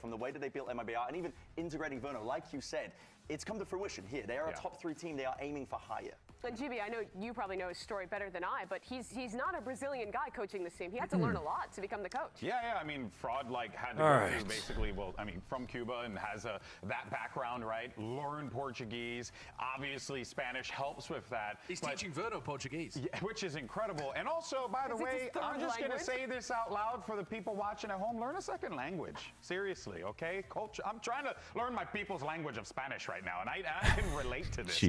from the way that they built MIBR and even integrating Verno, like you said, it's come to fruition here. They are a top 3 team. They are aiming for higher. And GB, I know you probably know his story better than I, but he's not a Brazilian guy coaching this team. He had to learn a lot to become the coach. Yeah, I mean, Fraud had to go through basically, well, I mean, from Cuba and has that background, right? Learn Portuguese. Obviously, Spanish helps with that. He's teaching Verno Portuguese. Yeah, which is incredible. And also, by the way, I'm just going to say this out loud for the people watching at home. Learn a second language. Seriously, okay? Culture. I'm trying to learn my people's language of Spanish right now, and I can relate to this.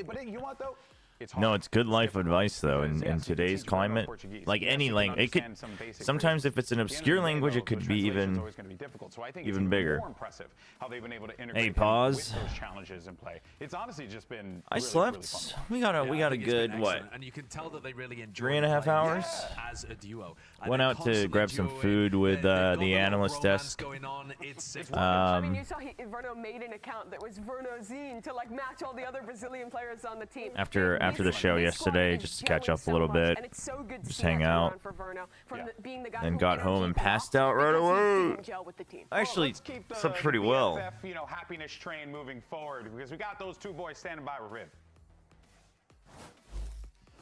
But you know what, though? It's hard. No, it's good life advice though. In today's climate, like any language, it could sometimes if it's an obscure language, it could be even bigger. Hey, pause. It's honestly just been. I slept. We got a good what? And you can tell that they really enjoy 3.5 hours. As a duo. Went out to grab some food with the analyst desk. I mean, you saw Verno made an account that was Verno Zine to like match all the other Brazilian players on the team. After the show yesterday, just to catch up a little bit, just hang out, and got home and passed out right away. I actually slept pretty well. Happiness train moving forward because we got those 2 boys standing by with Riv.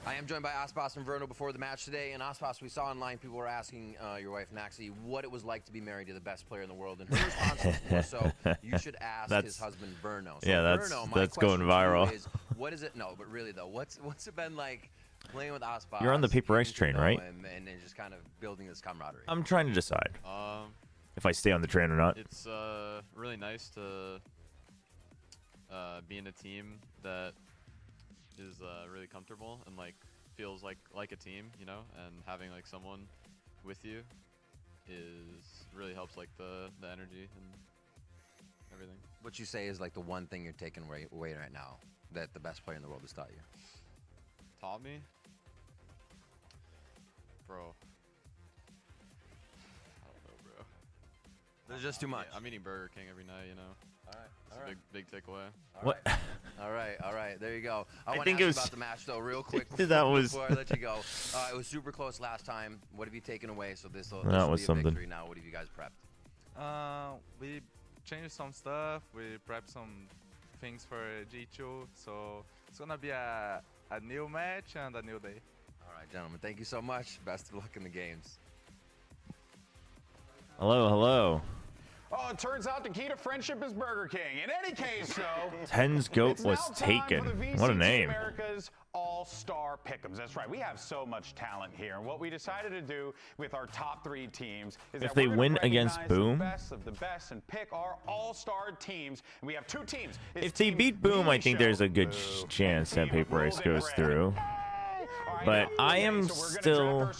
I am joined by Aspas and Verno before the match today. And Aspas, we saw online people were asking your wife Naxi what it was like to be married to the best player in the world, and her response was more so you should ask his husband Verno. So yeah, Verno, that's going viral. Is, what is it? No, but really though, what's it been like playing with Aspas? You're on the Paper X train, right? And just kind of building this camaraderie. I'm trying to decide if I stay on the train or not. It's really nice to be in a team that is really comfortable and like feels like a team, you know, and having like someone with you really helps like the energy and everything. What you say is like the one thing you're taking away right now that the best player in the world has taught you? Taught me? Bro. I don't know, bro. There's just too much. I'm eating Burger King every night, you know. All right. Big takeaway. What? All right. There you go. I want think to it ask was about the match though, real quick. Before I let you go. It was super close last time. What have you taken away? So this will be a victory now. What have you guys prepped? We changed some stuff. We prepped some things for G2. So it's gonna be a new match and a new day. All right, gentlemen. Thank you so much. Best of luck in the games. Hello. Oh, it turns out the key to friendship is Burger King. In any case, though, Ten's goat was taken. What a name. America's All-Star Pick'ems. That's right. We have so much talent here. And what we decided to do with our top 3 teams is if they win against Boom, the best of the best and pick our all-star teams. And we have 2 teams. If they beat Boom, I think there's a good chance that Paper X goes through. But I am still.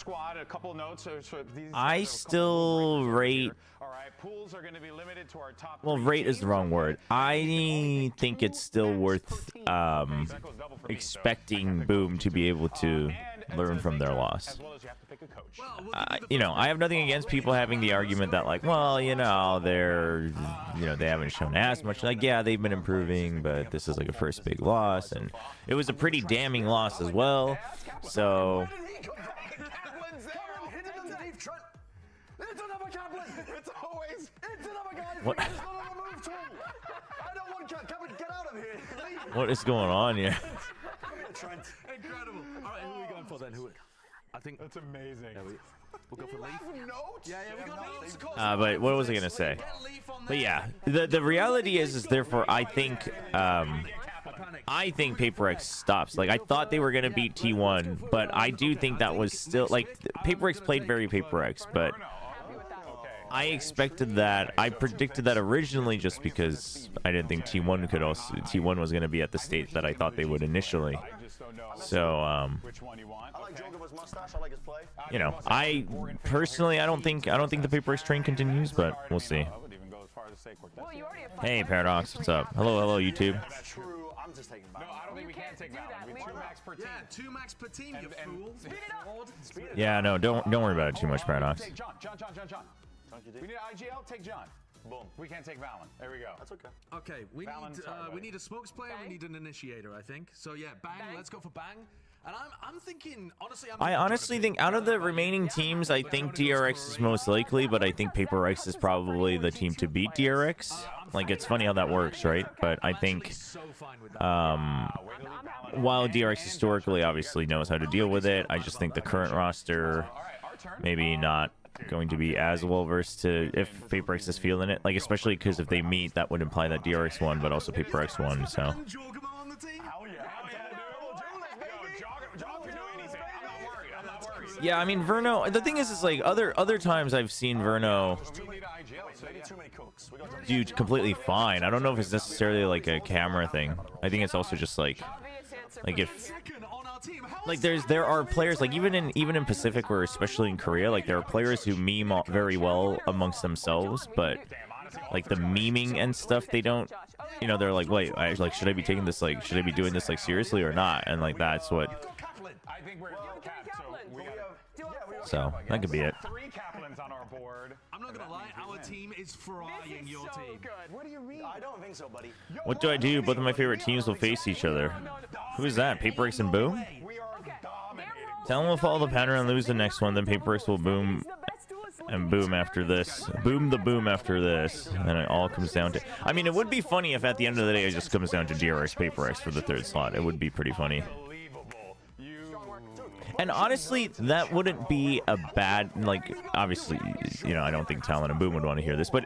I still rate. Well, rate is the wrong word. I think it's still worth expecting Boom to be able to learn from their loss. You know, I have nothing against people having the argument that like, well, you know, they haven't shown as much. Like, yeah, they've been improving, but this is like a first big loss, and it was a pretty damning loss as well. So. What? What is going on here? Incredible. All right, who are we going for then? I think that's amazing. We'll go for Leaf. Yeah, we got notes. But what was I gonna say? But yeah, the reality is therefore I think Paper X stops. Like, I thought they were gonna beat T1, but I do think that was still like Paper X played very Paper X, but I expected that. I predicted that originally just because I didn't think T1 was gonna be at the state that I thought they would initially. So you know, I personally I don't think the Paper X train continues, but we'll see. Hey Paradox, what's up? Hello YouTube. I'm just taking Valon. No, I don't think we can take Valon. We 2 max per team. Yeah, 2 max per team, you fool. Speed it up. Yeah, no, don't worry about it too much, Paradox. Take John. We need an IGL, take John. Boom. We can't take Valon. There we go. That's okay. Okay, we need a smokes player, we need an initiator, I think. So yeah, Bang, let's go for Bang. And I'm thinking, honestly, I honestly think out of the remaining teams, I think DRX is most likely, but I think Paper X is probably the team to beat DRX. Like, it's funny how that works, right? But I think, while DRX historically obviously knows how to deal with it, I just think the current roster maybe not going to be as well versed to if Paper X is feeling it. Like, especially because if they meet, that would imply that DRX won, but also Paper X won, so. Yeah, I mean, Verno, the thing is like other times I've seen Verno do completely fine. I don't know if it's necessarily like a camera thing. I think it's also just like if like there are players like even in Pacific or especially in Korea, like there are players who meme very well amongst themselves, but like the memeing and stuff, they don't, you know, they're like, wait, should I be taking this, like, should I be doing this like seriously or not? And like that's what. So that could be it. I'm not gonna lie, our team is frying your team. What do you mean? I don't think so, buddy. What do I do? Both of my favorite teams will face each other. Who is that? Paper X and Boom? Tell them we'll follow the pattern and lose the next one, then Paper X will boom and boom after this. Boom the boom after this. And it all comes down to... I mean, it would be funny if at the end of the day it just comes down to DRX Paper X for the third slot. It would be pretty funny. And honestly, that wouldn't be a bad, like, obviously, you know, I don't think Talon and Boom would want to hear this, but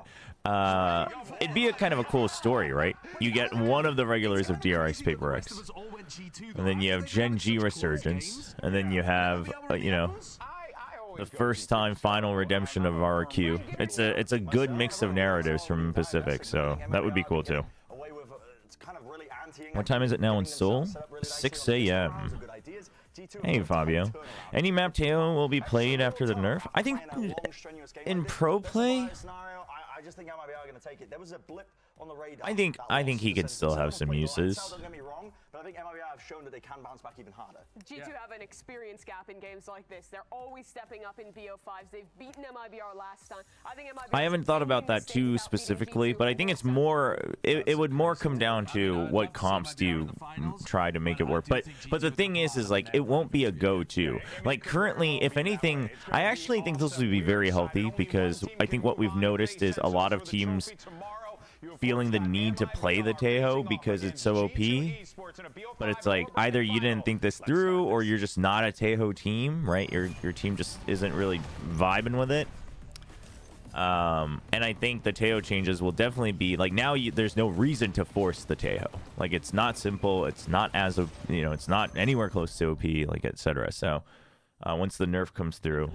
it'd be a kind of a cool story, right? You get one of the regulars of DRX Paper X, and then you have Gen G Resurgence, and then you have, you know, the first time final redemption of RQ. It's a good mix of narratives from Pacific, so that would be cool too. What time is it now in Seoul? 6 a.m. Hey, Fabio. Any map Teo will be played after the nerf? I think in pro play, I just think MIBR are going to take it. There was a blip on the radar. I think he could still have some uses. Don't get me wrong, but I think MIBR have shown that they can bounce back even harder. G2 have an experience gap in games like this. They're always stepping up in BO5s. They've beaten MIBR last time. I haven't thought about that too specifically, but I think it's more, it would more come down to what comps do you try to make it work. But the thing is like, it won't be a go-to. Like currently, if anything, I actually think this would be very healthy because I think what we've noticed is a lot of teams feeling the need to play the Tejo because it's so OP, but it's like either you didn't think this through or you're just not a Tejo team, right? Your team just isn't really vibing with it. And I think the Tejo changes will definitely be like now there's no reason to force the Tejo. Like it's not simple, it's not as a, you know, it's not anywhere close to OP, like etc. So once the nerf comes through,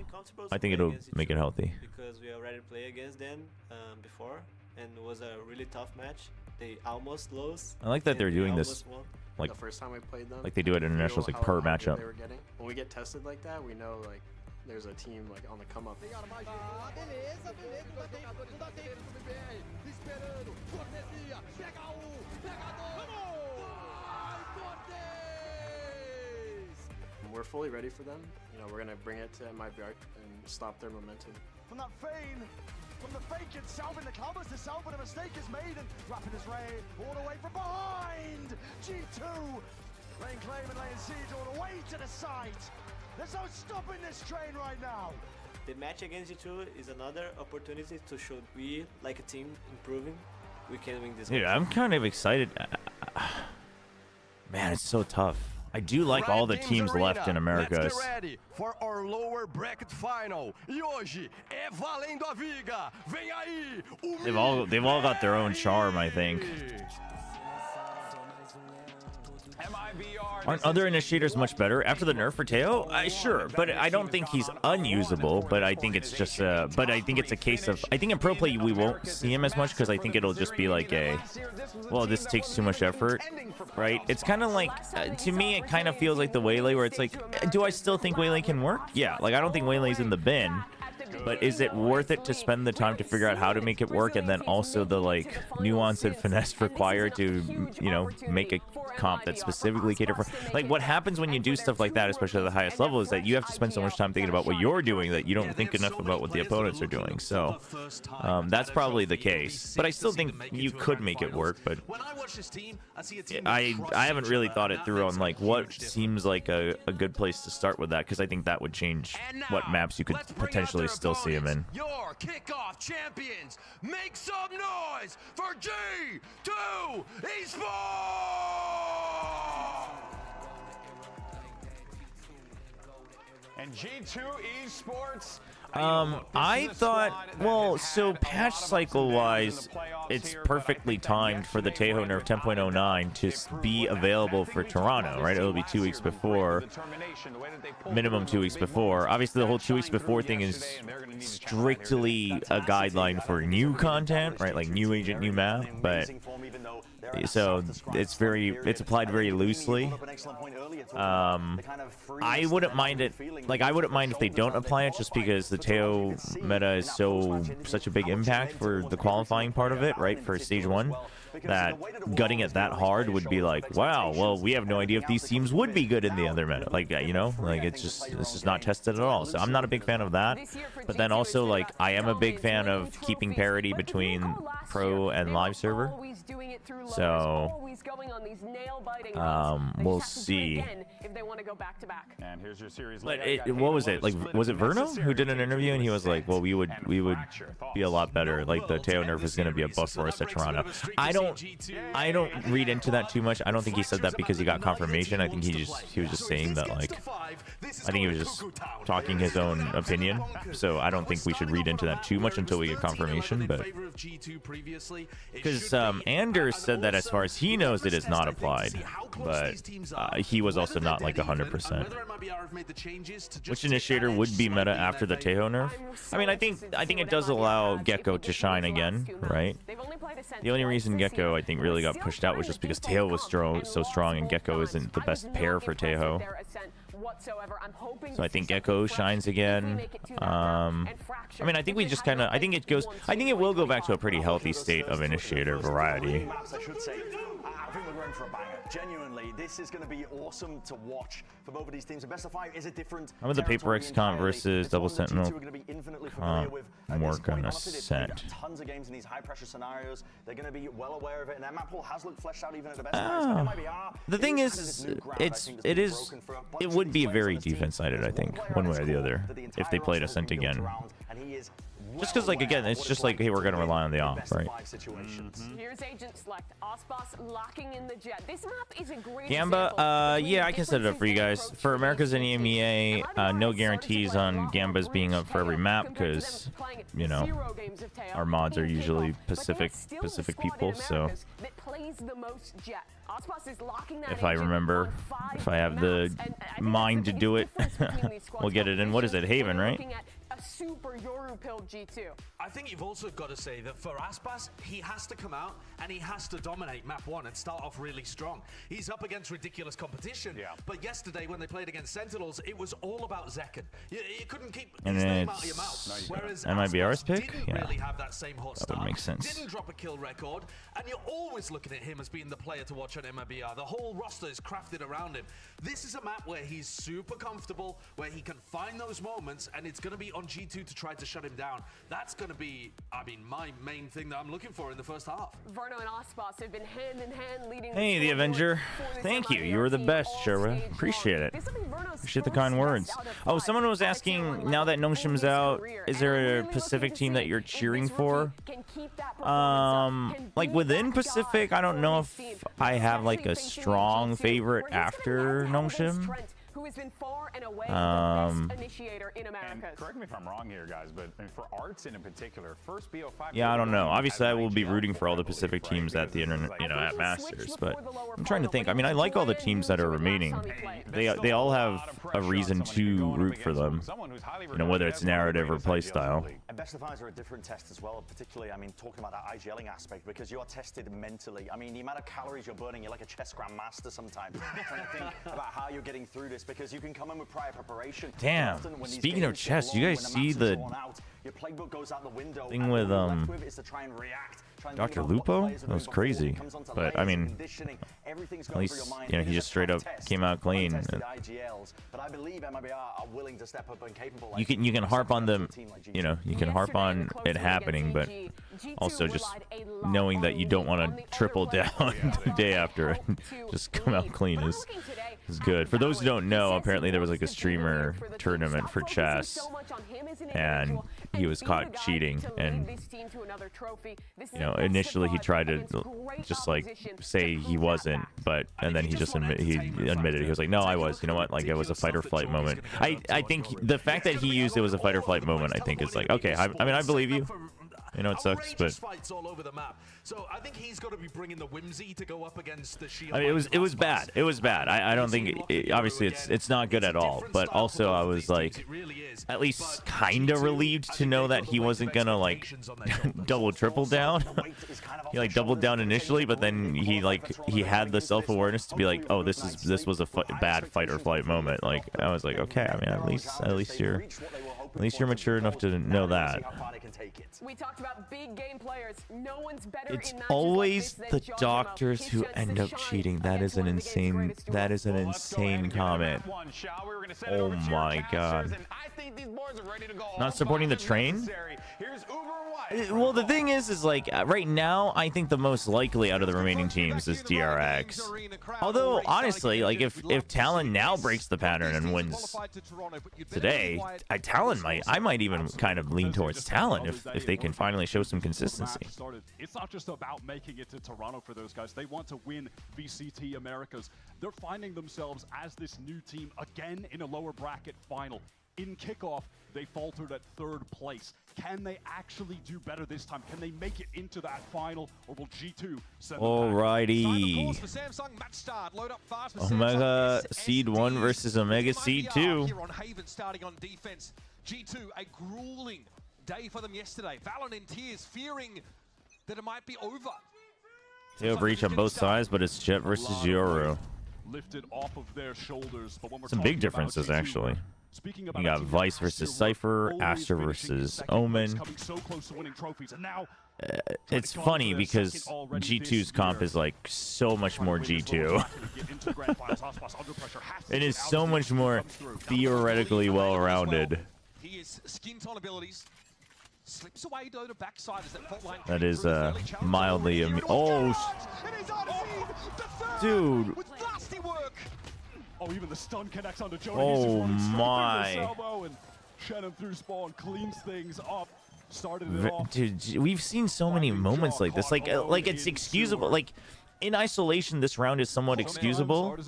I think it'll make it healthy. Because we already played against them before. And it was a really tough match. They almost lost. I like that they're doing this like the first time we played them. Like they do it at internationals, like per matchup. When we get tested like that, we know like there's a team like on the come up. We're fully ready for them. You know, we're gonna bring it to MIBR and stop their momentum. From that feign, from the fake itself in the clubbers to self, but a mistake is made and wrapping his Ray all the way from behind. G2 laying claim and laying siege all the way to the site. There's no stopping this train right now. The match against G2 is another opportunity to show we, like a team, improving. We can win this game. Yeah, I'm kind of excited. Man, it's so tough. I do like all the teams left in America. Let's get ready for our lower bracket final. E hoje é valendo a viga. Vem aí. They've all got their own charm, I think. Aren't other initiators much better after the nerf for Teo? Sure, but I don't think he's unusable. But I think it's just but I think it's a case of, I think in pro play we won't see him as much because I think it'll just be like a, well, this takes too much effort, right? It's kind of like, to me, it kind of feels like the Waylay where it's like, do I still think Waylay can work? Yeah, like I don't think Waylay's in the bin, But is it worth it to spend the time to figure out how to make it work, and then also the like nuance and finesse required to, you know, make a comp that's specifically catered for? Like, what happens when you do stuff like that, especially at the highest level, is that you have to spend so much time thinking about what you're doing that you don't think enough about what the opponents are doing. So that's probably the case. But I still think you could make it work. But I haven't really thought it through on like what seems like a good place to start with that, because I think that would change what maps you could potentially still see him in. Your kickoff champions, make some noise for G2 esports. And G2 esports. I thought, well, so patch cycle wise, it's perfectly timed for the Taeho nerf 10.09 to be available for Toronto, right? It'll be 2 weeks before, minimum 2 weeks before. Obviously, the whole 2 weeks before thing is strictly a guideline for new content, right? Like new agent, new map, but so it's applied very loosely. I wouldn't mind it. Like, I wouldn't mind if they don't apply it, just because the Teo meta is such a big impact for the qualifying part of it, right? For stage 1, that gutting it that hard would be like, wow, well, we have no idea if these teams would be good in the other meta. Like, you know, like it's just not tested at all. So I'm not a big fan of that. But then also, like, I am a big fan of keeping parity between pro and live server. So we'll see. And here's your series. But what was it? Like, was it Verno who did an interview and he was like, well, we would be a lot better. Like, the Teo nerf is going to be a buff for us at Toronto. I don't read into that too much. I don't think he said that because he got confirmation. I think he was just saying that, like, I think he was just talking his own opinion. So I don't think we should read into that too much until we get confirmation. But because Anders said that as far as he knows, it is not applied. But he was also not like 100%. Which initiator would be meta after the Taeho nerf? I mean, I think it does allow Gecko to shine again, right? The only reason Gecko, I think, really got pushed out was just because Taeho was so strong, and Gecko isn't the best pair for Taeho. So I think Gecko shines again. I mean, I think we just kind of, I think it will go back to a pretty healthy state of initiator variety. I think we're going for a banger. Genuinely, this is going to be awesome to watch for both of these teams. The best of 5 is a different. How about the Paper X comp versus Double Sentinel comp? More gonna set. Tons of games in these high-pressure scenarios. They're going to be well aware of it, and their map pool has looked fleshed out even at the best times. The thing is, it would be very defense-sided, I think, one way or the other, if they played Ascent again. Just because, like, again, it's just like, hey, we're going to rely on the off, right? Here's agent select. Ospas locking in the jet. This map is a great Gamba, yeah, I can set it up for you guys. For America's and EMEA, no guarantees on Gambas being up for every map because, you know, our mods are usually Pacific people, so if I remember, if I have the mind to do it, we'll get it in. What is it, Haven, right? A super Yoru pill G2. I think you've also got to say that for Aspas, he has to come out and he has to dominate map 1 and start off really strong. He's up against ridiculous competition, but yesterday when they played against Sentinels, it was all about Zekken. You couldn't keep his name out of your mouth. Whereas MIBR's pick? Didn't really have that same hot That would make sense. Didn't drop a kill record, and you're always looking at him as being the player to watch on MIBR. The whole roster is crafted around him. This is a map where he's super comfortable, where he can find those moments, and it's going to be on G2 to try to shut him down. That's going to be, I mean, my main thing that I'm looking for in the first half. Verno and Ospas have been hand in hand leading. Hey, the Avenger. Thank you. You were the best, Chobra. Appreciate it. Appreciate the kind words. Oh, someone was asking, now that Nongshim's out, is there a Pacific team that you're cheering for? Like within Pacific, I don't know if I have like a strong favorite after Nongshim. Who has been far and away the best initiator in America. Correct me if I'm wrong here, guys, but for Arts in particular, first BO5. Yeah, I don't know. Obviously, I will be rooting for all the Pacific teams at the internet, you know, at Masters. But I'm trying to think. I mean, I like all the teams that are remaining. They all have a reason to root for them. You know, whether it's narrative or playstyle. And best of 5s are a different test as well, particularly, I mean, talking about that IGLing aspect, because you are tested mentally. I mean, the amount of calories you're burning, you're like a chess grandmaster sometimes. Trying to think about how you're getting through this. because you can come in with prior preparation. Damn. Speaking of chess, you guys see the thing with Dr. Lupo? That was crazy. But I mean, at least he just straight up came out clean. You can harp on them, you can harp on it happening, but also just knowing that you don't want to triple down the day after and just come out clean is good. For those who don't know, apparently there was like a streamer tournament for chess, and he was caught cheating, and initially he tried to just like say he wasn't, and then he just admitted he was like, no, I was, you know what, like it was a fight or flight moment. I think the fact that he used it was a fight or flight moment, I think is like, okay, I mean, I believe you. It sucks, but all over the map. So I think he's got to be bringing the whimsy to go up against the shield. I mean, it was bad. It was bad. I don't think obviously it's not good at all. But also I was like, at least kind of relieved to know that he wasn't gonna like double triple down. He like doubled down initially, but then he had the self-awareness to be like, oh, this was a bad fight or flight moment. Like I was like, okay, I mean, at least you're mature enough to know that. We talked about big game players. No one's better. It's always the doctors who end up cheating. That is an insane comment. Oh my god. Not supporting the train? Well, the thing is like right now, I think the most likely out of the remaining teams is DRX. Although honestly, like if Talon now breaks the pattern and wins today, I might even kind of lean towards Talon if they can finally show some consistency. It's not just about making it to Toronto for those guys. They want to win VCT Americas. They're finding themselves as this new team again in a lower bracket final. In kickoff, they faltered at 3rd place. Can they actually do better this time? Can they make it into that final, or will G2 send them Alrighty. Omega Seed 1 versus Omega Seed 2. Here on Haven starting on defense. G2, a grueling day for them yesterday. Valen in tears, fearing that it might be over. They have reach on both sides, but it's Jet versus Yoru. Lifted off of their shoulders, but when we're some big differences actually. You got Vice versus Cypher, Astra versus Omen. It's funny because G2's comp is like so much more G2. It is so much more theoretically well-rounded. He is skin tone abilities. Slips away though to backside as that fault line. That is mildly dude. Oh, even the stun connects onto Jody. Oh my. And Shannon through spawn cleans things up. Started it off. Dude, we've seen so many moments like this. Like it's excusable. Like in isolation, this round is somewhat excusable.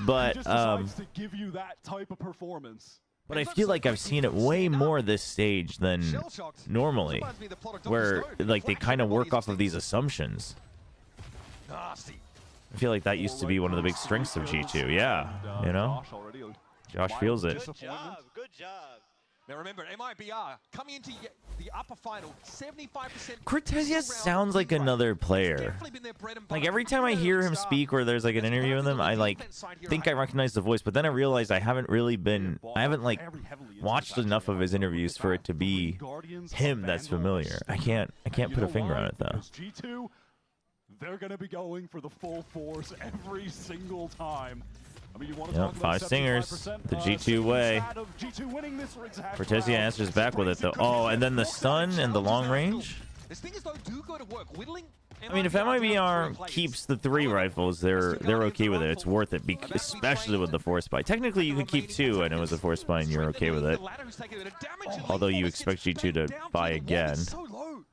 But to give you that type of performance. But I feel like I've seen it way more this stage than normally, where like they kind of work off of these assumptions. I feel like that used to be one of the big strengths of G2. Yeah, Josh feels it. Good job. Good job. Now remember, MIBR coming into the upper final, 75%. Cortezia sounds like another player. Like every time I hear him speak or there's like an interview with him, I like think I recognize the voice, but then I realize I haven't like watched enough of his interviews for it to be him that's familiar. I can't put a finger on it though. G2, they're gonna be going for the full force every single time. I mean, you want to talk about 5 stingers, the G2 way. Cortezia answers back with it though. Oh, and then the stun and the long range. I mean, if MIBR keeps the 3 rifles, they're okay with it. It's worth it, especially with the force buy. Technically, you could keep 2, and it was a force buy, and you're okay with it. Although you expect G2 to buy again.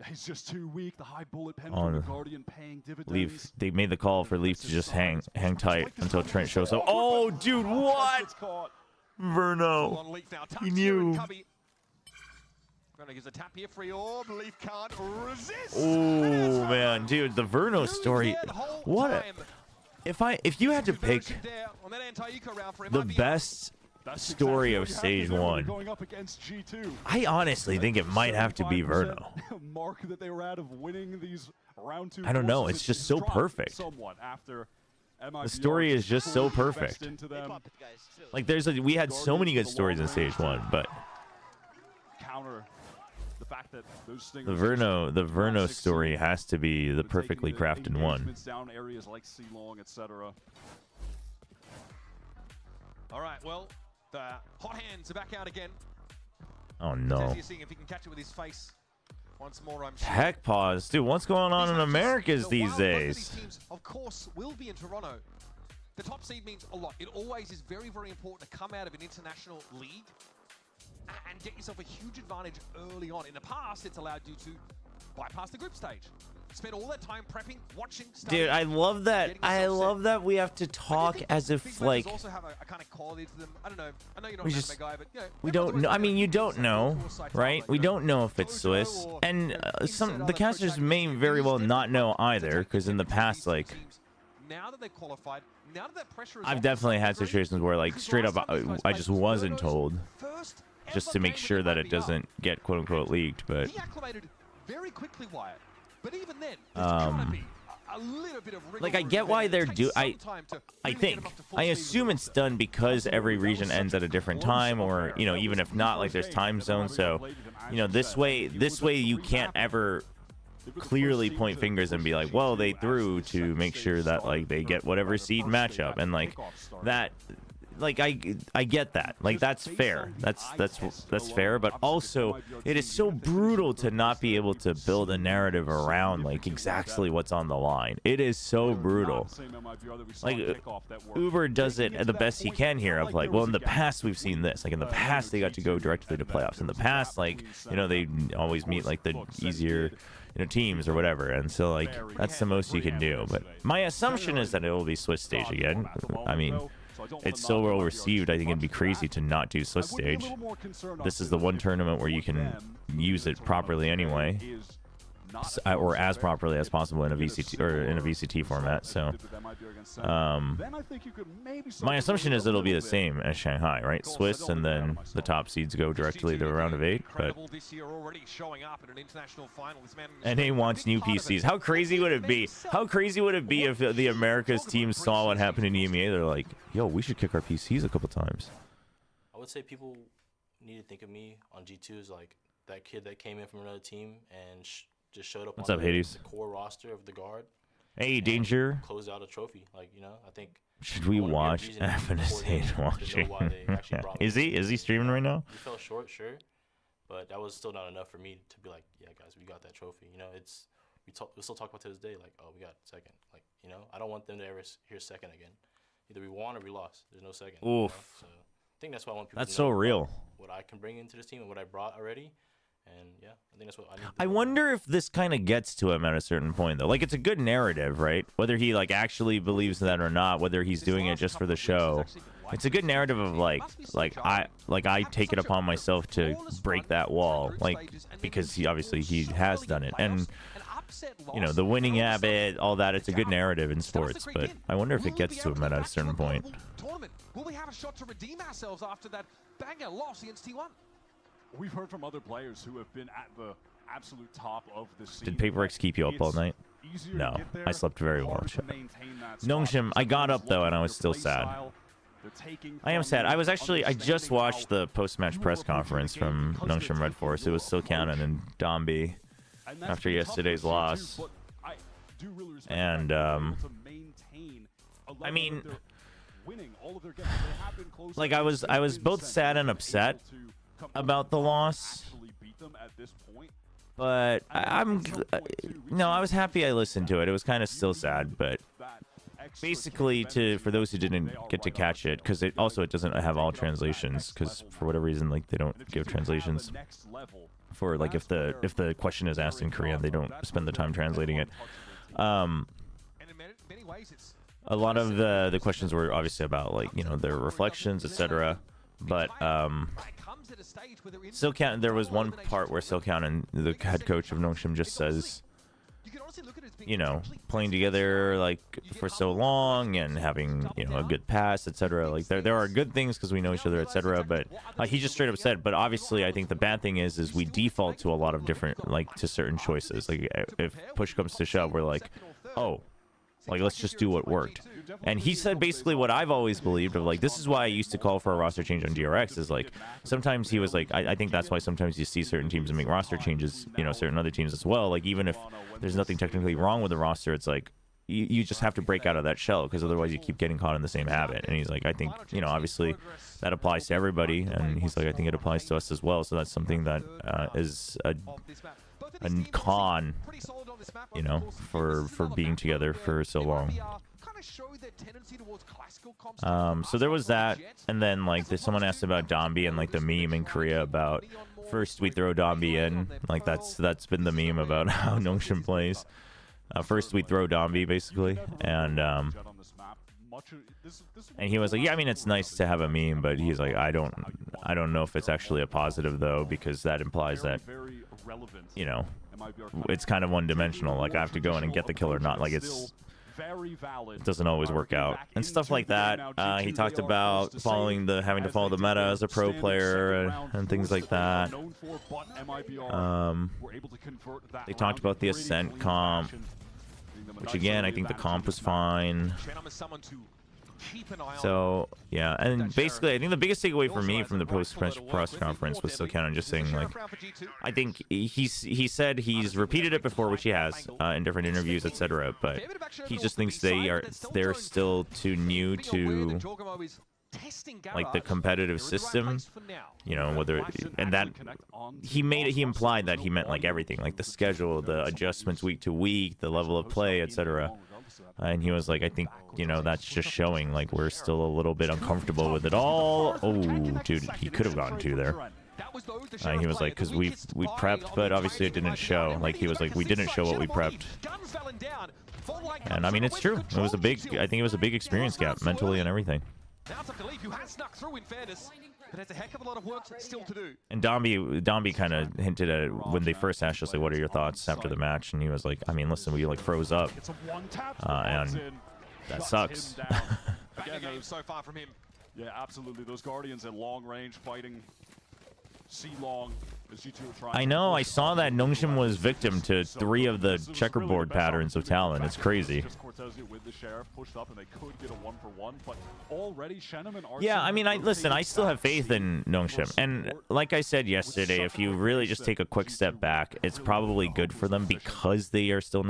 He's just too weak. The high bullet pen from the Guardian paying dividends. Leaf, they made the call for Leaf to just hang tight until Trent shows up. Oh, dude, what? Verno. He knew. Oh man, dude, the Verno story. What? If you had to pick the best story of stage 1, I honestly think it might have to be Verno. Mark that they were out of winning these round 2. I don't know, it's just so perfect. Somewhat after The story is just so perfect. Like we had so many good stories in stage 1, but counter the fact that those the Verno story has to be the perfectly crafted one. Down areas like C-Long, etc. All right, well, the hot hands are back out again. Oh no. Seeing if he can catch it with his face once more, I'm sure. Heck pause. Dude, what's going on in Americas these days? These teams, of course, will be in Toronto. The top seed means a lot. It always is very, very important to come out of an international league and get yourself a huge advantage early on. In the past, it's allowed you to bypass the group stage. Spend all that time prepping, watching, studying. Dude, I love that. I love that we have to talk as if like also have a kind of quality to them. I don't know. I know you're not we an just anime guy, but you know, we don't know. I mean, you don't know, right? We don't know if it's Swiss, and the casters may very well not know either, because in the past, like, now that they've qualified, now that that pressure is I've definitely had situations where, like, straight up, I just wasn't told, just to make sure that it doesn't get quote unquote leaked. But he acclimated very quickly, Wyatt. But even then, there's trying to be a little bit of like, I get why they're I assume it's done because every region ends at a different time, or you know, even if not, like there's time zones. So, you know, this way you can't ever clearly point fingers and be like, well, they threw to make sure that like they get whatever seed matchup, and like that. Like I get that. Like that's fair. That's fair. But also, it is so brutal to not be able to build a narrative around like exactly what's on the line. It is so brutal. Like Uber does it the best he can here. Of like, well, in the past we've seen this. Like in the past they got to go directly to playoffs. In the past, like you know, they always meet like the easier teams or whatever. And so like that's the most you can do. But my assumption is that it will be Swiss stage again. I mean, it's so well received. I think it'd be crazy to not do Swiss stage. This is the one tournament where you can use it properly anyway, or as properly as possible in a VCT or in a VCT format. So, my assumption is it'll be the same as Shanghai, right? Swiss, and then the top seeds go directly to a round of 8. But NA wants new PCs. How crazy would it be? How crazy would it be if the Americas team saw what happened in EMEA? They're like, yo, we should kick our PCs a couple times. I would say people need to think of me on G2 as like that kid that came in from another team and just showed up. What's up, Hades? The core roster of the guard. Hey, Danger. Close out a trophy, like you know. I think. Should we watch FNSH watching? Is he streaming right now? He fell short, sure, but that was still not enough for me to be like, yeah, guys, we got that trophy. You know, we still talk about to this day, like, oh, we got second. Like, you know, I don't want them to ever hear second again. Either we won or we lost. There's no second. Oof. You know? So I think that's why I want people. That's to know so real. What I can bring into this team and what I brought already. And yeah, I think that's what I need. I wonder if this kind of gets to him at a certain point, though. Like, it's a good narrative, right? Whether he like actually believes that or not, whether he's doing it just for the show, it's a good narrative of like I take it upon myself to break that wall, like because he has done it, and you know the winning habit, all that. It's a good narrative in sports, but I wonder if it gets to him at a certain point. Will we have a shot to redeem ourselves after that banger loss against T1? We've heard from other players who have been at the absolute top of the scene. Did PaperX keep you up all night? No, I slept very well. Nongshim, I got up though, and I was still sad. I am sad. I just watched the post-match press conference from Nongshim Red Force. It was Silkanen and Dombi after yesterday's loss. And, I mean, like I was both sad and upset about the loss, but I was happy I listened to it. It was kind of still sad, but basically for those who didn't get to catch it, because it doesn't have all translations, because for whatever reason like they don't give translations for like if the question is asked in Korean, they don't spend the time translating it. A lot of the questions were obviously about like, you know, their reflections, etc. But Silkanen, there was one part where Silkanen, the head coach of Nongshim, just says, you know, playing together like for so long and having, you know, a good pass, etc. Like there are good things because we know each other, etc. But he just straight up said, but obviously I think the bad thing is we default to a lot of different, like to certain choices. Like if push comes to shove, we're like, oh, Like, let's just do what worked. And he said basically what I've always believed of, like, this is why I used to call for a roster change on DRX, is like, sometimes he was like, I think that's why sometimes you see certain teams make roster changes, you know, certain other teams as well. Like, even if there's nothing technically wrong with the roster, it's like, you just have to break out of that shell, because otherwise you keep getting caught in the same habit. And he's like, I think, you know, obviously that applies to everybody. And he's like, I think it applies to us as well. So that's something that is a con, you know, for being together for so long. So there was that, and then like someone asked about Dombi and like the meme in Korea about first we throw Dombi in, like that's been the meme about how Nongshim plays. First we throw Dombi basically, and he was like, yeah, I mean it's nice to have a meme, but he's like, I don't know if it's actually a positive though, because that implies that, you know, it's kind of one-dimensional. Like I have to go in and get the kill or not. Like it doesn't always work out and stuff like that. He talked about having to follow the meta as a pro player and things like that. They talked about the Ascent comp, which again, I think the comp was fine. So yeah, and basically I think the biggest takeaway for me from the post-press conference was still kind of just saying, like, I think he said he's repeated it before, which he has in different interviews, etc., but he just thinks they're still too new to like the competitive system, you know, whether, and that he implied that he meant like everything, like the schedule, the adjustments week to week, the level of play, etc. And he was like, I think, you know, that's just showing like we're still a little bit uncomfortable with it all. Oh, dude, he could have gotten 2 there. He was like, because we prepped, but obviously it didn't show. Like he was like, we didn't show what we prepped. And I mean, it's true. It was I think it was a big experience gap mentally and everything. And Dombi kind of hinted at it when they first asked us, like, what are your thoughts after the match? And he was like, I mean, listen, we like froze up, and that sucks. So far from him. Yeah, absolutely. Those Guardians at long range fighting C-long. I know, I saw that Nongshim was victim to 3 of the checkerboard patterns of Talon. It's crazy. Yeah, I mean, listen, I still have faith in Nongshim. And like I said yesterday, if you really just take a quick step back, it's probably good for them because they are still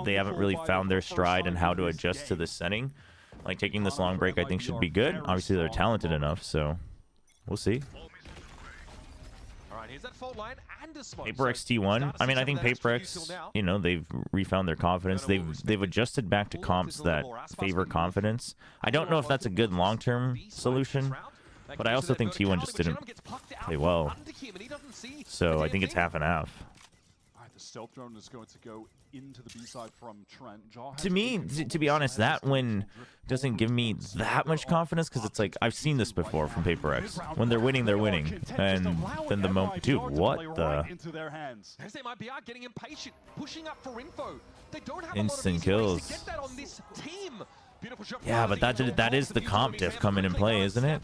they haven't really found their stride and how to adjust to this setting. Like, taking this long break, I think, should be good. Obviously, they're talented enough, so we'll see. PaperX T1. I mean, I think PaperX, you know, they've refound their confidence. They've adjusted back to comps that favor confidence. I don't know if that's a good long-term solution, but I also think T1 just didn't play well. So I think it's half and half. The stealth drone is going to go into the B side from Trent. To me, to be honest, that win doesn't give me that much confidence, because it's like, I've seen this before from PaperX. When they're winning, they're winning. And then the moment, dude, what the? MIBR getting impatient, pushing up for info. They don't have instant kills. Get that on this team. Yeah, but that is the comp diff coming in play, isn't it?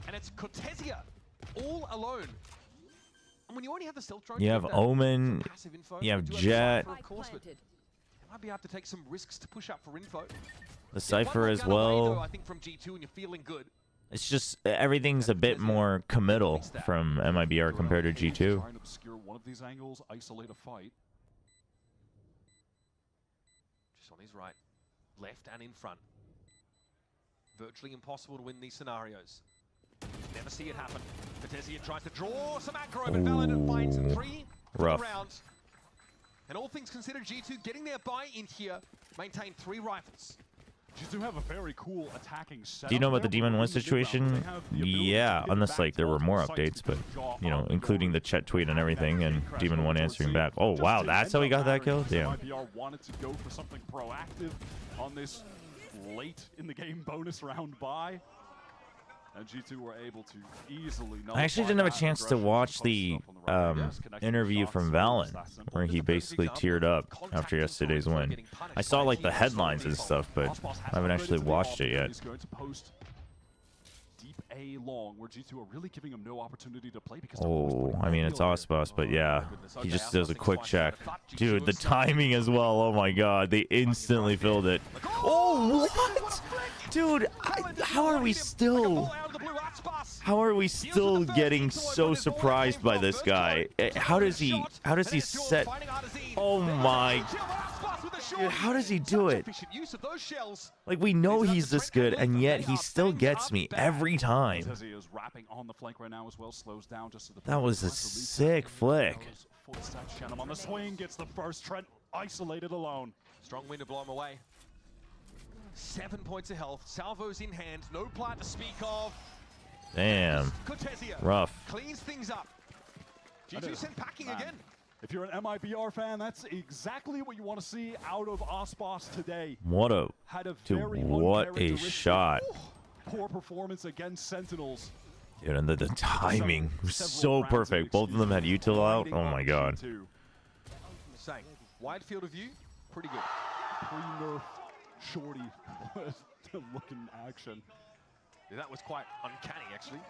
And it's Cortesia all alone. And when you already have the stealth drone, you have Omen, you have Jet. Might be able to take some risks to push up for info. The Cypher as well. I think from G2, and you're feeling good. It's just everything's a bit more committal from MIBR compared to G2. Trying to obscure one of these angles, isolate a fight. Just on his right, left and in front. Virtually impossible to win these scenarios. Never see it happen. Cortesia tries to draw some aggro, but Valorant finds 3 rounds. And all things considered, G2 getting their buy in here, maintain 3 rifles. G2 have a very cool attacking setup. Do you know about the Demon 1 situation? Yeah, unless like there were more updates, but you know, including the Chet tweet and everything, and Demon 1 answering back. Oh wow, that's how he got that kill? Damn. MIBR wanted to go for something proactive on this late in the game bonus round buy. And G2 were able to easily. I actually didn't have a chance to watch the interview from Valen, where he basically teared up after yesterday's win. I saw like the headlines and stuff, but I haven't actually watched it yet. He's going to post deep A long, where G2 are really giving him no opportunity to play because Oh, I mean, it's Ospas, but yeah. He just does a quick check. Dude, the timing as well. Oh my god. They instantly filled it. Oh, what? Dude, how are we still getting so surprised by this guy? How does he set? Oh my, dude, how does he do it? Like, we know he's this good, and yet he still gets me every time. That was a sick flick. On the swing, gets the first. Trent isolated alone. Strong win to blow him away. 7 points of health. Salvos in hand. No plant to speak of. Damn. Rough. Cleans things up. G2 sent packing again. If you're an MIBR fan, that's exactly what you want to see out of Ospas today. What a shot. Poor performance against Sentinels. Dude, and the timing was so perfect. Both of them had util out. Oh my god. Same. Wide field of view, pretty good. Pre-nerf shorty looking action. Yeah, that was quite uncanny, actually.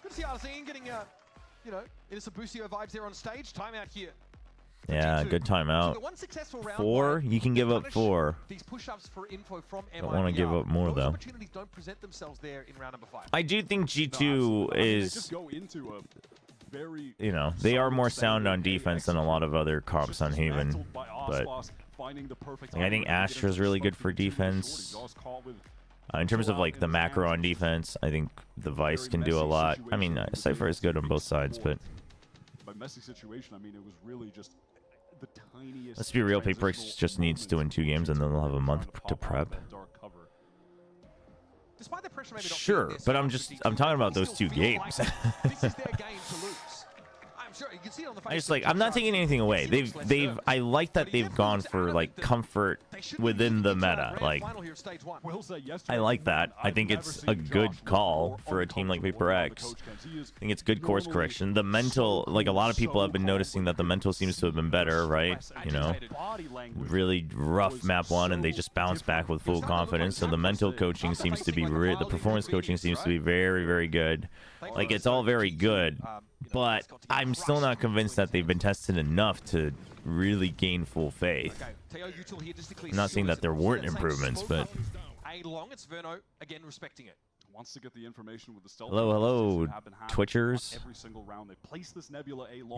Good to see Arzine getting, you know, into some Busio vibes there on stage. Timeout here. Yeah, good timeout. So 4, you can give up 4. These push-ups for info from Don't want to give up more though. Opportunities don't present themselves there in round number 5. I do think G2 is, you know, they are more sound on defense than a lot of other comps on Haven, but like, I think Astra's really good for defense. In terms of like the macro on defense, I think the Vice can do a lot. I mean, Cypher is good on both sides, but by messy situation, I mean it was really just the tiniest. Let's be real, PaperX just needs to win 2 games, and then they'll have a month to prep. Sure, but I'm talking about those 2 games. I'm not taking anything away. I like that they've gone for like comfort within the meta. Like, I like that. I think it's a good call for a team like PaperX. I think it's good course correction. The mental, like, a lot of people have been noticing that the mental seems to have been better, right? You know, really rough map 1, and they just bounce back with full confidence. So the mental coaching seems to be, the performance coaching seems to be very, very good. Like, it's all very good. But I'm still not convinced that they've been tested enough to really gain full faith. I'm not saying that there weren't improvements, but... Wants to get the information with the hello, Twitchers.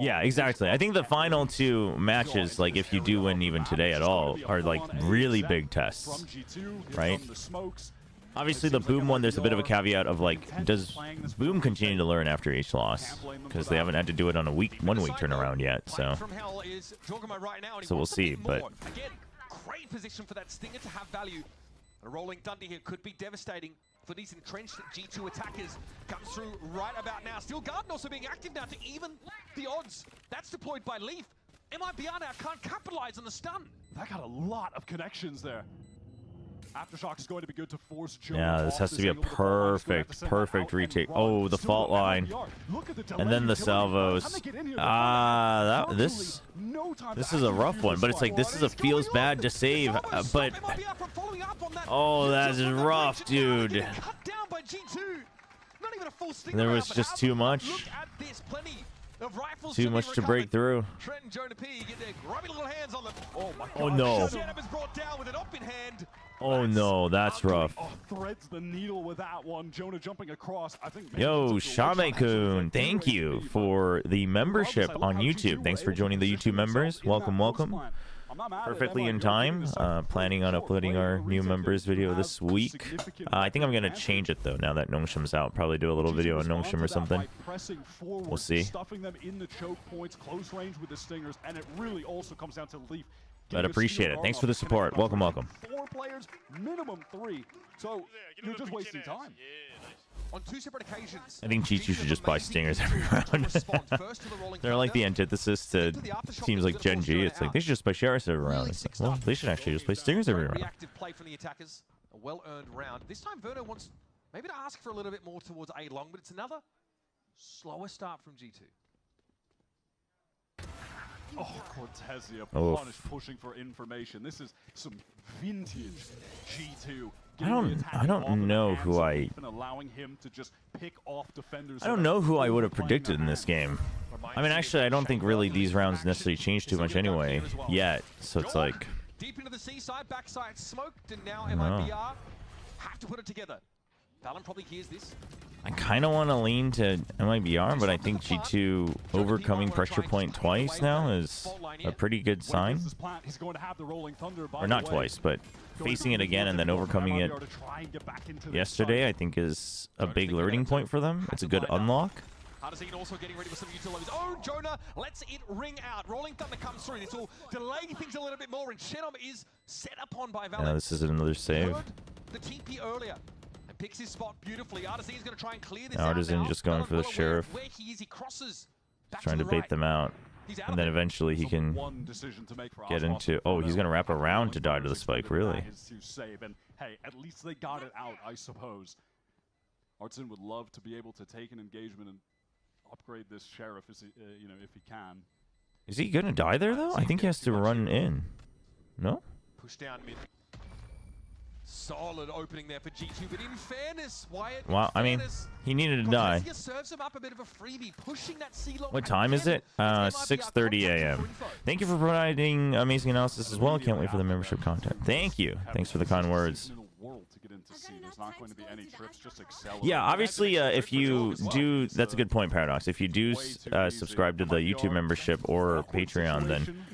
Yeah, exactly. I think the final 2 matches, like, if you do win even today at all, are like really big tests, right? Obviously, the Boom one, there's a bit of a caveat of, like, does Boom continue to learn after each loss? Because they haven't had to do it on a 1 week turnaround yet, so we'll see. But again, great position for that Stinger to have value. A rolling thunder here could be devastating for these entrenched G2 attackers. Comes through right about now. Steel Garden also being active now to even the odds. That's deployed by Leaf. MIBR now can't capitalize on the stun. That got a lot of connections there. Aftershock is going to be good to force Joe. Yeah, this has to be a perfect retake. Oh, the fault line. And then the salvos. This is a rough one, but it's like, this is a feels bad to save, but oh, that is rough, dude. There was just too much. Too much to break through. Oh no. Oh no, that's rough. Threads the needle with that one. Jonah jumping across. I think. Yo, Shame-kun, thank you for the membership on YouTube. Thanks for joining the YouTube members. Welcome, welcome. Perfectly in time. Planning on uploading our new members video this week. I think I'm going to change it though now that Nongshim's out. Probably do a little video on Nongshim or something. We'll see. Stuffing them in the choke points, close range with the stingers, and it really also comes down to Leaf. I'd appreciate it. Thanks for the support. Welcome, welcome. 4 players, minimum 3. So you're just wasting time. On 2 separate occasions. I think G2 should just buy stingers every round. They're like the antithesis to teams like Gen G. It's like they should just buy Sheriffs every round. It's like, well, they should actually just play stingers every round. Reactive play from the attackers. A well-earned round. This time Verno wants maybe to ask for a little bit more towards A long, but it's another slower start from G2. Oh, Cortezia, punish pushing for information. This is some vintage G2. I don't know who I would have predicted in this game. I mean, actually, I don't think really these rounds necessarily change too much anyway yet. So it's like deep into the seaside, backside smoked, and now MIBR have to put it together. Valen probably hears this. I kind of want to lean to MIBR, but I think G2 overcoming pressure point twice now is a pretty good sign. Or not twice, but facing it again and then overcoming it yesterday, I think is a big learning point for them. It's a good unlock. Artesian also getting ready with some utilities. Oh, Jonah lets it ring out. Rolling Thunder comes through. This will delay things a little bit more, and Shenom is set upon by Valen. Yeah, this is another save. The TP earlier. Picks his spot beautifully. Artesian's going to try and clear this Artesian just going for the Sheriff. Where he is, he crosses trying to bait them out. And then eventually he can get into... Oh, he's going to wrap around to die to the spike, really? And hey, at least they got it out, I suppose. Artesian would love to be able to take an engagement and upgrade this Sheriff, if he can. Is he going to die there, though? I think he has to run in. No? Push down mid. Solid opening there for G2, but in fairness, Wyatt. Well, I mean, he needed to die. Serves him up a bit of a freebie, pushing that what time is it? 6:30 a.m. Thank you for providing amazing analysis as well. Can't wait for the membership content. Thank you. Thanks for the kind words. Yeah, obviously, if you do, that's a good point, Paradox. If you do subscribe to the YouTube membership or Patreon, then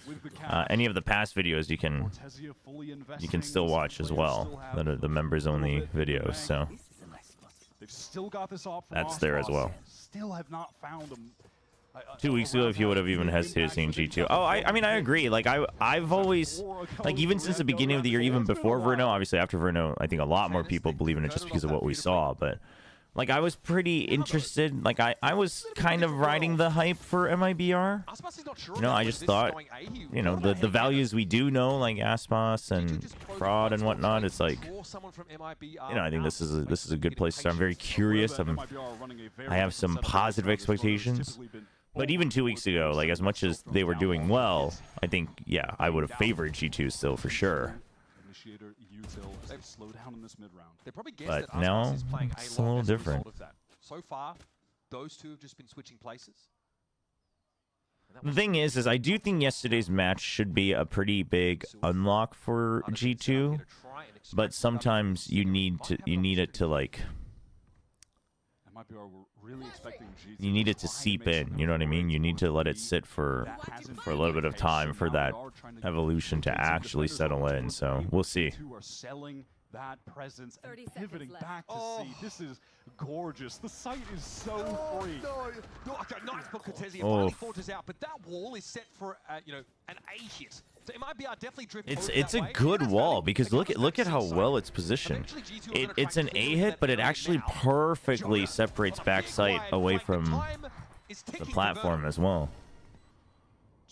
any of the past videos you can still watch as well. That are the members-only videos. So that's there as well. Still have not found them. 2 weeks ago, if you would have even hesitated seeing G2. Oh, I mean, I agree. Like, I've always, like, even since the beginning of the year, even before Verno, obviously after Verno, I think a lot more people believe in it just because of what we saw. But, like, I was pretty interested. Like, I was kind of riding the hype for MIBR. You know, I just thought, you know, the values we do know, like Aspas and Fraud and whatnot, it's like, you know, I think this is a good place to start. I'm very curious. I have some positive expectations. But even 2 weeks ago, like, as much as they were doing well, I think, yeah, I would have favored G2 still for sure. But now, it's a little different. So far, those two have just been switching places. The thing is I do think yesterday's match should be a pretty big unlock for G2, but sometimes you need it to, like, you need it to seep in, you know what I mean? You need to let it sit for a little bit of time for that evolution to actually settle in, so we'll see. That presence and pivoting back to see. This is gorgeous. The site is so free. Nice for Cortezia. Finally forces out, but that wall is set for you know, an A hit. So MIBR definitely drift. It's a good wall because look at how well it's positioned. It's an A hit, but it actually perfectly separates backside away from the platform as well.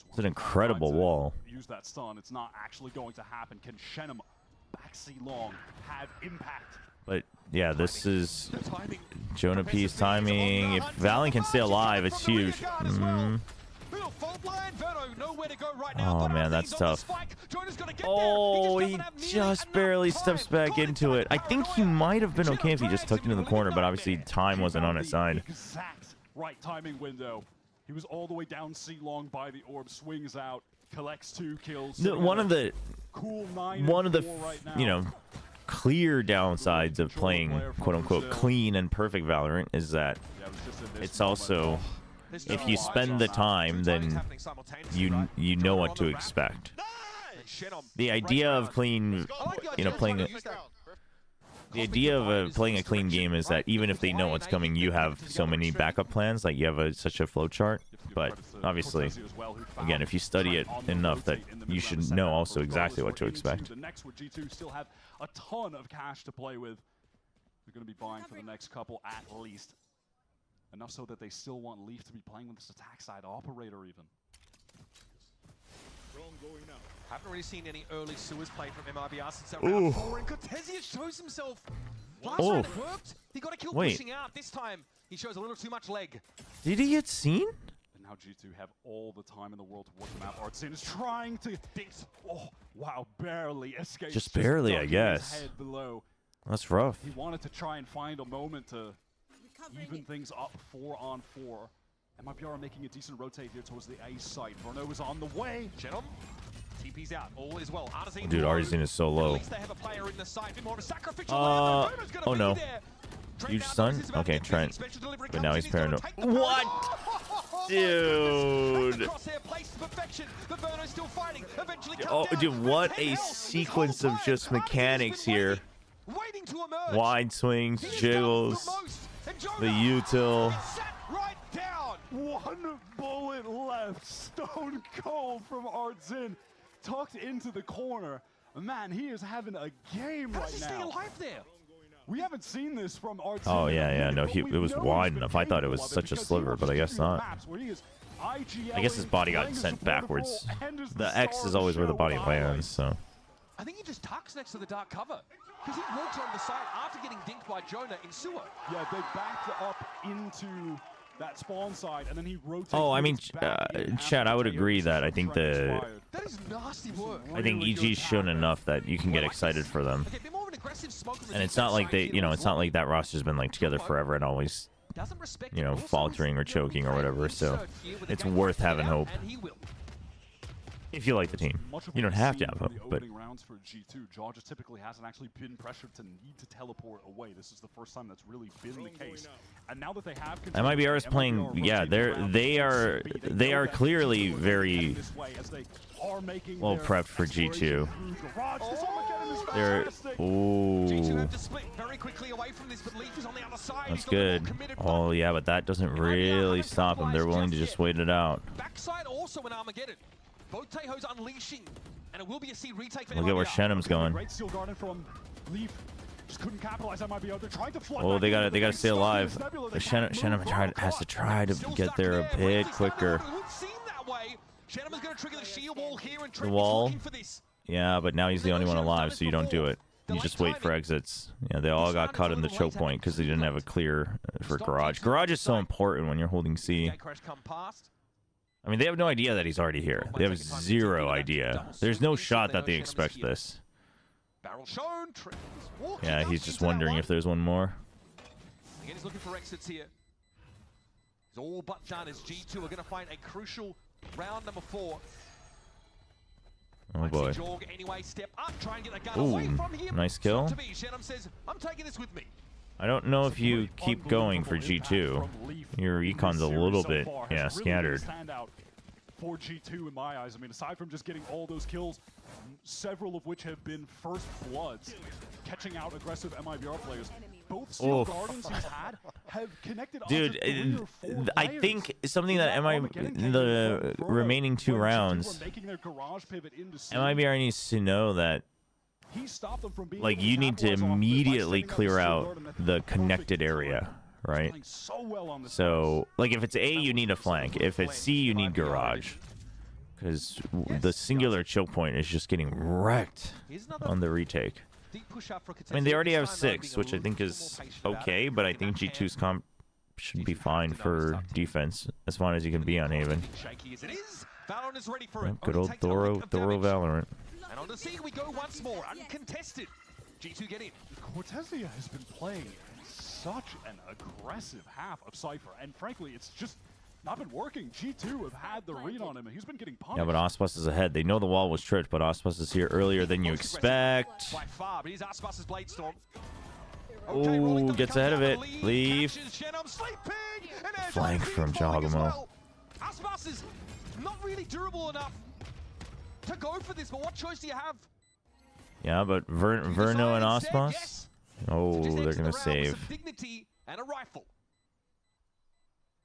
It's an incredible wall. Use that stun. It's not actually going to happen. Can Shenom backseat long have impact? But yeah, this is Jonah P's timing. If Valen can stay alive, it's huge. Oh man, that's tough. Oh, he just barely steps back into it. I think he might have been okay if he just tucked into the corner, but obviously time wasn't on his side. Exact right timing window. He was all the way down C long by the orb, swings out, collects 2 kills. One of the you know, clear downsides of playing quote-unquote clean and perfect Valorant is that it's also, if you spend the time, then you know what to expect. The idea of clean, you know, playing a clean game is that even if they know what's coming, you have so many backup plans, like you have such a flow chart. But obviously, again, if you study it enough, that you should know also exactly what to expect. The next would G2 still have a ton of cash to play with. They're going to be buying for the next couple at least. Enough so that they still want Leaf to be playing with this attack side operator even. Haven't really seen any early sewers play from MIBR since round 4, and Cortezia shows himself. Last round it worked. He got a kill pushing out. This time, he shows a little too much leg. Did he get seen? And now G2 have all the time in the world to work them out. Artesian is trying to... Oh, wow, barely escapes. Just barely, I guess. Head below. That's rough. He wanted to try and find a moment to even things up 4-on-4. MIBR making a decent rotate here towards the A site. Verno is on the way. Shenom, TP's out. All is well. Arzine Dude, Arzine is so low. At least they have a player in the site. More of a sacrificial lamb. Oh no. Huge stun? Okay, Trent. But now he's paranoid. What? Dude. Oh, dude, what a sequence of just mechanics here. Wide swings, jiggles, the util. One bullet left. Stone cold from Arzine. Tucked into the corner. Man, he is having a game right now. How does he stay alive there? We haven't seen this from Arzine. Oh, yeah. No, it was wide enough. I thought it was such a sliver, but I guess not. I guess his body got sent backwards. The X is always where the body lands, so. I think he just tucks next to the dark cover. Because he walks on the side after getting dinked by Jonah in sewer. Yeah, they backed up into that spawn side, and then he rotates. Oh, I mean, Chad, I would agree that I think that is nasty work. I think EG's shown enough that you can get excited for them. And it's not like they, it's not like that roster's been like together forever and always, faltering or choking or whatever. So it's worth having hope. If you like the team, you don't have to have hope, but rounds for G2, Georgia typically hasn't actually been pressured to need to teleport away. This is the first time that's really been the case. And now that they have MIBR is playing, yeah, they are clearly very well prepped for G2. They're that's good. Oh yeah, but that doesn't really stop them. They're willing to just wait it out. Backside also an Armageddon. Both Taeho's unleashing, and it will be a C retake for Look at where Shenom's going. Great steel garden from Leaf. Just couldn't capitalize on MIBR. They're trying to flood. Oh, they gotta stay alive. But Shenom has to try to get there a bit quicker. The wall. Yeah, but now he's the only one alive, so you don't do it. You just wait for exits. Yeah, they all got caught in the choke point because they didn't have a clear for Garage. Garage is so important when you're holding C. I mean, they have no idea that he's already here. They have zero idea. There's no shot that they expect this. Yeah, he's just wondering if there's one more. Again, he's looking for exits here. It's all but done as G2 are going to find a crucial round number 4. Oh boy. Anyway, step up, try and get a gun away from him. Nice kill. Shenom says, I'm taking this with me. I don't know if you keep going for G2. Your econ's a little bit, scattered. For G2 in my eyes. I mean, aside from just getting all those kills, several of which have been first bloods, catching out aggressive MIBR players. Both Steel Gardens he's had have connected. Dude, I think something that the remaining 2 rounds, MIBR needs to know that like you need to immediately clear out the connected area, right? So like if it's A, you need a flank. If it's C, you need Garage, because the singular choke point is just getting wrecked on the retake. I mean, they already have 6, which I think is okay, but I think G2's comp should be fine for defense, as fine as you can be on Haven. Good old Thoro Valorant. And on the scene we go once more, uncontested. G2 get in. Cortezia has been playing such an aggressive half of Cypher, and frankly, it's just not been working. G2 have had the read on him, and he's been getting punished. Yeah, but Ospas is ahead. They know the wall was tripped, but Ospas is here earlier than you expect. By far, but he's Ospas's Blade Storm. Ooh, gets ahead of it. Leave. Flank from Jogamo. Ospas is not really durable enough to go for this, but what choice do you have? Yeah, but Verno and Ospas? Oh, they're going to save. Dignity and a rifle.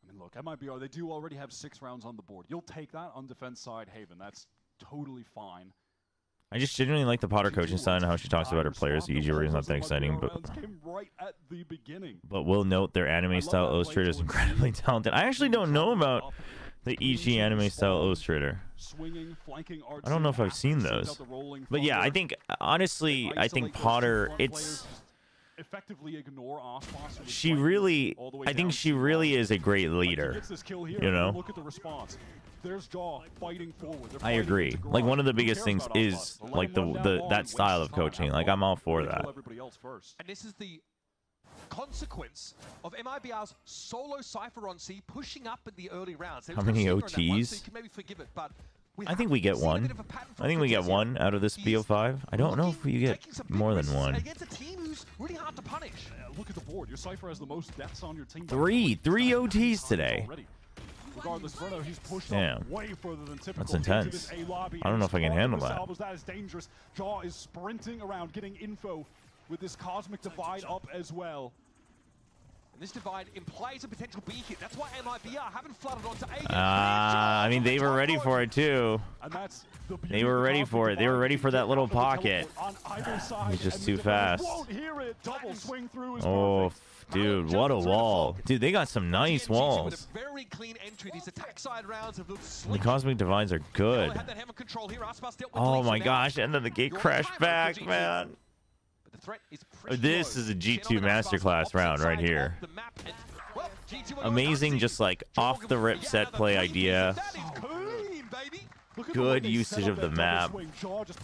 I mean, look, MIBR, they do already have 6 rounds on the board. You'll take that on defense side, Haven. That's totally fine. I just genuinely like the Potter coaching style and how she talks about her players. The EG is not that exciting, but we'll note their anime style illustrator is incredibly talented. I actually don't know about the EG anime style illustrator. I don't know if I've seen those. But yeah, I think, honestly, I think Potter, it's... She really, I think she really is a great leader, you know? I agree. Like, one of the biggest things is like that style of coaching. Like, I'm all for that. else first. And this is the consequence of MIBR's solo Cypher on C pushing up in the early rounds. How many OTs? So you can maybe forgive it, but I think we get one. I think we get one out of this BO5. I don't know if we get more than one. Against a team who's really hard to punish. Look at the board. Your Cypher has the most deaths on your team. Three OTs today. Regardless, Verno, he's pushed Damn. way further than typical. That's intense. I don't know if I can handle that. That is dangerous. Jaw is sprinting around, getting info with this Cosmic Divide up as well. And this divide implies a potential B hit. That's why MIBR haven't flooded onto A. I mean, they were ready for it too. They were ready for it. They were ready for that little pocket. He's just too fast. Oh, dude, what a wall. Dude, they got some nice walls. Very clean entry. These attack side rounds have looked The slick. Cosmic Divides are good. Oh my gosh, and then the gate crashed back, man. This is a G2 Masterclass round right here. Amazing, just like off the rip set play idea. Good usage of the map.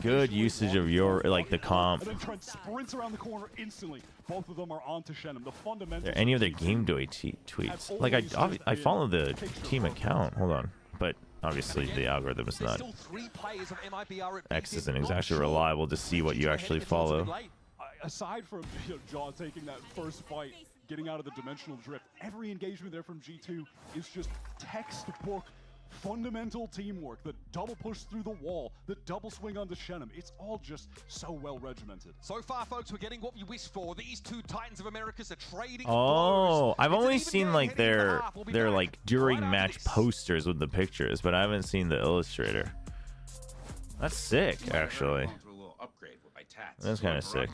Good usage of your the comp. Sprints around the corner instantly. Both of them are onto Shenum. The fundamentals. Are there any other game doy tweets? Like I follow the team account. Hold on, but obviously the algorithm is not. X isn't exactly reliable to see what you actually follow. Aside from Jaw taking that first fight, getting out of the dimensional drift, every engagement there from G2 is just textbook fundamental teamwork. The double push through the wall, the double swing onto Shenum. It's all just so well regimented. So far, folks, we're getting what we wished for. These two Titans of Americas are trading. Oh, I've only seen like their like during match posters with the pictures, but I haven't seen the illustrator. That's sick, actually. That's kind of sick.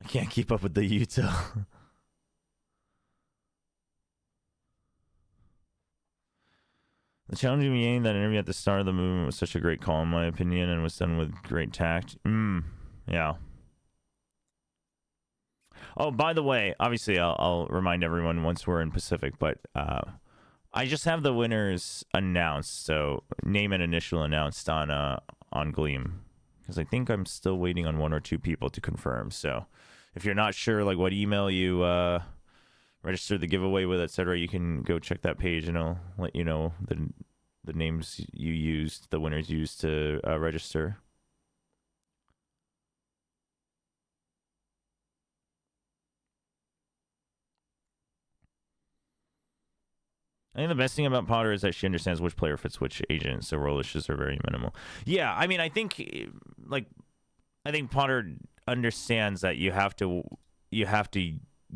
I can't keep up with the util. The challenging meeting, that interview at the start of the movement was such a great call in my opinion and was done with great tact. Yeah. Oh, by the way, obviously I'll remind everyone once we're in Pacific, but I just have the winners announced, so name and initial announced on Gleam, because I think I'm still waiting on 1 or 2 people to confirm. So if you're not sure like what email you register the giveaway with, etc., you can go check that page and I'll let you know the names you used, the winners used to register. I think the best thing about Potter is that she understands which player fits which agent, so role issues are very minimal. Yeah, I mean, I think Potter understands that you have to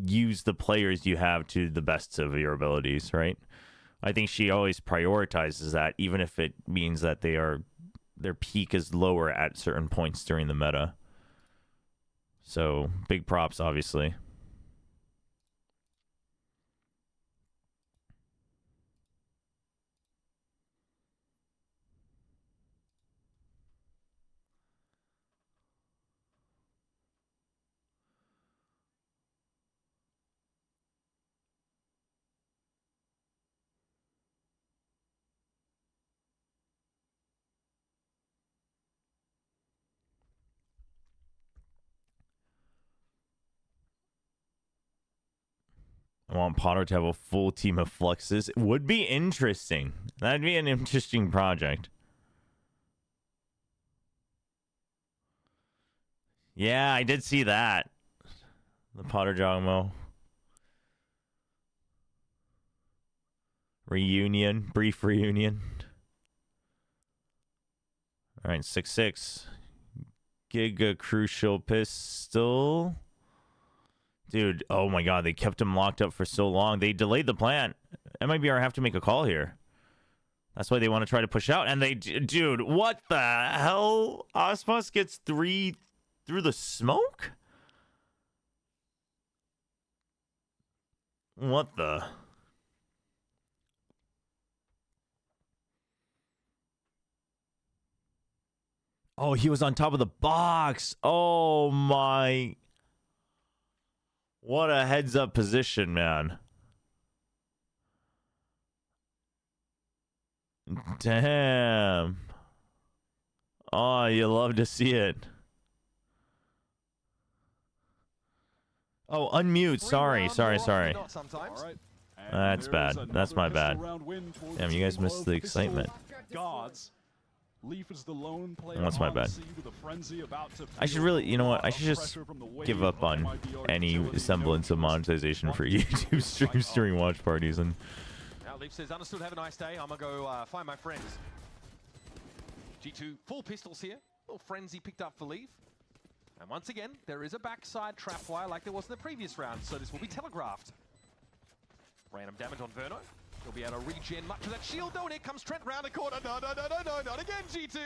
use the players you have to the best of your abilities, right? I think she always prioritizes that, even if it means that their peak is lower at certain points during the meta. So big props, obviously. I want Potter to have a full team of Fluxes. It would be interesting. That'd be an interesting project. Yeah, I did see that. The Potter Jogmo. Reunion. Brief reunion. All right, 6-6. Giga Crucial Pistol. Dude, oh my god, they kept him locked up for so long. They delayed the plan. MIBR have to make a call here. That's why they want to try to push out. And they... Dude, what the hell? Osmos gets 3 through the smoke? What the... Oh, he was on top of the box. Oh my... What a heads-up position, man. Damn. Oh, you love to see it. Oh, unmute. Sorry. That's bad. That's my bad. Damn, you guys missed the excitement. That's my bad. I should really, you know what? I should just give up on any semblance of monetization for YouTube streams during watch parties. And now Leaf says, understood, have a nice day. I'm gonna go find my friends. G2 full pistols here. Little frenzy picked up for Leaf. And once again, there is a backside trapwire like there was in the previous round, so this will be telegraphed. Random damage on Verno. He'll be able to regen much of that shield, though, and here comes Trent round the corner. No, not again, G2.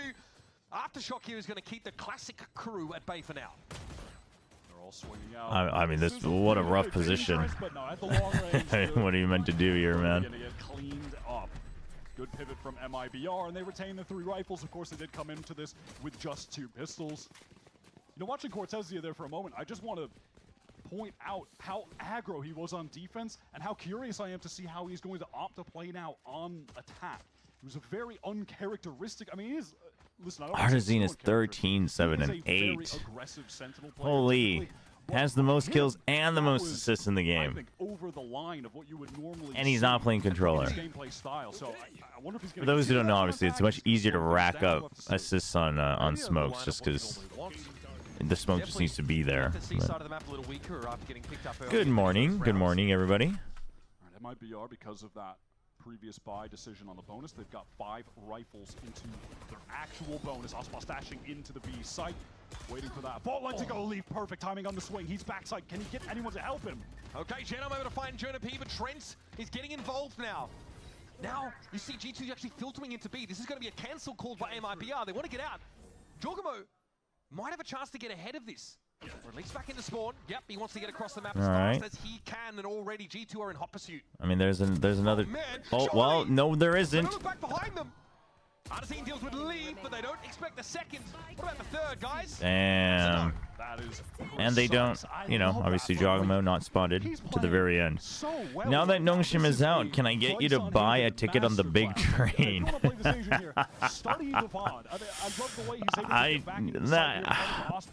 Aftershock here is going to keep the classic crew at bay for now. They're all swinging out. I mean, this, what a rough position. What are you meant to do here, man? Cleaned up. Good pivot from MIBR, and they retain the 3 rifles. Of course, they did come into this with just 2 pistols. You know, watching Cortezia there for a moment, I just want to point out how aggro he was on defense and how curious I am to see how he's going to opt to play now on attack. It was a very uncharacteristic. I mean, he is. Listen, Artazine is 13, 7, and 8. Holy. Has the most kills and the most assists in the game. And he's not playing controller. For those who don't know, obviously, it's much easier to rack up assists on smokes just because the smoke just needs to be there. Good morning, everybody. MIBR, because of that previous buy decision on the bonus, they've got 5 rifles into their actual bonus. Aspas dashing into the B site, waiting for that fault line to go. Leaf, perfect timing on the swing. He's backside. Can he get anyone to help him? Okay, Jen, I'm able to find Jonah P, but Trent is getting involved now. Now, you see G2 actually filtering into B. This is going to be a cancel called by MIBR. They want to get out. Jorgamo might have a chance to get ahead of this. Or at least back into spawn. Yep, he wants to get across the map as fast as he can, and already G2 are in hot pursuit. I mean, there's another. Oh, well, no, there isn't. Look back behind them. Artazine deals with Leaf, but they don't expect the second. What about the third, guys? Damn. And they don't, you know, obviously Jogamo not spotted to the very end. Now that Nongshim is out, can I get you to buy a ticket on the big train?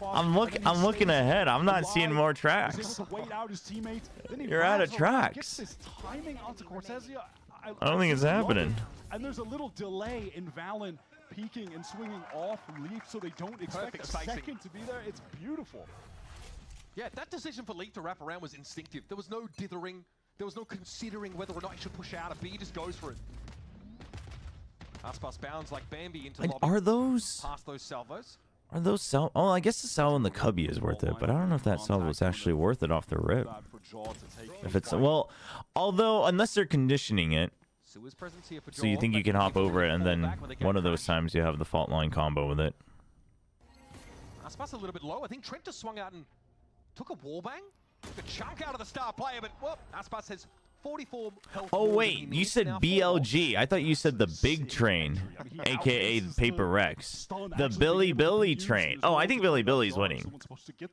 I'm looking ahead. I'm not seeing more tracks. You're out of tracks. I don't think it's happening. And there's a little delay in Valen peeking and swinging off Leaf, so they don't expect a second to be there. It's beautiful. Yeah, that decision for Leaf to wrap around was instinctive. There was no dithering. There was no considering whether or not he should push out. A B just goes for it. Aspas bounds like Bambi into the lobby. Are those? Past those salvos. Are those salvo? Oh, I guess the salvo in the Cubby is worth it, but I don't know if that salvo is actually worth it off the rip. If it's, well, although, unless they're conditioning it, so you think you can hop over it, and then one of those times you have the fault line combo with it. Aspas a little bit low. I think Trent just swung out and took a wallbang. Took a chunk out of the star player, but, well, Aspas has 44 health. Oh, wait, you said BLG. I thought you said the big train, a.k.a. Paper Rex. The Billy train. Oh, I think Billy's winning.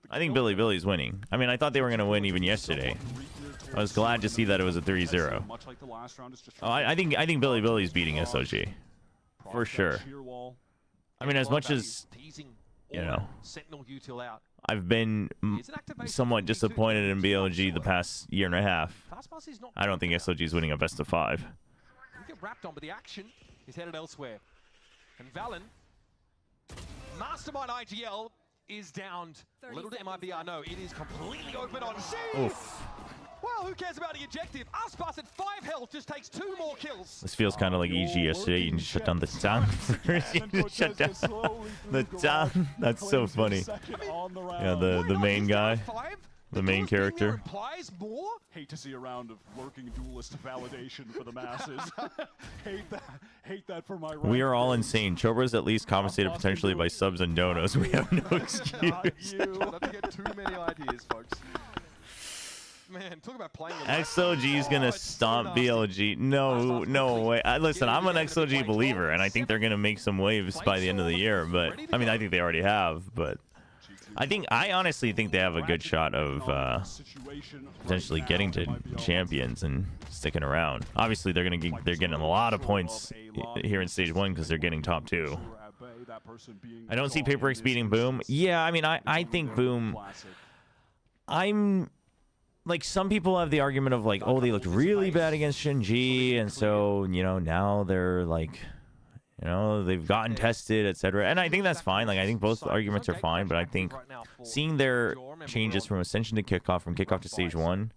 I think Billy's winning. I mean, I thought they were going to win even yesterday. I was glad to see that it was a 3-0. Oh, I think Billy's beating SOG. For sure. I mean, as much as, you know, I've been somewhat disappointed in BLG the past year and a half. I don't think SOG is winning a best of 5. Get wrapped on, but the action is headed elsewhere. And Valen, Mastermind IGL is downed. Little to MIBR, no, it is completely open on C. Oof. Well, who cares about the objective? Aspas at 5 health just takes 2 more kills. This feels kind of like EG yesterday. You can just shut down the sound first. You can shut down the sound. That's so funny. Yeah, the main guy. The main character. Hate to see a round of lurking duelist validation for the masses. hate that for my. We are all insane. Chobra's at least compensated potentially by subs and donos. We have no excuse. Not to get too many ideas, folks. Man, talk about playing. XOG is gonna stomp BLG. No way. Listen, I'm an XOG believer, and I think they're gonna make some waves by the end of the year. But I mean, I think they already have. But I honestly think they have a good shot of potentially getting to champions and sticking around. Obviously, they're getting a lot of points here in stage 1 because they're getting top 2. I don't see PaperX beating Boom. Yeah, I mean, I think Boom. I'm like, some people have the argument of like, oh, they looked really bad against Shinji, and so, you know, now they're like, you know, they've gotten tested, etc. And I think that's fine. Like, I think both arguments are fine, but I think seeing their changes from Ascension to Kickoff, from Kickoff to Stage 1,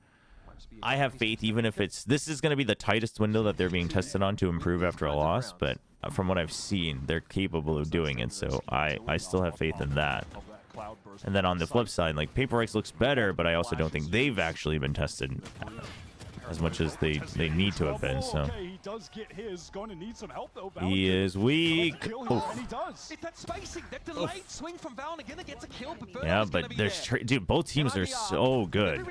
I have faith, even if this is going to be the tightest window that they're being tested on to improve after a loss, but from what I've seen, they're capable of doing it, so I still have faith in that. And then on the flip side, like, PaperX looks better, but I also don't think they've actually been tested as much as they need to have been, so. He is weak. Yeah, but there's dude, both teams are so good.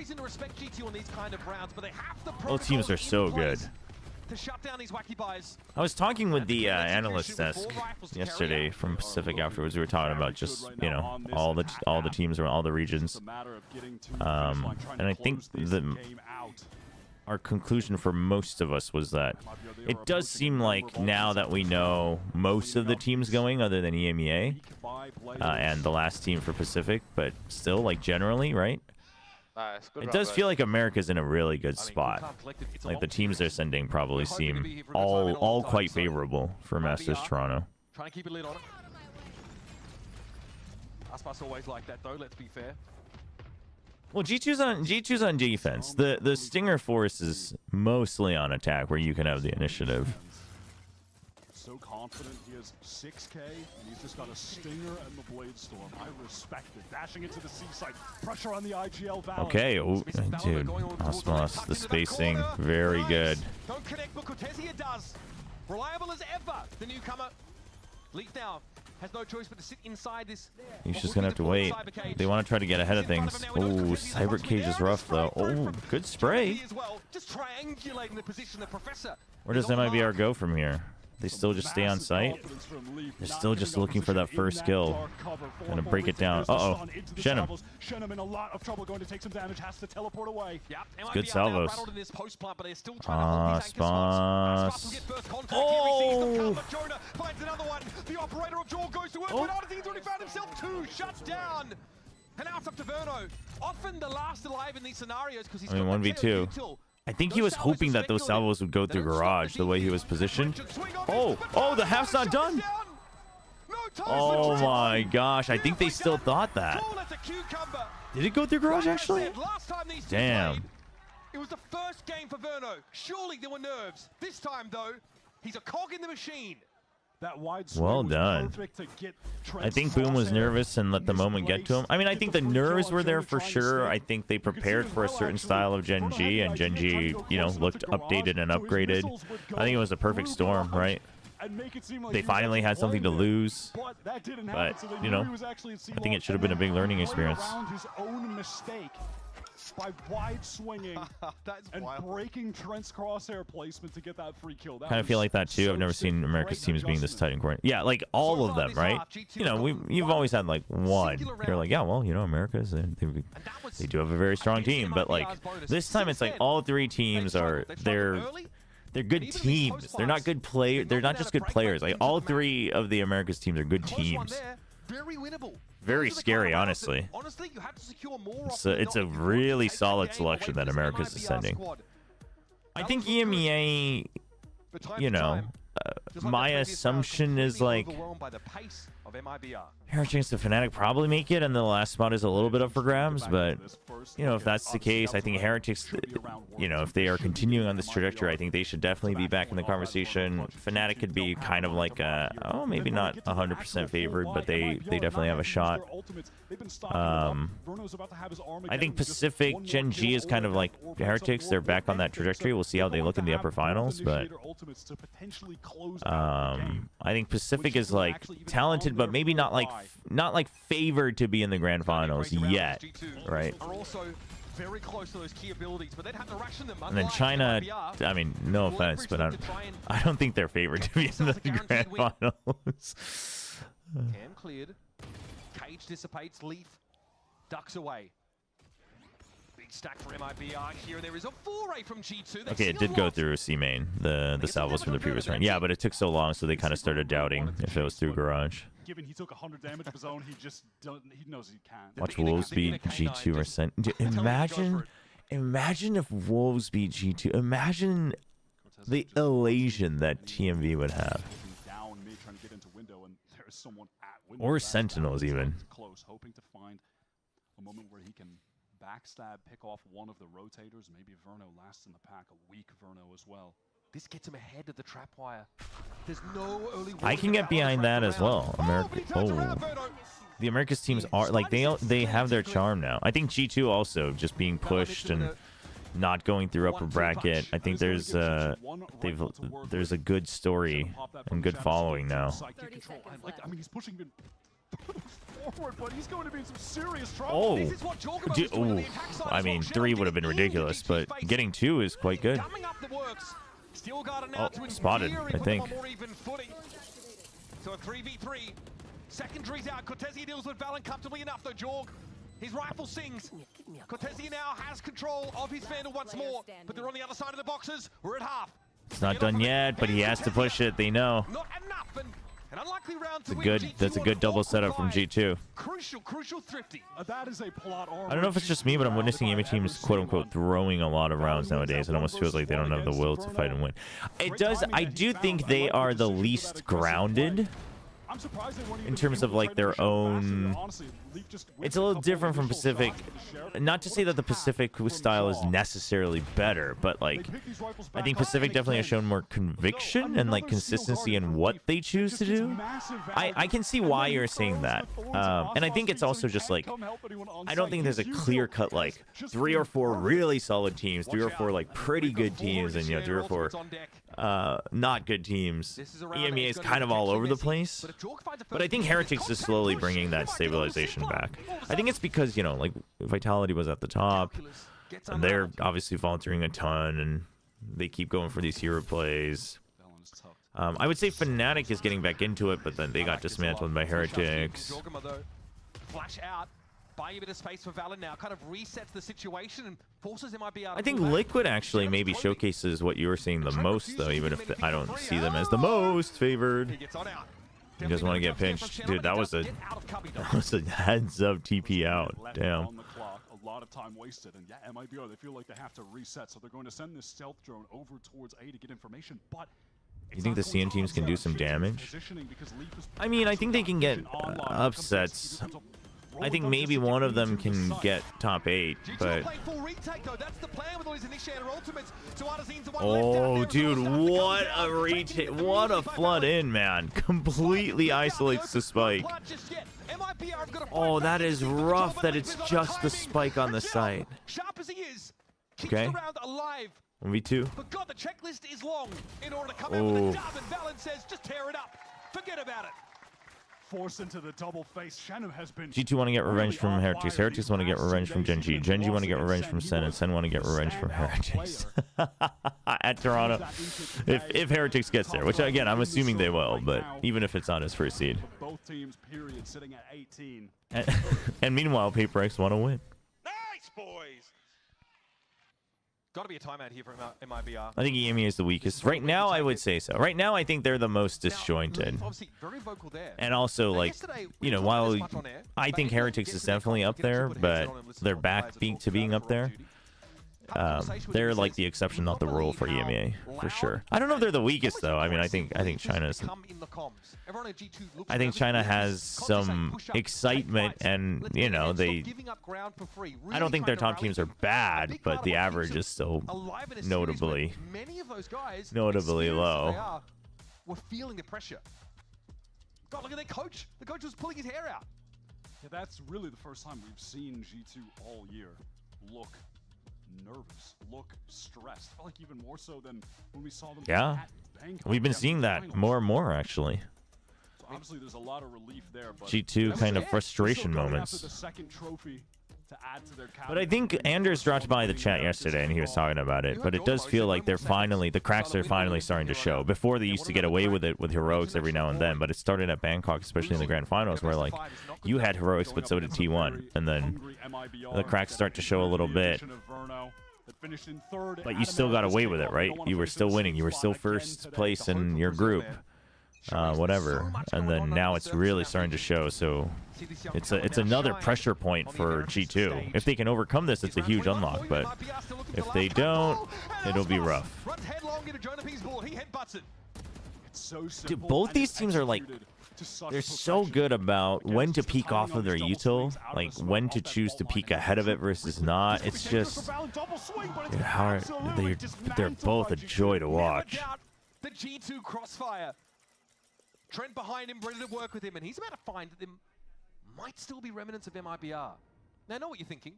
Both teams are so good. I was talking with the analyst desk yesterday from Pacific afterwards. We were talking about just, you know, all the teams around all the regions, and I think our conclusion for most of us was that it does seem like now that we know most of the teams going, other than EMEA and the last team for Pacific, but still, like, generally, right? It does feel like America's in a really good spot. Like, the teams they're sending probably seem all quite favorable for Masters Toronto. Trying to keep a lid on it. Aspas always like that, though, let's be fair. Well, G2's on defense. The Stinger Force is mostly on attack, where you can have the initiative. So confident, he has 6K, and he's just got a Stinger and the Blade Storm. I respect it. Dashing into the seaside, pressure on the IGL Valor. Okay, oh, dude, Osmos, the spacing, very good. Don't connect, but Cortesia does. Reliable as ever, the newcomer. Leak now. Has no choice but to sit inside this. He's just gonna have to wait. They want to try to get ahead of things. Oh, Cyber Cage is rough though. Oh, good spray. Just triangulating the position the professor. Where does MIBR go from here? They still just stay on site? They're still just looking for that first kill. Gonna break it down. Uh-oh. Shenum. Shenum in a lot of trouble, going to take some damage, has to teleport away. Good salvos. Spas. Oh! Finds another one. The operator of Jaw goes to work, but Artisan's already found himself two. Shuts down. And now it's up to Verno. Often the last alive in these scenarios because he's 1v2. I think he was hoping that those salvos would go through garage the way he was positioned. Oh, the half's not done. Oh my gosh, I think they still thought that. Did it go through garage actually? Damn. It was the first game for Verno. Surely there were nerves. This time though, he's a cog in the machine. That wide well done. I think Boom was nervous and let the moment get to him. I mean, I think the nerves were there for sure. I think they prepared for a certain style of Gen G, and Gen G, you know, looked updated and upgraded. I think it was a perfect storm, right? They finally had something to lose, but, you know, I think it should have been a big learning experience. By wide swinging and breaking Trent's crosshair placement to get that free kill. Kind of feel like that too. I've never seen America's teams being this tight and coordinated. Yeah, like all of them, right? You know, you've always had like one. You're like, yeah, well, you know, America's they do have a very strong team, but like this time it's like all three teams they're good teams. They're not good players. They're not just good players. Like all three of the America's teams are good teams. Very winnable. Very scary, honestly. It's a really solid selection that America's sending. I think EMEA, you know, my assumption is like Heretics and Fnatic probably make it, and the last spot is a little bit up for grabs, but, you know, if that's the case, I think Heretics, you know, if they are continuing on this trajectory, I think they should definitely be back in the conversation. Fnatic could be kind of like, oh, maybe not 100% favored, but they definitely have a shot. I think Pacific, Gen G is kind of like Heretics. They're back on that trajectory. We'll see how they look in the upper finals, but I think Pacific is like talented, but maybe not like favored to be in the grand finals yet, right? Very close to those key abilities, but they'd have to ration them. And then China, I mean, no offense, but I don't think they're favored to be in the grand finals. Cam cleared. Cage dissipates. Leaf ducks away. Big stack for MIBR here. There is a foray from G2. Okay, it did go through C main, the salvos from the previous round. Yeah, but it took so long, so they kind of started doubting if it was through garage. given he took 100 damage of his own, he just doesn't. He knows he can't. Watch Wolves beat G2 or sent. Imagine if Wolves beat G2. Imagine the elation that TMV would have. Down mid, trying to get into window, and there's someone at window. Or Sentinels even. Close, hoping to find a moment where he can backstab, pick off one of the rotators. Maybe Verno last in the pack, a weak Verno as well. This gets him ahead of the trap wire. There's no early. I can get behind that as well. America. Oh, the Americas teams are like they have their charm now. I think G2 also just being pushed and not going through upper bracket. I think there's a good story and good following now. I mean, he's pushing forward, but he's going to be in some serious trouble. Oh, I mean, 3 would have been ridiculous, but getting 2 is quite good. Oh, spotted, I think. So a 3v3. Secondaries out. Cortesi deals with Valen comfortably enough, though. Jorg, his rifle sings. Cortesi now has control of his Vandal once more, but they're on the other side of the boxes. We're at half. It's not done yet, but he has to push it. They know. Not enough, and an unlikely round to that's a good double setup from G2. Crucial thrifty. That is a plot I don't know if it's just me, but I'm witnessing EMA teams quote-unquote throwing a lot of rounds nowadays. It almost feels like they don't have the will to fight and win. It does. I do think they are the least grounded in terms of like their own. It's a little different from Pacific. Not to say that the Pacific style is necessarily better, but like I think Pacific definitely has shown more conviction and like consistency in what they choose to do. I can see why you're saying that, and I think it's also just like I don't think there's a clear-cut like 3 or 4 really solid teams, 3 or 4 like pretty good teams, and 3 or 4 not good teams. EMEA is kind of all over the place, but I think Heretics is slowly bringing that stabilization back. I think it's because, like Vitality was at the top, and they're obviously faltering a ton, and they keep going for these hero plays. I would say Fnatic is getting back into it, but then they got dismantled by Heretics. Flash out. Buying a bit of space for Valen now, kind of resets the situation and forces MIBR. I think Liquid actually maybe showcases what you were seeing the most, though, even if I don't see them as the most favored. He doesn't want to get pinched. Dude, that was a heads-up TP out. Damn. A lot of time wasted, and yeah, MIBR, they feel like they have to reset, so they're going to send this stealth drone over towards A to get information, but you think the CN teams can do some damage? I mean, I think they can get upsets. I think maybe one of them can get top 8, but oh, dude, what a retake! What a flood in, man! Completely isolates the spike. Oh, that is rough. That it's just the spike on the site. Okay. 1v2. But God, the checklist is long in order to come out with a dub, and Valen says, just tear it up. Forget about it. Forced into the double face. Shannon has been G2 want to get revenge from Heretics. Heretics want to get revenge from Genji. Genji want to get revenge from Sen, and Sen want to get revenge from Heretics. At Toronto. If Heretics gets there, which again, I'm assuming they will, but even if it's not his first seed. Both teams, period, sitting at 18. And meanwhile, PaperX want to win. Nice, boys. Got to be a timeout here from MIBR. I think EMEA is the weakest. Right now, I would say so. Right now, I think they're the most disjointed. And also, like, while I think Heretics is definitely up there, but they're back to being up there. They're like the exception, not the rule for EMEA, for sure. I don't know if they're the weakest, though. I mean, I think China's. I think China has some excitement, and they. I don't think their top teams are bad, but the average is still notably low. We're feeling the pressure. God, look at their coach. The coach was pulling his hair out. Yeah, that's really the first time we've seen G2 all year look nervous, look stressed. I felt like even more so than when we saw them. Yeah, we've been seeing that more and more, actually. So obviously, there's a lot of relief there. But G2 kind of frustration moments. The second trophy to add to their but I think Anders dropped by the chat yesterday and he was talking about it. But it does feel like the cracks are finally starting to show. Before they used to get away with it with heroics every now and then, but it started at Bangkok, especially in the grand finals, where like you had heroics, but so did T1, and then the cracks start to show a little bit. But you still got away with it, right? You were still winning. You were still first place in your group. whatever. And then now it's really starting to show. So it's another pressure point for G2. If they can overcome this, it's a huge unlock. But if they don't, it'll be rough. Dude, both these teams are like, they're so good about when to peek off of their util, like when to choose to peek ahead of it versus not. It's just, they're both a joy to watch. The G2 crossfire. Trent behind him, ready to work with him, and he's about to find that there might still be remnants of MIBR. Now, I know what you're thinking.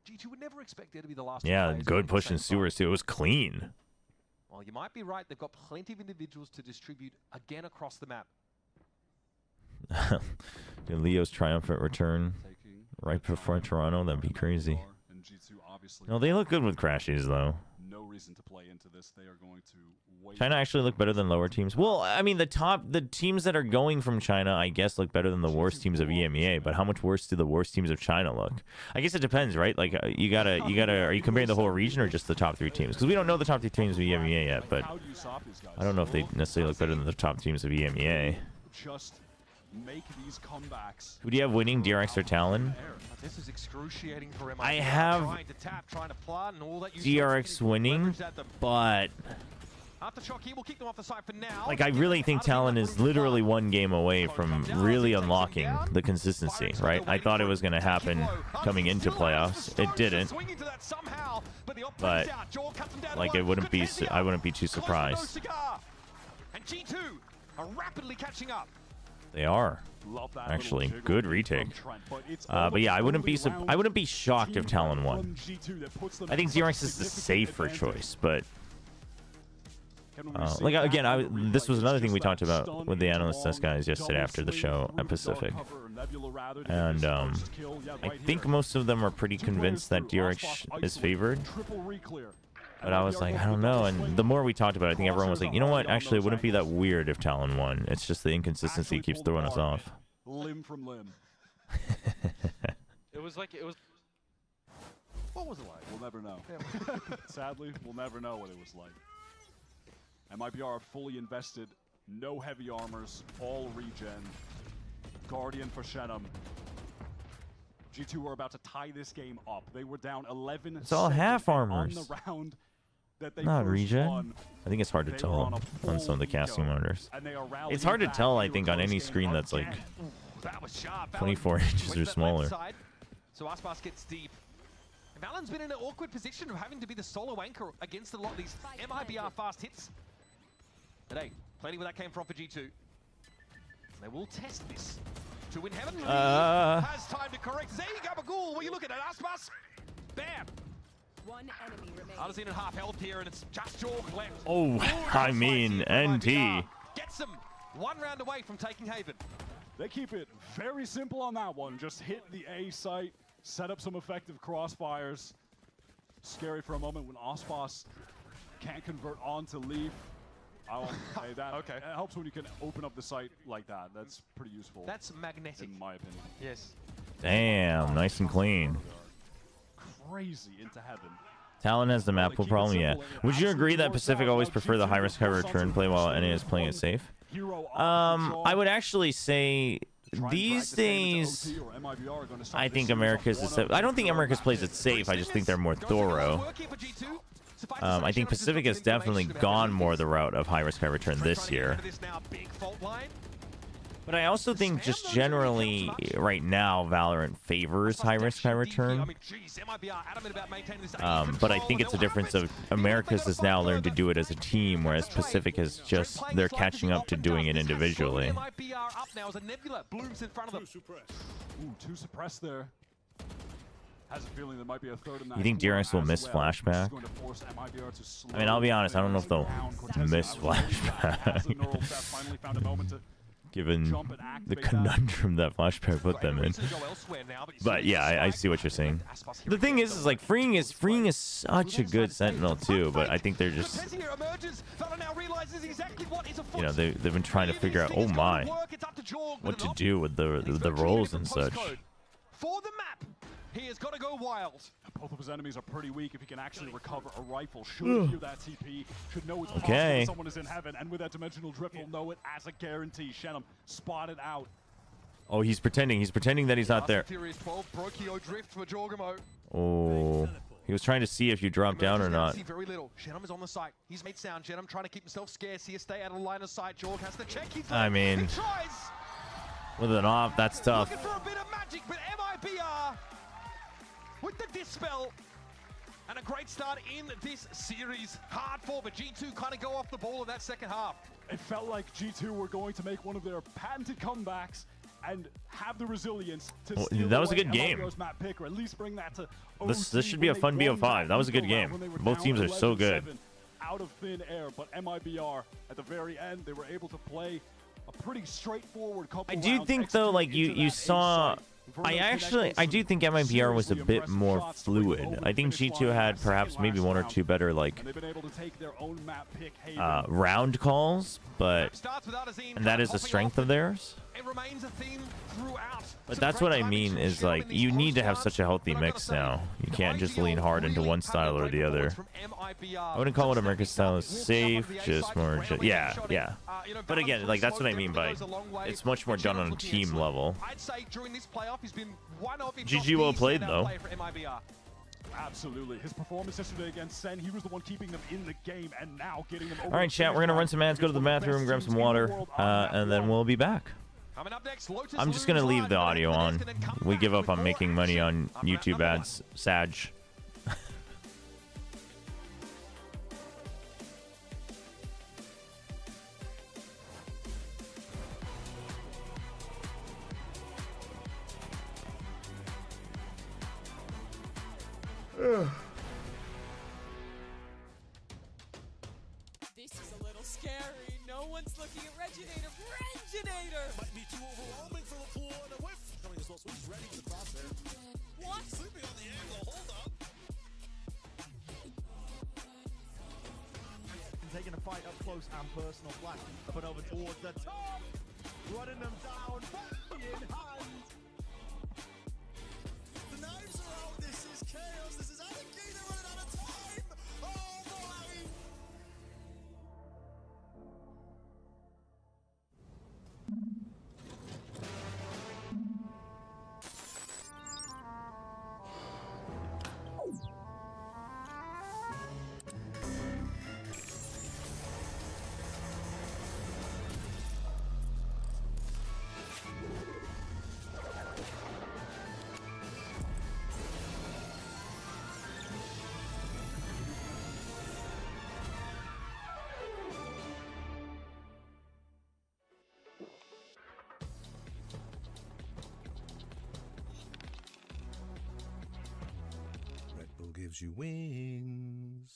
G2 would never expect there to be the last. Yeah, good push in sewers too. It was clean. Well, you might be right. They've got plenty of individuals to distribute again across the map. Dude, Leo's triumphant return right before Toronto. That'd be crazy. No, they look good with crashes though. No reason to play into this. They are going to wait. China actually look better than lower teams. Well, I mean, the teams that are going from China, I guess, look better than the worst teams of EMEA. But how much worse do the worst teams of China look? I guess it depends, right? Like, you gotta. Are you comparing the whole region or just the top 3 teams? Because we don't know the top 3 teams of EMEA yet. But I don't know if they necessarily look better than the top teams of EMEA. Just make these comebacks. Who do you have winning, DRX or Talon? This is excruciating for MIBR. I have trying to plant, and all that DRX winning, but Aftershock here will kick them off the side for now. like I really think Talon is literally one game away from really unlocking the consistency, right? I thought it was going to happen coming into playoffs. It didn't, but like I wouldn't be too surprised. And G2 are rapidly catching up. They are actually good retake, but yeah, I wouldn't be shocked if Talon won. I think DRX is the safer choice, but like again, this was another thing we talked about with the analyst test guys yesterday after the show at Pacific, and I think most of them are pretty convinced that DRX is favored. But I was like, I don't know. And the more we talked about it, I think everyone was like, you know what? Actually, it wouldn't be that weird if Talon won. It's just the inconsistency keeps throwing us off. Limb from limb. It was. What was it like? We'll never know. Sadly, we'll never know what it was like. MIBR are fully invested. No heavy armors. All regen. Guardian for Shenum. G2 were about to tie this game up. They were down 11. It's all half armors. On the round that they not regen. Won, I think it's hard to tell on some of the casting monitors. It's hard to tell, I think, on any screen that's like 24 inches or smaller. So Aspas gets deep. And Valen's been in an awkward position of having to be the solo anchor against a lot of these MIBR fast hits. But hey, plenty where that came from for G2. And they will test this. To win heaven has time to correct. Zay Gabagool, what are you looking at? Aspas? Bam! One enemy remains. Artisan at half health here, and it's just Jorg left. Oh, I mean, NT. Gets them one round away from taking Haven. They keep it very simple on that one. Just hit the A site, set up some effective crossfires. Scary for a moment when Aspas can't convert onto Leaf. I'll say that. Okay. It helps when you can open up the site like that. That's pretty useful. That's magnetic. In my opinion. Yes. Damn, nice and clean. Crazy into heaven. Talon has the map pool problem, yeah. Would you agree that Pacific always prefer the high risk high return play while NA is playing it safe? I would actually say these days, I think America's the safe. I don't think America's plays it safe. I just think they're more thorough. I think Pacific has definitely gone more the route of high risk high return this year. But I also think just generally right now Valorant favors high risk high return. But I think it's a difference of America's has now learned to do it as a team, whereas Pacific has just, they're catching up to doing it individually. Ooh, 2 suppressed there. Has a feeling there might be a third in that. You think DRX will miss flashback? I mean, I'll be honest, I don't know if they'll miss flashback. Given the conundrum that flashback put them in. But yeah, I see what you're saying. The thing is like freeing is such a good sentinel too, but I think they're just, you know, they've been trying to figure out, oh my, what to do with the roles and such. For the map, He has got to go wild. Both of his enemies are pretty weak. If he can actually recover a rifle, should hear that TP, should know it's possible that someone is in heaven, and with that dimensional drift, will know it as a guarantee. Shenum spotted out. Oh, he's pretending. He's pretending that he's not there. 12, Brokio drift for Jorgamo. Oh, he was trying to see if you drop down or not. See very little. Shenum is on the site. He's made sound. Shenum trying to keep himself scarce here. Stay out of line of sight. Jorg has to check. I mean, he tries. With an off, that's tough. Looking for a bit of magic, but MIBR with the dispel. And a great start in this series. Hard for, but G2 kind of go off the ball in that second half. It felt like G2 were going to make one of their patented comebacks and have the resilience to steal that was a away good game. MIBR's map pick, or at least bring that to This should be a fun BO5. That was a good game. Both teams are so good. Out of thin air, but MIBR at the very end, they were able to play a pretty straightforward couple I do think though, like you saw, I do think MIBR was a bit more fluid. I think G2 had perhaps maybe one or two better like round calls, but and that is a strength of theirs. It remains a theme throughout. But that's what I mean is like you need to have such a healthy mix now. You can't just lean hard into one style or the other. I wouldn't call it American style is safe, just more yeah. But again, like that's what I mean by it's much more done on a team level. I'd say during this playoff he's been one of GG well played though. Absolutely. His performance yesterday against Sen, he was the one keeping them in the game and now getting them over. All right, chat, we're going to run some ads, go to the bathroom, grab some water, and then we'll be back. I'm just going to leave the audio on. We give up on making money on YouTube ads. Sag. This is a little scary. No one's looking at Reginator. Reginator! Might be too overwhelming for the pool and a whiff. Coming as well, so he's ready for the crosshair. What? Sleeping on the angle. Hold up. Taking a fight up close and personal. Flash up and over towards the top. Running them down. In hand. The knives are out. This is chaos. This is Alligator running out of time. Oh boy. Gives you wings.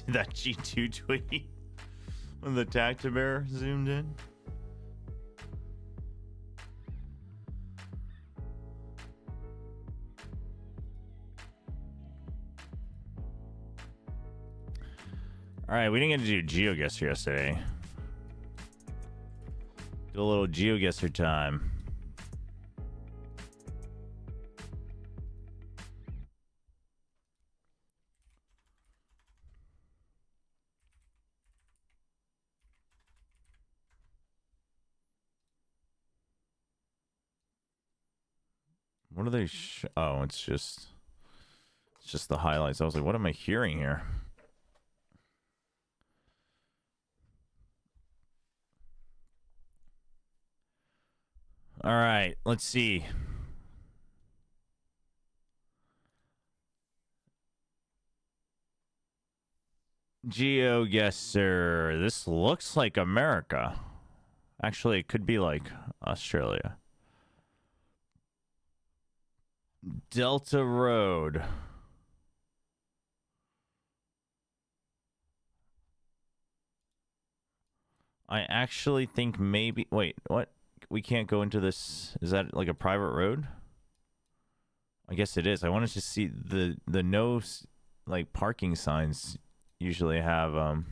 That G2 tweet when the Tactibear zoomed in. All right, we didn't get to do GeoGuessr yesterday. Do a little GeoGuessr time. What are they? Oh, it's just the highlights. I was like, what am I hearing here? All right, let's see. GeoGuessr. This looks like America. Actually, it could be like Australia. Delta Road. I actually think maybe... Wait, what? We can't go into this... Is that like a private road? I guess it is. I wanted to see the no like parking signs usually have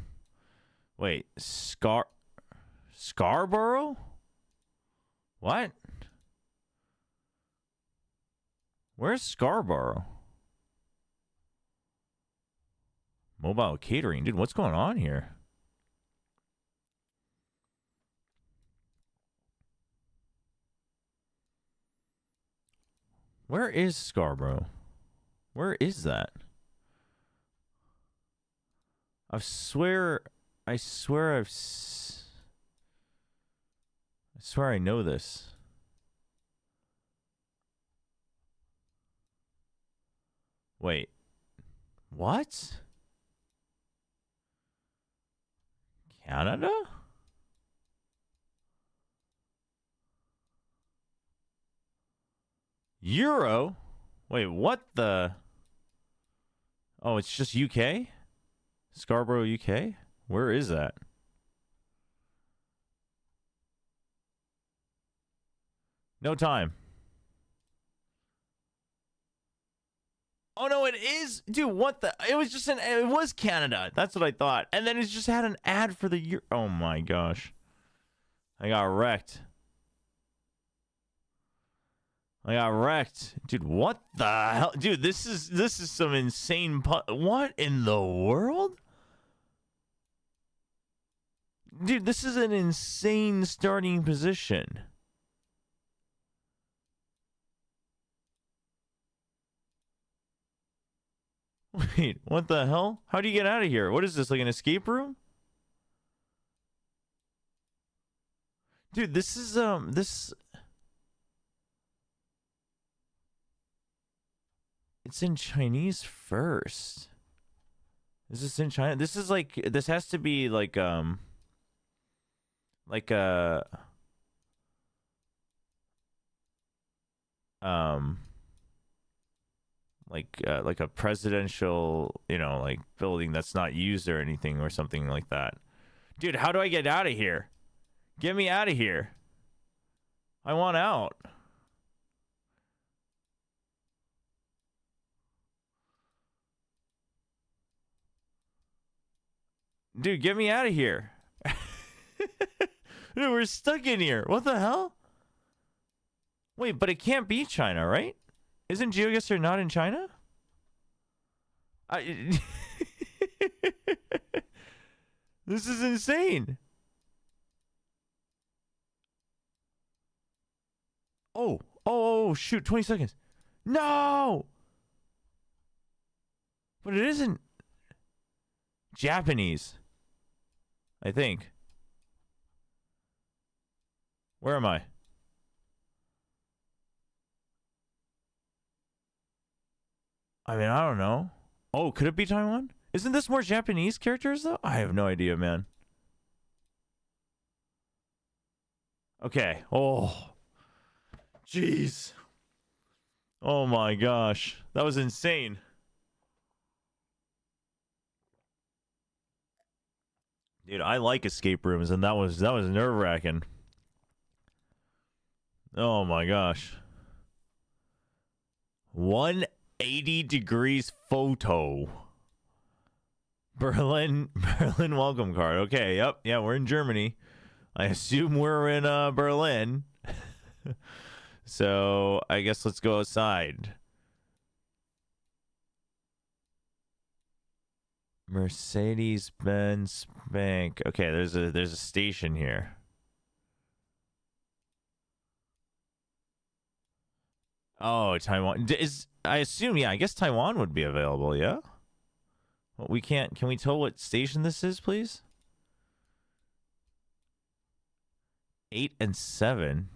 wait, Scarborough? What? Where's Scarborough? Mobile catering. Dude, what's going on here? Where is Scarborough? Where is that? I swear I know this. Wait. What? Canada? Euro? Wait, what the? Oh, it's just UK? Scarborough, UK? Where is that? No time. Oh no, it is, dude. What the? It was just it was Canada. That's what I thought. And then it just had an ad for the year. Oh my gosh, I got wrecked. Dude. What the hell, dude? This is some insane. What in the world, dude? This is an insane starting position. Wait, what the hell? How do you get out of here? What is this, like an escape room? Dude, this is this. It's in Chinese first. Is this in China? This is like, this has to be like a like a presidential, you know, like building that's not used or anything or something like that. Dude, how do I get out of here? Get me out of here. I want out. Dude, get me out of here. Dude, we're stuck in here. What the hell? Wait, but it can't be China, right? Isn't GeoGuessr not in China? This is insane. Oh, shoot, 20 seconds. No! But it isn't Japanese, I think. Where am I? I mean, I don't know. Oh, could it be Taiwan? Isn't this more Japanese characters, though? I have no idea, man. Okay. Oh. Jeez. Oh, my gosh. That was insane. Dude, I like escape rooms, and that was nerve-wracking. Oh, my gosh. 180 degrees photo. Berlin welcome card. Okay, yep, yeah, we're in Germany. I assume we're in Berlin. So I guess let's go outside. Mercedes-Benz Bank. Okay, there's a station here. Oh, Taiwan. I assume, yeah, I guess Taiwan would be available, yeah? Well, we can't. Can we tell what station this is, please? 8 and 7.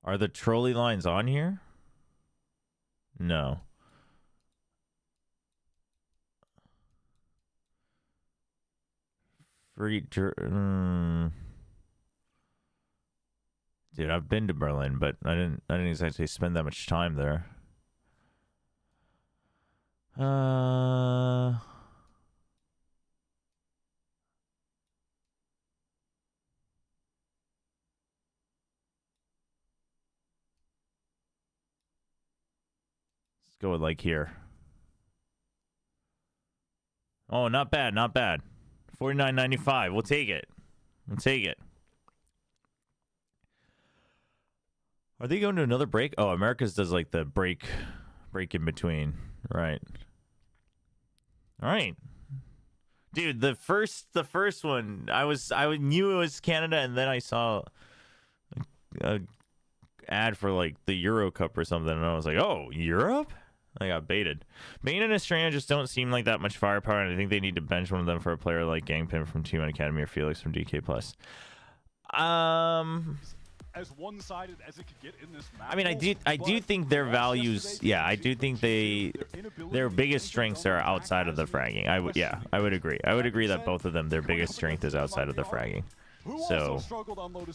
Are the trolley lines on here? No. Dude, I've been to Berlin, but I didn't exactly spend that much time there. Let's go with like here. Oh, not bad, not bad. $49.95. We'll take it. We'll take it. Are they going to another break? Oh, America's does like the break in between, right? All right, dude. The first one, I knew it was Canada, and then I saw a ad for like the Euro Cup or something, and I was like, oh, Europe. I got baited. Bane and Estrella just don't seem like that much firepower, and I think they need to bench one of them for a player like Gangpin from T1 Academy or Felix from DK+. As one-sided as it could get in this match. I mean, I do think their values. Yeah, I do think their biggest strengths are outside of the fragging. I would agree. I would agree that both of them, their biggest strength is outside of the fragging. So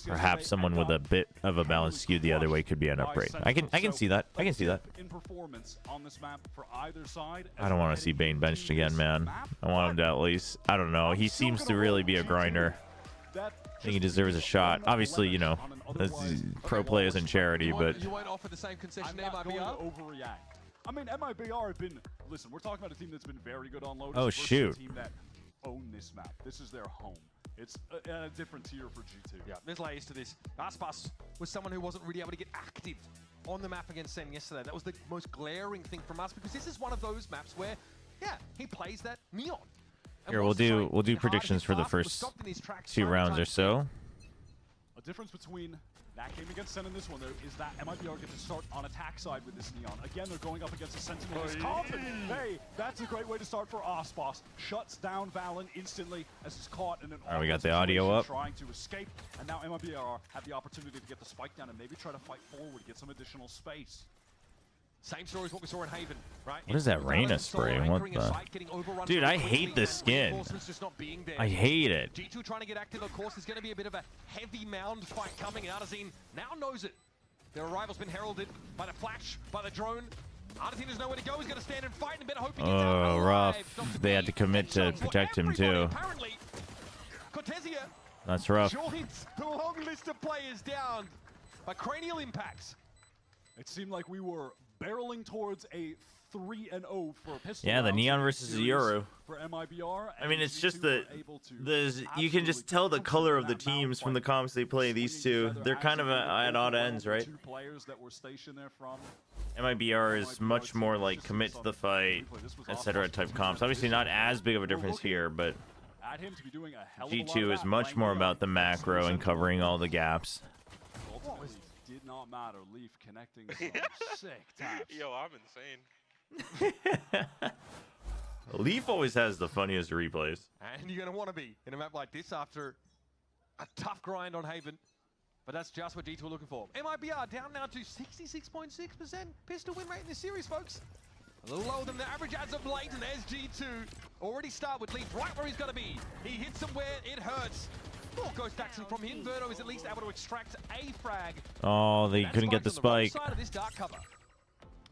perhaps someone with a bit of a balance skewed the other way could be an upgrade. I can see that. I can see that. I don't want to see Bane benched again, man. I want him to at least, I don't know. He seems to really be a grinder. I think he deserves a shot. Obviously, you know, pro play isn't charity, but You won't offer the same concession to MIBR? I mean, MIBR have been, listen, we're talking about a team that's been very good on Lotus. Oh, shoot. A team that own this map. This is their home. It's a different tier for G2. Yeah, there's layers to this. Aspas was someone who wasn't really able to get active on the map against Sen yesterday. That was the most glaring thing from us, because this is one of those maps where, yeah, he plays that Neon. And here we'll do predictions for the first 2 rounds or so. A difference between that game against Sen and this one, though, is that MIBR get to start on attack side with this Neon. Again, they're going up against a Sentinel. Hey, that's a great way to start for Aspas. Shuts down Valen instantly as he's caught in an All right, we got the audio up. Trying to escape, and now MIBR have the opportunity to get the spike down and maybe try to fight forward, get some additional space. Same story as what we saw in Haven, right? What is that Reyna spray? What the? Dude, I hate the skin. I hate it. G2 trying to get active, of course. There's going to be a bit of a heavy mound fight coming. Artazine now knows it. Their arrival's been heralded by the flash, by the drone. Artazine has nowhere to go. He's going to stand and fight and better hope he gets out alive. Rough. They had to commit to protect him, too. Cortesia That's rough. joins the long list of players down by cranial impacts. It seemed like we were barreling towards a 3-0 for pistol. Yeah, the Neon versus the Euro. For MIBR. I mean, it's just that you can just tell the color of the teams from the comps they play. These two, they're kind of at odd ends, right? MIBR is much more like commit to the fight, etc. type comps. Obviously, not as big of a difference here, but G2 is much more about the macro and covering all the gaps. Did not matter. Leaf connecting some sick taps. Yo, I'm insane. Leaf always has the funniest replays. And you're going to want to be in a map like this after a tough grind on Haven. But that's just what G2 are looking for. MIBR down now to 66.6% pistol win rate in this series, folks. A little lower than the average as of late, and there's G2. Already start with Leaf right where he's going to be. He hits him where it hurts. Oh, Ghost action from him. Verno is at least able to extract a frag. Oh, they couldn't get the spike. Side of this dark cover.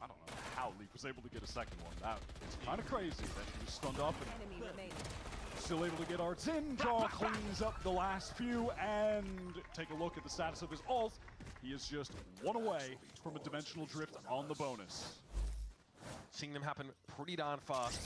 I don't know how Leaf was able to get a second one. That is kind of crazy that he was stunned up and still able to get arts in. Jaw cleans up the last few, and take a look at the status of his ult. He is just one away from a dimensional drift on the bonus. Seeing them happen pretty darn fast.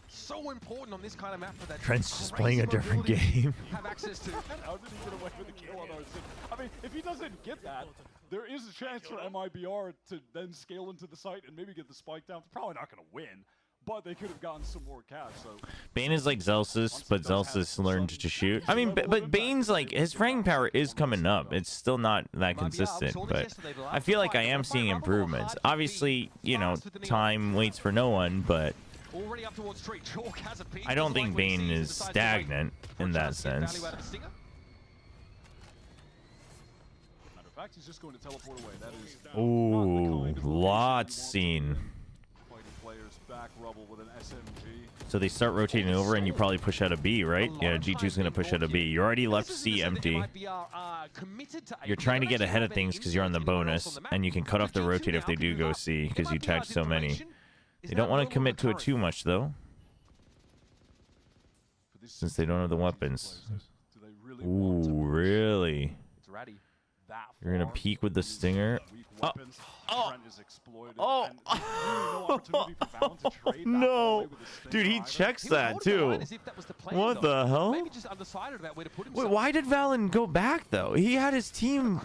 So important on this kind of map for that. Trent's just playing a different game. Have access to. How did he get away with the kill on Arts? I mean, if he doesn't get that, there is a chance for MIBR to then scale into the site and maybe get the spike down. They're probably not going to win, but they could have gotten some more cash. So Bane is like Zelsus, but Zelsus learned to shoot. I mean, but Bane's like, his frame power is coming up. It's still not that consistent, but I feel like I am seeing improvements. Obviously, you know, time waits for no one, but I don't think Bane is stagnant in that sense. matter of fact, he's just going to teleport away. That is Ooh, lots seen. So they start rotating over, and you probably push out a B, right? Yeah, G2's going to push out a B. You're already left C empty. You're trying to get ahead of things because you're on the bonus, and you can cut off the rotate if they do go C because you tag so many. They don't want to commit to it too much, though, since they don't have the weapons. Ooh, really? You're going to peek with the stinger. Oh, no. Dude, he checks that, too. What the hell? Wait, why did Valen go back, though? He had his team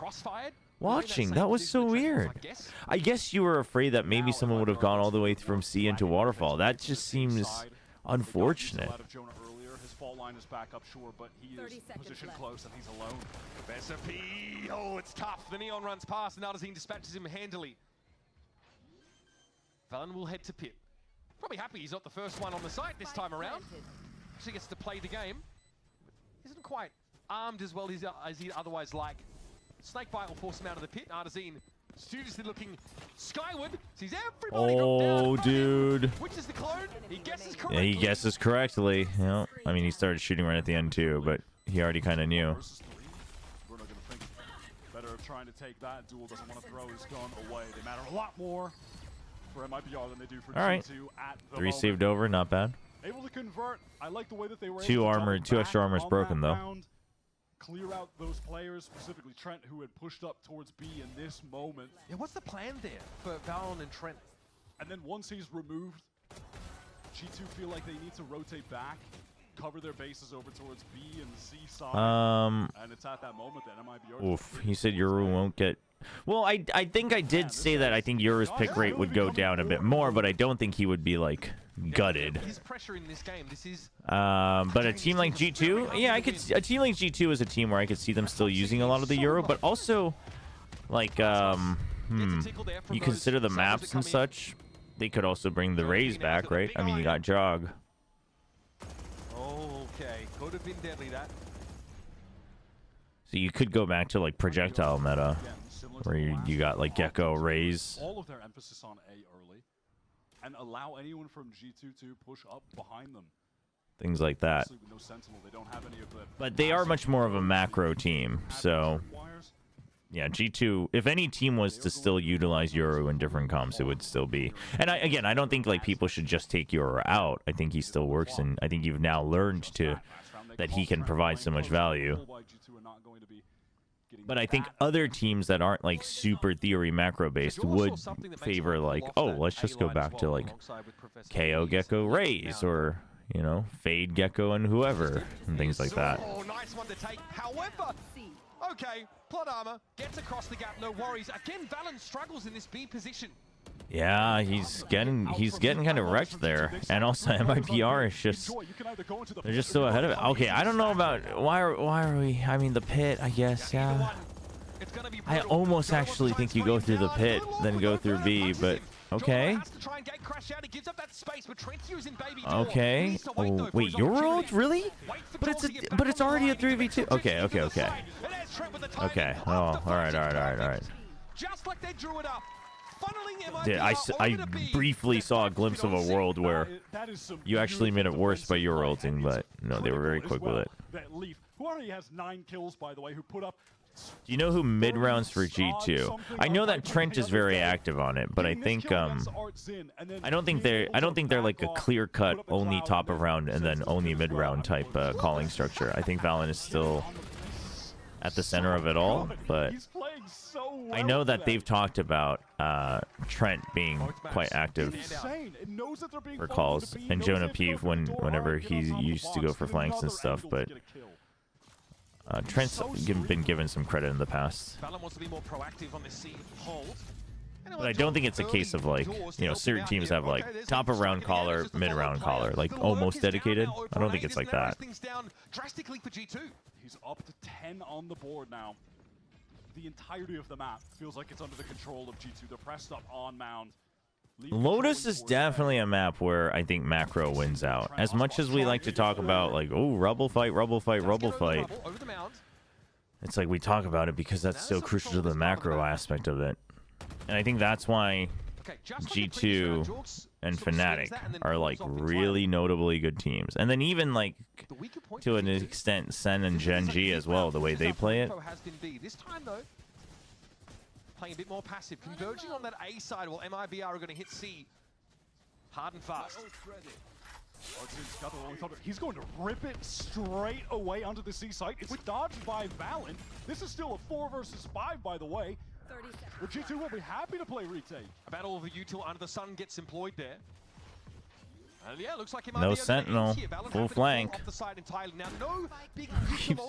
watching. That was so weird. I guess you were afraid that maybe someone would have gone all the way from C into Waterfall. That just seems unfortunate. Fault line is back up, sure, but he is positioned close and he's alone. Professor P. Oh, it's tough. The Neon runs past and Aldazine dispatches him handily. Valen will head to pit. Probably happy he's not the first one on the site this time around. Actually gets to play the game. Isn't quite armed as well as he'd otherwise like. Snakebite will force him out of the pit. Aldazine studiously looking skyward. Sees everybody drop down. Oh, dude. Which is the clone? He guesses correctly. Yeah, he guesses correctly. Yeah. I mean, he started shooting right at the end, too, but he already kind of knew. We're not going to think better of trying to take that. Duel doesn't want to throw his gun away. They matter a lot more for MIBR than they do for All right. G2 at the 3 moment. saved over, not bad. Able to convert. I like the way that they were Two extra armors broken, though. Clear out those players, specifically Trent, who had pushed up towards B in this moment. Yeah, what's the plan there for Valen and Trent? And then once he's removed, G2 feel like they need to rotate back, cover their bases over towards B and C side. And it's at that moment that MIBR. Oof, he said Yoru won't get. Well, I think I did say that I think Yoru's pick rate would go down a bit more, but I don't think he would be like gutted. His pressure in this game. This is. But a team like G2, yeah, a team like G2 is a team where I could see them still using a lot of the Yoru, but also like you consider the maps and such. They could also bring the Rays back, right? I mean, you got Jog. Okay, could have been deadly that. So you could go back to like projectile meta, where you got like Gecko, Rays. All of their emphasis on A early, and allow anyone from G2 to push up behind them. Things like that. No Sentinel, they don't have any of the. But they are much more of a macro team, so yeah, G2. If any team was to still utilize Yoru in different comps, it would still be. And I don't think like people should just take Yoru out. I think he still works, and I think you've now learned that he can provide so much value. But I think other teams that aren't like super theory macro based would favor like, oh, let's just go back to like KO Gecko Rays, or you know, Fade Gecko and whoever, and things like that. Oh, nice one to take. However, okay, plot armor gets across the gap, no worries. Again, Valen struggles in this B position. Yeah, he's getting kind of wrecked there, and also MIBR is just, they're just so ahead of it. Okay, I don't know about why are we? I mean, the pit, I guess. Yeah, I almost actually think you go through the pit, then go through B, but okay. Okay. Oh wait, your ult really? But it's already a 3v2. Okay. Okay. Oh, all right. Just like they drew it up. Dude, I briefly saw a glimpse of a world where you actually made it worse by your ulting, but no, they were very quick with it. That Leaf, who already has 9 kills, by the way, who put up. Do you know who mid rounds for G2? I know that Trent is very active on it, but I think I don't think they're like a clear cut only top of round and then only mid round type calling structure. I think Valen is still at the center of it all, but I know that they've talked about Trent being quite active for calls, and Jonah Peeve whenever he used to go for flanks and stuff, but Trent's been given some credit in the past. Valen wants to be more proactive on this C hold. But I don't think it's a case of like, you know, certain teams have like top of round caller, mid round caller, like almost dedicated. I don't think it's like that. Drastically for G2. He's up to 10 on the board now. The entirety of the map feels like it's under the control of G2. They're pressed up on mound. Lotus is definitely a map where I think macro wins out. As much as we like to talk about like, oh, rubble fight, rubble fight, rubble fight. It's like we talk about it because that's so crucial to the macro aspect of it. And I think that's why G2 and Fnatic are like really notably good teams. And then even like to an extent Sen and Gen G as well, the way they play it. This time though, playing a bit more passive, converging on that A side while MIBR are going to hit C hard and fast. He's going to rip it straight away onto the C site. It's dodged by Valen. This is still a 4 versus 5, by the way. But G2 will be happy to play retake. A battle of the util under the sun gets employed there. And yeah, looks like No Sentinel, full flank. Off the side entirely. Now, no big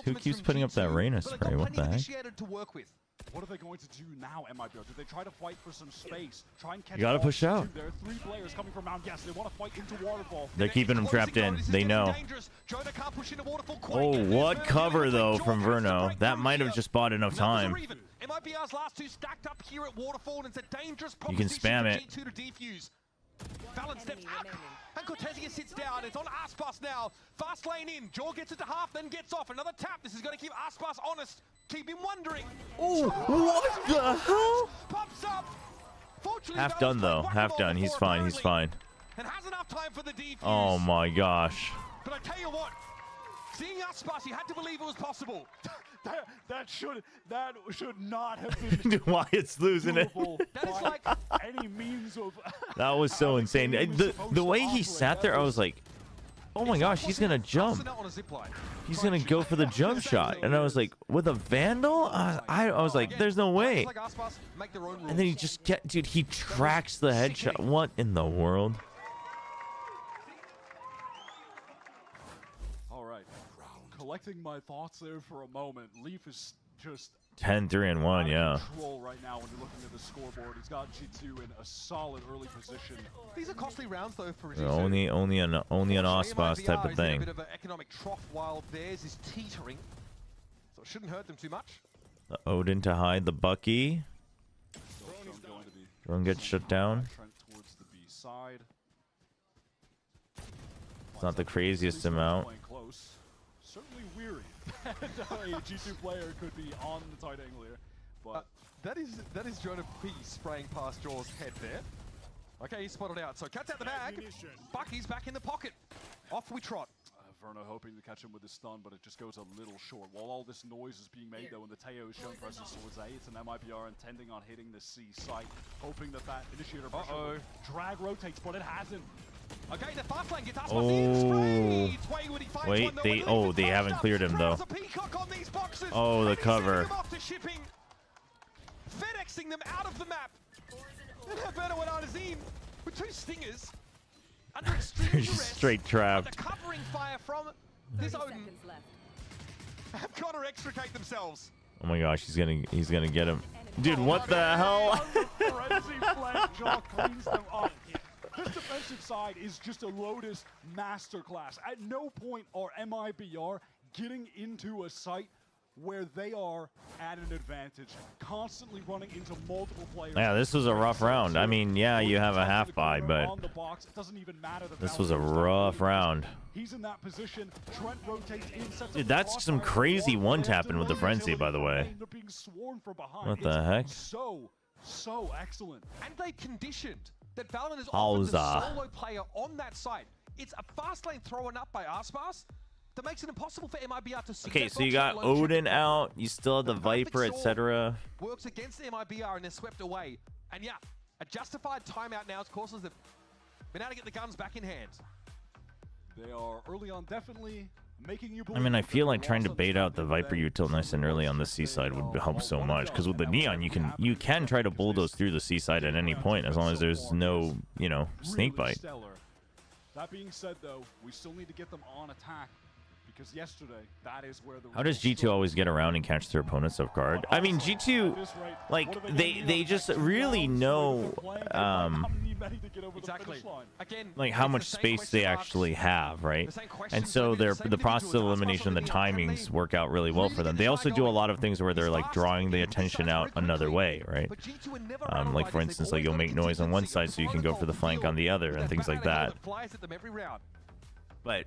Who keeps putting up that Reyna spray? What the heck? To work with. What are they going to do now, MIBR? Do they try to fight for some space? Try and catch. You gotta push out. There are 3 players coming from Mount. Yes, they want to fight into Waterfall. They're keeping him trapped in. They know. Oh, what cover though from Verno. That might have just bought enough time. MIBR's last 2 stacked up here at Waterfall, and it's a dangerous You can spam it. G2 to defuse. Valen steps up, and Cortezia sits down. It's on Aspas now. Fast lane in. Jaw gets it to half, then gets off. Another tap. This is going to keep Aspas honest. Keep him wondering. Oh, what the hell? Pops up. Fortunately, Half done though. Half done. He's fine. He's fine. And has enough time for the defuse. Oh my gosh. But I tell you what, seeing Aspas, you had to believe it was possible. that should not have been. Wyatt's losing it. That is like any means of. That was so insane. The way he sat there, I was like, oh my gosh, he's gonna jump. He's gonna go for the jump shot, and I was like, with a Vandal? I was like, there's no way. And then he just dude, he tracks the headshot. What in the world? Collecting my thoughts there for a moment. Leaf is just 10-3-1, yeah. Control right now when you're looking at the scoreboard. He's got G2 in a solid early position. These are costly rounds though for G2. Only an Ospas type of thing. A bit of an economic trough while theirs is teetering, so it shouldn't hurt them too much. The Odin to hide the Bucky. Drone gets shut down. Towards the B side. It's not the craziest amount. Certainly weary that a G2 player could be on the tight angle here, but that is Jonah P spraying past Jaw's head there. Okay, he's spotted out. So cat's out the bag. Bucky's back in the pocket. Off we trot. Verno hoping to catch him with his stun, but it just goes a little short. While all this noise is being made, though, and the Teo is showing presence towards A, it's an MIBR intending on hitting the C site, hoping that initiator pressure will drag rotates, but it hasn't. Okay, the fast lane gets Wait, they haven't cleared him though. Oh, the cover. FedExing them out of the map. And Alberto and Artazine with 2 stingers under extreme duress. Straight trapped. Covering fire from this Odin have got to extricate themselves. Oh my gosh, he's gonna get him. Dude, what the hell? Jaw cleans them up. This defensive side is just a Lotus masterclass. At no point are MIBR getting into a site where they are at an advantage, constantly running into multiple players. Yeah, this was a rough round. I mean, yeah, you have a half buy, but this was a rough round. He's in that position. Trent rotates in. Dude, that's some crazy one-tapping with the Frenzy, by the way. What the heck? So excellent. And they've conditioned that Valen is often the solo player on that side. It's a fast lane thrown up by Aspas that makes it impossible for MIBR to see. Okay, so you got Odin out, you still have the Viper, etc. Works against MIBR and they're swept away. And yeah, a justified timeout now, of course, as they've been able to get the guns back in hand. They are early on definitely making you believe. I mean, I feel like trying to bait out the Viper util nice and early on the C side would help so much, because with the Neon, you can try to bulldoze through the C side at any point as long as there's no, you know, snake bite. That being said, though, we still need to get them on attack, because yesterday, that is where the How does G2 always get around and catch their opponents off guard? I mean, G2, like, they just really know, like, how much space they actually have, right? And so the process of elimination and the timings work out really well for them. They also do a lot of things where they're, like, drawing the attention out another way, right? Like, for instance, like, you'll make noise on one side so you can go for the flank on the other and things like that. But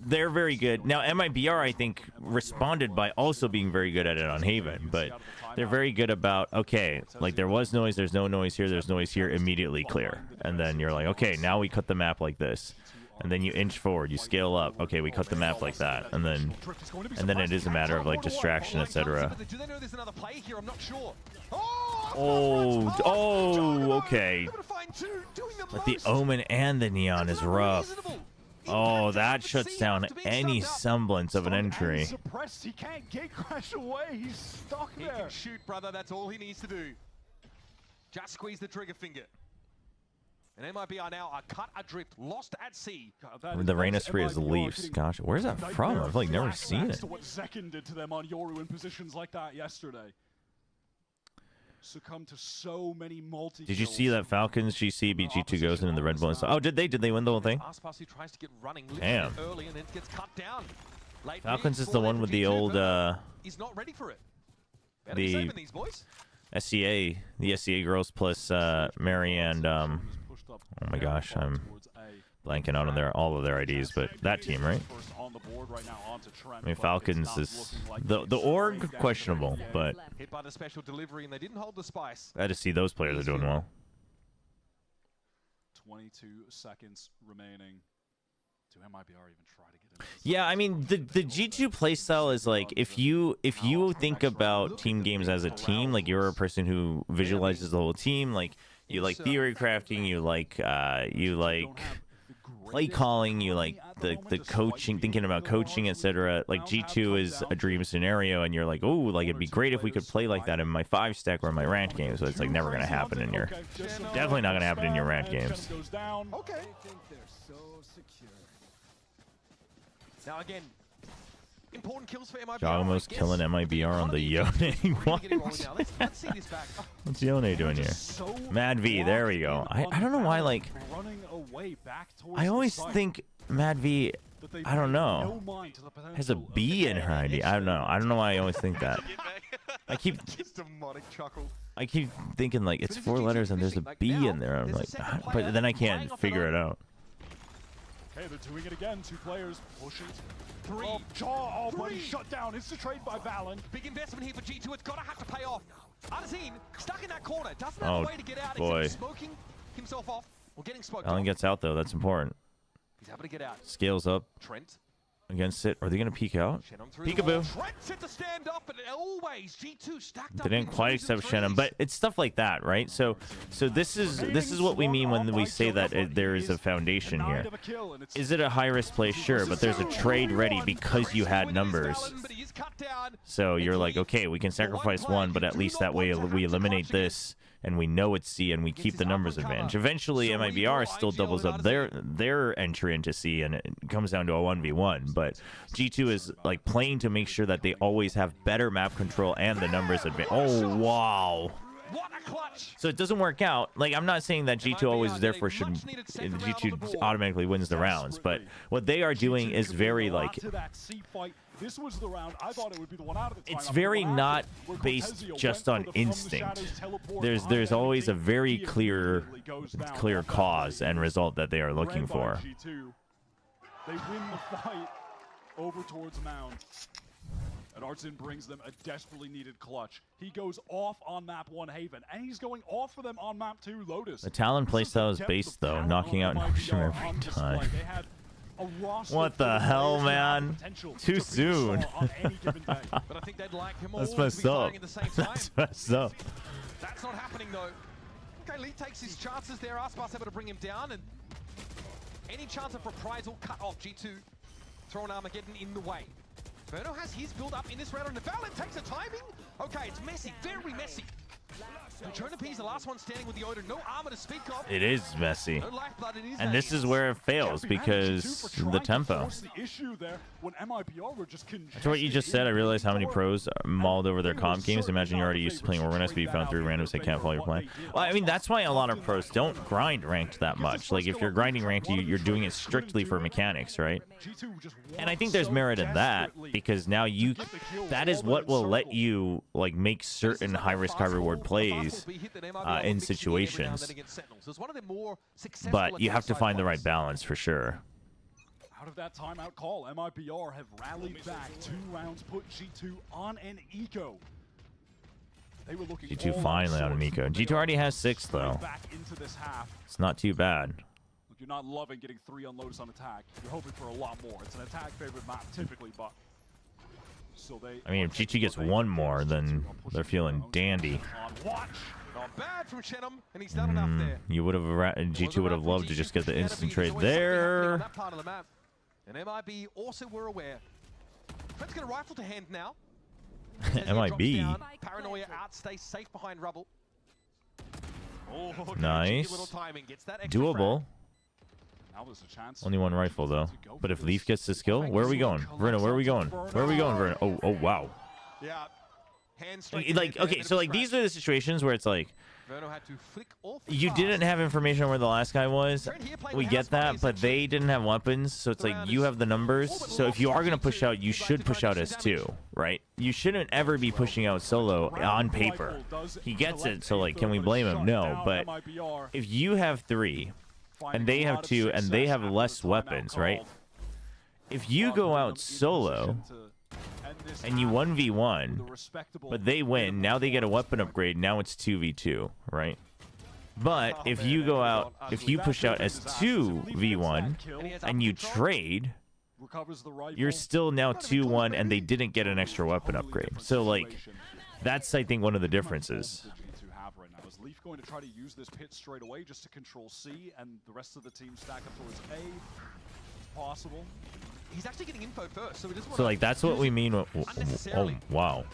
they're very good. Now, MIBR, I think, responded by also being very good at it on Haven, but they're very good about, okay, like, there was noise, there's no noise here, there's noise here, immediately clear. And then you're like, okay, now we cut the map like this. And then you inch forward, you scale up. Okay, we cut the map like that. And then it is a matter of, like, distraction, etc. Oh, okay. But the Omen and the Neon is rough. Oh, that shuts down any semblance of an entry. He can't gatecrash away. He's stuck there. He can shoot, brother. That's all he needs to do. Just squeeze the trigger finger. And MIBR now are cut adrift, lost at sea. The Reina spree is the Leafs. Gosh, where's that from? I've, like, never seen it. What Zekin did to them on Yoru in positions like that yesterday. Succumb to so many multi. Did you see that Falcons GC beat G2 goes into the Red Bull and stuff? Oh, did they? Did they win the whole thing? Damn. Falcons is the one with the old He's not ready for it. the SCA girls plus Mary and oh my gosh, I'm blanking out on all of their IDs, but that team, right? I mean, Falcons is the org questionable, but hit by the special delivery and they didn't hold the spice. I just see those players are doing well. 22 seconds remaining. Do MIBR even try to get in? Yeah, I mean, the G2 playstyle is like, if you think about team games as a team, like, you're a person who visualizes the whole team, like, you like theory crafting, you like play calling, you like the coaching, thinking about coaching, etc. Like, G2 is a dream scenario, and you're like, oh, like, it'd be great if we could play like that in my 5-stack or in my ranch games, but it's like never gonna happen in your, definitely not gonna happen in your ranch games. Okay. Now again, important kills for MIBR. Almost killing MIBR on the Yone. What? What's Yone doing here? Mad V, there we go. I don't know why, like, I always think Mad V, I don't know, has a B in her ID. I don't know why I always think that. I keep thinking, like, it's 4 letters and there's a B in there. I'm like, but then I can't figure it out. Okay, they're doing it again. 2 players pushing. 3. Oh, but he's shut down. It's the trade by Valen. Big investment here for G2. It's gotta have to pay off. Arzine stuck in that corner. Doesn't have a way to get out. Boy. Except smoking himself off. Or getting smoked Valen gets out though. That's important. He's able to get out. Scales up. Trent. Against it. Are they gonna peek out? Peekaboo. Trent set to stand up, but always G2 stacked up. They didn't quite accept Shannon, but it's stuff like that, right? So this is what we mean when we say that there is a foundation here. Is it a high-risk play? Sure, but there's a trade ready because you had numbers. So you're like, okay, we can sacrifice one, but at least that way we eliminate this, and we know it's C, and we keep the numbers advantage. Eventually, MIBR still doubles up their entry into C, and it comes down to a 1v1. But G2 is, like, playing to make sure that they always have better map control and the numbers advantage. Oh, wow. So it doesn't work out. Like, I'm not saying that G2 always therefore should G2 automatically wins the rounds, but what they are doing is very, like, this was the round. I thought it would be the one out of the it's very not based just on instinct. There's always a very clear cause and result that they are looking for. They win the fight over towards Mound. And Artsin brings them a desperately needed clutch. He goes off on map 1 Haven, and he's going off for them on map 2 Lotus. The Talon playstyle is based, though, knocking out Notion every time. What the hell, man? Too soon. That's messed up. That's messed up. That's not happening, though. Okay, Lee takes his chances there. Aspas able to bring him down, and any chance of reprisal cut off. G2 throwing Armageddon in the way. Verno has his build up in this round, and Valen takes a timing. Okay, it's messy, very messy. Jonah the last one standing with the Odin. No armor to speak of. It is messy. No lifeblood in his And this is where it fails because the tempo. After what you just said, I realized how many pros mauled over their comp games. Imagine you're already used to playing organized, but you found 3 randoms that can't follow your plan. Well, I mean, that's why a lot of pros don't grind ranked that much. Like, if you're grinding ranked, you're doing it strictly for mechanics, right? And I think there's merit in that because now that is what will let you, like, make certain high-risk, high-reward plays in situations. But you have to find the right balance for sure. Out of that timeout call, MIBR have rallied back. 2 rounds put G2 on an eco. They were looking G2 finally on an eco. G2 already has 6 though. It's not too bad. Look, you're not loving getting 3 on Lotus on attack. You're hoping for a lot more. It's an attack favorite map typically, but so they. I mean, if G2 gets 1 more, then they're feeling dandy. Not bad from Shenum, and he's done enough there. You would have G2 would have loved to just get the instant trade there. On that part of the map. And MIB also were aware. Fred's got a rifle to hand now. MIB. Paranoia out, stays safe behind rubble. Oh, nice. Doable. Only 1 rifle though. But if Leaf gets this kill, where are we going? Verno, where are we going? Where are we going, Verno? Oh wow. Yeah. Like, okay, so like these are the situations where it's like you didn't have information on where the last guy was. We get that, but they didn't have weapons, so it's like you have the numbers. So if you are gonna push out, you should push out as 2, right? You shouldn't ever be pushing out solo on paper. He gets it, so like, can we blame him? No, but if you have 3 and they have 2 and they have less weapons, right? If you go out solo and you 1v1, but they win, now they get a weapon upgrade, now it's 2v2, right? But if you go out, if you push out as 2v1 and you trade, you're still now 2-1 and they didn't get an extra weapon upgrade. So like, that's I think one of the differences. Leaf going to try to use this pit straight away just to control C, and the rest of the team stack up towards A. It's possible. He's actually getting info first, so he doesn't want So like that's what we mean. Oh wow,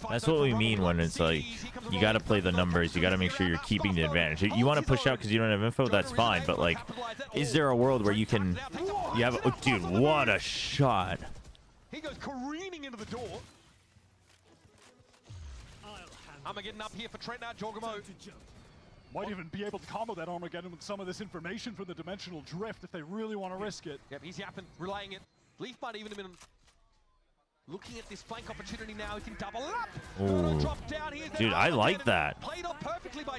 that's what we mean when it's like you got to play the numbers. You got to make sure you're keeping the advantage. You want to push out because you don't have info. That's fine. But like, is there a world where you can? You have. Oh, dude, what a shot! He goes careening into the door. Armageddon up here for Trent now, Jorgamo. Might even be able to combo that Armageddon with some of this information from the dimensional drift if they really want to risk it. Yep, he's yapping, relaying it. Leaf might even have been looking at this flank opportunity now. He can double up. Dude, I like that.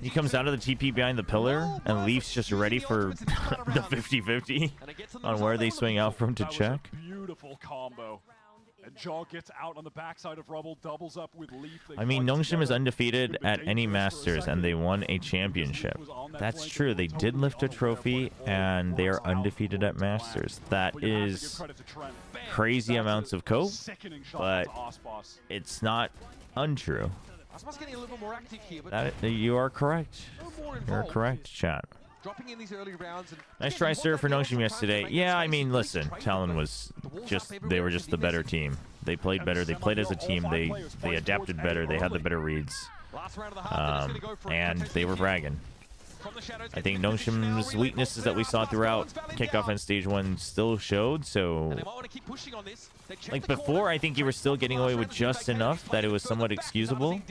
He comes out of the TP behind the pillar, and Leaf's just ready for the 50-50 on where they swing out from to check. Beautiful combo. And Jaw gets out on the backside of Rubble, doubles up with Leaf. I mean, Nongshim is undefeated at any Masters, and they won a championship. That's true. They did lift a trophy, and they are undefeated at Masters. That is crazy amounts of cope, but it's not untrue. You are correct. You're correct, chat. Dropping in these early rounds and nice try, sir, for Nongshim yesterday. Yeah, I mean, listen, Talon was just, they were just the better team. They played better. They played as a team. They adapted better. They had the better reads. And they were fragging. I think Nongshim's weaknesses that we saw throughout kickoff and stage 1 still showed, so like before, I think you were still getting away with just enough that it was somewhat excusable,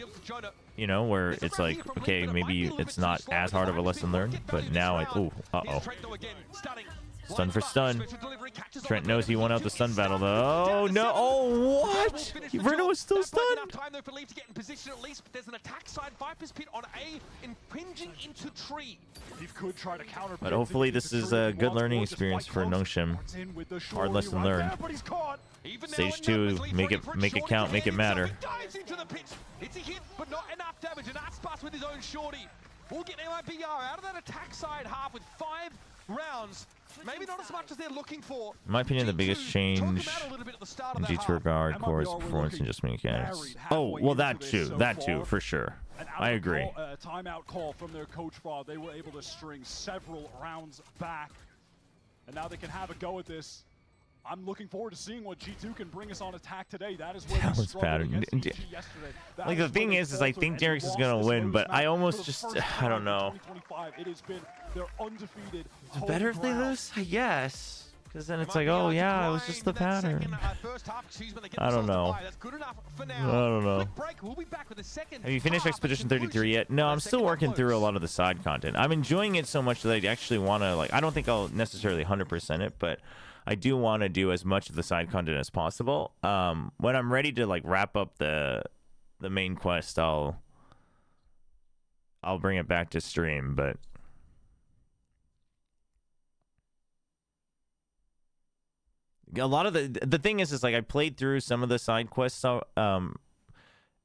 you know, where it's like, okay, maybe it's not as hard of a lesson learned, but now uh-oh. Stun for stun. Trent knows he won out the stun battle, though. Oh, no. Oh, what? Verno was still stunned. Time though for Leaf to get in position at least, but there's an attack side. Viper's Pit on A, impinging into tree. Leaf could try to counter. But hopefully this is a good learning experience for Nongshim. Hard lesson learned. Stage 2, make it count, make it matter. It's a hit, but not enough damage, and Aspas with his own shorty. We'll get MIBR out of that attack side half with 5 rounds. Maybe not as much as they're looking for. In my opinion, the biggest change in G2 regard core is performance and just mechanics. Oh, well, that too, for sure. I agree. A timeout call from their coach Bob. They were able to string several rounds back, and now they can have a go at this. I'm looking forward to seeing what G2 can bring us on attack today. That is where Talon's pattern. Like the thing is I think Derek is gonna win, but I almost just I don't know. It has been their undefeated. Is it better if they lose? I guess. Because then it's like, oh yeah, it was just the pattern. I don't know. I don't know. Have you finished Expedition 33 yet? No, I'm still working through a lot of the side content. I'm enjoying it so much that I actually want to, like, I don't think I'll necessarily 100% it, but I do want to do as much of the side content as possible. When I'm ready to, like, wrap up the main quest, I'll bring it back to stream, but a lot of the thing is like I played through some of the side quests, so and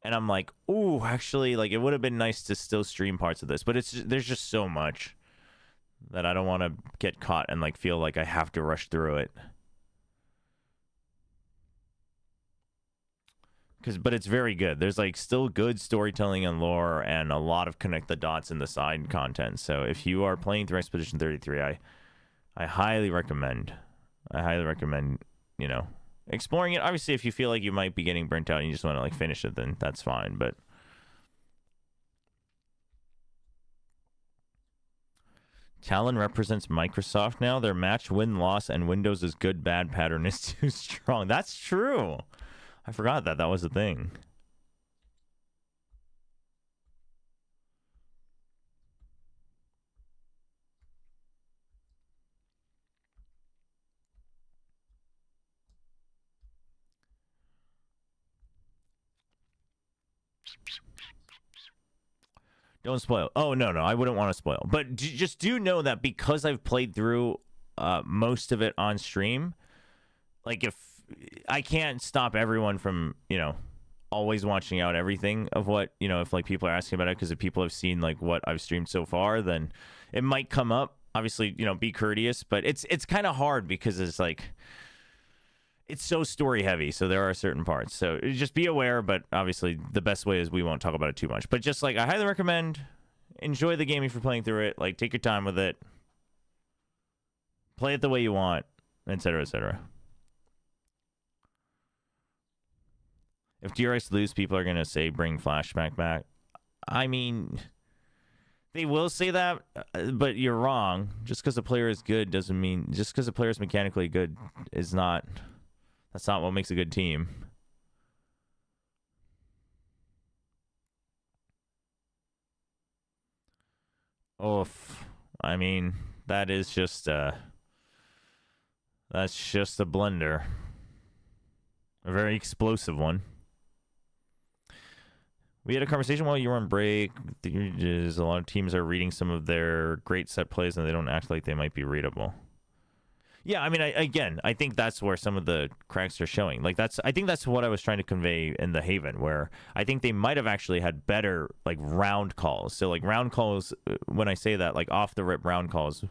I'm like, ooh, actually, like it would have been nice to still stream parts of this, but there's just so much that I don't want to get caught and like feel like I have to rush through it. But it's very good. There's like still good storytelling and lore and a lot of connect the dots in the side content. So if you are playing through Expedition 33, I highly recommend. You know, exploring it. Obviously, if you feel like you might be getting burnt out and you just want to like finish it, then that's fine. But Talon represents Microsoft now. Their match win-loss and Windows' good-bad pattern is too strong. That's true. I forgot that was the thing. Don't spoil. Oh, no, I wouldn't want to spoil. But just do know that because I've played through most of it on stream, like if I can't stop everyone from, you know, always watching out everything of what, you know, if like people are asking about it, because if people have seen like what I've streamed so far, then it might come up. Obviously, you know, be courteous, but it's kind of hard because it's like, it's so story heavy, so there are certain parts. So just be aware, but obviously the best way is we won't talk about it too much. But just like I highly recommend, enjoy the game if you're playing through it. Like take your time with it. Play it the way you want, etc., etc. If DRX lose, people are going to say bring Flashback back. I mean, they will say that, but you're wrong. Just because a player is good doesn't mean, just because a player is mechanically good is not, that's not what makes a good team. Oof. I mean, that is just that's just a blender. A very explosive one. We had a conversation while you were on break. A lot of teams are reading some of their great set plays and they don't act like they might be readable. Yeah, I mean, I think that's where some of the cracks are showing. Like I think that's what I was trying to convey in the Haven, where I think they might have actually had better like round calls. So like round calls, when I say that, like off the rip round calls,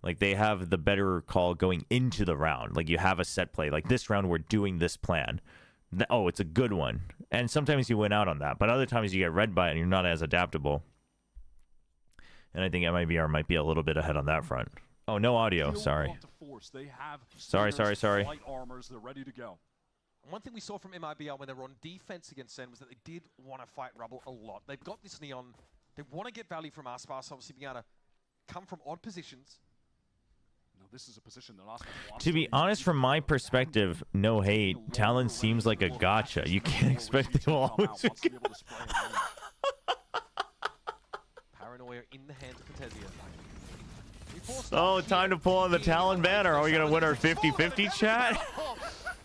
like they have the better call going into the round. Like you have a set play, like this round we're doing this plan. Oh, it's a good one. And sometimes you win out on that, but other times you get read by it and you're not as adaptable. And I think MIBR might be a little bit ahead on that front. Oh, no audio. Sorry. Sorry. Light armors, they're ready to go. One thing we saw from MIBR when they were on defense against Zen was that they did want to fight Rubble a lot. They've got this Neon. They want to get value from Aspas, obviously being able to come from odd positions. Now, this is a position that to be honest, from my perspective, no hate, Talon seems like a gotcha. You can't expect they will always be Paranoia in the hands of Contezia. Oh, time to pull on the Talon banner. Are we going to win our 50-50 chat?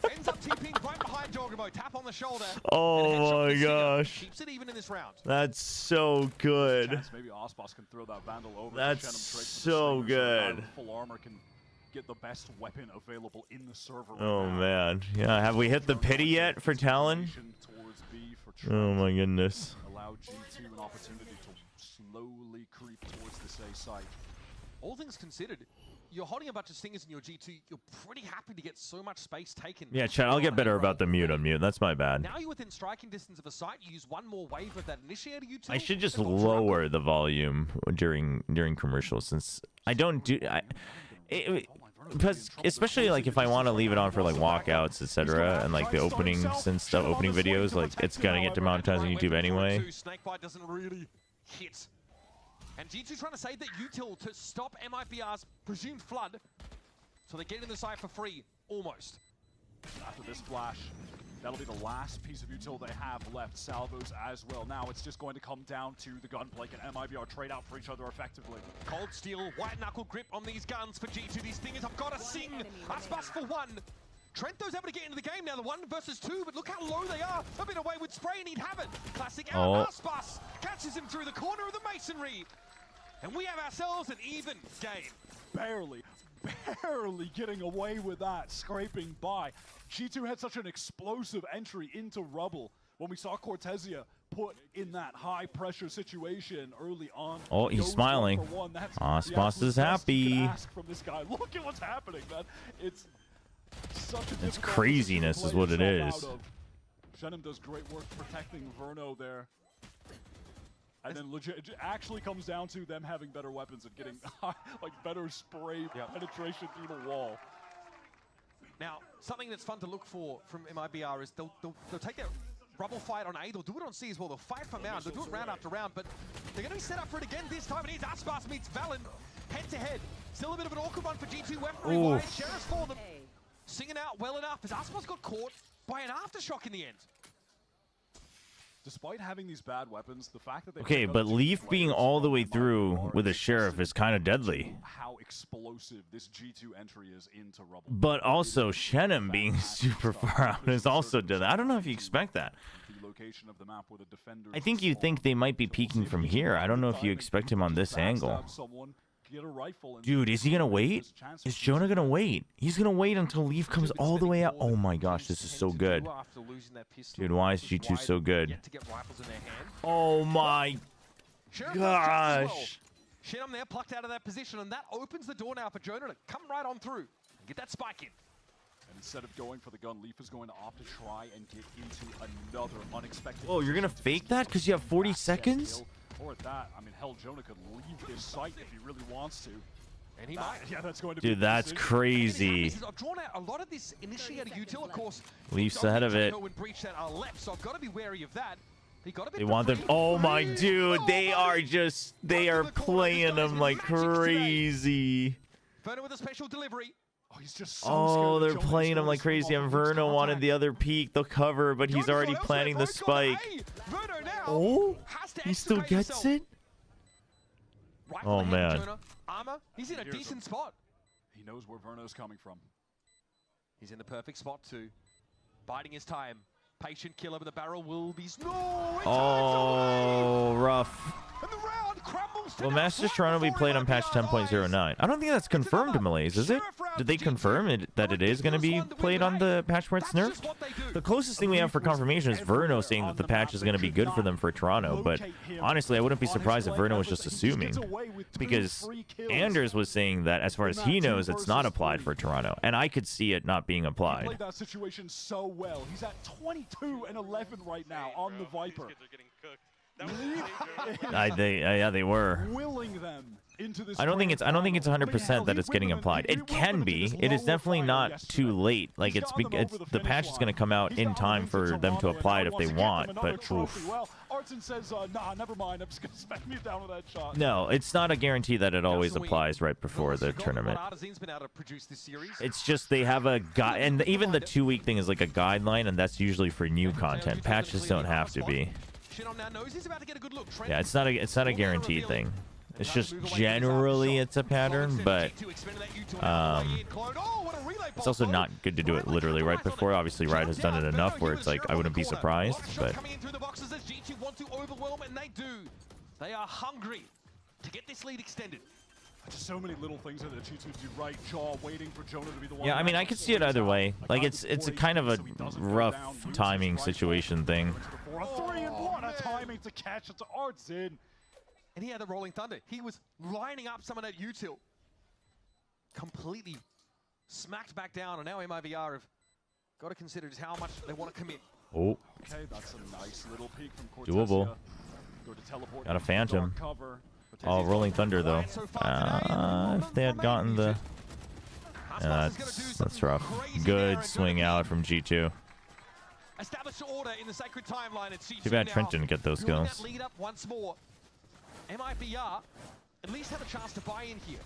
Ends up TPing right behind Jorgamo. Tap on the shoulder. Oh my gosh. Keeps it even in this round. That's so good. Maybe Aspas can throw that Vandal over. That's so good. Full armor can get the best weapon available in the server. Oh man. Yeah, have we hit the pity yet for Talon? Oh my goodness. Allow G2 an opportunity to slowly creep towards this A site. All things considered, you're holding a bunch of stingers in your G2. You're pretty happy to get so much space taken. Yeah, chat, I'll get better about the mute unmute. That's my bad. Now you're within striking distance of a site. You use one more wave of that initiator you I should just lower the volume during commercials, since I don't do... because especially like if I want to leave it on for like walkouts, etc., and like the openings and stuff, opening videos, like it's gonna get demonetized on YouTube anyway. Snakebite doesn't really hit. And G2 trying to save that util to stop MIBR's presumed flood. So they get in the side for free, almost. After this flash, that'll be the last piece of util they have left. Salvos as well. Now it's just going to come down to the gunplay. Can MIBR trade out for each other effectively? Cold steel, white knuckle grip on these guns for G2. These things I've got to sing. Aspas for one. Trento's able to get into the game now, the 1 versus 2, but look how low they are. A bit away with spray and he'd have it. Classic out. Aspas catches him through the corner of the masonry. And we have ourselves an even game. Barely getting away with that, scraping by. G2 had such an explosive entry into rubble when we saw Cortesia put in that high pressure situation early on. Oh, he's smiling. Aspas is happy. From this guy. Look at what's happening, man. It's such a it's craziness is what it is. Shenum does great work protecting Verno there. And then legit, it actually comes down to them having better weapons and getting like better spray penetration through the wall. Now, something that's fun to look for from MIBR is they'll take that rubble fight on A, they'll do it on C as well. They'll fight for Mound, they'll do it round after round, but they're going to be set up for it again this time. It is Aspas meets Valen, head to head. Still a bit of an awkward one for G2, weaponry wide, Sheriff's for them. Singing out well enough as Aspas got caught by an aftershock in the end. Despite having these bad weapons, the fact that they okay, but Leaf being all the way through with a Sheriff is kind of deadly. How explosive this G2 entry is into rubble. But also Shenum being super far out is also deadly. I don't know if you expect that. The location of the map where the defenders I think you think they might be peeking from here. I don't know if you expect him on this angle. Dude, is he going to wait? Is Jonah going to wait? He's going to wait until Leaf comes all the way out. Oh my gosh, this is so good. Dude, why is G2 so good? Oh my gosh. Shenum there plucked out of that position, and that opens the door now for Jonah to come right on through and get that spike in. And instead of going for the gun, Leaf is going to opt to try and get into another unexpected... Oh, you're going to fake that because you have 40 seconds? Or at that, I mean, hell, Jonah could leave his site if he really wants to. And he might. Yeah, that's going to Dude, that's crazy. I've drawn out a lot of this initiated util, of course. Leaf's ahead of it. So I've got to be wary of that. They want them. Oh my dude, they are playing them like crazy. Verno with a special delivery. Oh, he's just so they're playing him like crazy. And Verno wanted the other peak, the cover, but he's already planning the spike. Oh, he still gets it? Oh man. Armor, he's in a decent spot. He knows where Verno's coming from. He's in the perfect spot too. Biding his time. Patient killer, but the barrel will be... No! Oh, rough. And the round crumbles to Well, Masters Toronto will be played on patch 10.09. I don't think that's confirmed in Malaise, is it? Did they confirm that it is going to be played on the patch where it's nerfed? The closest thing we have for confirmation is Verno saying that the patch is going to be good for them for Toronto, but honestly, I wouldn't be surprised if Verno was just assuming, because Anders was saying that as far as he knows, it's not applied for Toronto, and I could see it not being applied. He played that situation so well. He's at 22-11 right now on the Viper. They were. Willing them into this I don't think it's 100% that it's getting applied. It can be. It is definitely not too late. Like the patch is going to come out in time for them to apply it if they want. But oof. Well, Artson says, nah, never mind. I'm just going to smack me down with that shot. No, it's not a guarantee that it always applies right before the tournament. It's just they have a guide, and even the 2-week thing is like a guideline, and that's usually for new content. Patches don't have to be. Yeah, it's not a guaranteed thing. It's just generally it's a pattern, but it's also not good to do it literally right before. Obviously, Riot has done it enough where it's like I wouldn't be surprised, but they are hungry to get this lead extended. Just so many little things that G2 do right. Jaw waiting for Jonah to be the one. Yeah, I mean, I could see it either way. Like it's a kind of a rough timing situation thing. 3 and 1, a timing to catch it to Artson. And he had the Rolling Thunder. He was lining up some of that util. Completely smacked back down, and now MIBR have got to consider just how much they want to commit. Oh. Okay, that's a nice little peek from Cortesia. Doable. Got a Phantom. Oh, Rolling Thunder though. If they had gotten the... That's rough. Good swing out from G2. Establish order in the sacred timeline. It's Too bad Trent didn't get those kills. That lead up once more. MIBR at least have a chance to buy in here.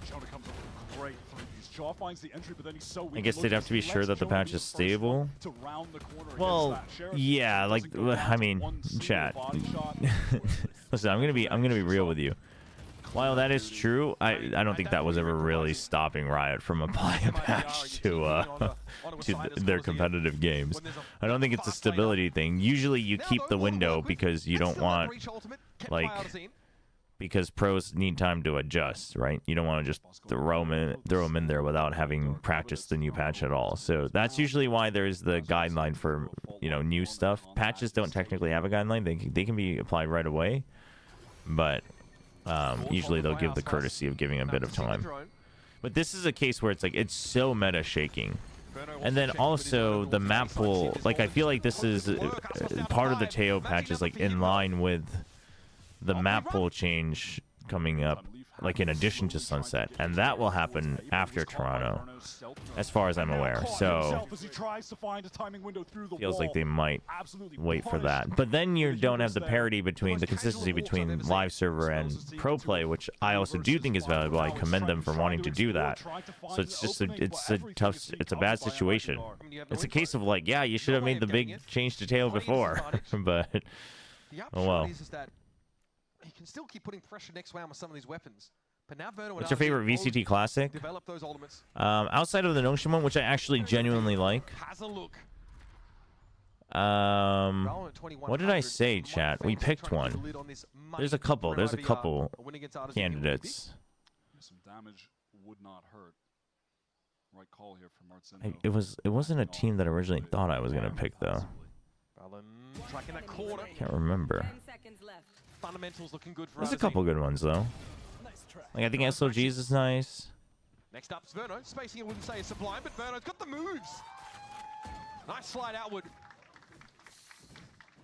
Chobra comes up with great threes. Jaw finds the entry, but then he's so weak. I guess they'd have to be sure that the patch is stable. Well, yeah, like I mean, chat. Listen, I'm gonna be real with you. While that is true, I don't think that was ever really stopping Riot from applying a patch to their competitive games. I don't think it's a stability thing. Usually you keep the window because you don't want, like, because pros need time to adjust, right? You don't want to just throw them in there without having practiced the new patch at all. So that's usually why there's the guideline for, you know, new stuff. Patches don't technically have a guideline. They can be applied right away, but usually they'll give the courtesy of giving a bit of time. But this is a case where it's like it's so meta shaking. And then also the map pool, like I feel like this is part of the Teo patch is like in line with the map pool change coming up, like in addition to Sunset, and that will happen after Toronto, as far as I'm aware. So feels like they might wait for that. But then you don't have the parity between the consistency between live server and pro play, which I also do think is valuable. I commend them for wanting to do that. So it's just it's a bad situation. It's a case of like, yeah, you should have made the big change to Teo before, but oh well. He can still keep putting pressure next round with some of these weapons. But now Verno What's your favorite VCT classic? Outside of the Notion one, which I actually genuinely like. What did I say, chat? We picked one. There's a couple. There's a couple candidates. Some damage would not hurt. Right call here from Martin. It wasn't a team that I originally thought I was gonna pick though. Can't remember. Fundamentals looking good for There's a couple good ones though. Like I think SLGs is nice. Next up's Verno. Spacing I wouldn't say is sublime, but Verno's got the moves. Nice slide outward.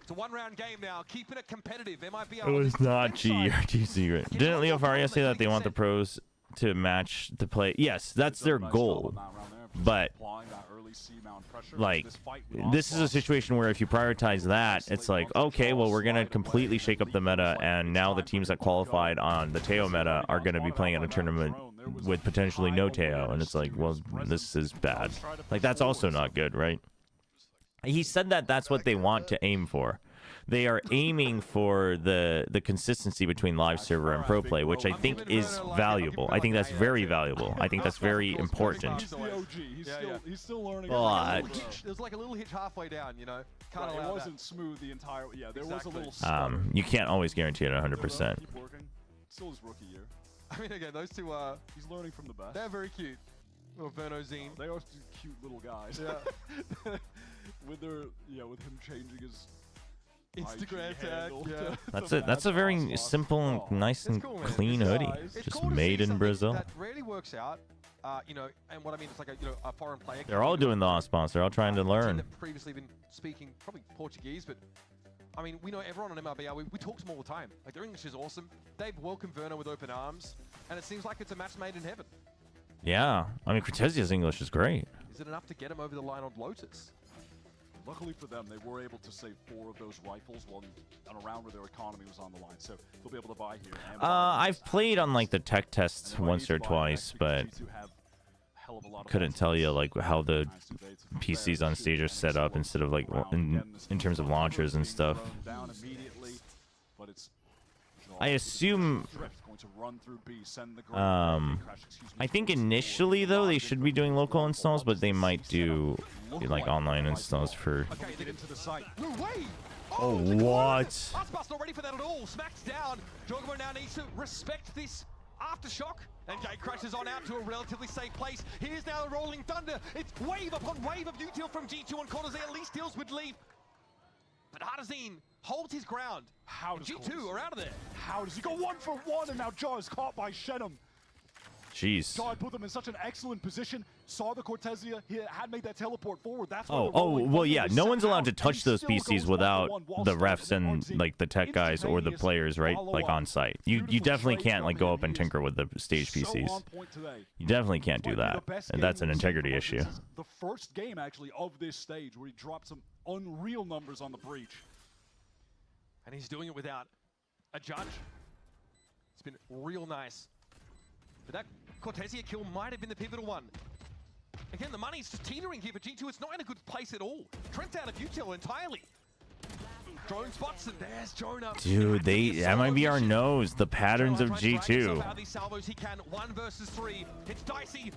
It's a one-round game now, keeping it competitive. MIBR. It was not G or G Secret. Didn't Leo Faria say that they want the pros to match the play? Yes, that's their goal. But like, this is a situation where if you prioritize that, it's like, okay, well, we're gonna completely shake up the meta, and now the teams that qualified on the Teo meta are gonna be playing in a tournament with potentially no Teo, and it's like, well, this is bad. Like, that's also not good, right? He said that that's what they want to aim for. They are aiming for the consistency between live server and pro play, which I think is valuable. I think that's very valuable. I think that's very important. He's still learning. But there's like a little hitch halfway down, you know. It wasn't smooth the entire. Yeah, there was a little. You can't always guarantee it 100%. Still his rookie year. I mean, again, those two are. He's learning from the best. They're very cute. Little Verno Zine. They are two cute little guys. Yeah. with him changing his Instagram tag. Yeah. That's a very simple, nice and clean hoodie. Just made in Brazil. That rarely works out. You know, and what I mean is like a foreign player. They're all doing the Osponse. They're all trying to learn. Previously been speaking probably Portuguese, but I mean, we know everyone on MIBR. We talk to them all the time. Like, their English is awesome. They've welcomed Verno with open arms, and it seems like it's a match made in heaven. Yeah, I mean, Cortezia's English is great. Is it enough to get him over the line on Lotus? Luckily for them, they were able to save 4 of those rifles on a round where their economy was on the line, so they'll be able to buy here. I've played on like the tech tests once or twice, but couldn't tell you like how the PCs on stage are set up instead of like in terms of launchers and stuff. I assume. I think initially though they should be doing local installs, but they might do like online installs for. Oh, what? Ospas not ready for that at all. Smacks down. Chobra now needs to respect this aftershock. And Jay crashes on out to a relatively safe place. Here's now the Rolling Thunder. It's wave upon wave of util from G2 and Cortez. At least deals with leave. But Hardazine holds his ground. How does G2 are out of there. How does he go 1 for 1, and now Jaw is caught by Shenum. Jeez. Todd put them in such an excellent position. Saw the Cortesia. He had made that teleport forward. That's Well, yeah. No one's allowed to touch those PCs without the refs and like the tech guys or the players, right? Like on site. You definitely can't like go up and tinker with the stage PCs. You definitely can't do that. And that's an integrity issue. The first game actually of this stage where he dropped some unreal numbers on the breach. And he's doing it without a judge. It's been real nice. But that Cortesia kill might have been the pivotal one. Again, the money's just teetering here for G2. It's not in a good place at all. Trent's out of util entirely. Drone spots and there's Jonah. Dude, MIBR knows the patterns of G2. These salvos he can. 1 versus 3. It's dicey.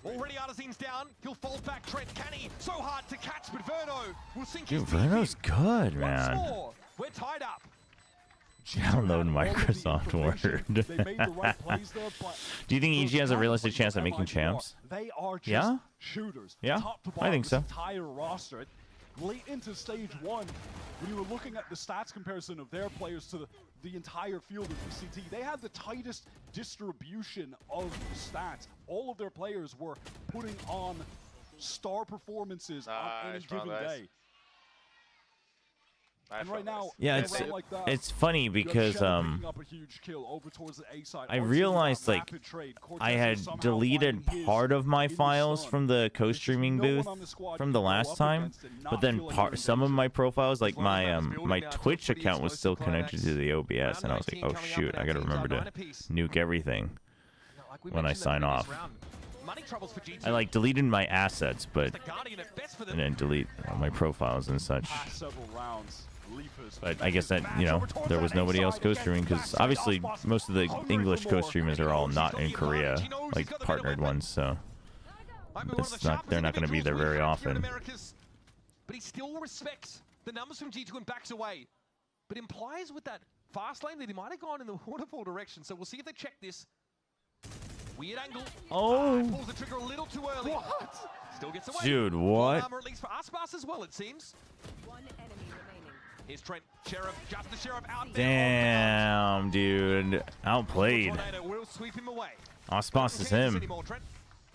Already Artisan's down. He'll fall back. Trent, can he? So hard to catch, but Verno will sink his Dude, Verno's good, man. Once more, we're tied up. Download Microsoft Word. Do you think EG has a realistic chance at making champs? They are just Yeah? shooters. Yeah? Top to I bottom, think so. this entire roster. Late into stage 1, when you were looking at the stats comparison of their players to the entire field of VCT, they had the tightest distribution of stats. All of their players were putting on star performances on any given day. And right now, yeah, it's funny because I realized like I had deleted part of my files from the co-streaming booth from the last time, but then some of my profiles, like my Twitch account, was still connected to the OBS, and I was like, oh shoot, I gotta remember to nuke everything when I sign off. I like deleted my assets, but and then delete my profiles and such. But I guess that, you know, there was nobody else co-streaming because obviously most of the English co-streamers are all not in Korea, like partnered ones, so they're not going to be there very often. But he still respects the numbers from G2 and backs away. But implies with that fast lane that he might have gone in the waterfall direction, so we'll see if they check this. Weird angle. Oh. Pulls the trigger a little too early. What? Still gets away. Dude, what? Armor, at least for Aspas as well, it seems. One enemy remaining. Here's Trent. Sheriff, just the Sheriff out there. Damn, dude. Outplayed. Will sweep him away. Aspas is him.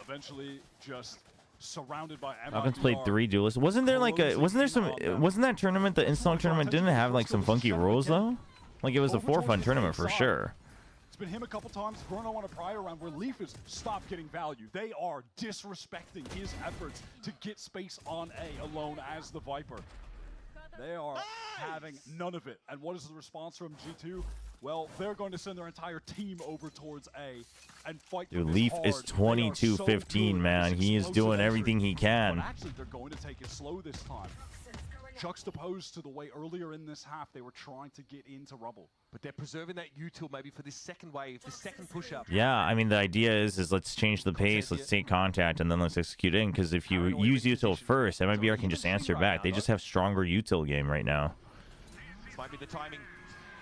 Eventually just surrounded by Falcons played 3 duelists. Wasn't that tournament, the Installing tournament, didn't it have like some funky rules though? Like it was a 4-fun tournament for sure. It's been him a couple times. Bruno on a prior round where Leaf has stopped getting value. They are disrespecting his efforts to get space on A alone as the Viper. They are having none of it. And what is the response from G2? Well, they're going to send their entire team over towards A and fight. Dude, Leaf is 22-15, man. He is doing everything he can. But actually, they're going to take it slow this time. Juxtaposed to the way earlier in this half they were trying to get into rubble. But they're preserving that util maybe for this second wave, this second push-up. Yeah, I mean, the idea is let's change the pace, let's take contact, and then let's execute in. Because if you use util first, MIBR can just answer back. They just have stronger util game right now. This might be the timing.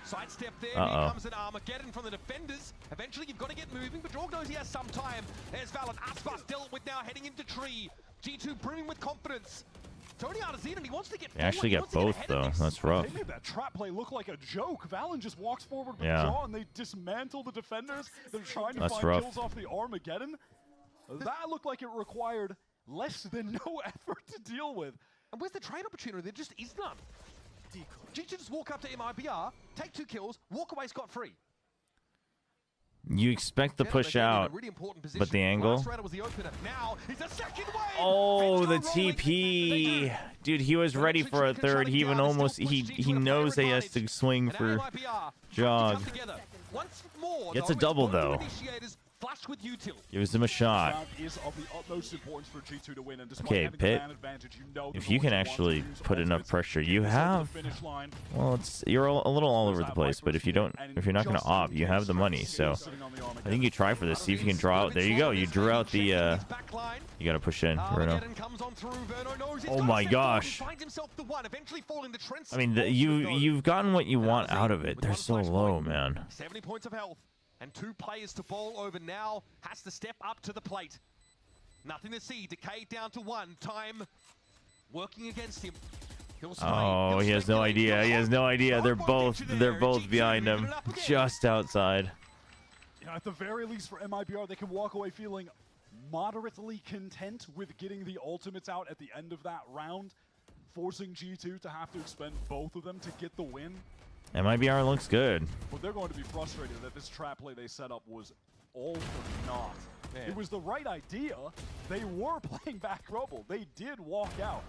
Sidestep there. Here comes an Armageddon from the defenders. Eventually, you've got to get moving, but Jorg knows he has some time. There's Valon. Aspas dealt with now, heading into tree. G2 brimming with confidence. Tony Artisan, he wants to get They actually get both, though. That's rough. They made that trap play look like a joke. Valon just walks forward with Jaw, and they dismantle the defenders. They're trying to find kills off the Armageddon. That looked like it required less than no effort to deal with. And where's the trade opportunity? There just is none. G2 just walk up to MIBR, take 2 kills, walk away scot-free. You expect the push out, but the angle. Oh, the TP. Dude, he was ready for a third. He even almost, he knows he has to swing for Jog. Gets a double, though. Gives him a shot. Okay, Pit, if you can actually put enough pressure, you have, well, you're a little all over the place, but if you're not going to opt, you have the money, so I think you try for this, see if you can draw out. There you go, you drew out the, you got to push in, Bruno. Oh my gosh. I mean, you've gotten what you want out of it. They're so low, man. 70 points of health. And 2 players to bowl over now. Has to step up to the plate. Nothing to see. Decay down to 1. Time working against him. Oh, he has no idea. He has no idea. They're both behind him. Just outside. At the very least for MIBR, they can walk away feeling moderately content with getting the ultimates out at the end of that round, forcing G2 to have to expend both of them to get the win. MIBR looks good. But they're going to be frustrated that this trap play they set up was all for naught. Man. It was the right idea. They were playing back rubble. They did walk out.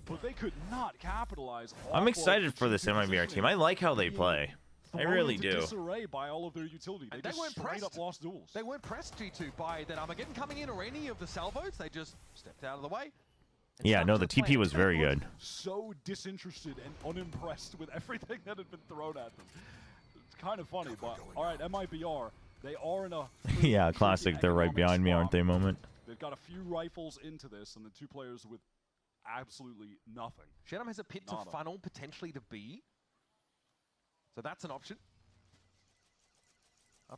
But they could not capitalize. I'm excited for this MIBR team. I like how they play. I really do. Disarray by all of their utility. They just weren't straight pressed. up lost duels. They weren't pressed G2 by that Armageddon coming in or any of the salvos. They just stepped out of the way. Yeah, no, the TP was very good. So disinterested and unimpressed with everything that had been thrown at them. It's kind of funny, but all right, MIBR, they are in a Yeah, classic. They're right behind me, aren't they? Moment. They've got a few rifles into this, and the two players with absolutely nothing. Shenam has a pit to funnel potentially to B. So that's an option.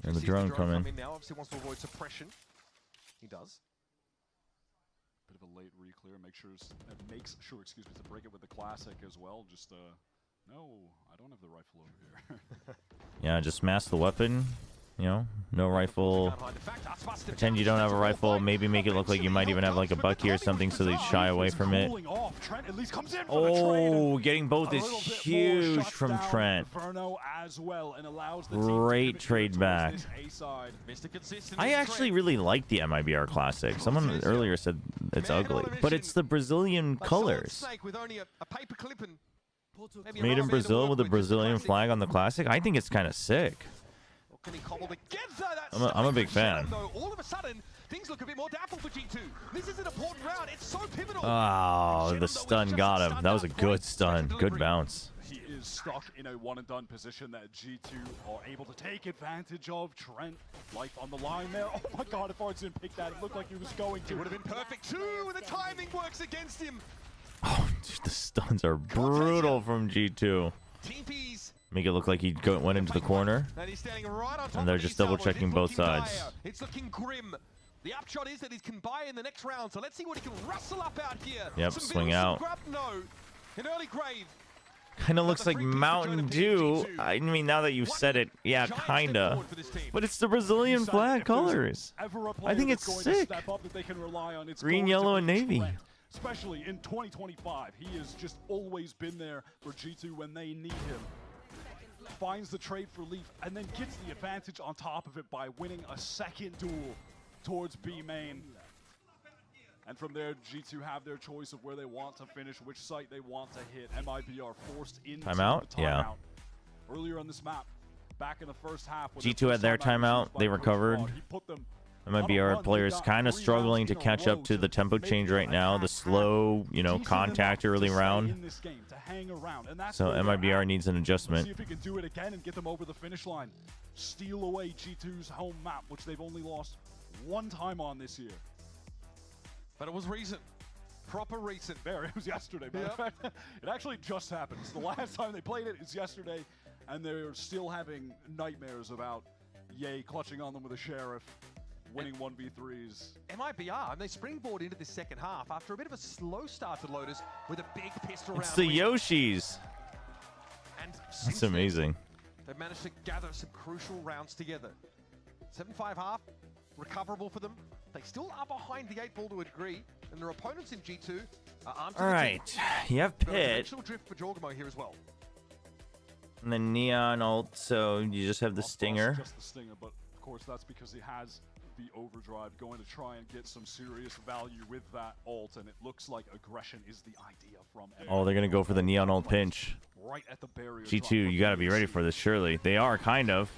And the drone coming. Now obviously wants to avoid suppression. He does. Bit of a late re-clear. Makes sure to break it with the classic as well. Just no, I don't have the rifle over here. Yeah, just mask the weapon. You know, no rifle. Pretend you don't have a rifle. Maybe make it look like you might even have like a Bucky or something, so they shy away from it. Oh, getting both is huge from Trent. Great trade back. I actually really like the MIBR Classic. Someone earlier said it's ugly, but it's the Brazilian colors. Made in Brazil with a Brazilian flag on the Classic. I think it's kind of sick. Can he cobble together? I'm a big fan. All of a sudden, things look a bit more doubtful for G2. This is an important round. It's so pivotal. Oh, the stun got him. That was a good stun. Good bounce. He is stuck in a one-and-done position that G2 are able to take advantage of. Trent, life on the line there. Oh my god, if Arts didn't pick that, it looked like he was going to. It would have been perfect too, and the timing works against him. Oh, dude, the stuns are brutal from G2. TP's. Make it look like he went into the corner. And he's standing right on top and they're just double-checking both sides. It's looking grim. The upshot is that he can buy in the next round, so let's see what he can rustle up out here. Yep, swing out. Grab, no. An early grave. Kind of looks like Mountain Dew. I mean, now that you've said it, yeah, kinda. But it's the Brazilian flag colors. I think it's sick. Green, yellow, and navy. Especially in 2025, he has just always been there for G2 when they need him. Finds the trade for Leaf and then gets the advantage on top of it by winning a second duel towards B main. And from there, G2 have their choice of where they want to finish, which site they want to hit. MIBR forced into timeout? the timeout. Yeah. Earlier on this map, back in the first half. G2 had their timeout. They recovered. MIBR players kind of struggling to catch up to the tempo change right now. The slow, you know, contact early round. So MIBR needs an adjustment. See if he can do it again and get them over the finish line. Steal away G2's home map, which they've only lost one time on this year. But it was recent. Proper recent. There, it was yesterday. Yep. It actually just happened. It's the last time they played it. It's yesterday, and they're still having nightmares about Ye clutching on them with a Sheriff, winning 1v3s. MIBR, and they springboard into this second half after a bit of a slow start to Lotus with a big pistol round. It's the Yoshis. And that's amazing. They've managed to gather some crucial rounds together. 7-5 half, recoverable for them. They still are behind the 8 ball to a degree, and their opponents in G2 are armed to All right, you have Pit. Drift for Jorgamo here as well. And then Neon ult, so you just have the Stinger. Just the Stinger, but of course that's because he has the overdrive, going to try and get some serious value with that ult, and it looks like aggression is the idea from Oh, they're going to go for the Neon ult pinch. Right at the barrier. G2, you got to be ready for this, surely. They are, kind of.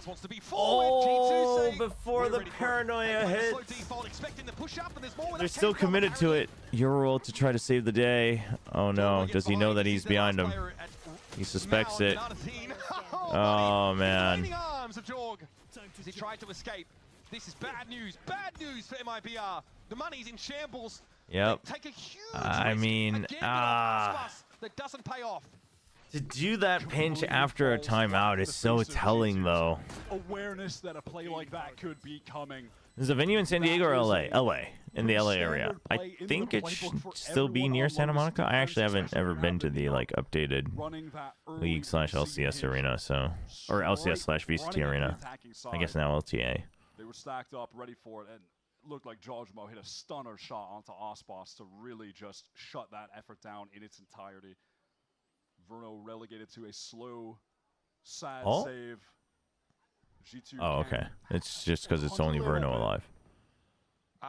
Wants to be forward. G2 before the paranoia hits. They're still committed to it. Euro to try to save the day. Oh no, does he know that he's behind him? He suspects it. Oh man. He tried to escape. This is bad news. Bad news for MIBR. The money's in shambles. Yep. Take a huge I mean, that doesn't pay off. To do that pinch after a timeout is so telling, though. Awareness that a play like that could be coming. Is the venue in San Diego or LA? LA. In the LA area. I think it should still be near Santa Monica. I actually haven't ever been to the like updated League/LCS arena, so or LCS/VCT arena. I guess now LTA. They were stacked up, ready for it, and looked like Jojmo hit a stunner shot onto Ospas to really just shut that effort down in its entirety. Verno relegated to a slow, sad save. G2 Oh, okay. It's just because it's only Verno alive.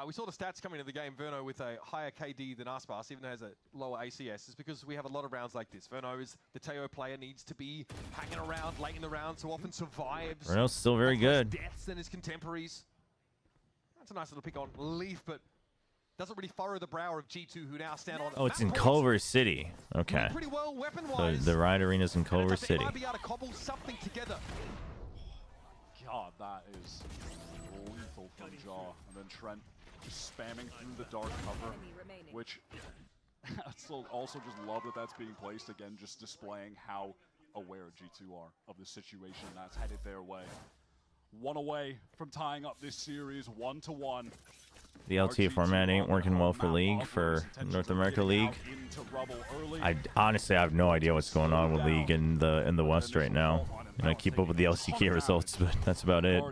We saw the stats coming into the game. Verno with a higher KD than Aspas, even though has a lower ACS. It's because we have a lot of rounds like this. Verno is the Teo player, needs to be hanging around late in the round, so often survives. Verno's still very good. Deaths than his contemporaries. That's a nice little pick on Leaf, but doesn't really furrow the brow of G2, who now stand on. Oh, it's in Culver City. Okay. Pretty well weapon-wise. The Riot Arena's in Culver City. Might be able to cobble something together. God, that is lethal from Jaw. And then Trent just spamming through the dark cover, which I still also just love that that's being placed again, just displaying how aware G2 are of the situation that's headed their way. One away from tying up this series 1-1. The LTA format ain't working well for League, for North America League. I honestly have no idea what's going on with League in the West right now. And I keep up with the LCK results, but that's about it.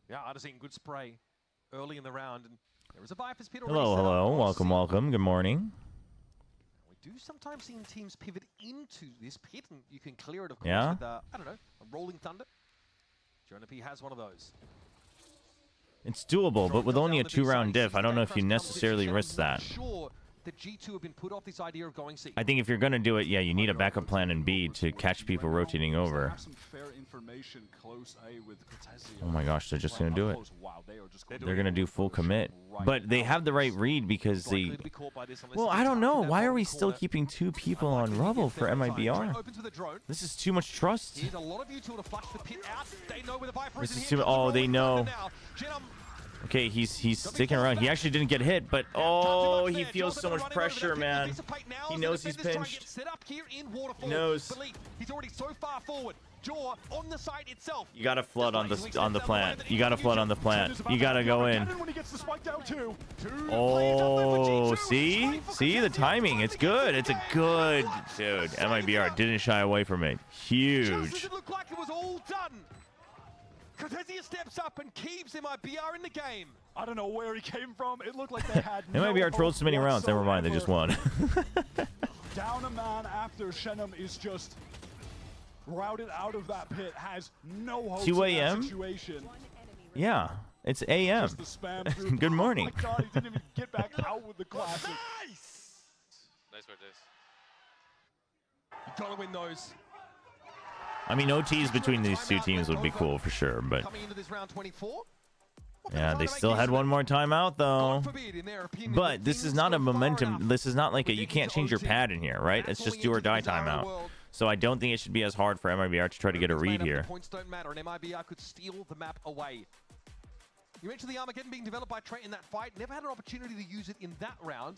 Yeah, Artesian, good spray early in the round, and there was a Viper's pit. Hello. Welcome. Good morning. We do sometimes see teams pivot into this pit, and you can clear it, of course, Yeah. with, I don't know, a Rolling Thunder. Jonapi has one of those. It's doable, but with only a 2-round diff, I don't know if you necessarily risk that. Sure that G2 have been put off this idea of going C. I think if you're going to do it, yeah, you need a backup plan in B to catch people rotating over. Oh my gosh, they're just going to do it. They're going to do full commit. But they have the right read because they... Well, I don't know. Why are we still keeping 2 people on Rubble for MIBR? This is too much trust. This is too... Oh, they know. Okay, he's sticking around. He actually didn't get hit, but oh, he feels so much pressure, man. He knows he's pinched. He knows. He's already so far forward. Jaw on the site itself. You gotta flood on the plant. You gotta flood on the plant. You gotta go in. Oh, see the timing. It's good. It's a good dude. MIBR didn't shy away from it. Huge. It looked like it was all done. Cortezia steps up and keeps MIBR in the game. I don't know where he came from. It looked like they had MIBR trolled so many rounds. Never mind. They just won. Down a man after Shenum is just routed out of that pit, has no hope 2 in that a.m.? situation. Yeah, it's AM. Good morning. Oh my God, he didn't even get back out with the classic. Nice work, Jace. You gotta win those. I mean, OTs between these 2 teams would be cool for sure, but Coming into this round 24. yeah, they still had one more timeout though. But this is not a momentum. This is not like a you can't change your pad in here, right? It's just do or die timeout. So I don't think it should be as hard for MIBR to try to get a read here. Points don't matter, and MIBR could steal the map away. You mentioned the Armageddon being developed by Trent in that fight. Never had an opportunity to use it in that round.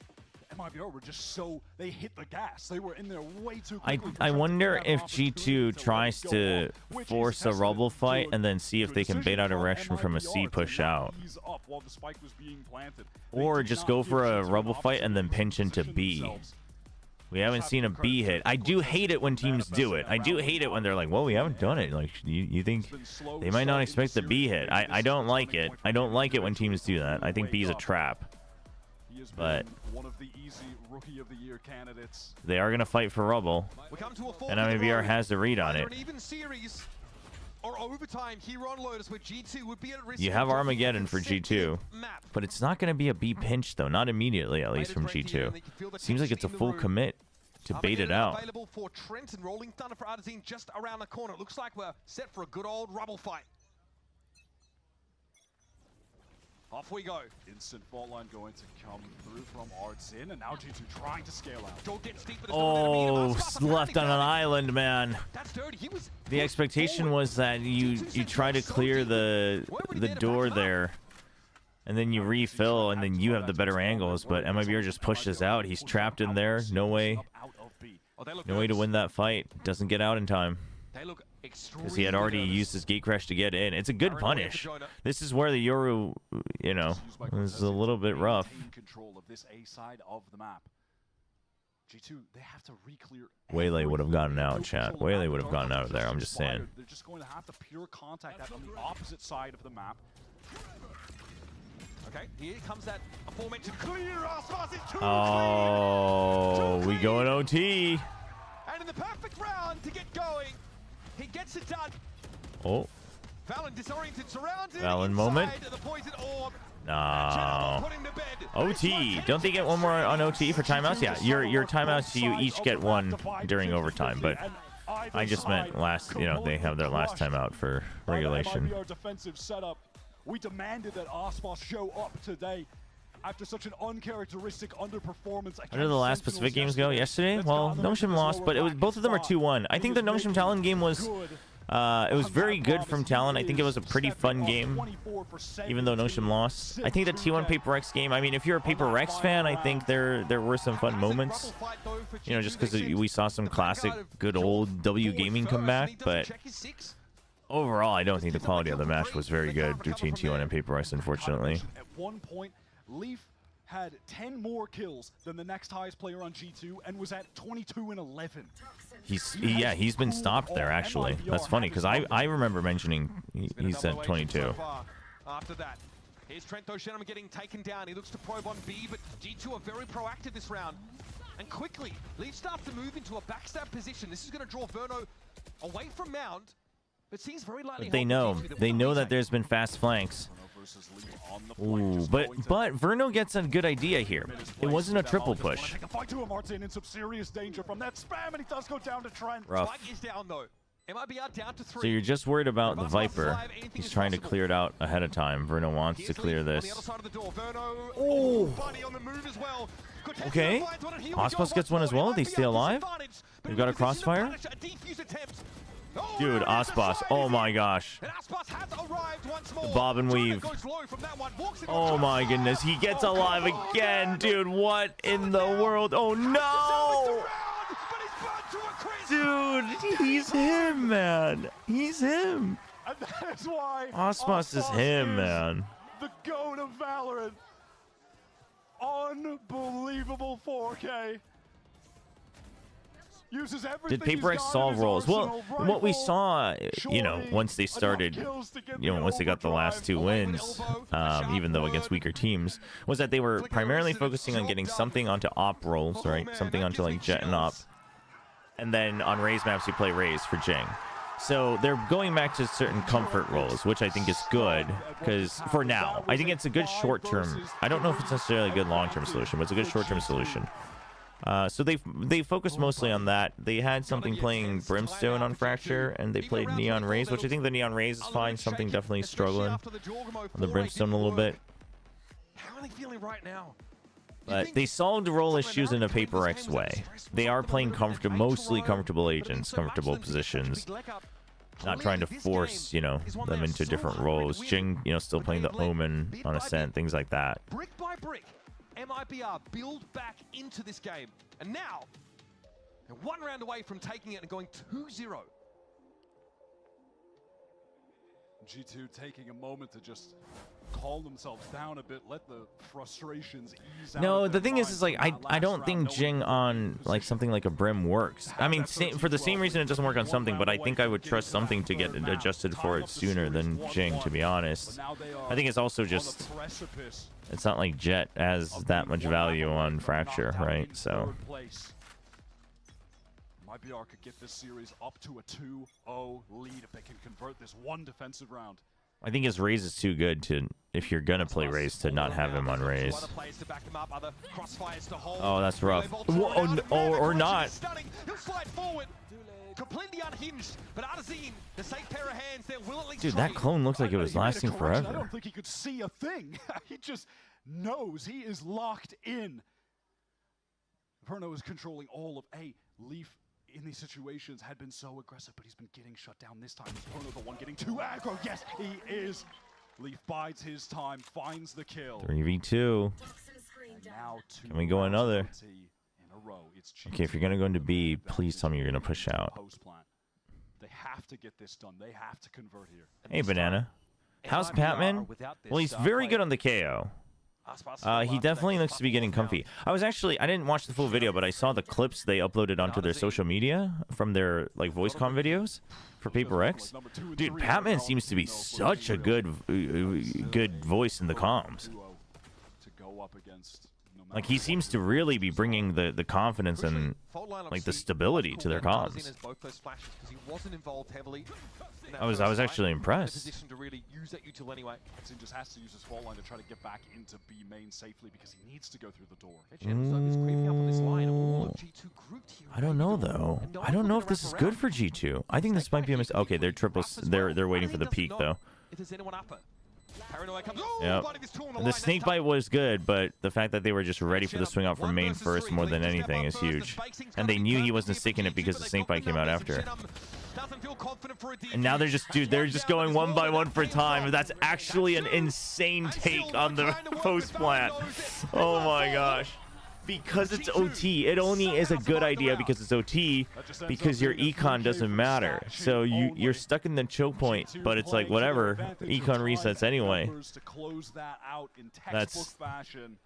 MIBR were just so... They hit the gas. They were in there way too quickly. I wonder if G2 tries to force a Rubble fight and then see if they can bait out a reaction from a C push out. Or just go for a Rubble fight and then pinch into B. We haven't seen a B hit. I do hate it when teams do it. I do hate it when they're like, well, we haven't done it. Like, you think they might not expect the B hit. I don't like it. I don't like it when teams do that. I think B is a trap. But one of the easy rookie of the year candidates. They are going to fight for Rubble. And MIBR has the read on it. Or overtime here on Lotus, where G2 would be at risk. You have Armageddon for G2, but it's not going to be a B pinch though, not immediately at least from G2. Seems like it's a full commit to bait it out. Available for Trent and Rolling Thunder for Artesian just around the corner. Looks like we're set for a good old Rubble fight. Off we go. Instant fault line going to come through from Artsin, and now G2 trying to scale out. Oh, left on an island, man. The expectation was that you try to clear the door there, and then you refill, and then you have the better angles. But MIBR just pushes out. He's trapped in there. No way to win that fight. Doesn't get out in time. They look extremely because he had already used his gate crash to get in. It's a good punish. This is where the Yoru, you know, was a little bit rough. Control of this A side of the map. G2, they have to re-clear. Waylay would have gotten out, chat. Waylay would have gotten out of there. I'm just saying. They're just going to have to pure contact that on the opposite side of the map. Okay, here comes that aforementioned clear. Oh, we go in OT. And in the perfect round to get going, he gets it done. Oh. Valen disoriented, surrounded. Valen moment. The poison orb. No. OT. Don't they get one more on OT for timeouts? Yeah, your timeouts, you each get one during overtime, but I just meant last, you know, they have their last timeout for regulation. MIBR defensive setup. We demanded that Aspas show up today after such an uncharacteristic underperformance. How did the last Pacific games go yesterday? Well, Nongshim lost, but it was both of them are 2-1. I think the Nongshim Talon game was it was very good from Talon. I think it was a pretty fun game, even though Nongshim lost. I think the T1 Paper X game, I mean, if you're a Paper X fan, I think there were some fun moments. You know, just because we saw some classic, good old W gaming come back, but overall, I don't think the quality of the match was very good between T1 and Paper X, unfortunately. At one point, Leaf had 10 more kills than the next highest player on G2 and was at 22 and 11. He's been stopped there, actually. That's funny, because I remember mentioning he's at 22. After that, here's Trento Shenum getting taken down. He looks to probe on B, but G2 are very proactive this round. And quickly, Leaf starts to move into a backstab position. This is going to draw Verno away from Mount. But they know that there's been fast flanks. Ooh, but Verno gets a good idea here. It wasn't a triple push. Martin in some serious danger from that spam, and he does go down to Trent. Rough. Is down though. MIBR down to 3. So you're just worried about the Viper. He's trying to clear it out ahead of time. Verno wants to clear this. Oh. Okay. Aspas gets one as well. They stay alive. They've got a crossfire. Dude, Aspas. Oh my gosh. Bob and weave. Oh my goodness. He gets alive again. Dude, what in the world? Oh no. Dude, he's him, man. He's him. And that is why Aspas is him, man. The goat of Valorant. Unbelievable 4K. Did Paper X solve roles? Well, what we saw, you know, once they started, you know, once they got the last 2 wins, even though against weaker teams, was that they were primarily focusing on getting something onto op roles, right? Something onto like Jet and op. And then on Raze maps, you play Raze for Jing. So they're going back to certain comfort roles, which I think is good, because for now, I think it's a good short-term. I don't know if it's necessarily a good long-term solution, but it's a good short-term solution. So they focused mostly on that. They had something playing Brimstone on Fracture, and they played Neon Raze, which I think the Neon Raze is fine. Something definitely struggling on the Brimstone a little bit. How are they feeling right now? But they solved role issues in a Paper X way. They are playing mostly comfortable agents, comfortable positions. Not trying to force, you know, them into different roles. Jing, you know, still playing the Omen on Ascent, things like that. Brick by brick, MIBR build back into this game. And now, they're 1 round away from taking it and going 2-0. G2 taking a moment to just calm themselves down a bit, let the frustrations ease out. No, the thing is like I don't think Jing on like something like a Brim works. I mean, for the same reason it doesn't work on something, but I think I would trust something to get adjusted for it sooner than Jing, to be honest. I think it's also just, it's not like Jet has that much value on Fracture, right? So MIBR could get this series up to a 2-0 lead if they can convert this one defensive round. I think his Raze is too good to, if you're gonna play Raze, to not have him on Raze. Oh, that's rough. Whoa, or not. Completely unhinged, but Arzine, the safe pair of hands there, will at least Dude, that clone looked like it was lasting I forever. don't think he could see a thing. He just knows he is locked in. Verno is controlling all of A. Leaf in these situations had been so aggressive, but he's been getting shut down this time. Is Verno the one getting too aggro? Yes, he is. Leaf bides his time, finds the kill. 3v2. Can we go another? Okay, if you're gonna go into B, please tell me you're gonna push out. have to get this done. They have to convert here. Hey, Banana. How's Patman? Well, he's very good on the KO. He definitely looks to be getting comfy. I didn't watch the full video, but I saw the clips they uploaded onto their social media from their like voice com videos for Paper X. Dude, Patman seems to be such a good voice in the comms. Like, he seems to really be bringing the confidence and like the stability to their comms. I was actually impressed. To really use that util anyway. Xin just has to use his fault line to try to get back into B main safely because he needs to go through the door. I don't know though. I don't know if this is good for G2. I think this might be a mistake. Okay, they're triples. They're waiting for the peak though. If there's anyone upper. Yep. The snake bite was good, but the fact that they were just ready for the swing out from main first more than anything is huge. And they knew he wasn't sticking it because the snake bite came out after. And now they're just going one by one for time. That's actually an insane take on the post plant. Oh my gosh. Because it's OT, it only is a good idea because it's OT, because your econ doesn't matter. So you're stuck in the choke point, but it's like whatever, econ resets anyway.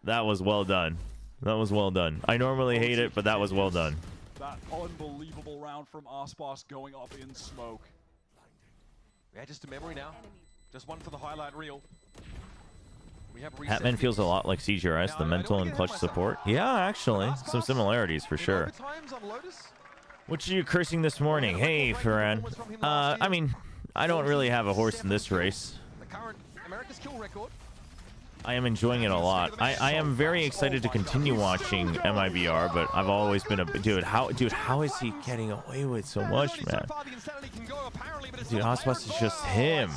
That was well done. That was well done. I normally hate it, but that was well done. That unbelievable round from Aspas going up in smoke. Yeah, just a memory now. Just one for the highlight reel. Hatman feels a lot like CGRS, the mental and clutch support. Yeah, actually, some similarities for sure. What are you cursing this morning? Hey, Ferran. I mean, I don't really have a horse in this race. I am enjoying it a lot. I am very excited to continue watching MIBR, but I've always been a dude. How is he getting away with so much, man? Dude, Aspas is just him.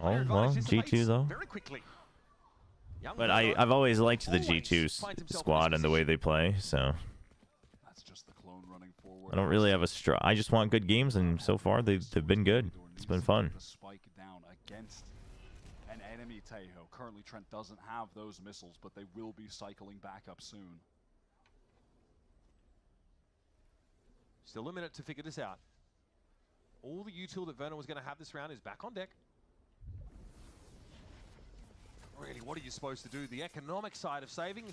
Oh, well, G2 though. But I've always liked the G2 squad and the way they play, so I don't really have a I just want good games, and so far they've been good. It's been fun. Spike down against an enemy Taeho. Currently Trent doesn't have those missiles, but they will be cycling back up soon. Still a minute to figure this out. All the util that Verno was going to have this round is back on deck. Really, what are you supposed to do? The economic side of saving,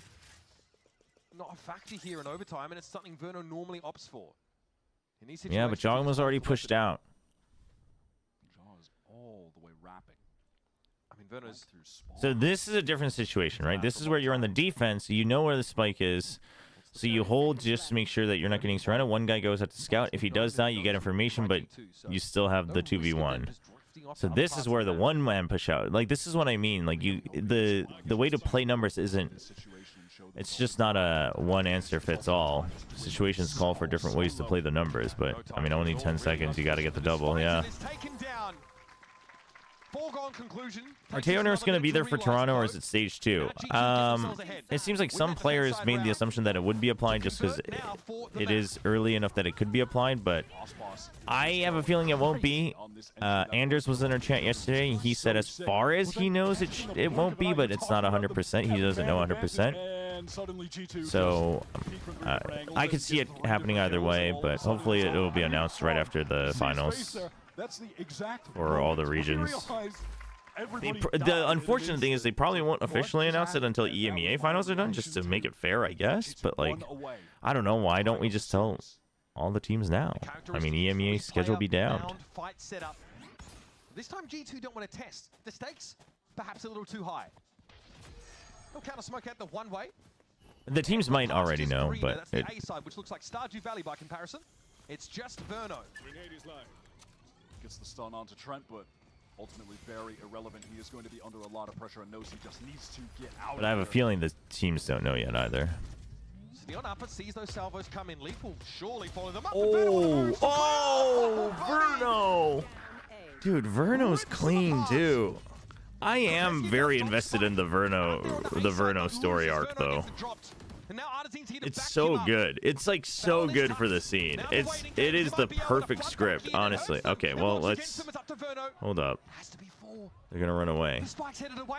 not a factor here in overtime, and it's something Verno normally opts for. Yeah, but Jong was already pushed out. Jaw's all the way wrapping. I mean, Verno's So this is a different situation, right? This is where you're on the defense. You know where the spike is. So you hold just to make sure that you're not getting surrounded. One guy goes out to scout. If he does that, you get information, but you still have the 2v1. So this is where the one-man push out. Like, this is what I mean. Like, the way to play numbers isn't. It's just not a one answer fits all. Situations call for different ways to play the numbers, but I mean, only 10 seconds. You got to get the double. Yeah. Are Taeho Nerfs going to be there for Toronto, or is it stage 2? It seems like some players made the assumption that it would be applied just because it is early enough that it could be applied, but I have a feeling it won't be. Anders was in our chat yesterday, and he said as far as he knows it won't be, but it's not 100%. He doesn't know 100%. So I could see it happening either way, but hopefully it will be announced right after the finals. For all the regions. The unfortunate thing is they probably won't officially announce it until EMEA finals are done, just to make it fair, I guess. But, like, I don't know. Why don't we just tell all the teams now? I mean, EMEA schedule be damned. This time G2 don't want to test. The stakes, perhaps a little too high. They'll counter smoke out the one way. The teams might already know, but that's the A side, which looks like Stardew Valley by comparison. It's just Verno. Gets the stun onto Trent, but ultimately very irrelevant. He is going to be under a lot of pressure and knows he just needs to get out. But I have a feeling the teams don't know yet either. Neon Upper sees those salvos come in. Leap will surely follow them up. Oh, Verno! Dude, Verno's clean too. I am very invested in the Verno story arc though. It's so good. It's like so good for the scene. It is the perfect script, honestly. Okay, well, let's hold up. They're gonna run away.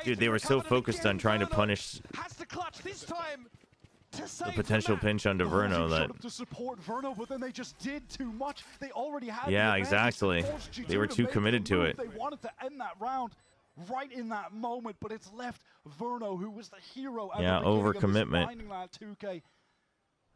Dude, they were so focused on trying to punish. the potential pinch onto Verno that. To support Verno, but then they just did too much. They already had. Yeah, exactly. They were too committed to it. They wanted to end that round right in that moment, but it's left Verno, who was the hero. Yeah, overcommitment.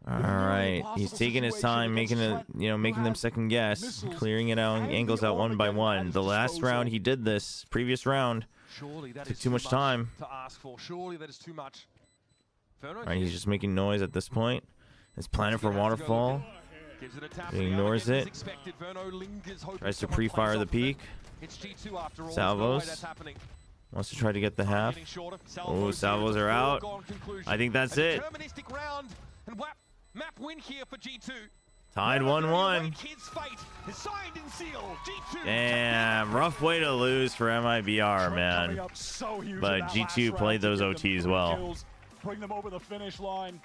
All right, he's taking his time, making them second guess, clearing it out, angles out one by one. The last round he did this. Previous round took too much time. To ask for. Surely that is too much. All right, he's just making noise at this point. He's planning for waterfall. He ignores it. Tries to pre-fire the peak. Salvos wants to try to get the half. Oh, salvos are out. I think that's it. Map win here for G2. Tied 1-1. Damn, rough way to lose for MIBR, man. But G2 played those OTs well. Bring them over the finish line.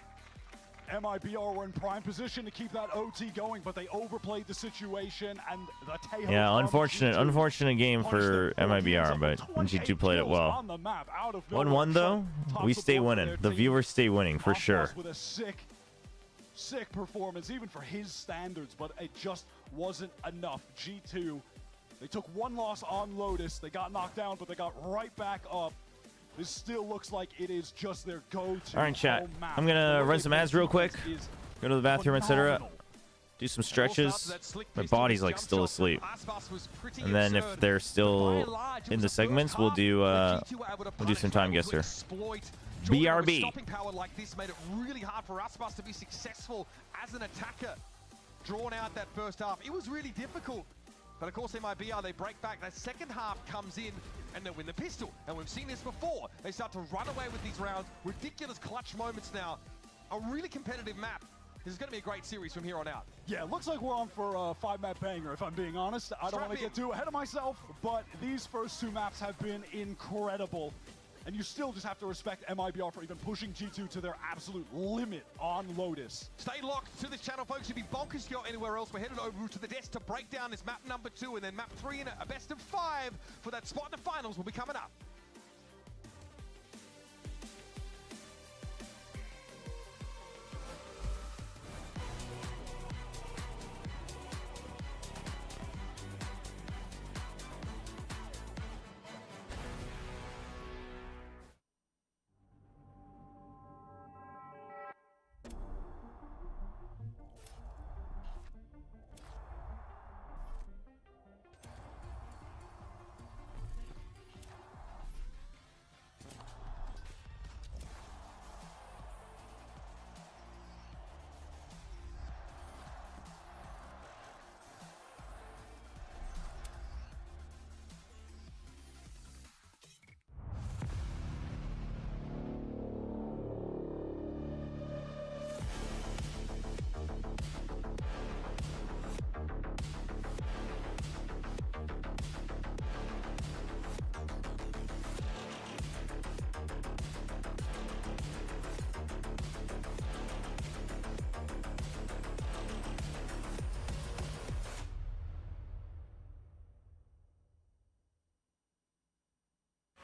MIBR were in prime position to keep that OT going, but they overplayed the situation, and the Tejo. Yeah, unfortunate game for MIBR, but G2 played it well. 1-1 though, we stay winning. The viewers stay winning for sure. With a sick performance, even for his standards, but it just wasn't enough. G2, they took one loss on Lotus. They got knocked down, but they got right back up. This still looks like it is just their go-to. All right, chat. I'm gonna run some ads real quick. Go to the bathroom, etc. Do some stretches. My body's like still asleep. And then if they're still in the segments, we'll do some time guesser. BRB. Stopping power like this made it really hard for Aspas to be successful as an attacker. Drawn out that first half, it was really difficult. But of course, MIBR, they break back. That second half comes in and they win the pistol. And we've seen this before. They start to run away with these rounds. Ridiculous clutch moments now. A really competitive map. This is going to be a great series from here on out. Yeah, it looks like we're on for a 5-map banger, if I'm being honest. I don't want to get too ahead of myself, but these first two maps have been incredible. And you still just have to respect MIBR for even pushing G2 to their absolute limit on Lotus. Stay locked to this channel, folks. You'd be bonkers to go anywhere else. We're headed over to the desk to break down this map number 2, and then map 3 in a best of 5 for that spot in the finals will be coming up.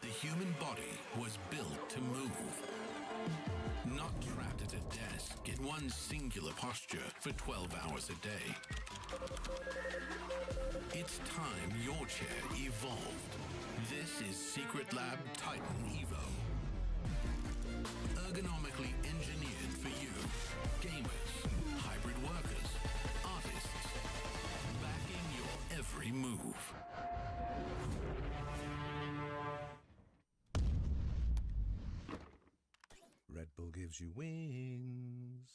The human body was built to move. Not trapped at a desk in one singular posture for 12 hours a day. It's time your chair evolved. This is Secret Lab Titan Evo. Ergonomically engineered for you. Gamers, hybrid workers, artists. Backing your every move. Red Bull gives you wings.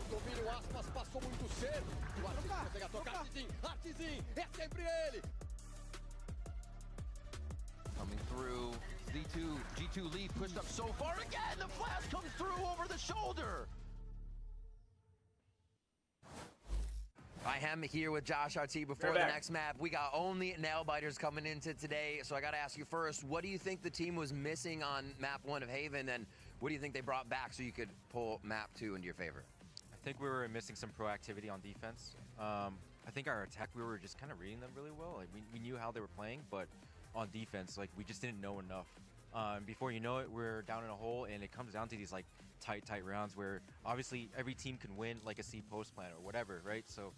domínio, Aspas passou muito cedo. O Artezinho consegue a tocar. Artezinho, é sempre ele. Coming through, G2 lead pushed up so far again. The flash comes through over the shoulder. I am here with Josh RT before the next map. We got only nail biters coming into today, so I got to ask you first, what do you think the team was missing on map 1 of Haven, and what do you think they brought back so you could pull map 2 into your favor? I think we were missing some proactivity on defense. I think our attack, we were just kind of reading them really well. Like we knew how they were playing, but on defense, like we just didn't know enough. Before you know it, we're down in a hole, and it comes down to these like tight rounds where obviously every team can win like a C post plan or whatever, right? So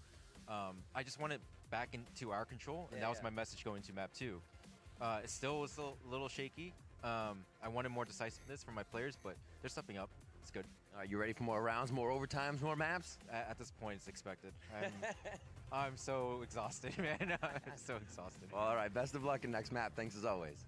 I just want it back into our control, and that was my message going to map 2. It still was a little shaky. I wanted more decisiveness from my players, but they're stepping up. It's good. Are you ready for more rounds, more overtimes, more maps? At this point, it's expected. I'm so exhausted, man. I'm so exhausted. Well, all right, best of luck in next map. Thanks as always.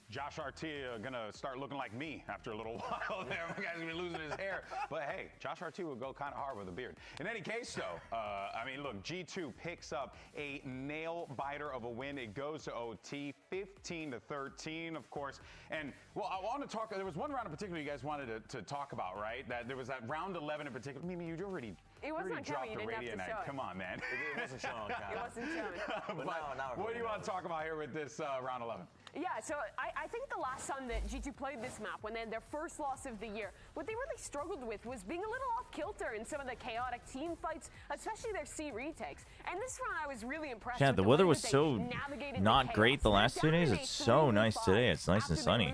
Josh RT gonna start looking like me after a little while there. My guy's gonna be losing his hair. But hey, Josh RT will go kind of hard with a beard. In any case, though, I mean, look, G2 picks up a nail biter of a win. It goes to OT, 15-13, of course. And well, I want to talk. There was one round in particular you guys wanted to talk about, right? That there was that round 11 in particular. Mimi, you already. It wasn't on camera. You didn't have to show it. Come on, man. It wasn't shown on camera. It wasn't shown. But what do you want to talk about here with this round 11? Yeah, so I think the last time that G2 played this map, when they had their first loss of the year, what they really struggled with was being a little off-kilter in some of the chaotic team fights, especially their C retakes. And this round, I was really impressed with the weather was so not great the last 2 days. It's so nice today. It's nice and sunny.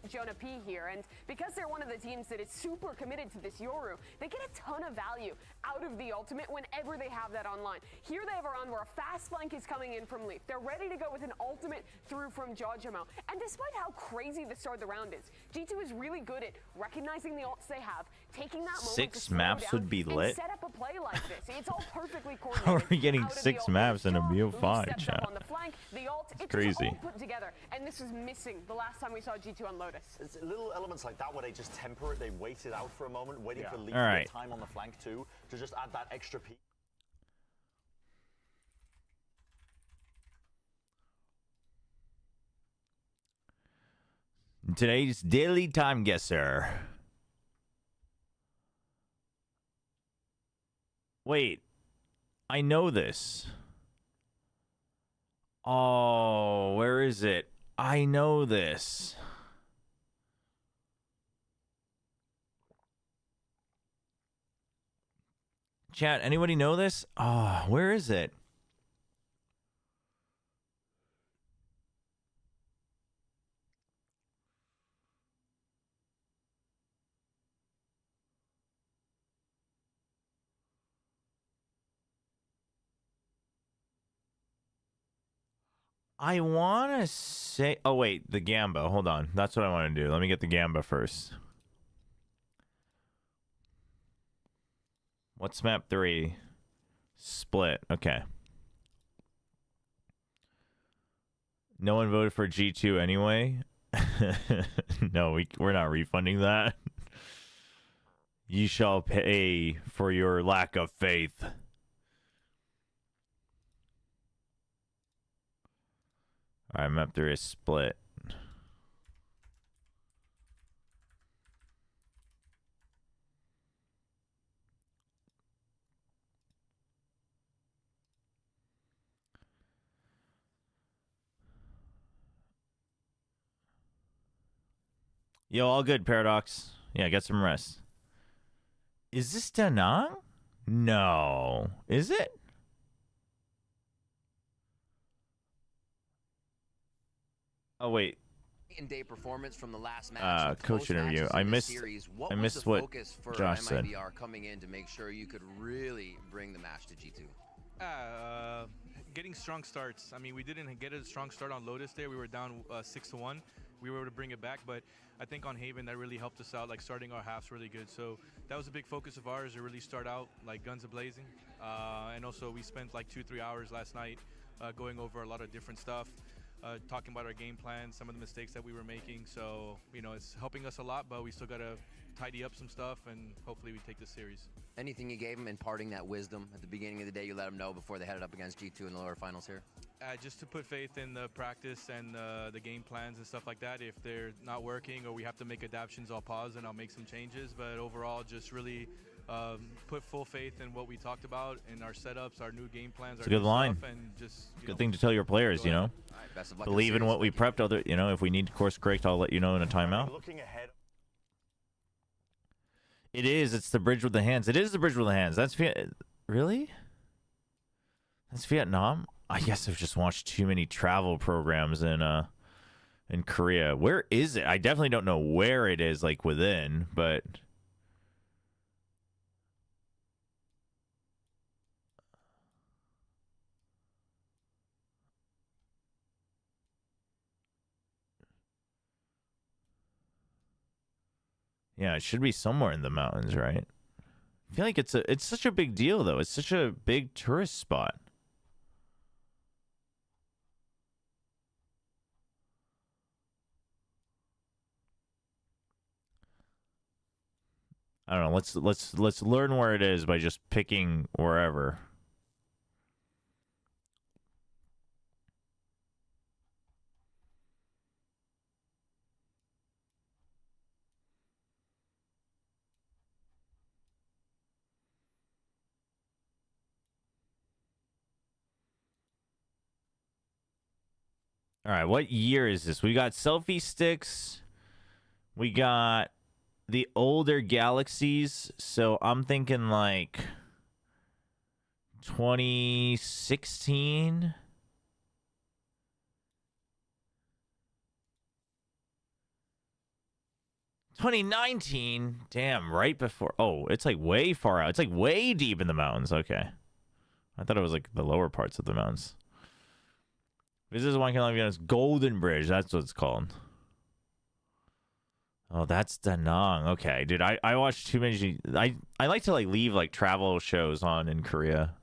Jonah P here, and because they're one of the teams that is super committed to this Yoru, they get a ton of value out of the ultimate whenever they have that online. Here they have a round where a fast flank is coming in from Leaf. They're ready to go with an ultimate through from Jojimo. And despite how crazy the start of the round is, G2 is really good at recognizing the ults they have, taking that moment 6 maps would be lit. set up a play like this. It's all perfectly coordinated. How are we getting 6 maps in a BO5 chat? On the flank, the ult, it's crazy. all put together, and this was missing the last time we saw G2 on Lotus. It's little elements like that where they just temper it. They wait it out for a moment, waiting for Leaf to right. get time on the flank too, to just add that extra piece. Today's daily time guesser. Wait, I know this. Oh, where is it? I know this. Chat, anybody know this? Oh, where is it? I want to say... Oh, wait. The Gamba. Hold on. That's what I want to do. Let me get the Gamba first. What's map 3? Split. Okay. No one voted for G2 anyway? No, we're not refunding that. You shall pay for your lack of faith. All right, map 3 is split. Yo, all good, Paradox. Yeah, get some rest. Is this Da Nang? No. Is it? Oh, wait. Day performance from the last match. Coach interview. I missed what focus for Josh said. MIBR coming in to make sure you could really bring the match to G2? Getting strong starts. I mean, we didn't get a strong start on Lotus there. We were down 6-1. We were able to bring it back, but I think on Haven that really helped us out, like starting our halves really good. So that was a big focus of ours to really start out like guns a-blazing. And also we spent like 2-3 hours last night going over a lot of different stuff. Talking about our game plan, some of the mistakes that we were making. So, you know, it's helping us a lot, but we still got to tidy up some stuff, and hopefully we take this series. Anything you gave them imparting that wisdom at the beginning of the day, you let them know before they headed up against G2 in the lower finals here? Just to put faith in the practice and the game plans and stuff like that. If they're not working or we have to make adaptations, I'll pause and I'll make some changes. But overall, just really put full faith in what we talked about in our setups, our new game plans. It's a good line. And just, good thing to tell your players, you know. Believe in what we prepped. Other, you know, if we need to course correct, I'll let you know in a timeout. Looking ahead. It is. It's the bridge with the hands. It is the bridge with the hands. That's really? That's Vietnam? I guess I've just watched too many travel programs in Korea. Where is it? I definitely don't know where it is, like within, but yeah, it should be somewhere in the mountains, right? I feel like it's such a big deal though. It's such a big tourist spot. I don't know. Let's learn where it is by just picking wherever. All right, what year is this? We got selfie sticks. We got the older galaxies. So I'm thinking like 2016. $2019. Damn, right before. Oh, it's like way far out. It's like way deep in the mountains. Okay. I thought it was like the lower parts of the mountains. This is one kilometer. Golden Bridge. That's what it's called. Oh, that's Da Nang. Okay, dude. I watched too many. I like to like leave like travel shows on in Korea,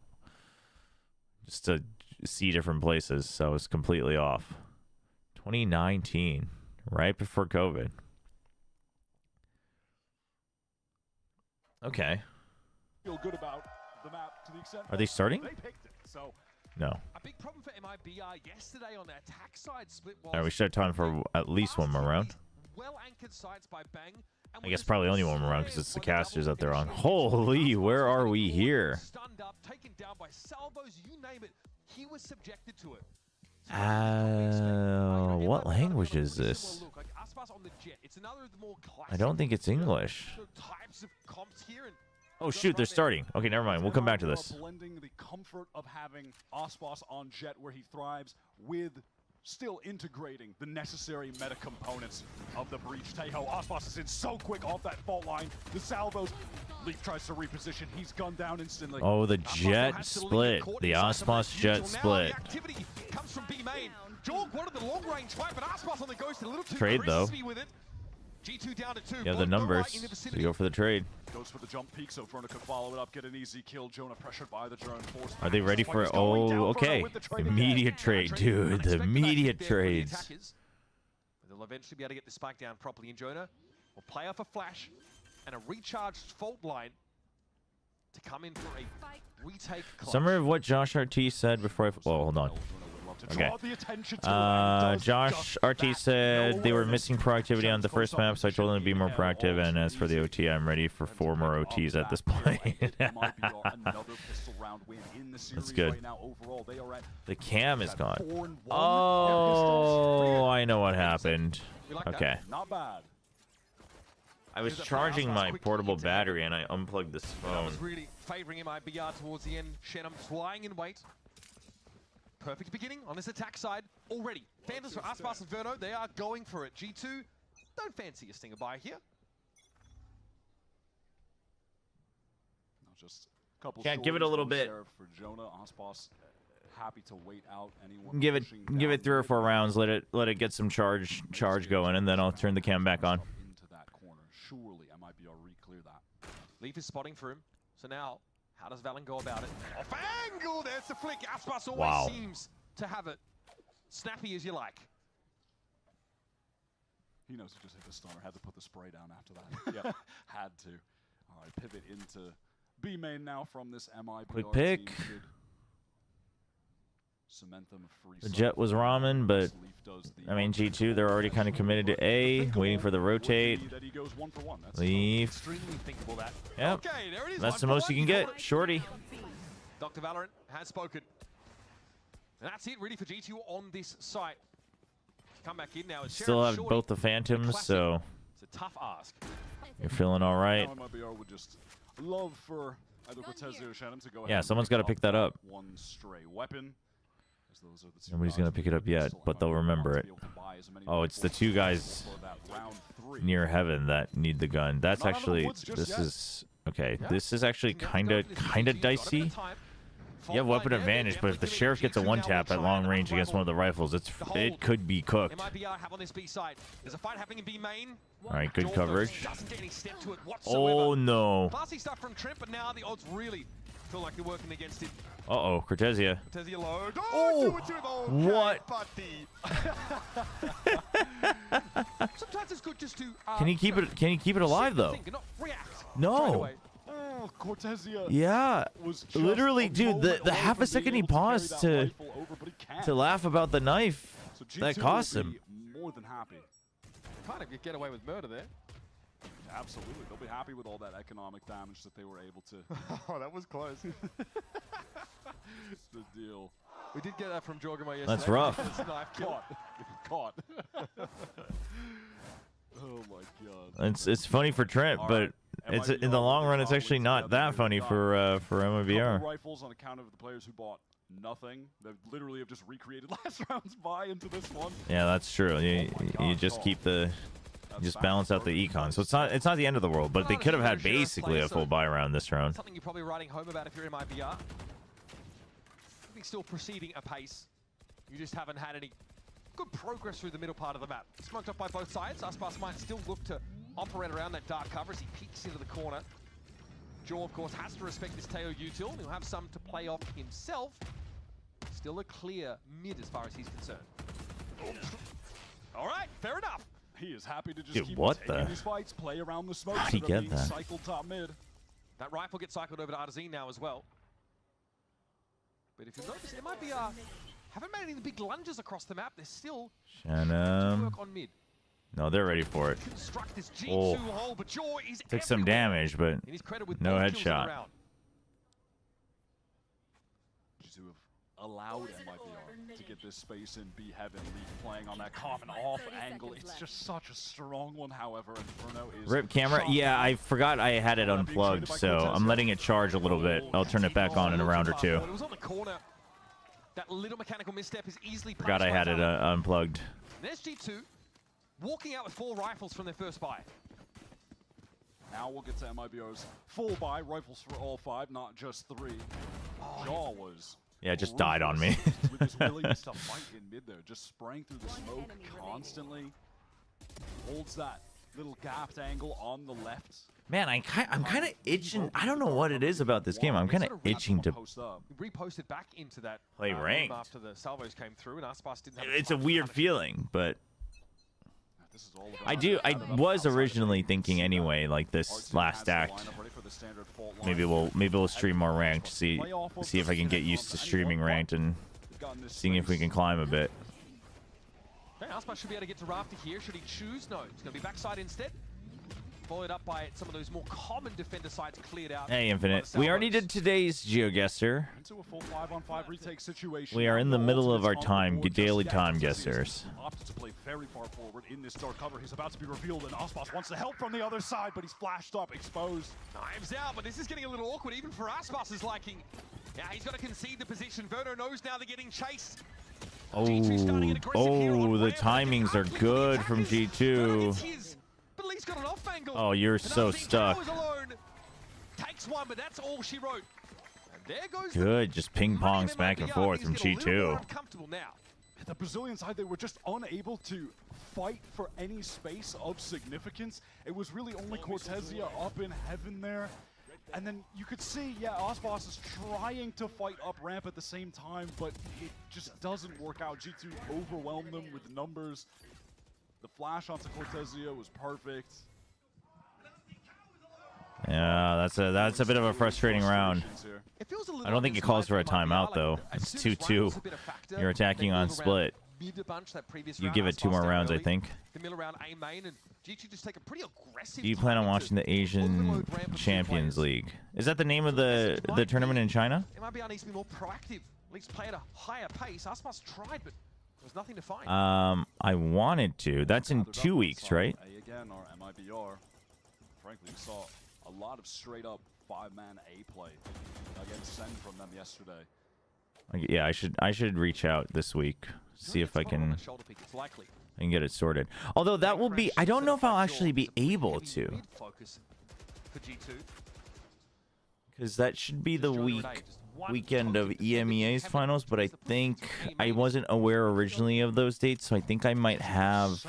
just to see different places. So it's completely off. 2019, right before COVID. Okay. Feel good about the map to the extent Are they starting? They picked it, so. No. A big problem for MIBR yesterday on their attack side split was All right, we should have time for at least one more round. well anchored sides by Bang. I guess probably only one more round because it's the casters that they're on. Holy, where are we here? Stunned up, taken down by salvos, you name it. He was subjected to it. What language is this? I don't think it's English. Oh shoot, they're starting. Okay, never mind. We'll come back to this. Blending the comfort of having Aspas on Jet where he thrives with still integrating the necessary meta components of the breach. Tejo, Aspas is in so quick off that fault line. The salvos. Leaf tries to reposition. He's gunned down instantly. Oh, the Jet split. The Aspas Jet split. Activity comes from B main. Jorg wanted the long range fight, but Aspas on the ghost a little too Trade though. with it. G2 down to 2. Yeah, the numbers. So you go for the trade. Goes for the jump peak, so Verna could follow it up, get an easy kill. Jonah pressured by the drone force. Are they ready for it? Oh, okay. Immediate trade, dude. The immediate trades. They'll eventually be able to get the spike down properly, and Jonah will play off a flash and a recharged fault line to come in for a retake. Summary of what Josh RT said before I... Oh, hold on. Okay. Josh RT said they were missing proactivity on the first map, so I told them to be more proactive. And as for the OT, I'm ready for 4 more OTs at this point. That's good. The cam is gone. Oh, I know what happened. Okay. Not bad. I was charging my portable battery and I unplugged this phone. That was really favoring MIBR towards the end. Shenum flying in wait. Perfect beginning on this attack side already. Phantoms for Aspas and Verno, they are going for it. G2, don't fancy a stinger buy here. Just a couple give it a little bit. For Jonah, Aspas happy to wait out anyone. Give it 3 or 4 rounds. Let it get some charge going, and then I'll turn the cam back on. Into that corner. Surely MIBR re-clear that. Leaf is spotting for him. So now, how does Valen go about it? Off angle, there's the flick. Aspas always seems to have it. Snappy as you like. He knows he just hit the stunner. Had to put the spray down after that. Yep, had to. All right, pivot into B main now from this MIBR Quick pick. Cement them free. The Jet was ramen, but I mean G2, they're already kind of committed to A, waiting for the rotate. Leaf. Yep. That's the most you can get. Shorty. Dr. Valorant has spoken. And that's it really for G2 on this site. Come back in now. Still have both the Phantoms, so it's a tough ask. You're feeling all right. MIBR would just love for either Cortezia or Shannon to go ahead. Yeah, someone's got to pick that up. One stray weapon. Nobody's going to pick it up yet, but they'll remember it. Oh, it's the two guys near heaven that need the gun. That's actually, this is, okay, this is actually kind of dicey. You have weapon advantage, but if the Sheriff gets a one-tap at long range against one of the rifles, it could be cooked. Alright, good coverage. Oh, no. Classy stuff from Trent, but now the odds really feel like they're working against him. Uh-oh, Cortezia. Cortezia low. Oh, what? Sometimes it's good just to Can he keep it alive though? No. Oh, Cortezia. Yeah. Literally, dude, the half a second he paused to laugh about the knife that cost him. More than happy. Kind of get away with murder there. Absolutely. They'll be happy with all that economic damage that they were able to. Oh, that was close. The deal. We did get that from Jorgama yesterday. That's rough. Caught. Oh my god. It's funny for Trent, but it's in the long run, it's actually not that funny for MIBR. Rifles on account of the players who bought nothing. They literally have just recreated last round's buy into this one. Yeah, that's true. You just keep the. Just balance out the econ, so it's not the end of the world, but they could have had basically a full buy round this round. Something you're probably writing home about if you're in MIBR. Still proceeding apace. You just haven't had any good progress through the middle part of the map. Smoked up by both sides. Aspas might still look to operate around that dark cover as he peeks into the corner. Jaw, of course, has to respect this Teo util. He'll have some to play off himself. Still a clear mid as far as he's concerned. All right, fair enough. He is happy to just Dude, keep what taking the? his fights, play around the smoke. How'd he get that? Cycle top mid. That rifle gets cycled over to Artazine now as well. But if you notice, it might be haven't made any of the big lunges across the map. They're still work on mid. No, they're ready for it. This G2 Oh, hole, but Jaw is took some damage, but no headshot. G2 have allowed MIBR to get this space in B heaven. Leaf playing on that common off angle. It's just such a strong one, however. Inferno is Rip camera? Yeah, I forgot I had it unplugged, so I'm letting it charge a little bit. I'll turn it back on in a round or two. It was on the corner. That little mechanical misstep is easily Forgot I had it unplugged. There's G2 walking out with 4 rifles from their first buy. Now we'll get to MIBR's full buy. Rifles for all 5, not just 3. Jaw was... Yeah, it just died on me. With his willingness to fight in mid there, just spraying through the smoke constantly. Holds that little gapped angle on the left. Man, I'm kind of itching. I don't know what it is about this game. I'm kind of itching to reposted back into that play ranked after the salvos came through, and Aspas didn't have it's a weird feeling, but I was originally thinking anyway, like this last act. Maybe we'll stream more ranked. See if I can get used to streaming ranked and seeing if we can climb a bit. Okay, Aspas should be able to get to Rafter here. Should he choose? No, it's going to be backside instead. Followed up by some of those more common defender sites cleared out. Hey, Infinite. We already did today's GeoGuessr. Into a full 5-on-5 retake situation. We are in the middle of our daily time guessers. Opted to play very far forward in this dark cover. He's about to be revealed, and Aspas wants to help from the other side, but he's flashed up, exposed. Knives out, but this is getting a little awkward, even for Aspas' liking. Yeah, he's got to concede the position. Verno knows now they're getting chased. Oh, the timings are good from G2. But Lee's got an off angle. Oh, you're so stuck. Takes one, but that's all she wrote. And there goes good, just ping pongs back and forth from G2. The Brazilian side, they were just unable to fight for any space of significance. It was really only Cortezia up in heaven there. And then you could see, yeah, Aspas is trying to fight up ramp at the same time, but it just doesn't work out. G2 overwhelmed them with numbers. The flash onto Cortezio was perfect. Yeah, that's a bit of a frustrating round. I don't think it calls for a timeout though. It's 2-2. You're attacking on split. You give it 2 more rounds, I think. Do you plan on watching the Asian Champions League? Is that the name of the tournament in China? MIBR needs to be more proactive. At least play at a higher pace. Aspas tried, but there was nothing to find. I wanted to. That's in 2 weeks, right? Again, or MIBR. Frankly, we saw a lot of straight up 5-man A play against Sen from them yesterday. Yeah, I should reach out this week, see if I can get it sorted. Although that will be, I don't know if I'll actually be able to, because that should be the weekend of EMEA's finals. But I think I wasn't aware originally of those dates, so I think I might have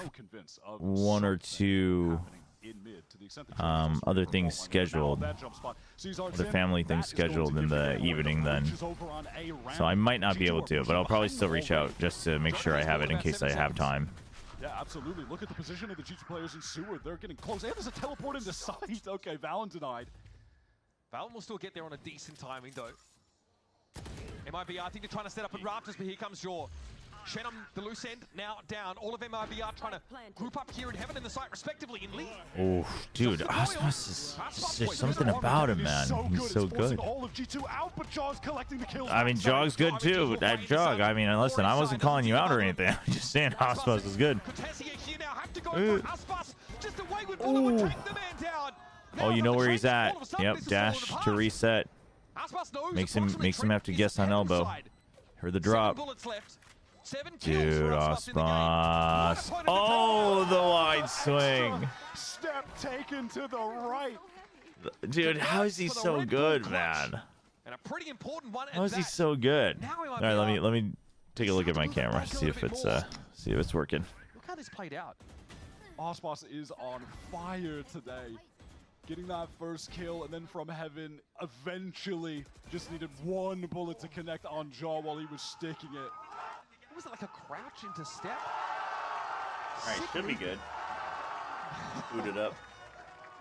1 or 2 other things scheduled, other family things scheduled in the evening then, so I might not be able to, but I'll probably still reach out just to make sure I have it in case I have time. Yeah, absolutely. Look at the position of the G2 players in Seward. They're getting close. Hey, there's a teleport into site. Okay, Valen denied. Valen will still get there on a decent timing though. MIBR, I think they're trying to set up at Raptors, but here comes Jaw. Shenum, the loose end, now down. All of MIBR trying to group up here in Heaven and the site, respectively, in Lee. Oh, dude, Aspas is there's something about him, man. He's so good. I mean, Jog's good too. That Jog, I mean, listen, I wasn't calling you out or anything. I'm just saying Aspas is good. Oh, you know where he's at. Yep, dash to reset. Makes him have to guess on elbow. Heard the drop. Dude, Aspas. Oh, the wide swing. Step taken to the right. Dude, how is he so good, man? And a pretty important one. How is he so good? All right, let me take a look at my camera, see if it's working. Look how this played out. Aspas is on fire today. Getting that first kill, and then from Heaven, eventually just needed 1 bullet to connect on Jaw while he was sticking it. Was it like a crouch into step? All right, should be good. Boot it up.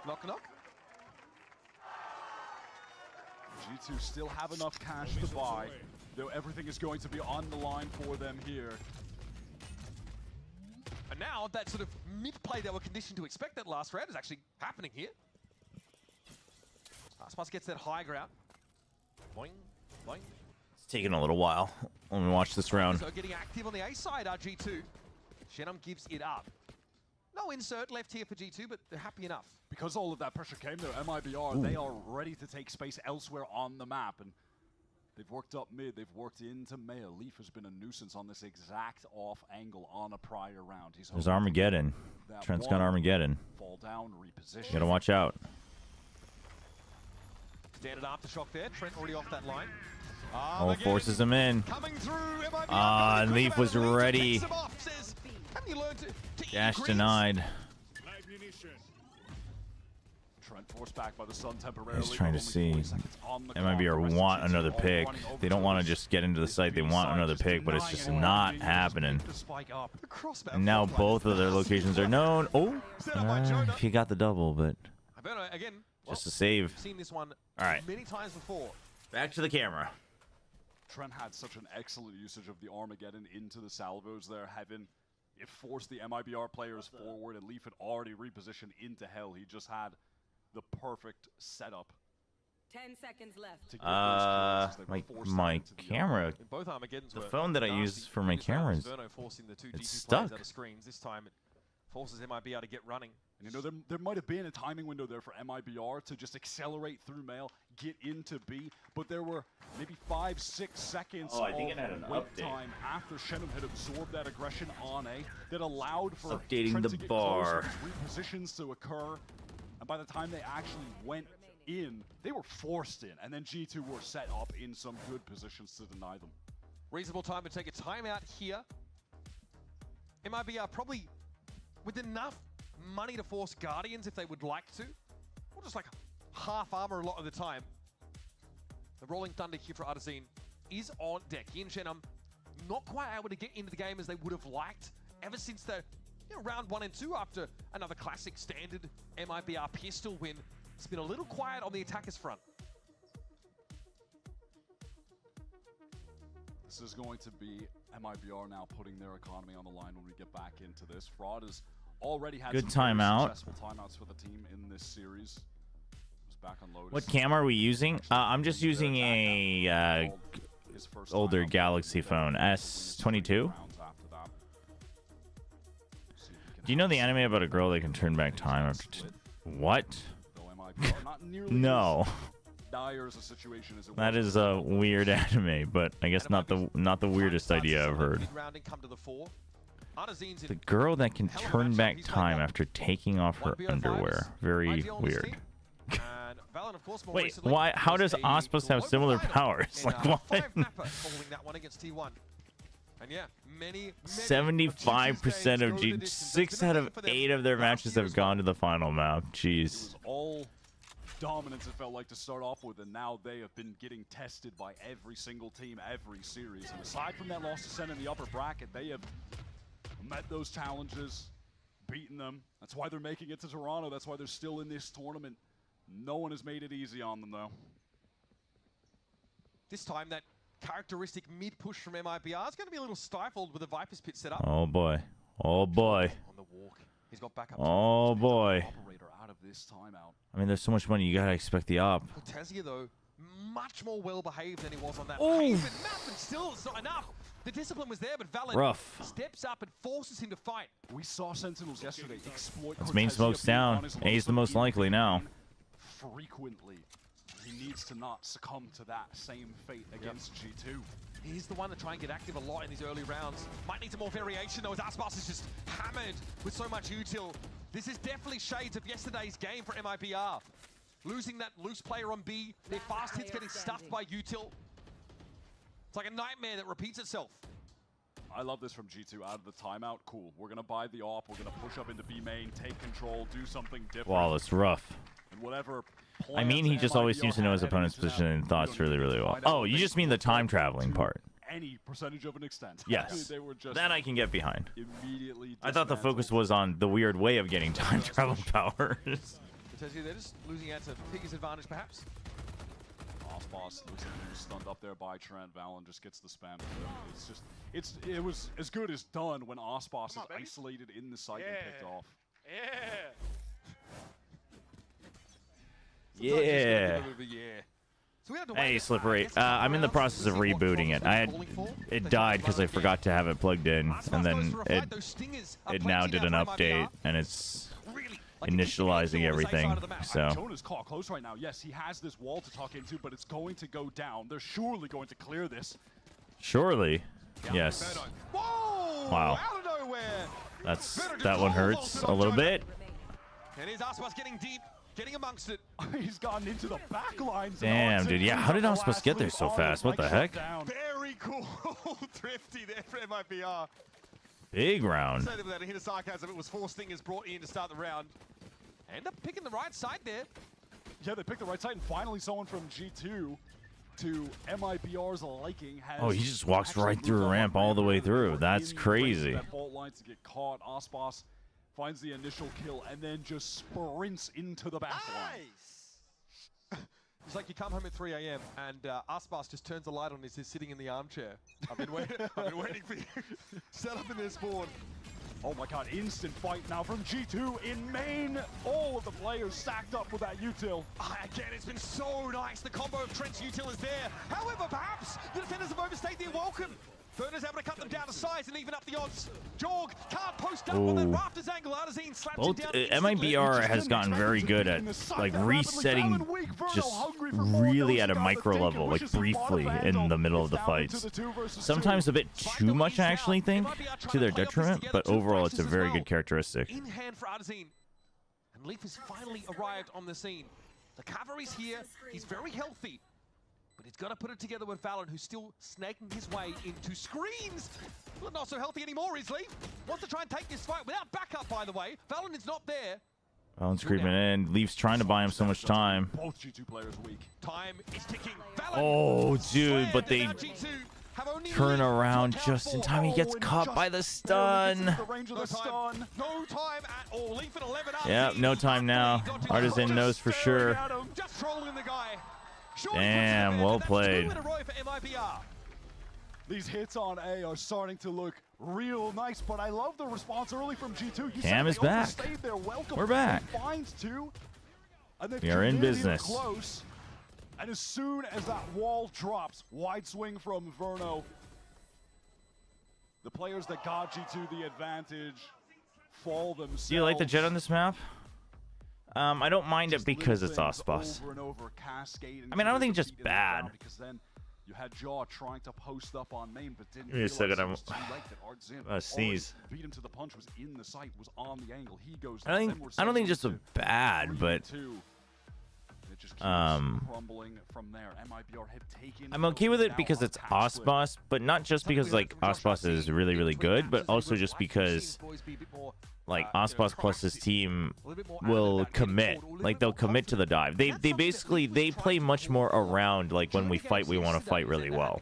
Knock, knock. G2 still have enough cash to buy, though everything is going to be on the line for them here. And now that sort of mid-play they were conditioned to expect that last round is actually happening here. Aspas gets that high ground. Boing, boing. It's taking a little while. Let me watch this round. So getting active on the A side are G2. Shenum gives it up. No insert left here for G2, but they're happy enough. Because all of that pressure came though, MIBR, they are ready to take space elsewhere on the map. And they've worked up mid, they've worked into Maya. Leaf has been a nuisance on this exact off angle on a prior round. There's Armageddon. Trent's got Armageddon. Fall down, reposition. Gotta watch out. Standard aftershock there. Trent already off that line. Oh, forces him in. And Leaf was ready. Dash denied. Trent forced back by the sun temporarily. He's trying to see. MIBR want another pick. They don't want to just get into the site. They want another pick, but it's just not happening. And now both of their locations are known. Oh, he got the double, but just a save. Seen this one many times before. Back to the camera. Trent had such an excellent usage of the Armageddon into the salvos there. Heaven, it forced the MIBR players forward, and Leaf had already repositioned into Hell. He just had the perfect setup. 10 seconds left. My camera, Both Armageddons the phone that I use for my camera is it's stuck. This time it forces MIBR to get running. And you know, there might have been a timing window there for MIBR to just accelerate through Mail, get into B, but there were maybe 5-6 seconds of wait time after Shenum had absorbed that aggression on A that allowed for Trent to the get bar. closer, repositions to occur, and by the time they actually went in, they were forced in, and then G2 were set up in some good positions to deny them. Reasonable time to take a timeout here. MIBR probably with enough money to force Guardians if they would like to, or just like half armor a lot of the time. The Rolling Thunder here for Artazine is on deck. He and Shenum not quite able to get into the game as they would have liked ever since the round 1 and 2 after another classic standard MIBR pistol win. It's been a little quiet on the attackers front. This is going to be MIBR now putting their economy on the line when we get back into this. Fraud has already had Good some very timeout. successful timeouts for the team in this series. Was back on Lotus. What cam are we using? I'm just using a older Galaxy phone, S22. Do you know the anime about a girl that can turn back time after what? No. That is a weird anime, but I guess not the weirdest idea I've heard. The girl that can turn back time after taking off her underwear. Very weird. Wait, why? How does Ospas have similar powers? Like what? 75% of G. 6 out of 8 of their matches have gone to the final map. Jeez. All dominance it felt like to start off with, and now they have been getting tested by every single team every series. And aside from that loss to Sen in the upper bracket, they have met those challenges, beaten them. That's why they're making it to Toronto. That's why they're still in this tournament. No one has made it easy on them, though. This time, that characteristic mid-push from MIBR is going to be a little stifled with a Viper's Pit set up. Oh boy. Oh boy. On the walk. He's got backup. Oh boy. Out of this timeout. I mean, there's so much money. You gotta expect the op. Tazia, though, much more well-behaved than he was on that Ooh. pavement map, and still it's not enough. The discipline was there, but Valen steps up and forces him to fight. We saw Sentinels yesterday exploit. Let's main smokes down. A's the most likely now. Frequently, he needs to not succumb to that same fate against G2. He's the one to try and get active a lot in these early rounds. Might need some more variation, though, as Aspas is just hammered with so much util. This is definitely shades of yesterday's game for MIBR. Losing that loose player on B, their fast hits getting stuffed by util. It's like a nightmare that repeats itself. I love this from G2 out of the timeout. Cool. We're going to buy the op. We're going to push up into B main, take control, do something different. Wow, that's rough. And whatever I mean, he just always seems to know his opponent's position and thoughts really, really well. Oh, you just mean the time traveling part. Any percentage of an extent. Yes. They were just that I can get behind. Immediately I thought the focus was on the weird way of getting time travel powers. They're just losing out to Piggy's advantage, perhaps. Boss looks like he was stunned up there by Trent. Valen just gets the spam. It was as good as done when Ospas is isolated in the site and picked off. Yeah. Hey, Slippery. I'm in the process of rebooting it. It died because I forgot to have it plugged in, and then it now did an update, and it's initializing everything. So. Jonah's caught close right now. Yes, he has this wall to tuck into, but it's going to go down. They're surely going to clear this. Surely. Yes. Wow. That one hurts a little bit. And here's Aspas getting deep, getting amongst it. He's gotten into the back lines. Damn, dude. Yeah, how did Ospas get there so fast? What the heck? Very cool. Thrifty there for MIBR. Big round. Say that without a hint of sarcasm, it was 4 Stingers brought in to start the round. End up picking the right side there. Yeah, they picked the right side, and finally someone from G2 to MIBR's liking has... Oh, he just walks right through a ramp all the way through. That's crazy. That fault line to get caught. Ospas finds the initial kill and then just sprints into the back line. It's like you come home at 3 a.m. and Aspas just turns the light on as he's sitting in the armchair. I've been waiting for you. Set up in this board. Oh my god, instant fight now from G2 in main. All of the players stacked up with that util. Again, it's been so nice. The combo of Trent's util is there. However, perhaps the defenders have overstayed their welcome. Burner's able to cut them down to size and even up the odds. Jorg can't post up on that rafters angle. Arzine slaps Both it down. MIBR has gotten very good at like resetting just really at a micro level, like briefly in the middle of the fights. Sometimes a bit too much, I actually think, to their detriment, but overall it's a very good characteristic. In hand for Arzine. And Leaf has finally arrived on the scene. The cavalry's here. He's very healthy. But he's got to put it together with Valen, who's still snaking his way into screens. But not so healthy anymore, is Leaf. Wants to try and take this fight without backup, by the way. Valen is not there. Valen's creeping in. Leaf's trying to buy him so much time. Both G2 players weak. Time is ticking. Valen Oh, dude, but they... G2 turn around just in time. He gets caught by the stun. No time at all. Leaf at 11 up. Yeah, no time now. Artisan knows for sure. Just trolling the guy. Damn, well played. These hits on A are starting to look real nice, but I love the response early from G2. Cam is back. We're back. We are in business. Close. And as soon as that wall drops, wide swing from Verno. The players that got G2 the advantage fall themselves. Do you like the jet on this map? I don't mind it because it's Ospas. I mean, I don't think it's just bad. You had Jaw trying to post up on main, but didn't. Give me a second. I'm sneeze. Beat him to the punch. Was in the sight. Was on the angle. He goes. I don't think it's just bad, but crumbling from there. MIBR have taken. I'm okay with it because it's Ospas, but not just because like Ospas is really really good, but also just because like Ospas plus his team will commit. Like they'll commit to the dive. They basically they play much more around. Like when we fight, we want to fight really well.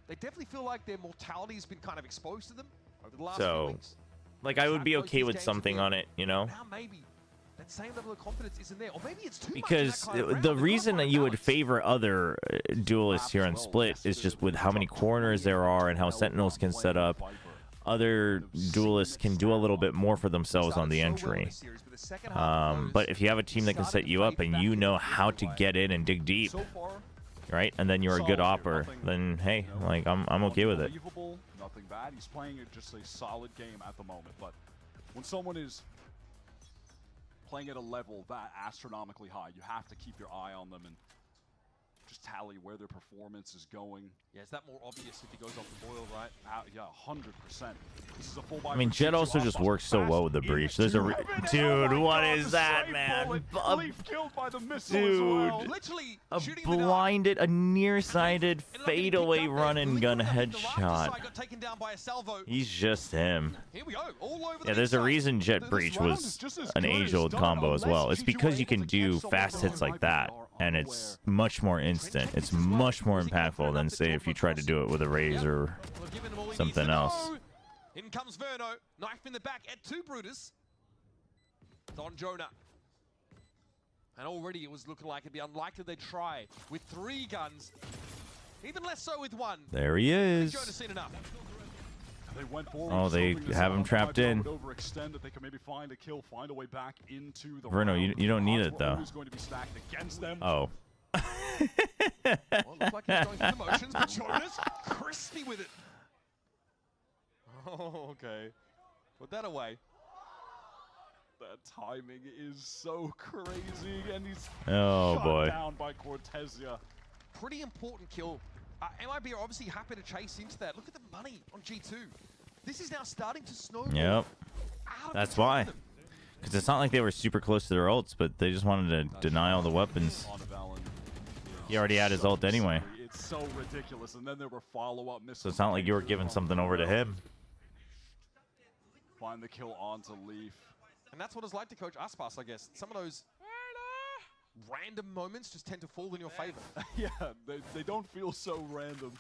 They definitely feel like their mortality has been kind of exposed to them over the last So, few weeks. like I would be okay with something on it, you know? Now maybe that same level of confidence isn't there, or maybe it's too Because much in that kind of the round. reason that you would favor other duelists here on Split is just with how many corners there are and how Sentinels can set up. Other duelists can do a little bit more for themselves on the entry. But if you have a team that can set you up and you know how to get in and dig deep, right, and then you're a good opper, then hey, like I'm okay with it. Nothing bad. He's playing just a solid game at the moment. But when someone is playing at a level that astronomically high, you have to keep your eye on them and just tally where their performance is going. Yeah, is that more obvious if he goes off the boil, right? Yeah, 100%. This is a full buy. I mean, Jet also just works so well with the breach. There's a dude. What is that, man? Dude, a blinded, a nearsighted fadeaway run and gun headshot. He's just him. Yeah, there's a reason Jet breach was an age-old combo as well. It's because you can do fast hits like that, and it's much more instant. It's much more impactful than, say, if you try to do it with a Raze or something else. In comes Verno, knife in the back at 2 Brutus. Don Jonah. And already it was looking like it'd be unlikely they'd try with 3 guns. Even less so with 1. There he is. Jonah's seen enough. They went forward. Oh, they have him trapped in. Overextend that they can maybe find a kill, find a way back into the Verno, you don't need it though. Going to be stacked against them. Oh. Well, looks like he's going through the motions, but Jonah's crispy with it. Oh, okay. Put that away. That timing is so crazy, and he's shot down by Cortezia. Pretty important kill. MIB are obviously happy to chase into that. Look at the money on G2. This is now starting to snowball. Yep. That's why. Because it's not like they were super close to their ults, but they just wanted to deny all the weapons. He already had his ult anyway. It's so ridiculous, and then there were follow-up misses. So it's not like you were giving something over to him. Find the kill onto Leaf. And that's what it's like to coach Aspas, I guess. Some of those random moments just tend to fall in your favor. Yeah, they don't feel so random.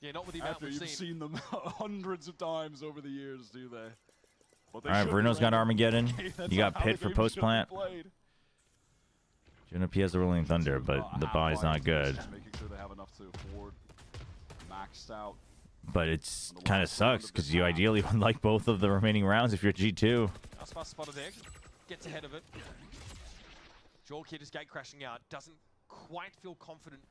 Yeah, not with the amount After we've you've seen them hundreds of times over the years, do they? All right, Bruno's got Armageddon. You got Pit for post-plant. Junip has the Rolling Thunder, but the buy's not good. Just making sure they have enough to afford. Maxed out. But it's kind of sucks because you ideally would like both of the remaining rounds if you're G2. Aspas spotted egg, gets ahead of it. Joel Kidd is gate crashing out, doesn't quite feel confident.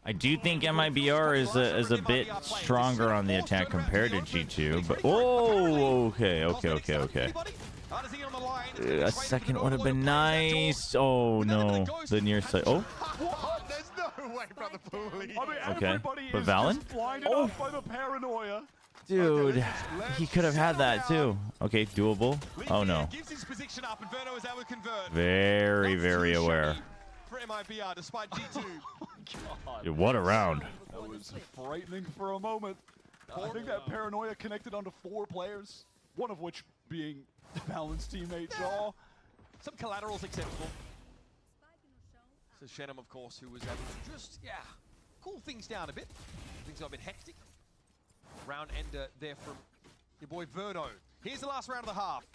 I do think MIBR is a bit stronger on the attack compared to G2, but okay. A second would have been nice. Oh no, the near side. Oh. There's no way, brother, please. Okay, but Valen? Oh, by the paranoia. Dude, he could have had that too. Okay, doable. Oh no. Very, very aware. For MIBR, despite G2. Dude, what a round. That was frightening for a moment. I think that paranoia connected onto 4 players, one of which being Valen's teammate Jaw. Some collaterals acceptable. So Shannon, of course, who was able to just, cool things down a bit. Things got a bit hectic. Round ender there from your boy Verno. Here's the last round of the half.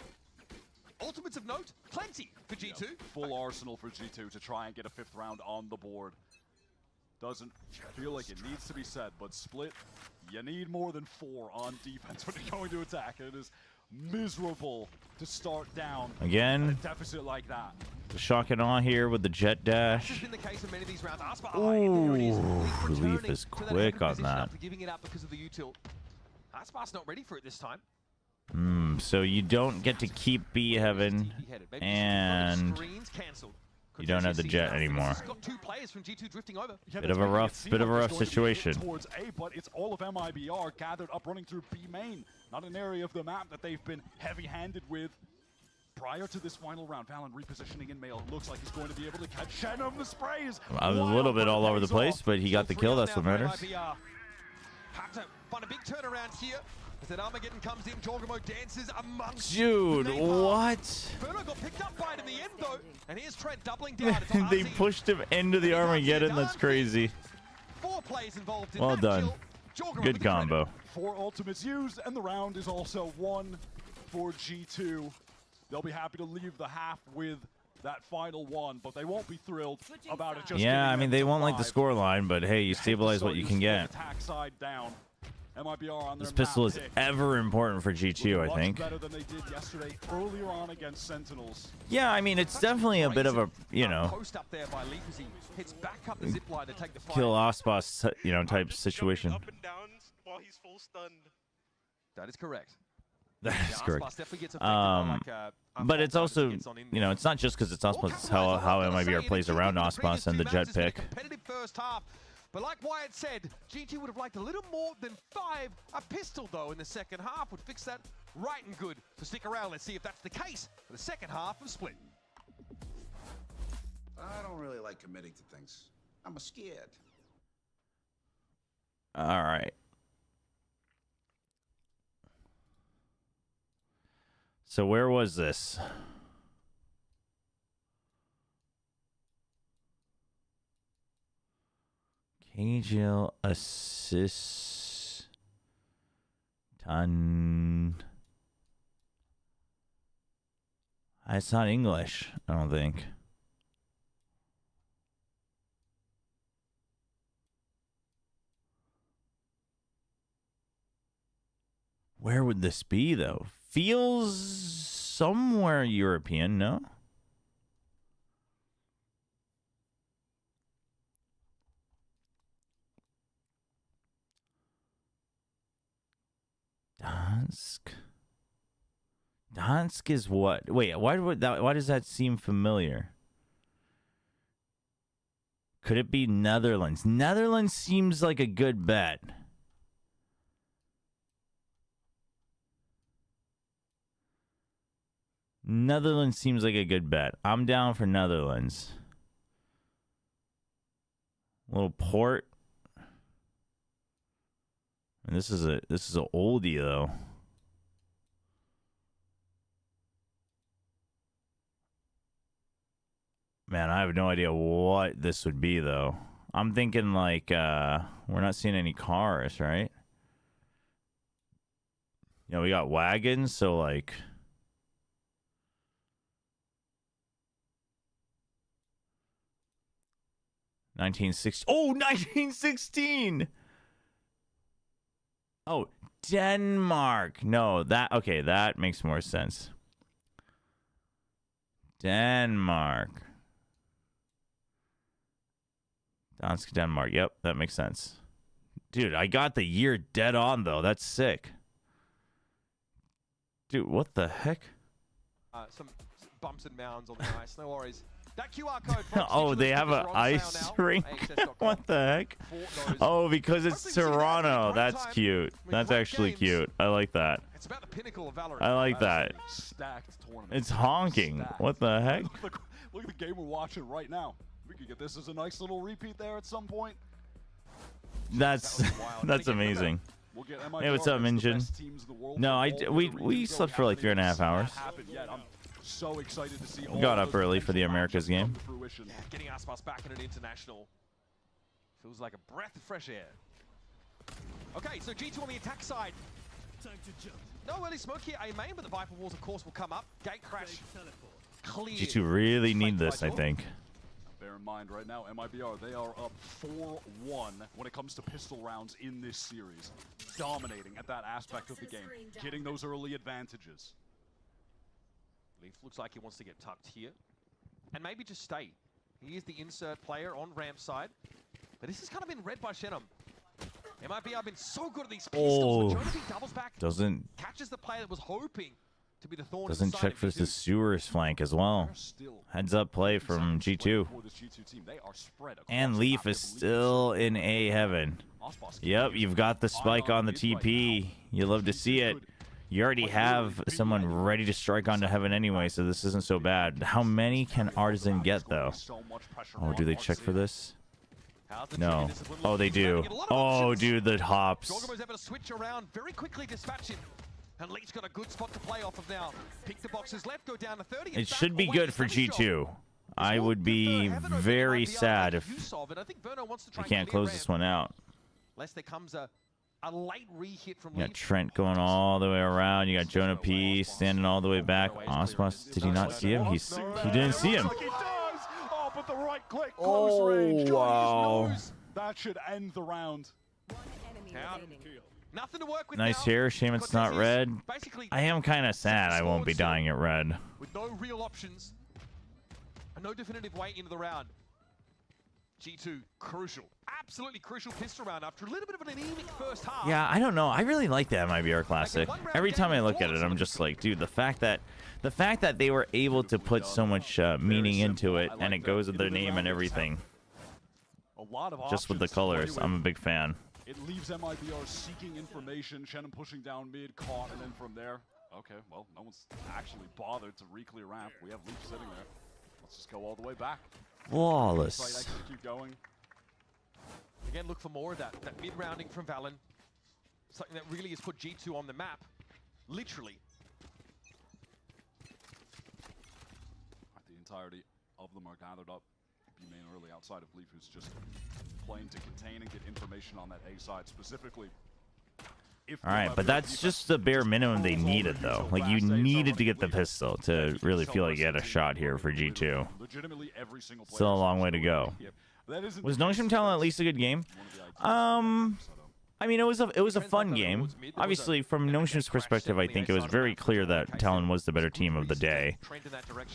Ultimates of note, plenty for G2. Yeah, full arsenal for G2 to try and get a 5th round on the board. Doesn't feel like it needs to be said, but Split, you need more than 4 on defense when you're going to attack. It is miserable to start down Again, at a deficit like that. The shock and awe here with the jet dash. This has been the case in many of these rounds. Ooh, Leaf is quick on that. After giving it up because of the util. Aspar's not ready for it this time. So you don't get to keep B Heaven, and you don't have the jet anymore. Bit of a rough situation. Towards A, but it's all of MIBR gathered up running through B main. Not an area of the map that they've been heavy-handed with prior to this final round. Valen repositioning in Mail. Looks like he's going to be able to catch Shenum. The sprays. A little bit all over the place, but he got the kill. That's what matters. Have to find a big turnaround here. As that Armageddon comes in, Jorgamo dances amongst Dude, what? Verno got picked up by it in the end though, and here's Trent doubling down. They pushed him into the Armageddon. That's crazy. 4 plays involved in Well that done. kill. Good combo. 4 ultimates used, and the round is also won for G2. They'll be happy to leave the half with that final one, but they won't be thrilled about it. Just Yeah, I mean, they won't like the score line, but hey, you stabilize what you can get. Attack side down. MIBR on their This pistol is map pick. ever important for G2, I think. Much better than they did yesterday earlier on against Sentinels. Yeah, I mean, it's definitely a bit of a, you know, Post up there by Leap as he hits back up the zip line to take the fight. kill Ospas, you know, type situation. Up and down while he's full stunned. That is correct. That is Aspas correct. definitely gets affected by, like, But it's also, you know, it's not just because it's Ospas, it's how MIBR plays around Ospas and the jet pick. Competitive first half. But like Wyatt said, GT would have liked a little more than 5. A pistol, though, in the second half would fix that right and good. So stick around. Let's see if that's the case for the second half of Split. I don't really like committing to things. I'm scared. All right. So where was this? KGL assist ton. It's not English, I don't think. Where would this be, though? Feels somewhere European, no? Dansk is what? Wait, why does that seem familiar? Could it be Netherlands? Netherlands seems like a good bet. Netherlands seems like a good bet. I'm down for Netherlands. A little port. And this is a oldie though. Man, I have no idea what this would be though. I'm thinking like we're not seeing any cars, right? You know, we got wagons, so like Oh, 1916. Oh, Denmark. No, that makes more sense. Denmark. Dansk, Denmark. Yep, that makes sense. Dude, I got the year dead on, though. That's sick. Dude, what the heck? Some bumps and mounds on the ice. No worries. That QR code. Oh, they have an ice rink? What the heck? Oh, because it's Toronto. That's cute. That's actually cute. I like that. It's about the pinnacle of Valorant. I like that. Stacked tournament. It's honking. What the heck? Look at the game we're watching right now. We could get this as a nice little repeat there at some point. That's amazing. Hey, what's up, Minjin? No, we slept for like 3.5 hours. So excited to see Got up early for the Americas game. Yeah, getting Aspas back in an international Feels like a breath of fresh air. Okay, so G2 on the attack side. Time to jump. No early smoke here, A main, but the Viper walls, of course, will come up. Gate crash. Clear. G2 really need this, I think. Bear in mind, right now, MIBR, they are up 4-1 when it comes to pistol rounds in this series. Dominating at that aspect of the game, getting those early advantages. Leaf looks like he wants to get tucked here. And maybe just stay. He is the insert player on ramp side. But this has kind of been read by Shenum. MIBR have been so good at these pistols. Oh, Jonathan doubles back, doesn't catches the player that was hoping to be the thorn. doesn't check for the sewers flank as well. Heads up play from G2. And Leaf is still in A heaven. Yep, you've got the spike on the TP. You love to see it. You already have someone ready to strike onto heaven anyway, so this isn't so bad. How many can Artisan get, though? Oh, do they check for this? No. Oh, they do. Oh, dude, the hops. Chobra able to switch around, very quickly dispatch him. And Lee's got a good spot to play off of now. Pick the boxes left, go down to 30. It should be good for G2. I would be very sad if we can't close this one out. Unless there comes a late re-hit from You got Trent going all the way around. You got Jonah P standing all the way back. Osmos, did he not see him? He didn't see him. Oh, but the right click, close range. Wow. That should end the round. Nothing to work with Nice now. here. Shame it's not red. I am kind of sad I won't be dying at red. With no real options. And no definitive way into the round. G2, crucial. Absolutely crucial pistol round after a little bit of an anemic first half. Yeah, I don't know. I really like that MIBR Classic. Every time I look at it, I'm just like, dude, the fact that they were able to put so much meaning into it, and it goes with their name and everything. Just with the colors, I'm a big fan. It leaves MIBR seeking information, Shannon pushing down mid, caught, and then from there, okay, well, no one's actually bothered to re-clear ramp. We have Leaf sitting there. Let's just go all the way back. Flawless. Keep going. Again, look for more of that mid-rounding from Valen. Something that really has put G2 on the map. Literally. The entirety of them are gathered up. B-main early outside of Leaf, who's just playing to contain and get information on that A side specifically. All right, but that's just the bare minimum they needed, though. Like, you needed to get the pistol to really feel like you had a shot here for G2. Still a long way to go. Was Nongshim Talon at least a good game? I mean, it was a fun game. Obviously, from Nongshim's perspective, I think it was very clear that Talon was the better team of the day.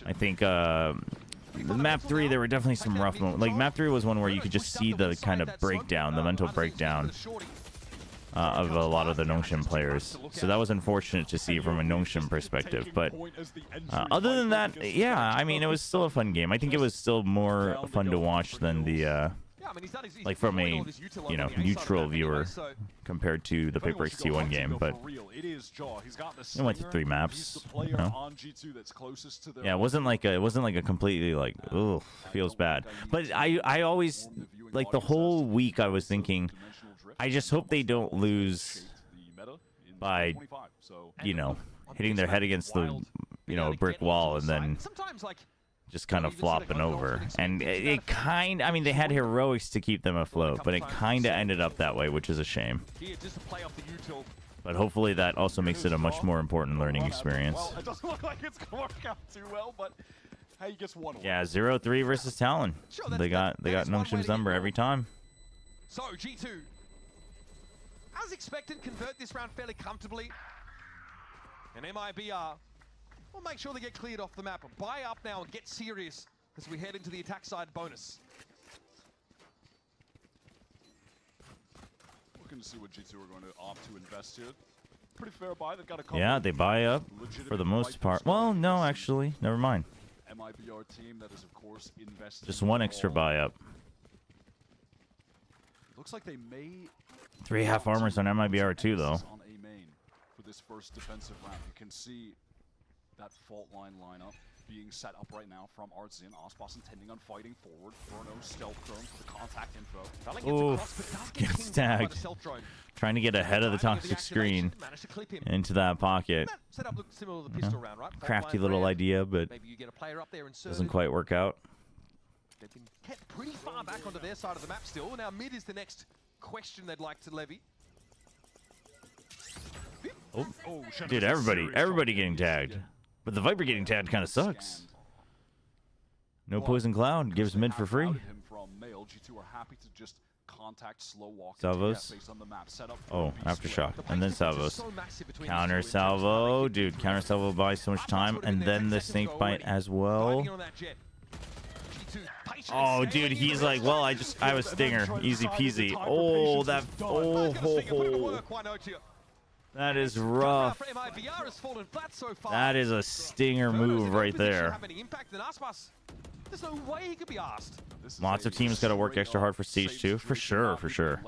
I think map 3, there were definitely some rough moments. Like, map 3 was one where you could just see the kind of breakdown, the mental breakdown of a lot of the Nongshim players. So that was unfortunate to see from a Nongshim perspective. But other than that, yeah, I mean, it was still a fun game. I think it was still more fun to watch than the, like from a, you know, neutral viewer compared to the Paper XT1 game. But it went to 3 maps. You know? Yeah, it wasn't like a completely like, ugh, feels bad. But I always, like the whole week I was thinking, I just hope they don't lose by, you know, hitting their head against the, you know, a brick wall and then just kind of flopping over. And it kind, I mean, they had heroics to keep them afloat, but it kind of ended up that way, which is a shame. But hopefully that also makes it a much more important learning experience. Well, it doesn't look like it's going to work out too well, but hey, gets one. Yeah, 0-3 versus Talon. They got Nongshim's number every time. So G2, as expected, convert this round fairly comfortably. And MIBR will make sure they get cleared off the map and buy up now and get serious as we head into the attack side bonus. Looking to see what G2 are going to opt to invest here. Pretty fair buy. They've got a couple. Yeah, they buy up for the most part. Well, no, actually, never mind. MIBR team that is, of course, invested. Just one extra buy up. Looks like they may 3 half armors on MIBR too, though. On A main for this first defensive round. You can see that fault line lineup being set up right now from Artsin. Osbos intending on fighting forward. Bruno stealth drone for the contact info. Oof, gets tagged. Trying to get ahead of the toxic screen into that pocket. Yeah. Crafty little idea, but doesn't quite work out. They've been kept pretty far back onto their side of the map still. Now mid is the next question they'd like to levy. Oh, dude, everybody getting tagged. But the Viper getting tagged kind of sucks. No Poison Cloud gives mid for free. Salvos. Oh, Aftershock. And then Salvos. Counter Salvo. Dude, counter Salvo buys so much time. And then the Snake Bite as well. Oh, dude, he's like, well, I have a stinger. Easy peasy. Oh, that. Oh, ho, ho. That is rough. That is a stinger move right there. There's no way he could be asked. Lots of teams got to work extra hard for Stage 2. For sure, for sure.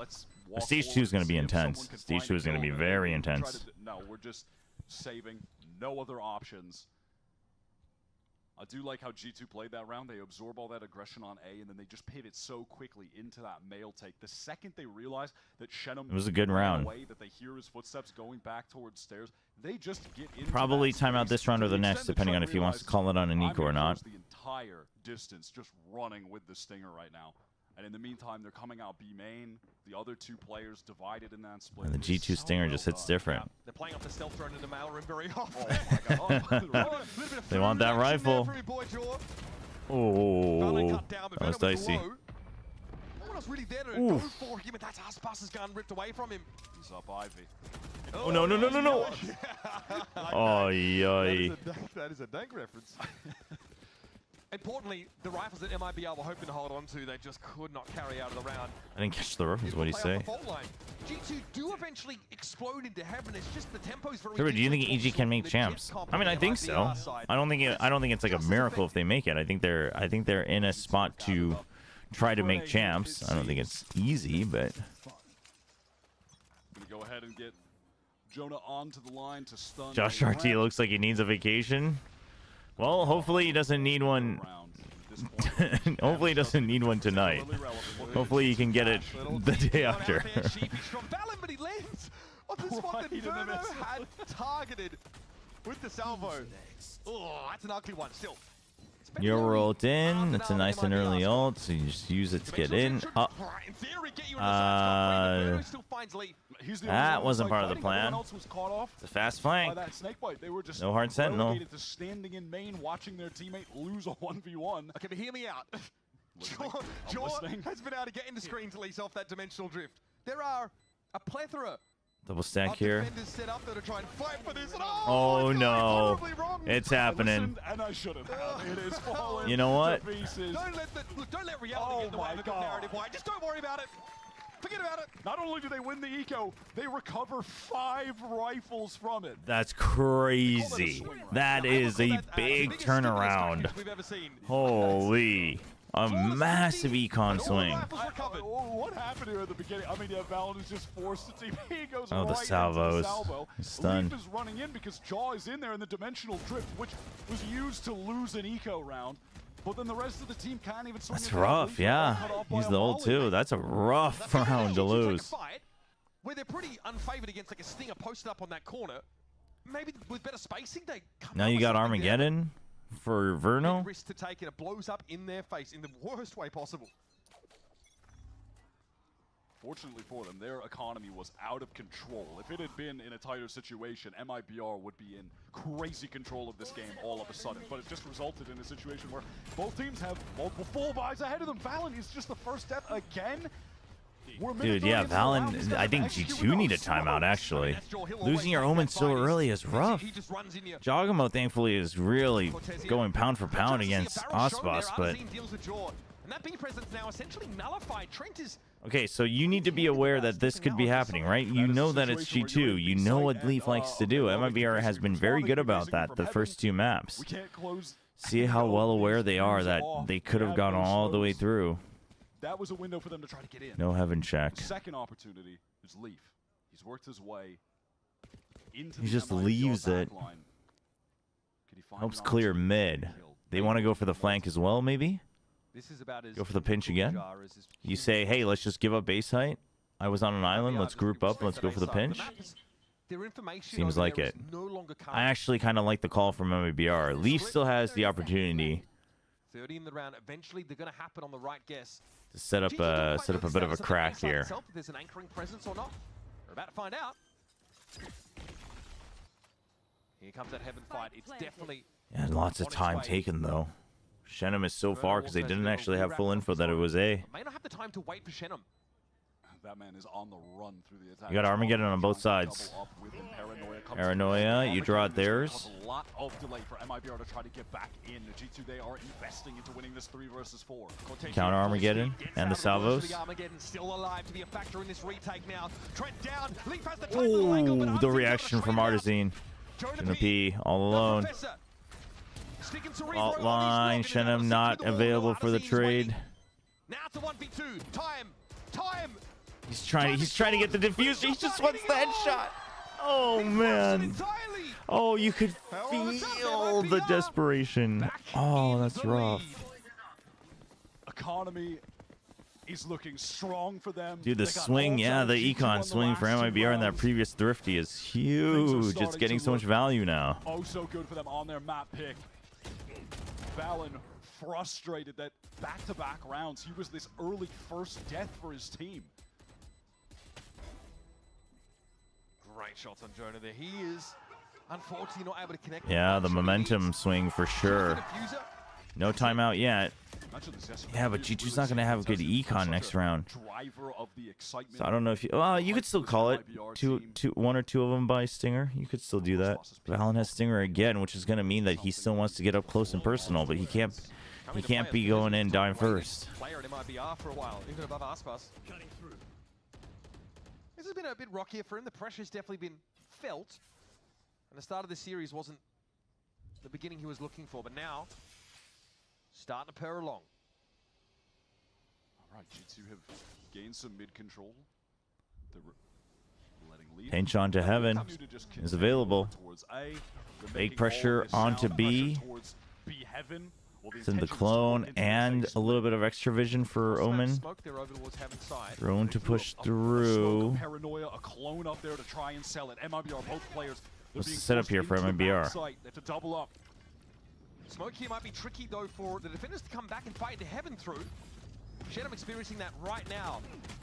Stage 2 is going to be intense. Stage 2 is going to be very intense. No, we're just saving. No other options. I do like how G2 played that round. They absorb all that aggression on A, and then they just pivot so quickly into that mail take. The second they realize that Shenum it was a good round. Away, that they hear his footsteps going back towards stairs, they just get into probably time out this round or the next, depending on if he wants to call it on an eco or not. The entire distance just running with the stinger right now. And in the meantime, they're coming out B main. The other two players divided in that split. And the G2 stinger just hits different. They're playing off the stealth drone in the mail room very often. They want that rifle. Oh, that was dicey. No one else really there to go for him, and that's Aspas' gun ripped away from him. He's up Ivy. Oh, no, no, no, no, no. Oh, yay. That is a dank reference. Importantly, the rifles that MIBR were hoping to hold on to, they just could not carry out of the round. I didn't catch the rifles. What do you say? G2 do eventually explode into heaven. It's just the tempo's very. Chobra, do you think EG can make champs? I mean, I think so. I don't think it's like a miracle if they make it. I think they're in a spot to try to make champs. I don't think it's easy, but. Gonna go ahead and get Jonah onto the line to stun. Josh RT looks like he needs a vacation. Well, hopefully he doesn't need one. Hopefully he doesn't need one tonight. Hopefully he can get it the day after. But he lands on the spot that Verno had targeted with the salvo. Oh, that's an ugly one still. Your ult in. That's a nice and early ult, so you just use it to get in. That wasn't part of the plan. It's a fast flank. No hard sentinel. Standing in main, watching their teammate lose a 1v1. Okay, but hear me out. Jaw has been able to get into screens at least off that dimensional drift. There are a plethora. Double stack here. Set up to try and fight for this. Oh no, it's happening. You know what? Don't let reality get in the way of a good narrative. Why? Just don't worry about it. Forget about it. Not only do they win the eco, they recover 5 rifles from it. That's crazy. That is a big turnaround. Holy. A massive econ swing. What happened here at the beginning? I mean, yeah, Valen is just forced to team. He goes oh, the salvos. Stunned. Leaf is running in because Jaw is in there in the dimensional drift, which was used to lose an eco round. But then the rest of the team can't even swing. That's rough, yeah. He's the ult too. That's a rough round to lose. Where they're pretty unfavored against like a stinger posted up on that corner. Maybe with better spacing, they come now you got Armageddon for Verno. Risk to take, and it blows up in their face in the worst way possible. Fortunately for them, their economy was out of control. If it had been in a tighter situation, MIBR would be in crazy control of this game all of a sudden. But it just resulted in a situation where both teams have multiple full buys ahead of them. Valen is just the first death again. Dude, yeah, Valen, I think G2 need a timeout, actually. Losing your Omen so early is rough. Jogamo, thankfully, is really going pound for pound against Aspas, but... Okay, so you need to be aware that this could be happening, right? You know that it's G2. You know what Leaf likes to do. MIBR has been very good about that the first 2 maps. See how well aware they are that they could have gone all the way through. That was a window for them to try to get in. No heaven check. Second opportunity is Leaf. He's worked his way into he just leaves it. Helps clear mid. They want to go for the flank as well, maybe? Go for the pinch again? You say, hey, let's just give up base height. I was on an island. Let's group up. Let's go for the pinch. Seems like it. I actually kind of like the call from MIBR. Leaf still has the opportunity 30 in the round. Eventually, they're going to happen on the right guess. To set up a bit of a crack here. If there's an anchoring presence or not, we're about to find out. Here comes that Heaven fight. It's definitely... Yeah, lots of time taken, though. Shenum is so far because they didn't actually have full info that it was A. May not have the time to wait for Shenum. That man is on the run through the attack. You got Armageddon on both sides. Paranoia, you draw it theirs. A lot of delay for MIBR to try to get back in. G2, they are investing into winning this 3 versus 4. Counter Armageddon and the salvos. Still alive to be a factor in this retake now. Trent down. Leaf has the Ooh, the reaction from Artizine. Gonna be all alone. Alt line, Shenum not available for the trade. Now it's a 1v2. Time. He's trying to get the diffuser. He just wants the headshot. Oh man. Oh, you could feel the desperation. Oh, that's rough. Economy is looking strong for them. Dude, the swing, yeah, the econ swing for MIBR in that previous Thrifty is huge. It's getting so much value now. Oh, so good for them on their map pick. Valen frustrated that back-to-back rounds, he was this early first death for his team. Great shots on Jonah there. He is unfortunately not able to connect. Yeah, the momentum swing for sure. No timeout yet. Yeah, but G2's not going to have a good econ next round. So I don't know if you... Well, you could still call it one or two of them by Stinger. You could still do that. Valen has Stinger again, which is going to mean that he still wants to get up close and personal, but he can't be going in dying first. Player at MIBR for a while, even above Aspas. This has been a bit rockier for him. The pressure's definitely been felt. And the start of the series wasn't the beginning he was looking for, but now starting to purr along. All right, G2 have gained some mid control. They're letting lead. Pinch onto Heaven is available. Fake pressure onto B. Send the clone and a little bit of extra vision for Omen. Drone to push through. Paranoia, a clone up there to try and sell it. MIBR, both players. What's the setup here for MIBR? To double up. Smoke here might be tricky though for the defenders to come back and fight into Heaven through. Shenum experiencing that right now.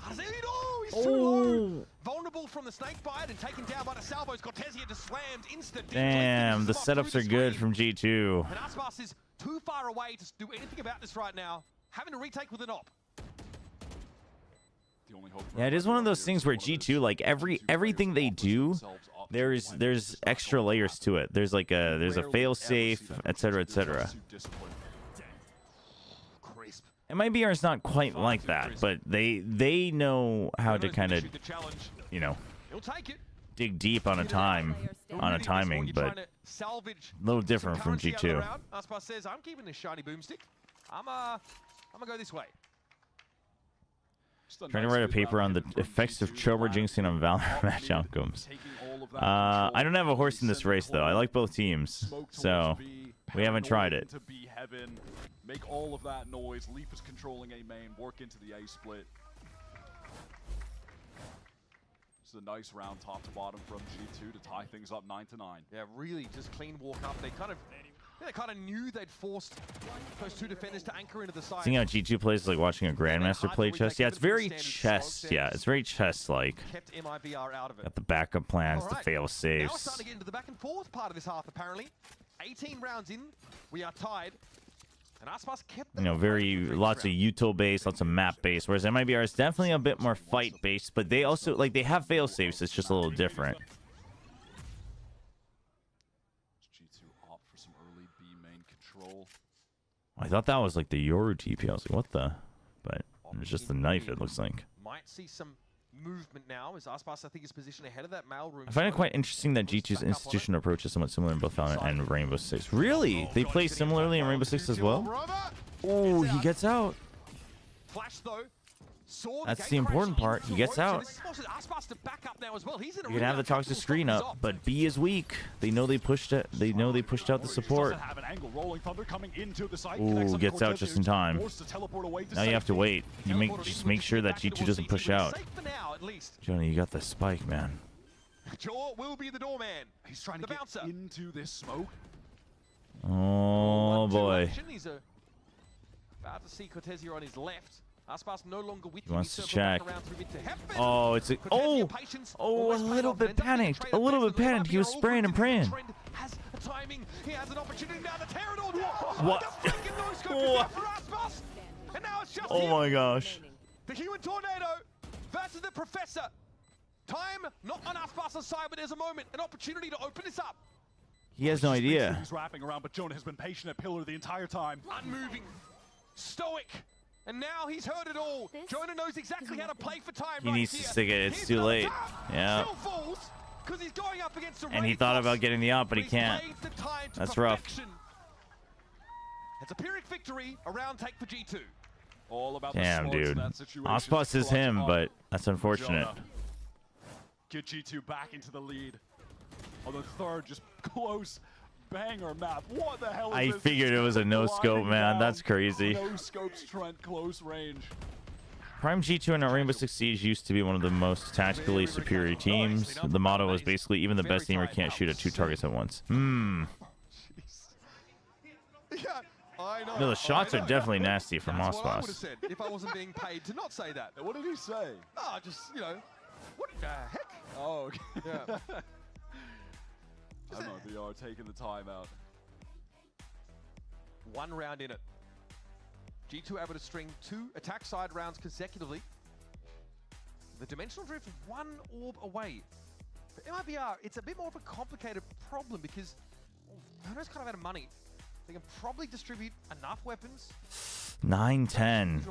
He's too low. Vulnerable from the snake bite and taken down by the salvos. Cortezia just slammed instant. Damn, the setups are good from G2. And Aspas is too far away to do anything about this right now. Having to retake with an op. Yeah, it is one of those things where G2, like everything they do, there's extra layers to it. There's like a fail safe, etc., etc. MIBR is not quite like that, but they know how to kind of, you know, dig deep on a timing, but a little different from G2. Aspas says, I'm keeping this shiny boomstick. I'm gonna go this way. Trying to write a paper on the effects of Chobra jinxing on Valorant match outcomes. I don't have a horse in this race, though. I like both teams, so we haven't tried it. Make all of that noise. Leaf is controlling A main. Work into the A split. It's a nice round top to bottom from G2 to tie things up 9-9. Yeah, really just clean walk up. They kind of knew they'd forced those two defenders to anchor into the side. Seeing how G2 plays is like watching a Grandmaster play chess. Yeah, it's very chess. Yeah, it's very chess-like. Kept MIBR out of it. Got the backup plans, the fail Now we're safes. starting to get into the back and forth part of this half, apparently. 18 rounds in, we are tied. And Aspas kept You know, lots of util based, lots of map based. Whereas MIBR is definitely a bit more fight based, but they also they have fail safes. It's just a little different. G2 opt for some early B main control. I thought that was like the Yoru TP. I was like, what the? But it's just the knife. It looks like. Might see some movement now as Aspas, I think, is positioned ahead of that mailroom. I find it quite interesting that G2's institution approach is somewhat similar in both Valorant and Rainbow Six. Really? They play similarly in Rainbow Six as well? Oh, he gets out. Flash though. That's the important part. He gets out. You can have the toxic screen up, but B is weak. They know they pushed it. They know they pushed out the support. Ooh, gets out just in time. Now you have to wait. You just make sure that G2 doesn't push out. Johnny, you got the spike, man. Jaw will be the doorman. He's trying to get into this smoke. Oh boy. About to see Cortezia on his left. Aspas no longer with He wants to check. Oh, it's a a little bit panicked. A little bit panicked. He was spraying and praying. Has a timing. He has an opportunity now to tear it all What? What? And now it's just Oh him. my gosh. The human tornado versus the professor. Time not on Aspas's side, but there's a moment, an opportunity to open this up. He has no idea. He's wrapping around, but Jonah has been patient at Pillar the entire time. Unmoving, stoic, and now he's heard it all. Jonah knows exactly how to play for time. He needs to stick it. It's too late. Yeah. He's going up against And he thought about getting the op, but he can't. That's rough. It's a Pyrrhic victory, a round take for G2. All about Damn, the dude. that situation. Aspas is him, but that's unfortunate. Jonah. Get G2 back into the lead. On the third, just close banger map. What the hell is I this? figured it was a no-scope, man. That's crazy. No-scopes Trent, close range. Prime G2 and Rainbow Six Siege used to be one of the most tactically superior teams. The motto was basically, even the best teamer can't shoot at 2 targets at once. Yeah, I know. No, the shots are definitely nasty from That's what I would have Aspas. said if I wasn't being paid to not say that. What did he say? Oh, just, you know, what the heck? Oh, okay. Yeah. MIBR taking the time out. One round in it. G2 able to string 2 attack side rounds consecutively. The Dimensional Drift 1 orb away. For MIBR, it's a bit more of a complicated problem because Mono's kind of out of money. They can probably distribute enough weapons. 9-10.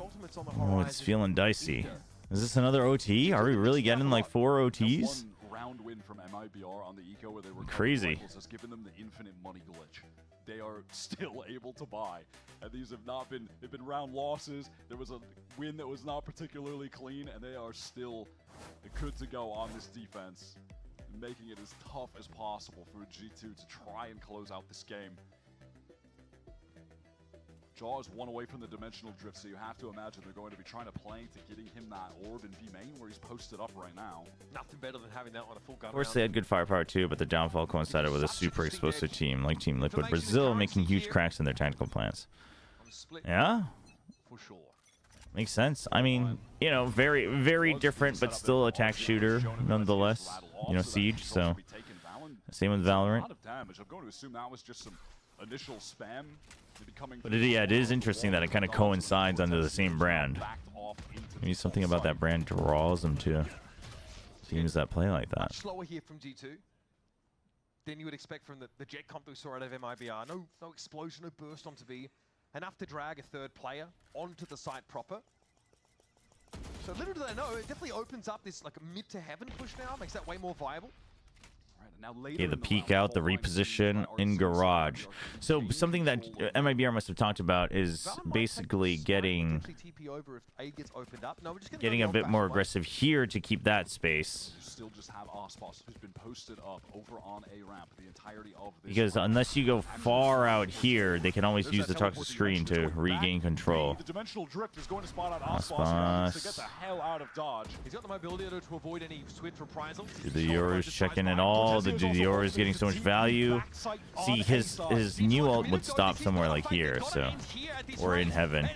Oh, it's feeling dicey. Is this another OT? Are we really getting like 4 OTs? One round win from MIBR on the eco where they were Crazy. has given them the infinite money glitch. They are still able to buy, and these have not been. They've been round losses. There was a win that was not particularly clean, and they are still good to go on this defense, making it as tough as possible for G2 to try and close out this game. Jaw is one away from the Dimensional Drift, so you have to imagine they're going to be trying to play to getting him that orb in B main where he's posted up right now. Nothing better than having that on a full gun. Of course, they had good firepower too, but the downfall coincided with a super explosive team like Team Liquid Brazil, making huge cracks in their tactical plans. Yeah? For sure. Makes sense. I mean, you know, very, very different, but still attack shooter nonetheless. You know, Siege, so same with Valorant. A lot of damage. I'm going to assume that was just some initial spam. But yeah, it is interesting that it kind of coincides under the same brand. Maybe something about that brand draws them to teams that play like that. Much slower here from G2 than you would expect from the jet comp we saw out of MIBR. No explosion, no burst onto B. Enough to drag a third player onto the site proper. So little do they know, it definitely opens up this like mid to heaven push now, makes that way more viable. Okay, the peek out, the reposition in garage. So something that MIBR must have talked about is basically getting a bit more aggressive here to keep that space. Still just have Aspas, who's been posted up over on A ramp the entirety of this. Because unless you go far out here, they can always use the toxic screen to regain control. The Dimensional Drift is going to spot out Aspas to get the hell out of dodge. He's got the mobility to avoid any swift reprisal. The Yoru's checking it all. The Yoru is getting so much value. See, his new ult would stop somewhere like here, so or in heaven.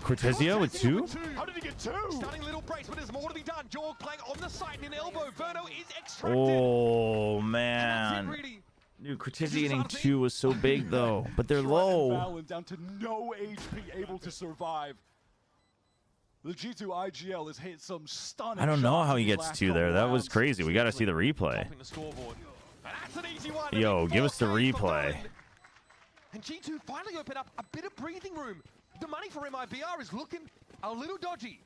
Cortezia with 2? How did he get 2? Stunning little brace, but there's more to be done. Jorg playing on the side in an elbow. Verno is extracted. Oh man. Dude, Cortezia getting 2 was so big though, but they're low. Down to no HP, able to survive. The G2 IGL has hit some stunning. I don't know how he gets 2 there. That was crazy. We got to see the replay. Yo, give us the replay. And G2 finally opened up a bit of breathing room. The money for MIBR is looking a little dodgy.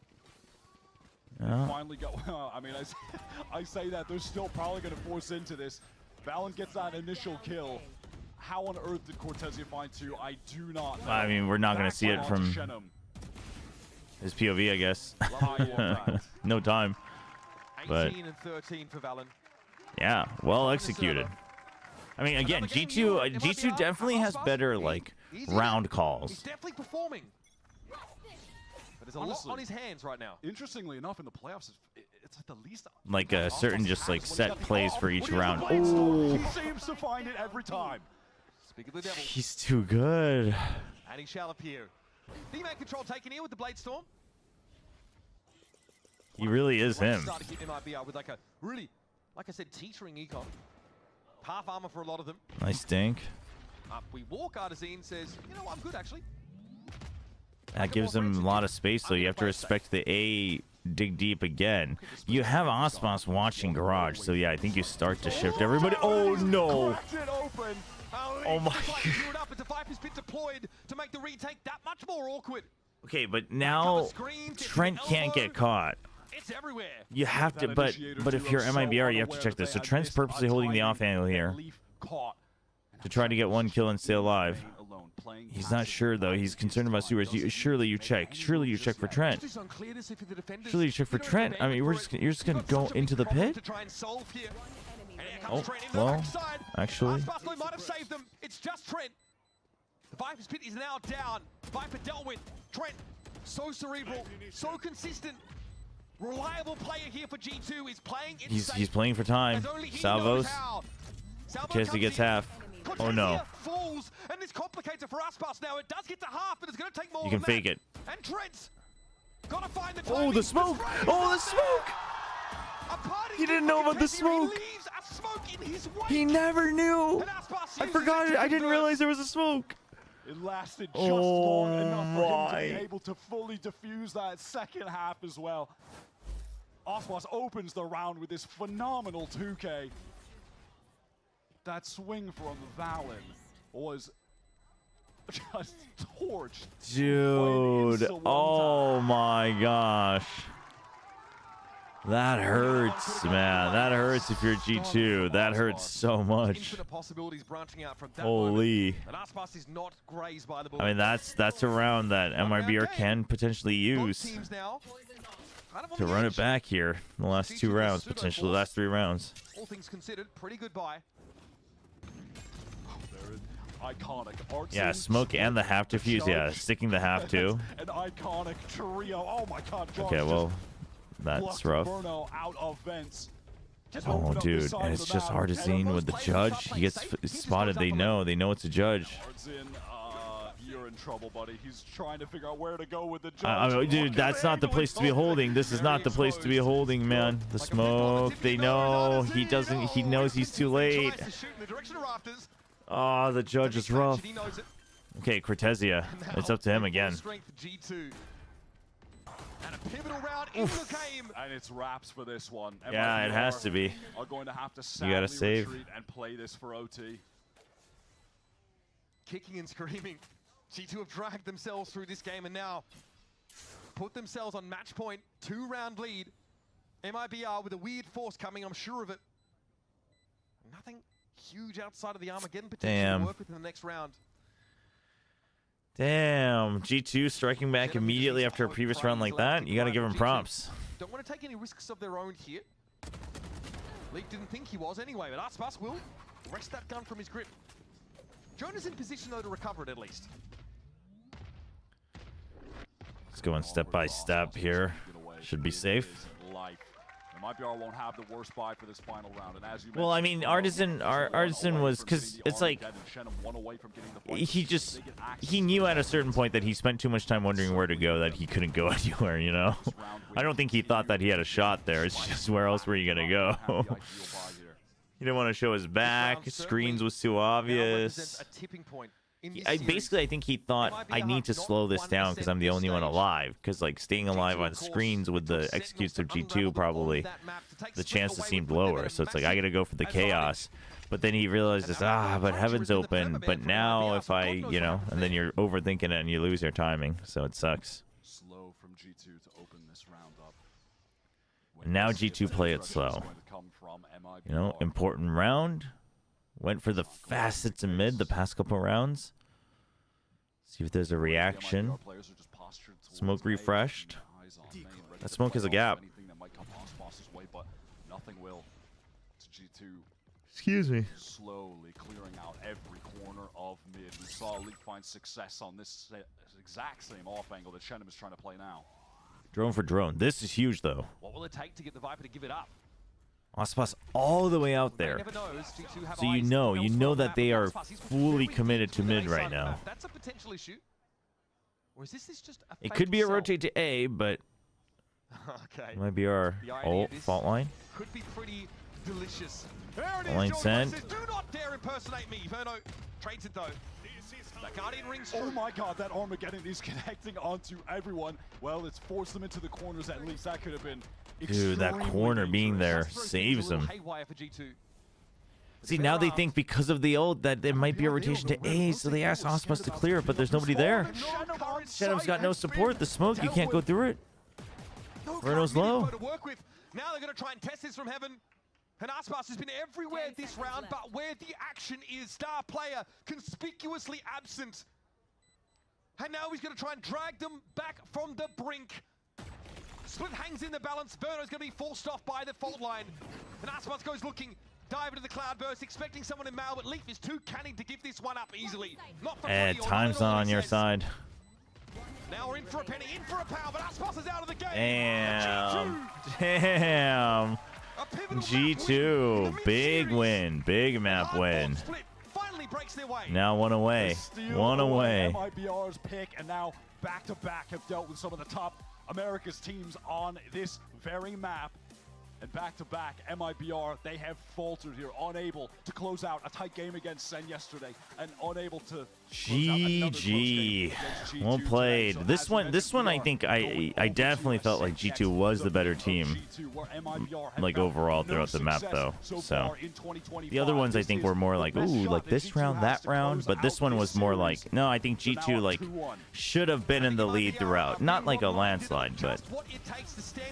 Yeah. Finally got. I mean, I say that they're still probably going to force into this. Valen gets that initial kill. How on earth did Cortezia find 2? I do not know. I mean, we're not going to see it from his POV, I guess. No time. But 18 and 13 for Valen. yeah, well executed. I mean, again, G2 definitely has better like round calls. He's definitely performing. But there's a lot on his hands right now. Interestingly enough, in the playoffs, it's like the least. Like a certain just like set plays for each round. Oh, he seems to find it every time. Speak of the devil. He's too good. And he shall appear. D-Man control taken here with the Blade Storm. He really is him. Start to keep MIBR with like a really, like I said, teetering econ. Half armor for a lot of them. Nice dink. Up we walk. Artisan says, you know what, I'm good actually. That gives him a lot of space, so you have to respect the A dig deep again. You have Osmos watching Garage, so yeah, I think you start to shift everybody. Oh no! Oh my god. Viper's been deployed to make the retake that much more awkward. Okay, but now Trent can't get caught. It's everywhere. You have to, but if you're MIBR, you have to check this. So Trent's purposely holding the off angle here to try to get one kill and stay alive. He's not sure though. He's concerned about supers. Surely you check. Surely you check for Trent. Surely you check for Trent. I mean, you're just gonna go into the pit. Oh well, actually. might have saved them. It's just Trent. The Viper's pit is now down. Viper dealt with. Trent, so cerebral, so consistent. Reliable player here for G2 is playing. He's playing for time. Salvos. Chesty gets half. Oh no. Falls, and this complicates it for Aspas now. It does get to half, but it's going to take more. You can fake it. And Trent's gotta find the oh, the smoke! Oh, the smoke! He didn't know about the smoke. He never knew. I forgot it. I didn't realize there was a smoke. It lasted just long enough for him to be able to fully defuse that second half as well. Osmos opens the round with this phenomenal 2K. That swing from Valen was just torched. Dude, oh my gosh. That hurts, man. That hurts if you're G2. That hurts so much. Holy. I mean, that's a round that MIBR can potentially use to run it back here in the last 2 rounds, potentially the last 3 rounds. All things considered, pretty good buy. Iconic. Yeah, smoke and the half defuse. Yeah, sticking the half too. An iconic trio. Oh my god. Okay, well, that's rough. Out of vents. Oh, dude, and it's just Artisan with the judge. He gets spotted. They know it's a judge. You're in trouble, buddy. He's trying to figure out where to go with the judge. Dude, that's not the place to be holding. This is not the place to be holding, man. The smoke. They know. He doesn't. He knows he's too late. Oh, the judge is rough. Okay, Cortezia. It's up to him again. And a pivotal round in the game. And it's wraps for this one. Yeah, it has to be. Are going to have to you gotta save and play this for OT. Kicking and screaming. G2 have dragged themselves through this game and now put themselves on match point. 2-round lead. MIBR with a weird force coming, I'm sure of it. Nothing huge outside of the Armageddon potential to work with in the next round. Damn, G2 striking back immediately after a previous round like that. You gotta give him props. Don't want to take any risks of their own here. League didn't think he was anyway, but Aspas will wrest that gun from his grip. Jonah's in position though to recover it at least. Let's go on step by step here. Should be safe. MIBR won't have the worst buy for this final round. And as you well, I mean, Artisan was, because it's like he knew at a certain point that he spent too much time wondering where to go that he couldn't go anywhere, you know. I don't think he thought that he had a shot there. It's just where else were you gonna go? He didn't want to show his back. Screens was too obvious. Basically, I think he thought, I need to slow this down because I'm the only one alive. Because, like, staying alive on screens with the executes of G2, probably, the chances seemed lower. So it's like, I got to go for the chaos. But then he realizes, but Heaven's open. But now if I, you know, and then you're overthinking it and you lose your timing. So it sucks. Slow from G2 to open this round up. And now G2 play it slow. You know, important round. Went for the fastest in mid the past couple rounds. See if there's a reaction. Smoke refreshed. That smoke is a gap. Excuse me. Slowly clearing out every corner of mid. We saw League find success on this exact same off angle that Shenham is trying to play now. Drone for drone. This is huge though. What will it take to get the Viper to give it up? Ospas all the way out there. So you know that they are fully committed to mid right now. That's a potential issue. Or is this just a It fake could be a sell? rotate to A, but Okay. MIBR. The idea Oh, of this fault line. could be pretty delicious. There it Line is, sent. says, do not dare impersonate me. Verno trades it though. That Guardian rings Oh true. my god, that Armageddon is connecting onto everyone. Well, it's forced them into the corners at least. That could have been Dude, that extremely corner being there dangerous. saves them. Haywire for G2. See, now they think because of the ult that there might be a rotation to A, so they asked Osmos to clear it, but there's nobody there. Shadow's got no support. The smoke, you can't go through it. Verno's low. To work with. Now they're going to try and test this from heaven. And Aspas has been everywhere this round, but where the action is, star player conspicuously absent. And now he's going to try and drag them back from the brink. Split hangs in the balance. Verno's going to be forced off by the fault line. And Aspas goes looking, dive into the cloudburst, expecting someone in Mal, but Leaf is too canny to give this one up easily. Not for free, or Time's not on your side. Now we're in for a penny, in for a pound, but Aspas is out of the game. Damn. Damn. G2. Big win. Big map win. Finally breaks their way. Now one away. One away. MIBR's pick, and now back-to-back have dealt with some of the top America's teams on this very map. And back-to-back, MIBR, they have faltered here, unable to close out a tight game against Sen yesterday, and unable to GG. Well played. This one, I think I definitely felt like G2 was the better team, like overall throughout the map though. So the other ones I think were more like, ooh, like this round, that round, but this one was more like, no, I think G2 like should have been in the lead throughout. Not like a landslide, but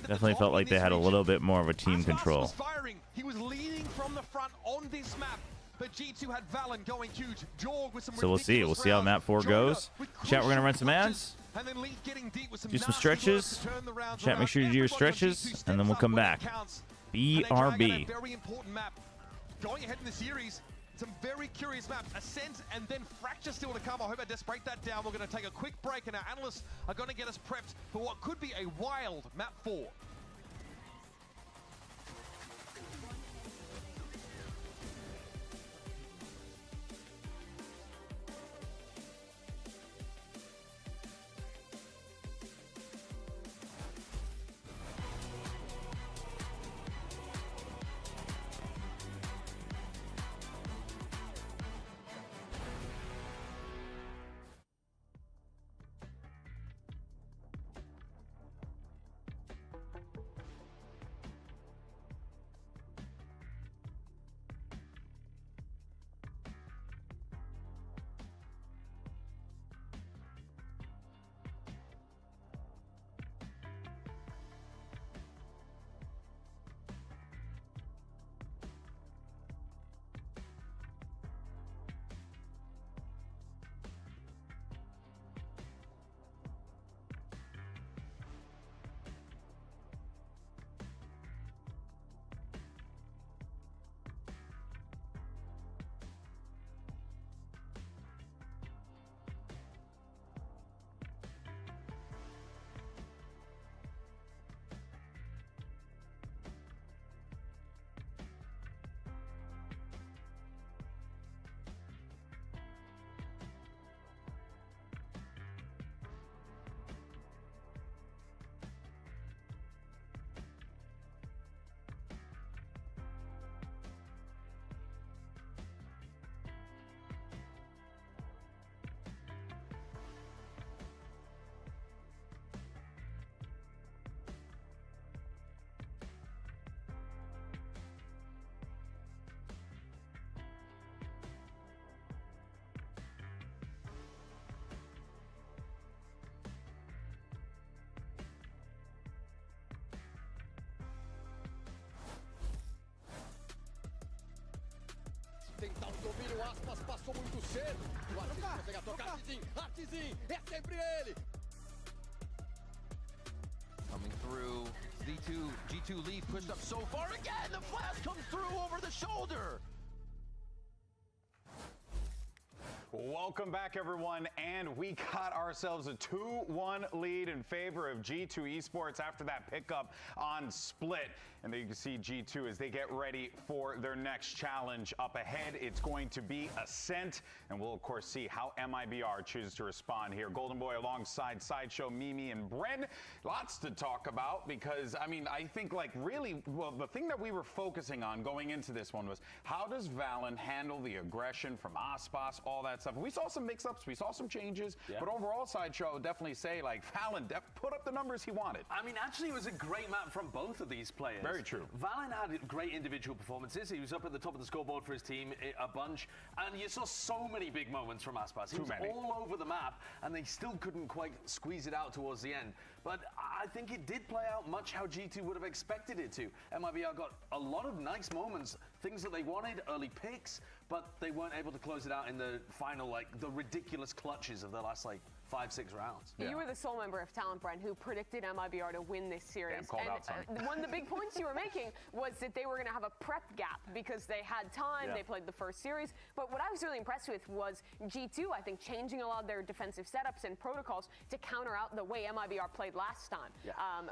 definitely felt like they had a little bit more of a team control. He was leading from the front on this map. But G2 had Valen going huge. Jorg with some So we'll see. We'll see how map 4 goes. Chat, we're going to run some ads. Do some stretches. Chat, make sure you do your stretches, and then we'll come back. BRB. Very important map. Going ahead in the series, some very curious maps. Ascent and then Fracture still to come. I hope I just break that down. We're going to take a quick break, and our analysts are going to get us prepped for what could be a wild map 4. Tentar o domínio, Aspas passou muito cedo. O Artis consegue tocar Artizinho, é sempre ele. Coming through, G2 Leaf pushed up so far again. The flash comes through over the shoulder. Welcome back, everyone, and we got ourselves a 2-1 lead in favor of G2 Esports after that pickup on Split. And there you can see G2 as they get ready for their next challenge up ahead. It's going to be Ascent, and we'll of course see how MIBR chooses to respond here. Golden Boy alongside Sideshow, Mimi, and Bren. Lots to talk about because, I mean, I think like really, well, the thing that we were focusing on going into this one was how does Valen handle the aggression from Aspas, all that stuff. We saw some mix-ups, we saw some changes, but overall, Sideshow, I would definitely say like Valen put up the numbers he wanted. I mean, actually, it was a great map from both of these players. Very true. Valen had great individual performances. He was up at the top of the scoreboard for his team a bunch, and you saw so many big moments from Aspas. He was all over the map, and they still couldn't quite squeeze it out towards the end. But I think it did play out much how G2 would have expected it to. MIBR got a lot of nice moments, things that they wanted, early picks, but they weren't able to close it out in the final, like the ridiculous clutches of the last like 5-6 rounds. You were the sole member of Talent, Brent, who predicted MIBR to win this series. And one of the big points you were making was that they were going to have a prep gap because they had time, they played the first series. But what I was really impressed with was G2, I think, changing a lot of their defensive setups and protocols to counter out the way MIBR played last time,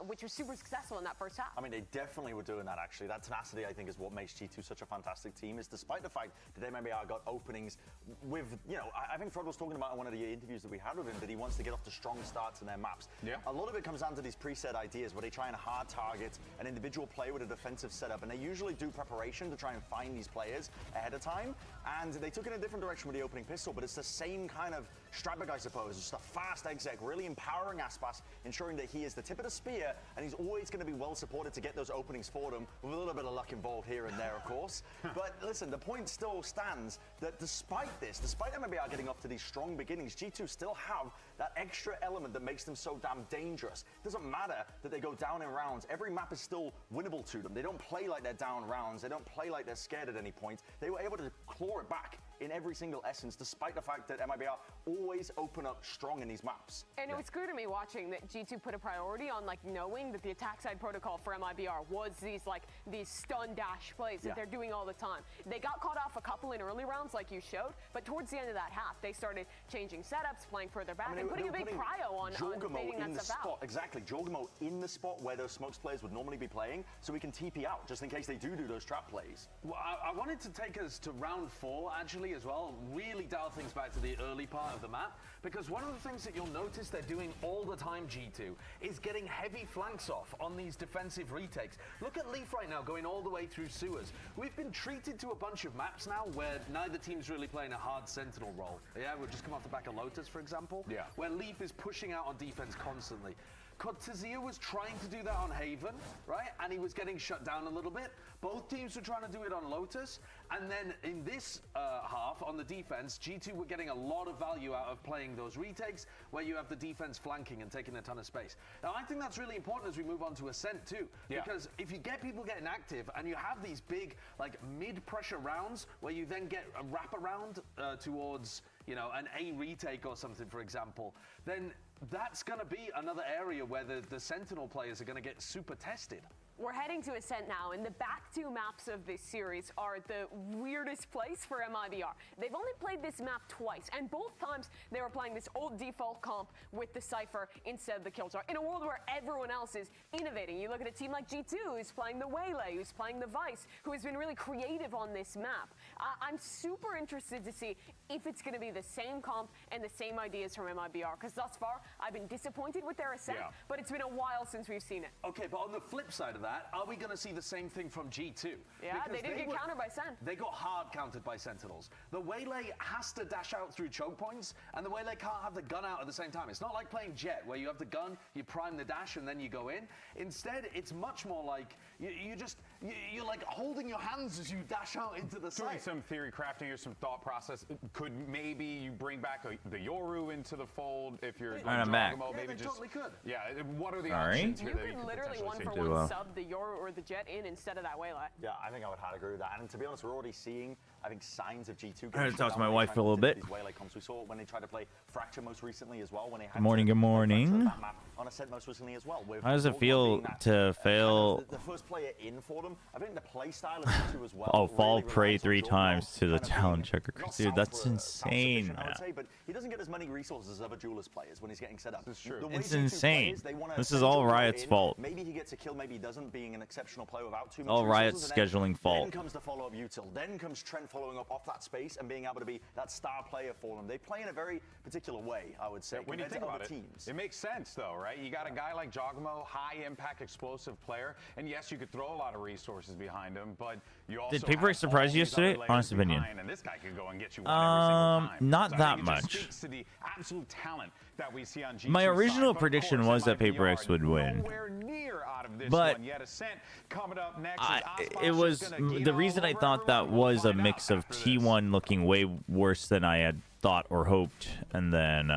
which was super successful in that first half. I mean, they definitely were doing that, actually. That tenacity, I think, is what makes G2 such a fantastic team, is despite the fact that MIBR got openings with, you know, I think Fred was talking about in one of the interviews that we had with him, that he wants to get off to strong starts in their maps. A lot of it comes down to these preset ideas where they try and hard target an individual player with a defensive setup, and they usually do preparation to try and find these players ahead of time, and they took it in a different direction with the opening pistol, but it's the same kind of strategy, I suppose. Just a fast exec, really empowering Aspas, ensuring that he is the tip of the spear, and he's always going to be well supported to get those openings for them, with a little bit of luck involved here and there, of course. But listen, the point still stands that despite this, despite MIBR getting off to these strong beginnings, G2 still have that extra element that makes them so damn dangerous. It doesn't matter that they go down in rounds. Every map is still winnable to them. They don't play like they're down rounds. They don't play like they're scared at any point. They were able to claw it back in every single essence, despite the fact that MIBR always open up strong in these maps. And it was clear to me watching that G2 put a priority on like knowing that the attack side protocol for MIBR was these stun dash plays that they're doing all the time. They got caught off a couple in early rounds like you showed, but towards the end of that half, they started changing setups, playing further back, and putting a big prio on fading that stuff out. Exactly, Jorgamo in the spot where those smokes players would normally be playing, so we can TP out just in case they do those trap plays. Well, I wanted to take us to round 4 actually as well, really dial things back to the early part of the map, because one of the things that you'll notice they're doing all the time, G2, is getting heavy flanks off on these defensive retakes. Look at Leaf right now going all the way through sewers. We've been treated to a bunch of maps now where neither team's really playing a hard sentinel role. We'll just come off the back of Lotus, for example, where Leaf is pushing out on defense constantly. Cortezia was trying to do that on Haven, right? And he was getting shut down a little bit. Both teams were trying to do it on Lotus. And then in this half, on the defense, G2 were getting a lot of value out of playing those retakes where you have the defense flanking and taking a ton of space. Now, I think that's really important as we move on to Ascent too. Because if you get people getting active and you have these big, like, mid-pressure rounds where you then get a wraparound towards, you know, an A retake or something, for example, then that's going to be another area where the Sentinel players are going to get super tested. We're heading to Ascent now, and the back 2 maps of this series are the weirdest place for MIBR. They've only played this map twice, and both times they were playing this old default comp with the Cypher instead of the Killjar, in a world where everyone else is innovating. You look at a team like G2, who's playing the Waylay, who's playing the Vice, who has been really creative on this map. I'm super interested to see if it's going to be the same comp and the same ideas from MIBR, because thus far, I've been disappointed with their Ascent, but it's been a while since we've seen it. Okay, but on the flip side of that, are we going to see the same thing from G2? Yeah, because they did get countered by Sen. They got hard countered by Sentinels. The Waylay has to dash out through choke points, and the Waylay can't have the gun out at the same time. It's not like playing Jet, where you have the gun, you prime the dash, and then you go in. Instead, it's much more like you're like holding your hands as you dash out into the site. Doing some theory crafting or some thought process. Could maybe you bring back the Yoru into the fold if you're All right, I'm back. Maybe just totally could. Yeah, what are the All options You here that you could could literally potentially one-for-one sub the Yoru or the Jet in instead of that Waylay. Yeah, I think I would hard agree with that. And to be honest, we're already seeing, I think, signs of G2. I had to talk to my wife for a little bit. These Waylay comps. We saw when they tried to play Fracture most recently as well. When they had Good morning. on Ascent most recently as well. How does it feel to fail? The first player in for them them. I think the play style of G2 as well. Oh, fall really prey relies on 3 Chobra times to the kind of talent being checker. not Dude, that's self-sufficient, insane, I would man. say, but he doesn't get as many resources as other Duelist players when he's getting set up. This is true. The way It's G2 insane. plays, they wanna This is send all Chobra Riot's in. fault. Maybe he gets a kill, maybe he doesn't, being an exceptional player without too much All Riot's resources, and scheduling fault. Then comes the follow-up util. Then comes Trent following up off that space and being able to be that star player for them. They play in a very particular way, I would say, When you compared think to about other it, teams. it makes sense though, right? You got a guy like Jogamo, high impact, explosive player, and yes, you could throw a lot of resources behind him, but you also Did Paper have surprise all you these other yesterday? layers Honest opinion. behind, and this guy could go and get you one every single time. Not So I that think it just much. speaks to the absolute talent that we see on G2's My original side, but of prediction course, was that MIBR Paper X would win. nowhere near out of this But one. Yet Ascent coming up next. Is Aspas it was just gonna gain the all reason I over thought that everyone? We'll was a find out mix of after this. T1 looking way worse than I had thought or hoped, and then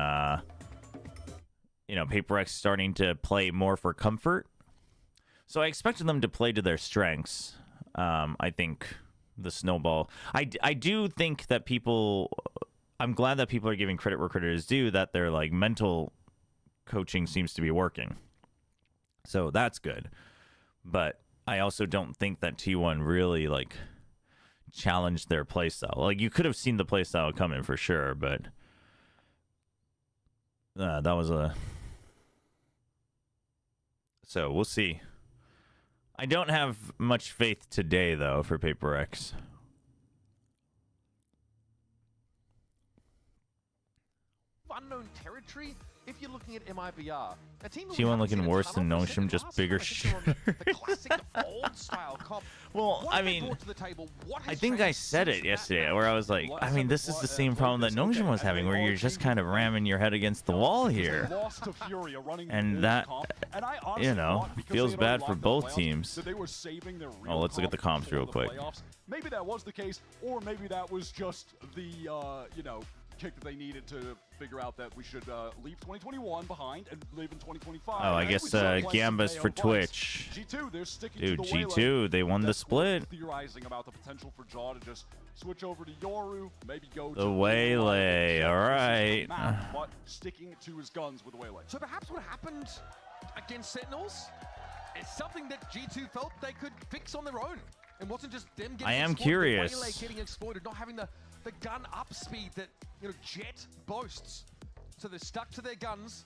Paper X starting to play more for comfort. So I expected them to play to their strengths. I think the snowball. I do think that people. I'm glad that people are giving credit where credit is due. That their like mental coaching seems to be working. So that's good. But I also don't think that T1 really like challenged their playstyle. Like you could have seen the playstyle coming for sure, but that was a. So we'll see. I don't have much faith today though for Paper X. Unknown territory. If you're looking at MIBR, a team T1 looking worse than Nosham, just bigger shit. the classic old style comp. Well, What I have they mean, brought to the table? What I has think I changed said it since yesterday, where I was like, I mean, this is the same problem that Nosham was having, where you're just kind of ramming your head against the wall here. Lost to Fury, a running And that, comp, and I honestly thought because feels they had bad already for locked both the playoffs, teams. that they were saving their Oh, real let's look at the comps for real the quick. playoffs. Maybe that was the case, or maybe that was just the kick that they needed to figure out that we should leave 2021 behind and live in 2025. Oh, I And guess we saw plenty Gambas of for bucks. Twitch. G2, they're sticking Dude, to the G2, they won the split. Theorizing about the potential for Jaw to just switch over to Yoru, maybe go The to Waylay, all right. but sticking to his guns with the Waylay. So perhaps what happened against Sentinels is something that G2 felt they could fix on their own. It wasn't just them getting I am exploited, curious. the Waylay getting exploited, not having the gun up speed that Jet boasts. So they're stuck to their guns.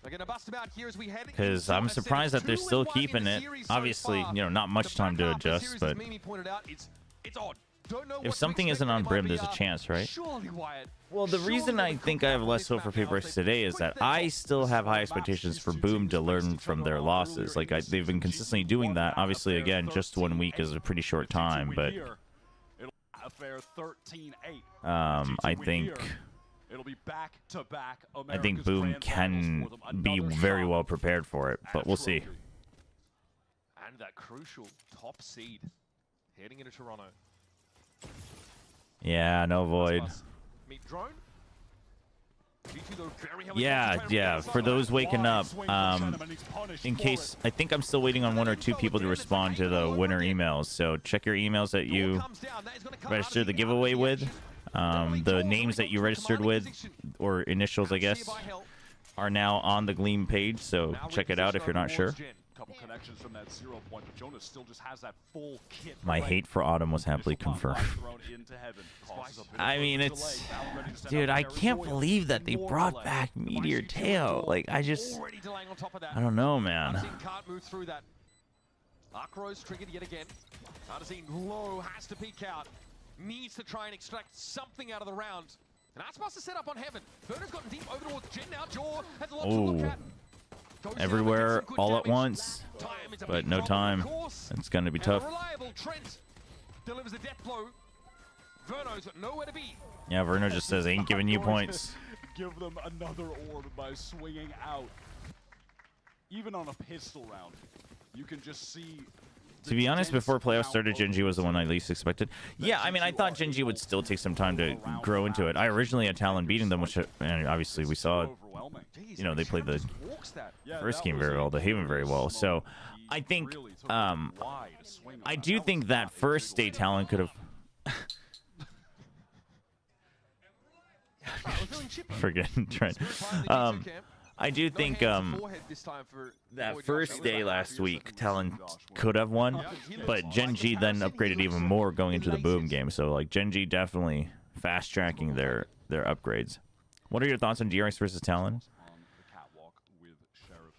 They're going to bust them out here as we head. Because I'm surprised that they're still keeping it. Obviously, not much time to adjust, but it's odd. Don't know if something isn't on Brim, there's a chance, right? Well, the reason I think I have less hope for Paper X today is that I still have high expectations for Boom to learn from their losses. Like, they've been consistently doing that. Obviously, again, just 1 week is a pretty short time, but I think It'll be back to back. I think Boom can be very well prepared for it, but we'll see. And that crucial top seed heading into Toronto. Yeah, no Void. Meet Drone. Yeah. For those waking up, in case, I think I'm still waiting on 1 or 2 people to respond to the winner emails. So check your emails that you registered the giveaway with. The names that you registered with, or initials, I guess, are now on the Gleam page. So check it out if you're not sure. My hate for Autumn was happily confirmed. I mean, it's... Dude, I can't believe that they brought back Meteor Tail. Like, I don't know, man. Can't move through that. Arcrow's triggered yet again. Artazine low, has to peek out. Needs to try and extract something out of the round. And Aspas is set up on Heaven. Burner's gotten deep over towards Jin now. Jaw has a lot to look at. Everywhere, all at once, but no time. It's going to be tough. Reliable Trent delivers a death blow. Verno's got nowhere to be. Yeah, Verno just says, ain't giving you points. Give them another orb by swinging out. Even on a pistol round, you can just see... To be honest, before playoffs started, Genji was the one I least expected. Yeah, I mean, I thought Genji would still take some time to grow into it. I originally had Talon beating them, which and obviously we saw, they played the first game very well, the Haven very well. So I think, I do think that first day Talon could have... Forget Trent. I do think that first day last week, Talon could have won, but Gen G then upgraded even more going into the Boom game. So like Gen G definitely fast tracking their upgrades. What are your thoughts on DRX versus Talon?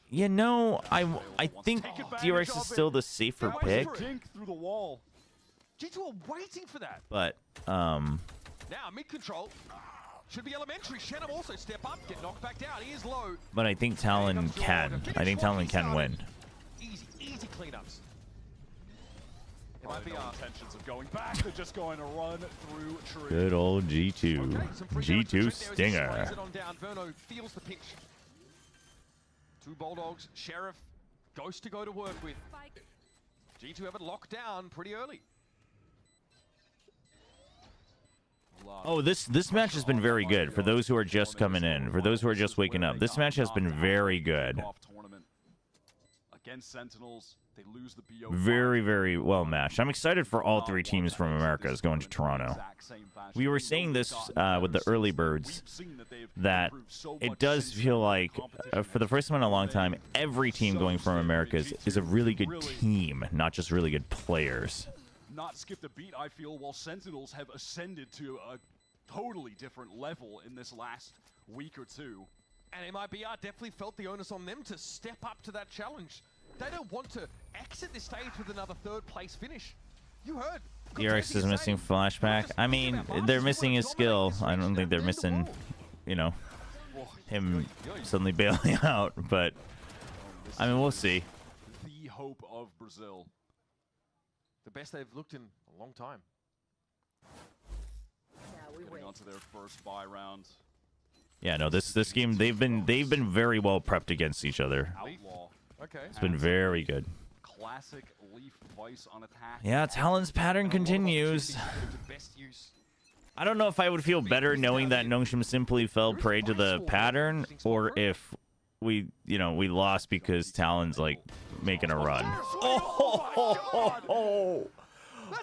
You know, I think DRX is still the safer pick. Through the wall. G2 are waiting for that. But now mid control should be elementary. Shenham also step up, get knocked back down. He is low. But I think Talon can. I think Talon can win. Easy cleanups. Probably no intentions of going back. They're just going to run through tree. Good old G2. G2 Stinger. Verno feels the pinch. Two Bulldogs. Sheriff. Ghost to go to work with. G2 have it locked down pretty early. Oh, this match has been very good for those who are just coming in, for those who are just waking up. This match has been very good. Against Sentinels, they lose the BO. Very, very well matched. I'm excited for all three teams from Americas going to Toronto. We were saying this with the early birds, that it does feel like, for the first time in a long time, every team going from Americas is a really good team, not just really good players. Not skipped a beat, I feel, while Sentinels have ascended to a totally different level in this last week or two. And MIBR definitely felt the onus on them to step up to that challenge. They don't want to exit this stage with another third place finish. You heard. DRX is missing flashback. I mean, they're missing his skill. I don't think they're missing, you know, him suddenly bailing out. But, I mean, we'll see. The hope of Brazil. The best they've looked in a long time. Getting onto their first buy round. Yeah, no, this game they've been very well prepped against each other. Outlaw. Okay. It's been very good. Classic Leaf Vice on attack. Yeah, Talon's pattern continues. I don't know if I would feel better knowing that Nongshim simply fell prey to the pattern, or if we lost because Talon's like making a run.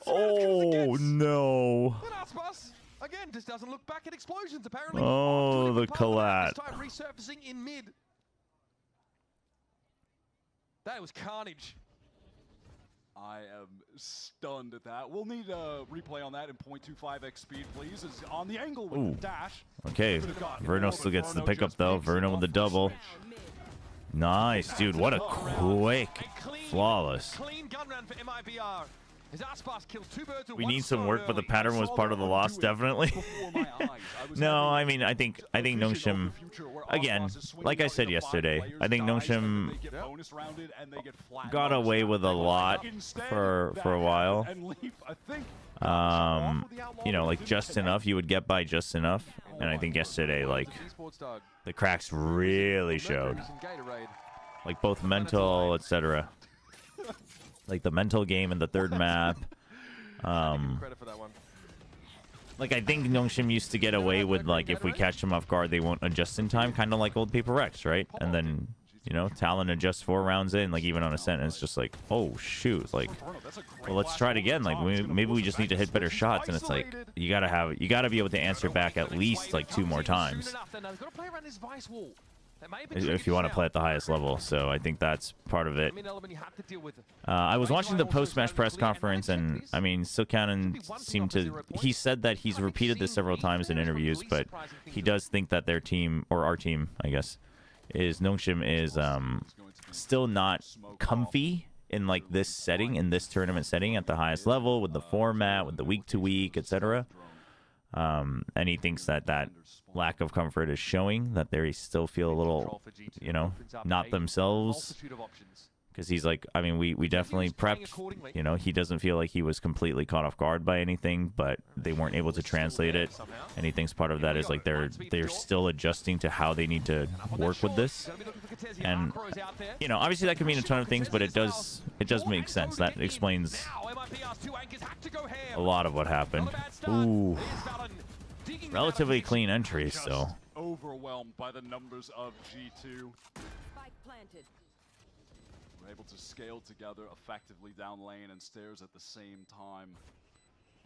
Oh no. Again, just doesn't look back at explosions apparently. Oh, the collat. This time resurfacing in mid. That was carnage. I am stunned at that. We'll need a replay on that in 0.25x speed, please. Is on the angle with the dash. Okay, Verno still gets the pickup though. Verno with the double. Nice, dude. What a quick, flawless. Clean gun run for MIBR. His Aspas kills two birds with We one need some stone work, but the early. pattern was part of the loss, definitely. No, I mean, I think Nongshim, again, like I said yesterday, I think Nongshim got away with a lot for a while. You know, like just enough. You would get by just enough. And I think yesterday, like, the cracks really showed. Like both mental, etc. Like the mental game in the third map. Like I think Nongshim used to get away with, like, if we catch them off guard, they won't adjust in time, kind of like old Paper Rex, right? And then, you know, Talon adjusts 4 rounds in, like even on Ascent, and it's just like, oh shoot, like, well, let's try it again. Like maybe we just need to hit better shots, and it's like you gotta be able to answer back at least like 2 more times if you want to play at the highest level. So I think that's part of it. I was watching the post-match press conference, and I mean, Silkanen seemed to, he said that he's repeated this several times in interviews, but he does think that their team, or our team, I guess, is Nongshim is still not comfy in like this setting, in this tournament setting at the highest level, with the format, with the week-to-week, etc. And he thinks that lack of comfort is showing, that they still feel a little, you know, not themselves. Because he's like, I mean, we definitely prepped, you know, he doesn't feel like he was completely caught off guard by anything, but they weren't able to translate it. And he thinks part of that is like they're still adjusting to how they need to work with this. And, you know, obviously that could mean a ton of things, but it does make sense. That explains a lot of what happened. Ooh. Relatively clean entry still. Overwhelmed by the numbers of G2. We're able to scale together effectively down lane and stairs at the same time.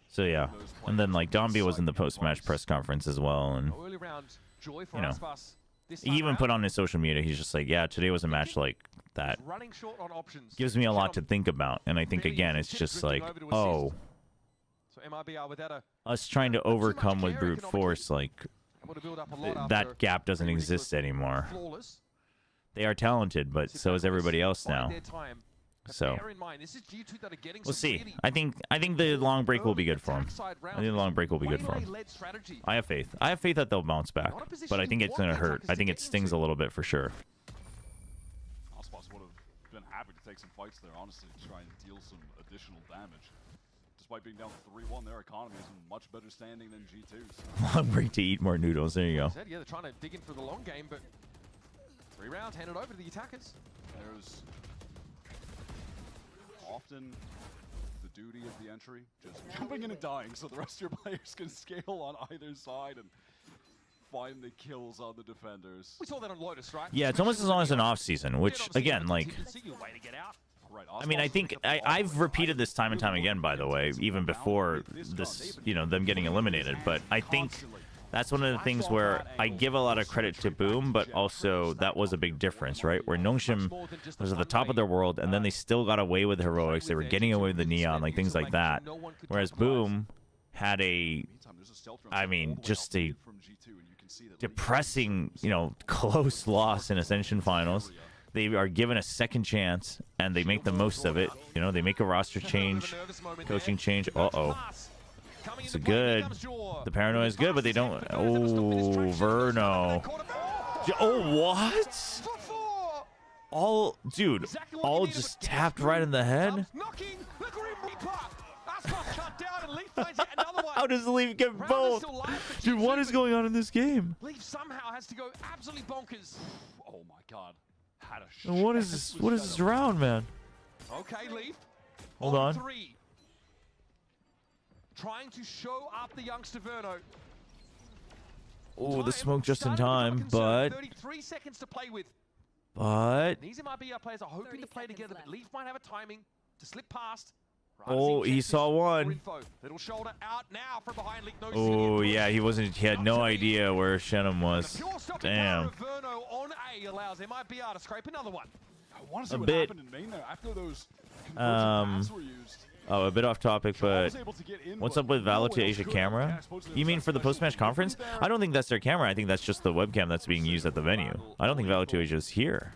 So yeah, and then like Dombia was in the post-match press conference as well, and Early round, joy for you know, Aspas. This He even put on his social media, he's just like, yeah, today was a match like that. Running short on options. Gives me a lot to think about. And I think, again, it's just like, oh, So MIBR without a us trying to overcome with brute force, like, able to build up a lot after that gap doesn't exist anymore. flawless. They are talented, but so is everybody else now. Their time. So Bear in mind, this is G2 that are getting we'll some see. really I think the long break will be good for him. I think the long break will be good for him. waylay-led strategy. I have faith. I have faith that they'll bounce back, but I think it's gonna hurt. I think it stings a little bit for sure. Ospas would have been happy to take some fights there, honestly, to try and deal some additional damage. Despite being down 3-1, their economy is in much better standing than G2's. Long break to eat more noodles. There you go. Yeah, they're trying to dig in for the long game, but 3 rounds handed over to the attackers. There's often the duty of the entry, just jumping in and dying so the rest of your players can scale on either side and find the kills on the defenders. We saw that on Lotus, right? Yeah, it's almost as long as an off season, which again, like, I mean, I think I've repeated this time and time again, by the way, even before this, you know, them getting eliminated. But I think that's one of the things where I give a lot of credit to Boom, but also that was a big difference, right? Where Nongshim was at the top of their world, and then they still got away with heroics. They were getting away with the neon, like things like that. Whereas Boom had a, I mean, just a depressing, you know, close loss in Ascension Finals. They are given a second chance, and they make the most of it. You know, they make a roster change, coaching change. Uh-oh. It's good. The paranoia is good, but they don't. Oh, Verno. Oh, what? All, dude, all just tapped right in the head? How does Leaf get both? Dude, what is going on in this game? Leaf somehow has to go absolutely bonkers. Oh my god. What is this? What is this round, man? Okay, Leaf. Hold on. 3. Trying to show up the youngster Verno. Oh, the smoke just in time, but 33 seconds to play with. These MIBR players are hoping to play together, but Leaf might have a timing to slip past. Oh, he saw one. Little shoulder out now from behind Leaf. Oh, yeah, he had no idea where Shenum was. Damn. Verno on A allows MIBR to scrape another one. I want to see A what bit. happened in main there after those conversion paths were used. Oh, a bit off topic, but what's up with Valor to Asia camera? You mean for the post-match conference? I don't think that's their camera. I think that's just the webcam that's being used at the venue. I don't think Valor to Asia is here.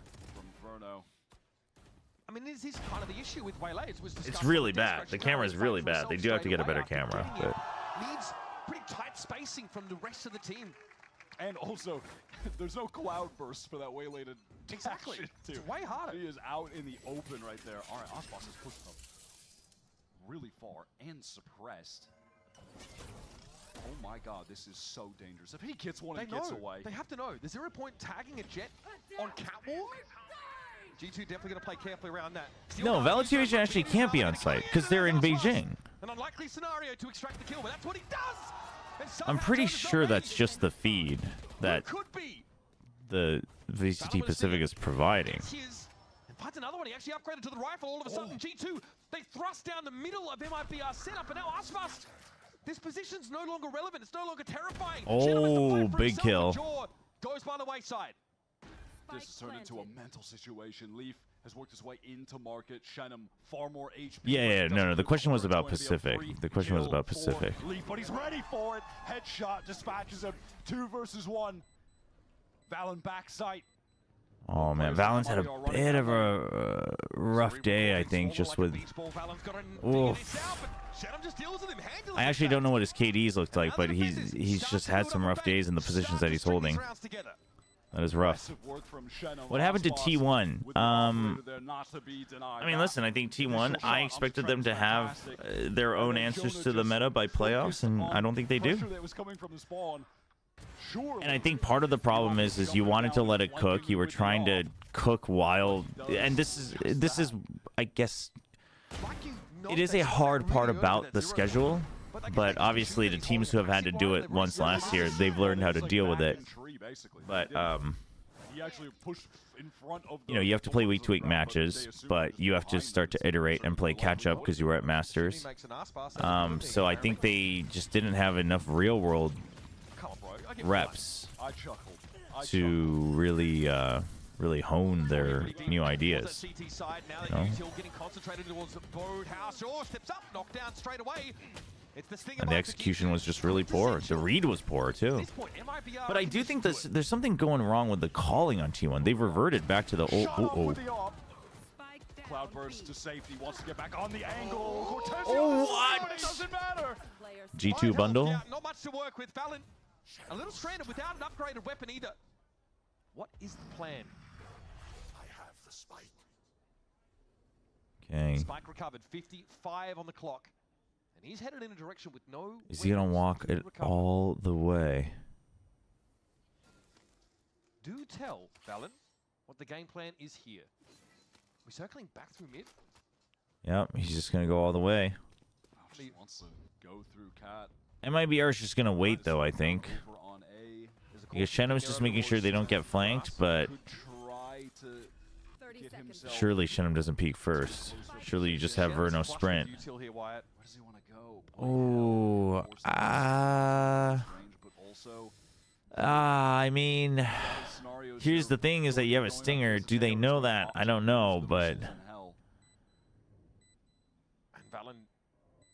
I mean, this is kind of the issue with Waylay. It's really bad. The camera is really bad. They do have to get a better camera. But needs pretty tight spacing from the rest of the team. And also, there's no cloud burst for that Waylay to Exactly. too. It's way harder. He is out in the open right there. All right, Ospas is pushed up really far and suppressed. Oh my god, this is so dangerous. If he gets one and gets away. They have to know. The 0 point tagging a Jet on catwalk. G2 definitely going to play carefully around that. no, Valor to Asia actually can't be on site because they're in Beijing. An unlikely scenario to extract the kill, but that's what he does. I'm pretty sure that's just the feed that the VCT Pacific is providing. Finds another one. He actually upgraded to the rifle. All of a sudden, G2, they thrust down the middle of MIBR setup, and now Aspas. This position's no longer relevant. It's no longer terrifying. Oh, big kill. Goes by the wayside. This has turned into a mental situation. Leaf has worked his way into market. Shenum, far more HP. Yeah, no. The question was about Pacific. The question was about Pacific. Leaf, but he's ready for it. Headshot dispatches him. 2 versus 1. Valen backside. Oh man, Valen's had a bit of a rough day, I think, just with. Oof. I actually don't know what his KDs looked like, but he's just had some rough days in the positions that he's holding. That is rough. What happened to T1? I mean, listen, I think T1, I expected them to have their own answers to the meta by playoffs, and I don't think they do. And I think part of the problem is you wanted to let it cook. You were trying to cook while, and this is, I guess, it is a hard part about the schedule. But obviously, the teams who have had to do it once last year, they've learned how to deal with it. But you know, you have to play week-to-week matches, but you have to start to iterate and play catch-up because you were at Masters. So I think they just didn't have enough real-world reps. I chuckled. to really really hone their new ideas. CT side now that No? Util getting concentrated towards Boathouse. Oh, steps up, knocked down straight away. It's the stinger And the execution was just really poor. The read was poor too. But I do think there's something going wrong with the calling on T1. They've reverted back to the old. Cloudburst to safety, wants to get back on the angle. Cortez, what? But it doesn't matter. G2 bundle. Yeah, not much to work with. Fallon, a little stranded without an upgraded weapon either. What is the plan? I have the spike. Okay. Spike recovered, 55 on the clock. And he's headed in a direction with no... Is he gonna walk it all the way? Do tell, Fallon, what the game plan is here. We're circling back through mid. Yep, he's just gonna go all the way. He wants to go through Cat. MIBR is just gonna wait though, I think. Over on A. Because Shenum's just making sure they don't get flanked, but Try to get himself. surely Shenum doesn't peek first. Surely you just have Verno sprint. Util here, Wyatt. Where does he want to go? Oh, I mean, here's the thing: is that you have a stinger. Do they know that? I don't know, but And Valen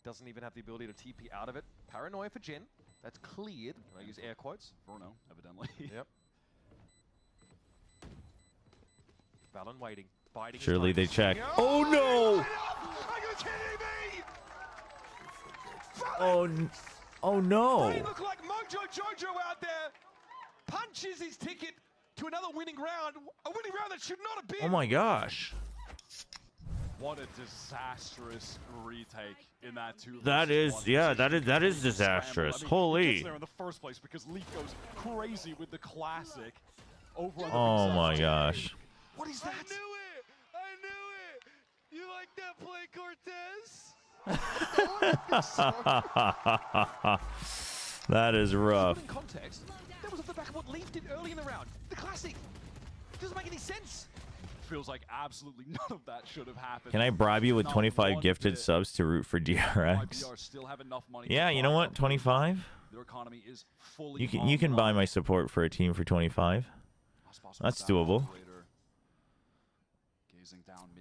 doesn't even have the ability to TP out of it. Paranoia for Jen. That's cleared. And I use air quotes. Verno, evidently. Yep. Valen waiting. Biting his surely they nose. check. Oh no! Are you kidding me? Oh no! They look like Mojo Jojo out there. Punches his ticket to another winning round. A winning round that should not have been. Oh my gosh! What a disastrous retake in that 2. That is, yeah, that is disastrous. He Holy! gets there in the first place because Leaf goes crazy with the classic over on the Oh big my side. gosh! What is that? I knew it! You like that play, Cortez? That is rough. In context, that was off the back of what Leaf did early in the round. The classic. Doesn't make any sense. Feels like absolutely none of that should have happened. Can I bribe you with Not 25 one gifted bit. subs to root for DRX? MIBR still have enough money Yeah, to you know buy what? up. 25. Their economy is fully You can buy my support for a team for 25. That's doable.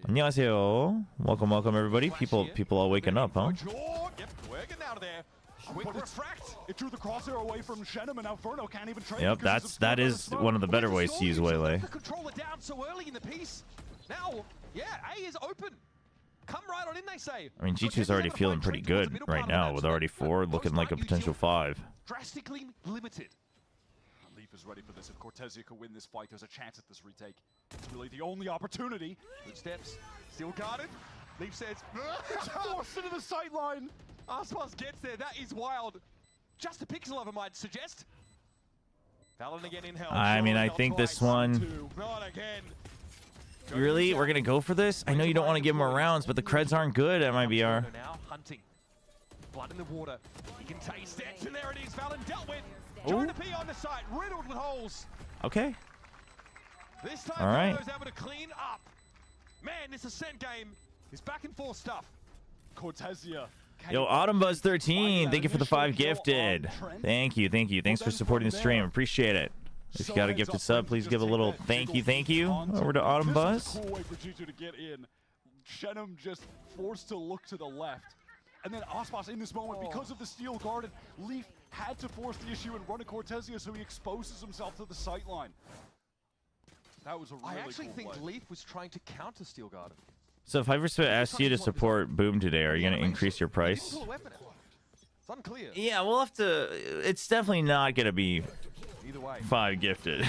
안녕하세요. Welcome everybody. People all waking up, huh? Yep, working out of there. Quick refract. It drew the crosshair away from Shenum, and now Verno can't even trade. Yep, that is one of the better ways to use Waylay. The controller down so early in the piece. Now, yeah, A is open. Come right on in, they say. I mean, G2's already feeling pretty good right now with already 4 looking like a potential 5. Drastically limited. Leaf is ready for this. If Cortezia could win this fight, there's a chance at this retake. It's really the only opportunity. Good steps. Still guarded. Leaf says, forced into the sight line. Aspas gets there. That is wild. Just a pixel of him, I'd suggest. Valen again in hell. I mean, I think this one... Not again. Really? We're going to go for this? I know you don't want to give more rounds, but the creds aren't good at MIBR. Now hunting. Blood in the water. He can taste it. And there it is. Valen dealt with. Ooh. Trying to be on the site. Riddled with holes. Okay. This time, All right. Valen is able to clean up. Man, this Ascent game is back and forth stuff. Cortezia. Yo, AutumnBuzz13, thank you for the 5 gifted. Thank you. Thanks for supporting the stream. Appreciate it. If you got a gifted sub, please give a little thank you over to AutumnBuzz. Cool way for G2 to get in. Shenum just forced to look to the left. And then Aspas in this moment, because of the steel garden, Leaf had to force the issue and run a Cortezia so he exposes himself to the sight line. That was a really I actually cool think play. Leaf was trying to counter Steel Garden. So if I were to ask you to support Boom today, are you going to increase your price? It's unclear. Yeah, we'll have to... It's definitely not going to be Either way. 5 gifted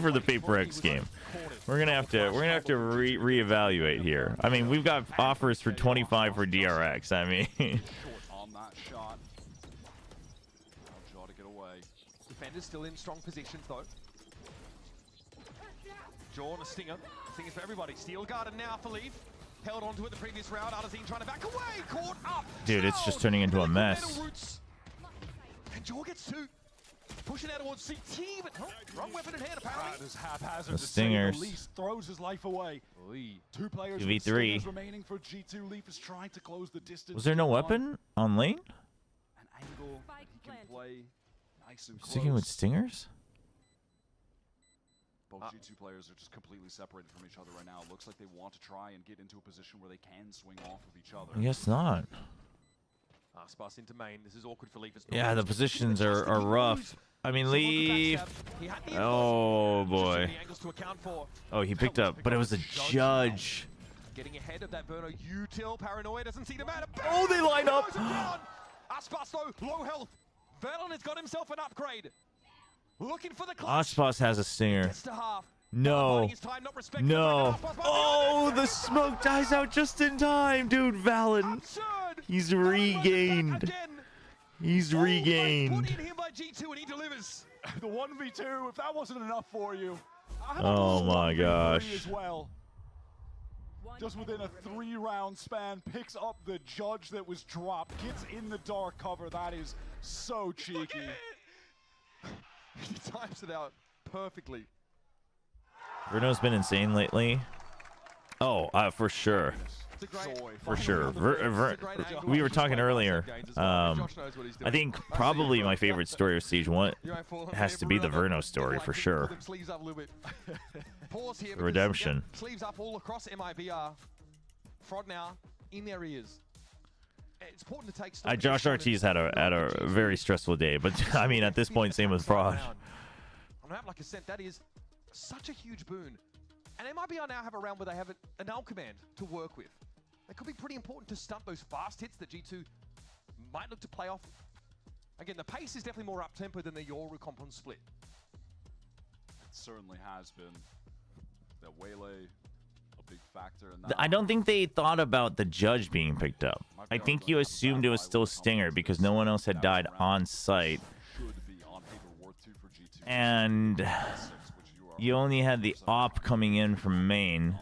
for the Paper X game. We're gonna have to reevaluate here. I mean, we've got offers for 25 for DRX. I mean, On that shot. Jaw to get away. Defenders still in strong positions though. Jaw and a stinger. Stingers for everybody. Steel Garden now for Leaf. Held onto it the previous round. Arzine trying to back away. Caught up. dude, it's just turning into a mess. And Jaw gets 2. Pushing out towards CT, but wrong weapon in hand apparently. That is haphazard The to say stingers. the least. Throws his life away. 2 players 2v3. with stingers remaining for G2. Leaf is trying to close the distance. Was there no weapon on lane? An angle that he can play nice and Sticking with close. stingers? Both G2 players are just completely separated from each other right now. It looks like they want to try and get into a position where they can swing off of each other. I guess not. Aspars into main. This is awkward for Leaf. Yeah, the positions are rough. I mean, Leaf. Oh, boy. Oh, he picked up, but it was a judge. Getting ahead of that Verno. Util, paranoia doesn't seem to matter. Oh, they line up. Aspars, though, low health. Vernon has got himself an upgrade. Looking for the clutch. Aspars has a stinger. No. No. Oh, the smoke dies out just in time, dude. Valen. He's regained. He's regained. The 1v2, if that wasn't enough for you. Oh my gosh. As well. Just within a 3-round span, picks up the judge that was dropped, gets in the dark cover. That is so cheeky. He times it out perfectly. Bruno's been insane lately. Oh, for sure. For sure. We were talking earlier. I think probably my favorite story of Stage 1 has to be the Verno story, for sure. The redemption. Sleeves up all across MIBR. Fraud now in their ears. It's important to take Josh Ortiz had a very stressful day, but I mean at this point, same with Fraud. On a map like Ascent, that is such a huge boon. And MIBR now have a round where they have an L command to work with. That could be pretty important to stunt those fast hits that G2 might look to play off. Again, the pace is definitely more up-tempo than the Yoru comp on split. It certainly has been. That Waylay, a big factor in that. I don't think they thought about the judge being picked up. I think you assumed it was still Stinger because no one else had died on site. And you only had the op coming in from main.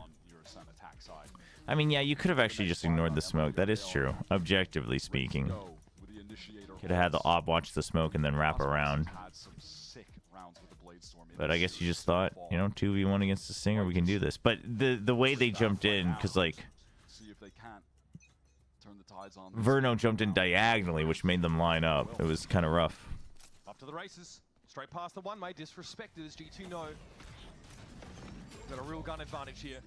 I mean, yeah, you could have actually just ignored the smoke. That is true, objectively speaking. Could have had the op watch the smoke and then wrap around. But I guess you just thought, you know, 2v1 against the Stinger, we can do this. But the way they jumped in, because, like, Verno jumped in diagonally, which made them line up. It was kind of rough. Up to the races. Straight past the one way. Disrespected as G2 know. Got a real gun advantage here.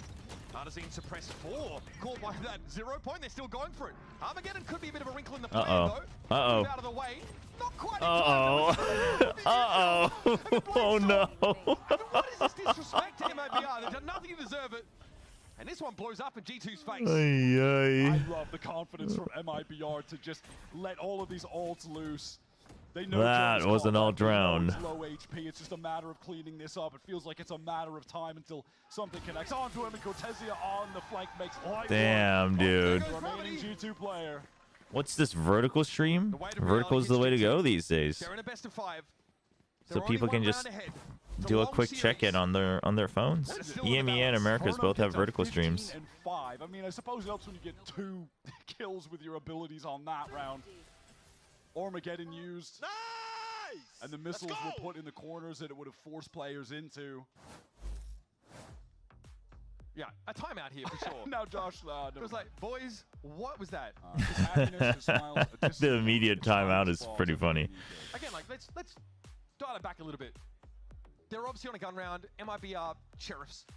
Artisan suppressed 4. Caught by that 0 point. They're still going for it. Armageddon could be a bit of a wrinkle in the plan, though. Move out of the way. Not quite Oh no. What is this disrespect to MIBR? They've done nothing to deserve it. And this one blows up in G2's face. I love the confidence from MIBR to just let all of these ults loose. They know that was an ult round. Low HP. It's just a matter of cleaning this up. It feels like it's a matter of time until something connects onto him, and Cortezia on the flank makes light. Damn, dude. Remaining G2 player. What's this vertical stream? Vertical is the way to go these days. They're in a best of 5. So people can just do a quick check-in on their phones. EMEA and Americas both have vertical streams. And 5. I mean, I suppose it helps when you get 2 kills with your abilities on that round. Armageddon used. Nice! And the missiles were put in the corners that it would have forced players into. Yeah, a timeout here for sure. Now Josh, it was like, boys, what was that? The immediate timeout is pretty funny. Again, like let's dial it back a little bit. They're obviously on a gun round. MIBR sheriffs.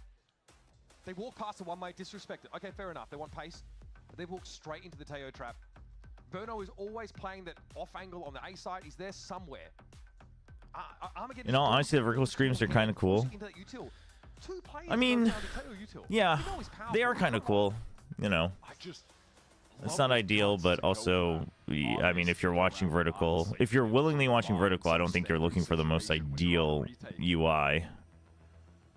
They walk past the one-way, disrespect it. Okay, fair enough. They want pace, but they walk straight into the Teo trap. Verno is always playing that off angle on the A side. He's there somewhere. You know, honestly, the vertical streams are kind of cool. I mean, yeah, they are kind of cool. You know, it's not ideal, but also, I mean, if you're watching vertical, if you're willingly watching vertical, I don't think you're looking for the most ideal UI.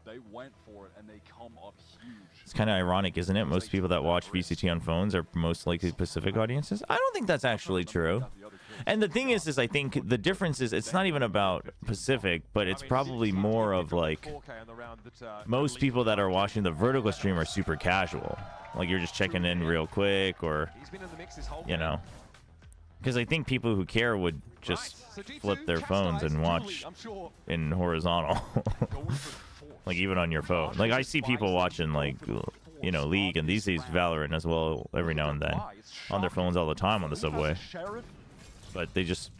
They went for it and they come up huge. It's kind of ironic, isn't it? Most people that watch VCT on phones are most likely Pacific audiences. I don't think that's actually true. And the thing is I think the difference is it's not even about Pacific, but it's probably more of like most people that are watching the vertical stream are super casual. Like you're just checking in real quick or, you know, because I think people who care would just flip their phones and watch in horizontal. Like even on your phone. Like I see people watching like, you know, League and these days Valorant as well every now and then on their phones all the time on the subway. But they just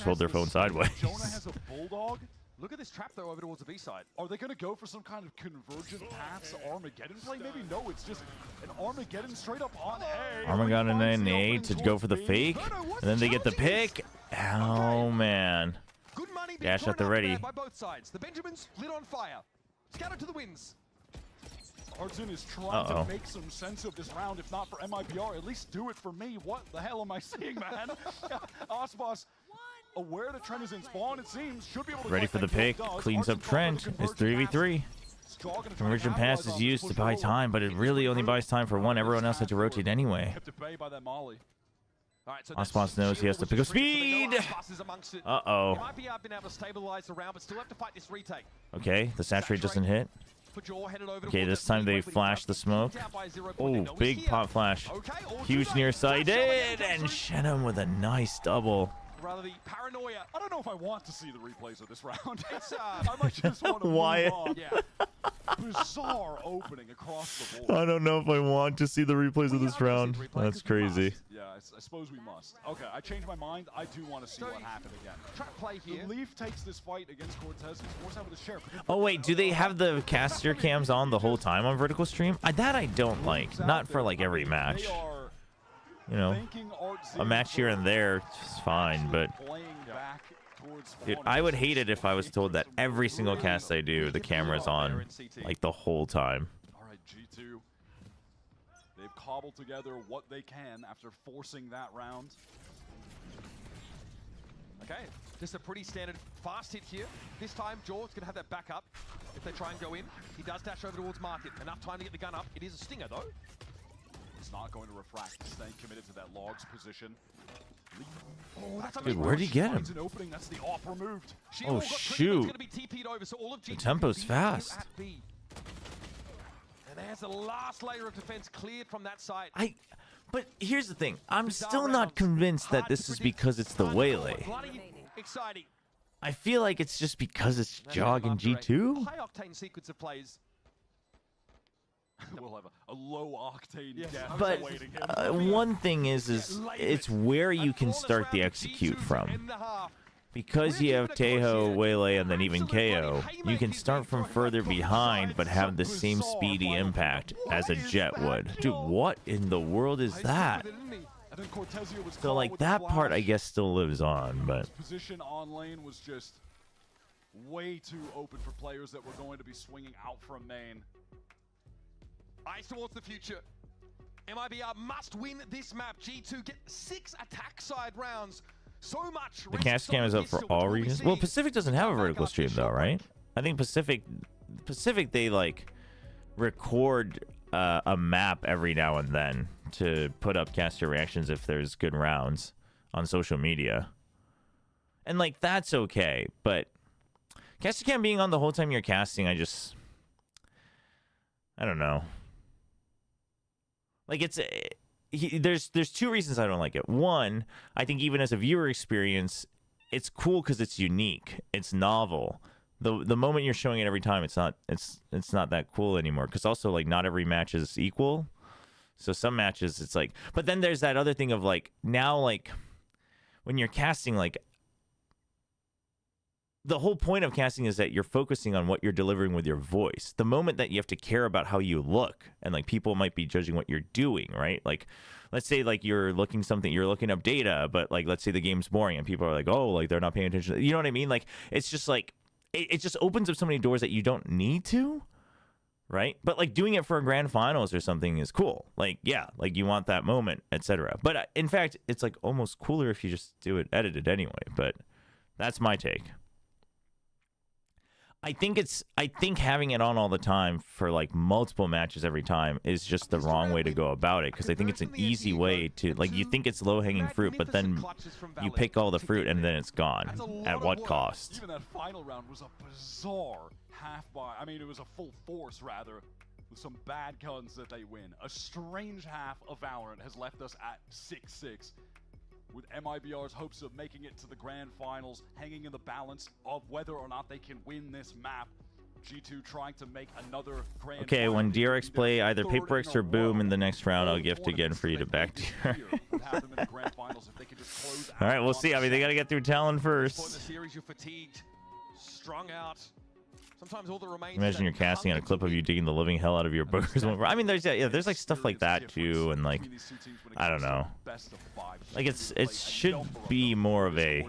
hold their phone sideways. Jonah has a bulldog. Look at this trap, though, over towards the B side. Are they going to go for some kind of convergent paths Armageddon play? Maybe no, it's just an Armageddon straight up on A. Armageddon and A to go for the fake, and then they get the pick. Oh, man. Good money Dash at the ready. by both sides. The Benjamins lit on fire. Scattered to the winds. Arjun is trying to make some sense of this round. If not for MIBR, at least do it for me. What the hell am I seeing, man? Osbos, aware that Trent is in spawn, it seems. Should be able to Ready for the pick. Cleans up Trent. It's 3v3. Conversion pass is used to buy time, but it really only buys time for one. Everyone else had to rotate anyway. Osbos knows he has to pick up speed. Uh-oh. Okay, the saturate doesn't hit. Okay, this time they flash the smoke. Oh, big pop flash. Huge nearsighted, and Shenham with a nice double. Rather the paranoia. I don't know if I want to see the replays of this round. I might just want to move on. Yeah. Bizarre opening across the board. I don't know if I want to see the replays of this round. That's crazy. Yeah, I suppose we must. Okay, I changed my mind. I do want to see what happened again. Trap play here. The Leaf takes this fight against Cortez. He's forced out with a share. Oh, wait, do they have the caster cams on the whole time on vertical stream? That I don't like. Not for like every match. You know, a match here and there is fine, but dude, I would hate it if I was told that every single cast I do, the camera's on like the whole time. All right, G2. They've cobbled together what they can after forcing that round. Okay, just a pretty standard fast hit here. This time, Jaw's going to have that back up if they try and go in. He does dash over towards Market. Enough time to get the gun up. It is a stinger, though. It's not going to refract, staying committed to that logs position. Oh, that's dude, where'd he get him? An opening, that's the op removed. Oh, shoot. The tempo's fast. And there's the last layer of defense cleared from that side. But here's the thing. I'm still not convinced that this is because it's the Waylay. Exciting. I feel like it's just because it's Jog and G2. High octane sequence of plays. We'll have a low octane death But awaiting him. one thing is it's where you can start the execute from. Because you have Tejo, Waylay, and then even KO, you can start from further behind but have the same speedy impact as a Jet would. Dude, what in the world is that? So like that part I guess still lives on, but position on lane was just way too open for players that were going to be swinging out from main. Eyes towards the future. MIBR must win this map. G2 get 6 attack side rounds. So much. the cast cam is up for all regions. Well, Pacific doesn't have a vertical stream though, right? I think Pacific they like record a map every now and then to put up caster reactions if there's good rounds on social media. And like that's okay, but caster cam being on the whole time you're casting, I don't know. Like there's two reasons I don't like it. One, I think even as a viewer experience, it's cool because it's unique, it's novel. The moment you're showing it every time, it's not that cool anymore. Because also like not every match is equal. So some matches it's like, but then there's that other thing of like now like when you're casting like. The whole point of casting is that you're focusing on what you're delivering with your voice. The moment that you have to care about how you look and like people might be judging what you're doing, right? Like, let's say like you're looking up data, but like let's say the game's boring and people are like, oh, like they're not paying attention. You know what I mean? Like it's just like it just opens up so many doors that you don't need to, right? But like doing it for a grand finals or something is cool. Like yeah, like you want that moment, etc. But in fact, it's like almost cooler if you just do it edited anyway. But that's my take. I think having it on all the time for like multiple matches every time is just the wrong way to go about it, because I think it's an easy way to like you think it's low-hanging fruit, but then you pick all the fruit and then it's gone. At what cost? Even that final round was a bizarre half buy. I mean, it was a full force rather, with some bad guns that they win. A strange half of Valorant has left us at 6-6. With MIBR's hopes of making it to the grand finals hanging in the balance of whether or not they can win this map. G2 trying to make another grand Okay, when DRX play either Paperworks or Boom in the next round, I'll gift again for you to back tier. All right, we'll see. I mean, they got to get through Talon first. The series, you're fatigued. strung out. Sometimes all that remains. Imagine you're casting on a clip of you digging the living hell out of your boogers. I mean, there's like stuff like that too, and like I don't know. Like it should be more of a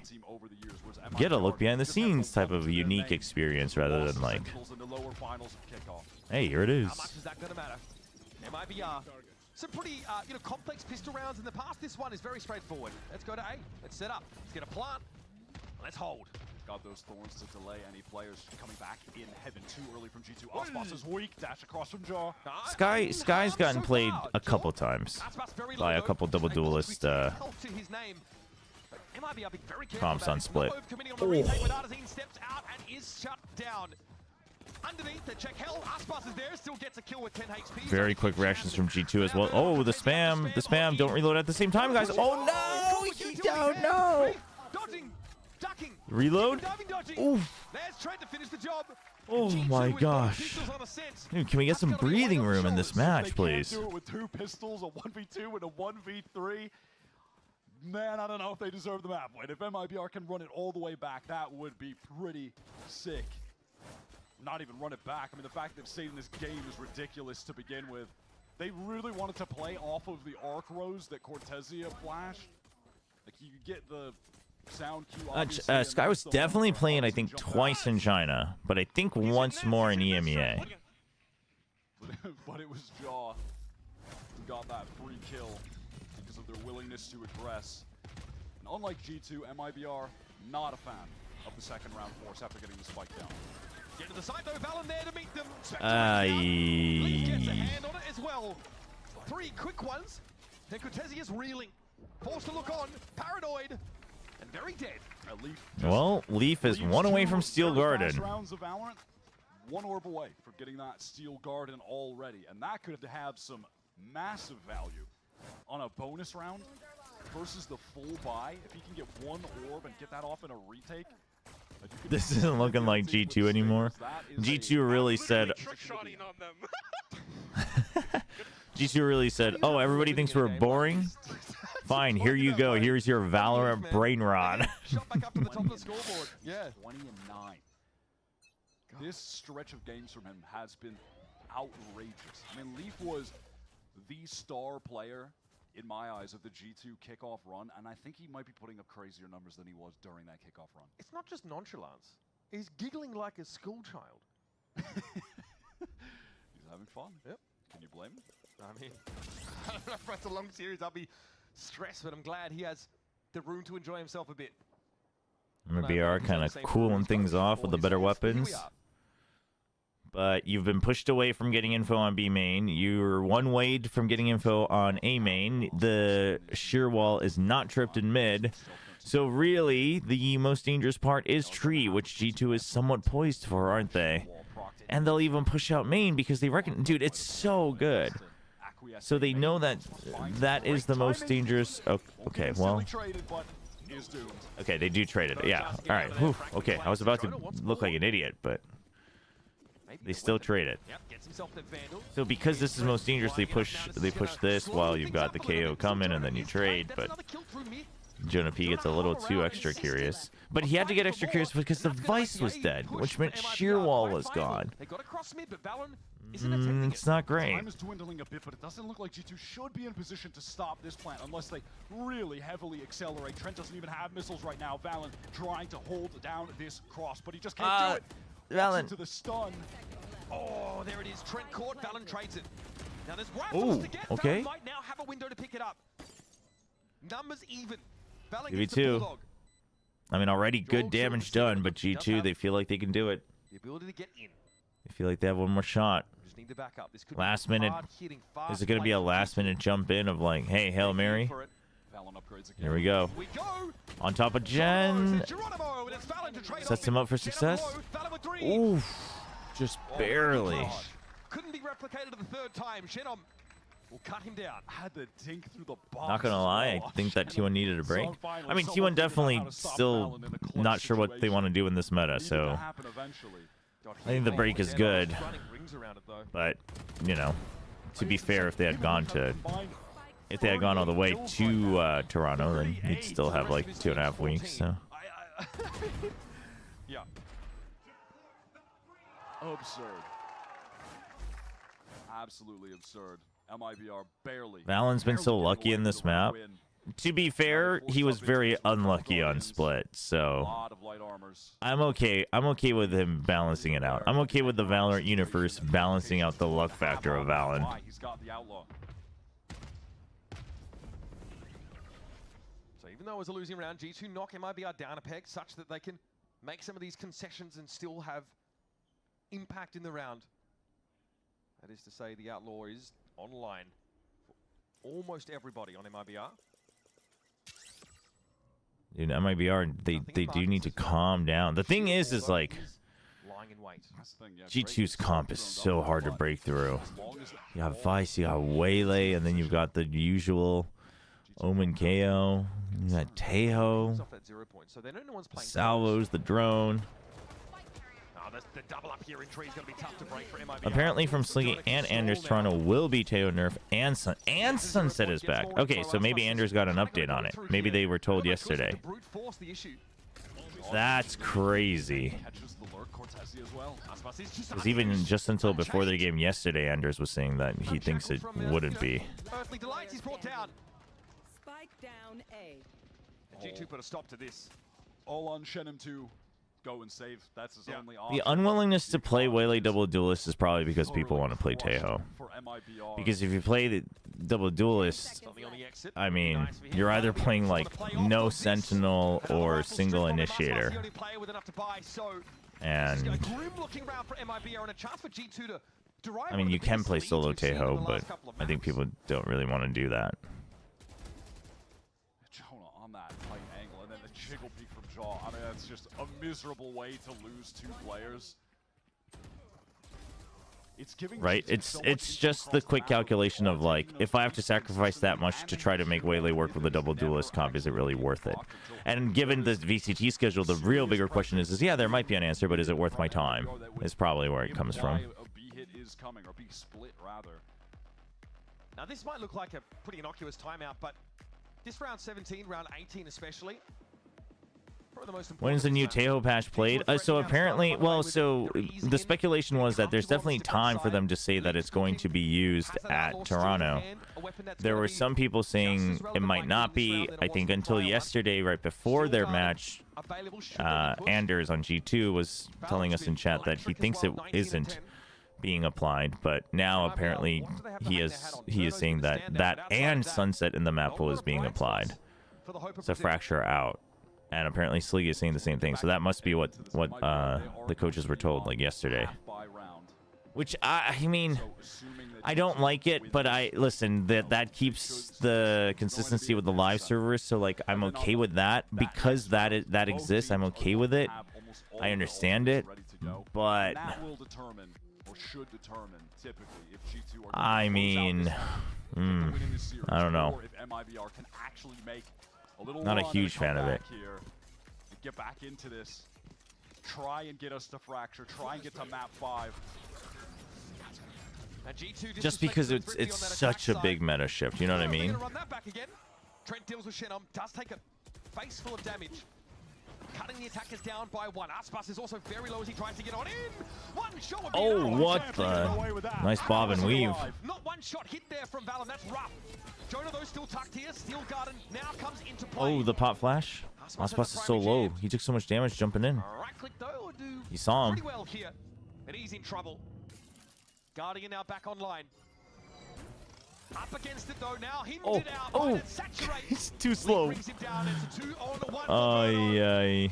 get a look behind the scenes type of unique experience rather than like, hey, here it is. How much is that going to matter? MIBR. Some pretty complex pistol rounds in the past. This one is very straightforward. Let's go to A. Let's set up. Let's get a plant. Let's hold. Got those thorns to delay any players coming back in heaven too early from G2. Ospas is weak. Dash across from Jaw. Sky's gotten played a couple times by a couple double duelist comps on split. Very quick reactions from G2 as well. Oh, the spam. Don't reload at the same time, guys. Oh no, he don't know. Reload. Oof. Oh my gosh. Dude, can we get some breathing room in this match, please? Do it with 2 pistols, a 1v2 and a 1v3. Man, I don't know if they deserve the map win. If MIBR can run it all the way back, that would be pretty sick. Not even run it back. I mean, the fact that they've stayed in this game is ridiculous to begin with. They really wanted to play off of the arc rows that Cortesia flashed. Like, you get the sound cue. Sky was definitely playing, I think, twice in China, but I think once more in EMEA. But it was Jaw who got that free kill because of their willingness to aggress. And unlike G2, MIBR, not a fan of the second round force after getting the spike down. Get to the side though, Valen there to meet them. Lee gets a hand on it as well. 3 quick ones. Then Cortesia's reeling. Forced to look on. Paranoid. And very dead. Well, Leaf is 1 away from Steel Garden. Rounds of Valorant, 1 orb away from getting that Steel Garden already. And that could have some massive value on a bonus round versus the full buy. If he can get 1 orb and get that off in a retake. This isn't looking like G2 anymore. G2 really said... G2 really said, oh, everybody thinks we're boring? Fine, here you go. Here's your Valorant brain rot. Shot back up to the top of the scoreboard. Yeah. 20 and 9. This stretch of games from him has been outrageous. I mean, Leaf was the star player, in my eyes, of the G2 kickoff run, and I think he might be putting up crazier numbers than he was during that kickoff run. It's not just nonchalance. He's giggling like a schoolchild. He's having fun. Yep. Can you blame him? I mean, I don't know if it's a long series, I'll be stressed, but I'm glad he has the room to enjoy himself a bit. MIBR kind of cooling things off with the better weapons. But you've been pushed away from getting info on B main. You're 1 way from getting info on A main. The shear wall is not tripped in mid. So really, the most dangerous part is tree, which G2 is somewhat poised for, aren't they? And they'll even push out main because they reckon, dude, it's so good. So they know that that is the most dangerous. Okay, well. Okay, they do trade it. Yeah. All right. Whew. Okay, I was about to look like an idiot, but they still trade it. So because this is most dangerous, they push this while you've got the KO coming, and then you trade. But Jonah P gets a little too extra curious. But he had to get extra curious because the Vice was dead, which meant sheer wall was gone. It's not great. Time is dwindling a bit, but it doesn't look like G2 should be in position to stop this plant unless they really heavily accelerate. Trent doesn't even have missiles right now. Valen trying to hold down this cross, but he just can't do it. Valen. To the stun. Oh, there it is. Trent caught. Valen trades it. Now there's rifles to get. Okay. Valen might now have a window to pick it up. Numbers even. Valen Give gets me the 2. bulldog. I mean, already good damage done, but G2, they feel like they can do it. The ability to get in. They feel like they have 1 more shot. Just need to back up. This could Last be minute. hard-hitting, Is it going to be a last minute jump in of like, hey, Hail Mary? Here we go. On top of Jen. Sets him up for success. Oof. Just barely. Couldn't be replicated the 3rd time. Shenom will cut him down. Had the dink through the box. Not gonna lie, I think that T1 needed a break. I mean, T1 definitely still not sure what they want to do in this meta, so I think the break is good. But, you know, to be fair, if they had gone all the way to Toronto, then he'd still have like 2.5 weeks. So. Yeah. Absurd. Absolutely absurd. MIBR barely. Valen's been so lucky in this map. To be fair, he was very unlucky on split, so I'm okay. I'm okay with him balancing it out. I'm okay with the Valorant universe balancing out the luck factor of Valen. He's got the outlaw. So even though it was a losing round, G2 knock MIBR down a peg such that they can make some of these concessions and still have impact in the round. That is to say, the outlaw is online for almost everybody on MIBR. Dude, MIBR, they do need to calm down. The thing is like, G2's comp is so hard to break through. You have Vice, you got Waylay, and then you've got the usual Omen KO. You got Tejo, Salvos, the drone. The double up here in tree is going to be tough to break for MIBR. Apparently from Sliggy and Anders, Toronto will be Tejo nerf and Sunset is back. Okay, so maybe Anders got an update on it. Maybe they were told yesterday. That's crazy. Because even just until before the game yesterday, Anders was saying that he thinks it wouldn't be. Earthly Delight is brought down. Spike down A. G2 put a stop to this. All on Shenum to go and save. That's his only option. The unwillingness to play Waylay Double Duelist is probably because people want to play Tejo. Because if you play the Double Duelist, I mean, you're either playing like no Sentinel or single Initiator. And I mean, you can play solo Tejo, but I think people don't really want to do that. On that tight angle, and then the jiggle peek from Jaw. I mean, that's just a miserable way to lose two players. It's giving right? It's just the quick calculation of like, if I have to sacrifice that much to try to make Waylay work with a Double Duelist comp, is it really worth it? And given the VCT schedule, the real bigger question is yeah, there might be an answer, but is it worth my time? Is probably where it comes from. A B hit is coming, or B split rather. Now this might look like a pretty innocuous timeout, but this round 17, round 18 especially. When's the new Tejo patch played? So apparently, well, so the speculation was that there's definitely time for them to say that it's going to be used at Toronto. There were some people saying it might not be. I think until yesterday, right before their match, Anders on G2 was telling us in chat that he thinks it isn't being applied, but now apparently he is saying that that and Sunset in the map pool is being applied. So Fracture out. And apparently Sliggy is saying the same thing. So that must be what the coaches were told like yesterday. Which I mean, I don't like it, but listen, that keeps the consistency with the live servers. So like I'm okay with that because that exists. I'm okay with it. I understand it, but I mean, I don't know. Not a huge fan of it. Get back into this. Try and get us to Fracture. Try and get to map 5. Just because it's such a big meta shift, you know what I mean? Trent deals with Shenum, does take a face full of damage. Cutting the attackers down by one. Aspas is also very low as he tries to get on in. One shot would be enough. What the? Nice bob and weave. Not one shot hit there from Valen. That's rough. Jonah, though, still tucked here. Steel Garden now comes into play. Oh, the pop flash. Aspas is so low. He took so much damage jumping in. Right click though, or do you saw him. Pretty well here, but he's in trouble. Guardian now back online. Up against it though now, hindered out by that Saturate. He's too slow. Brings him down into 2 on 1.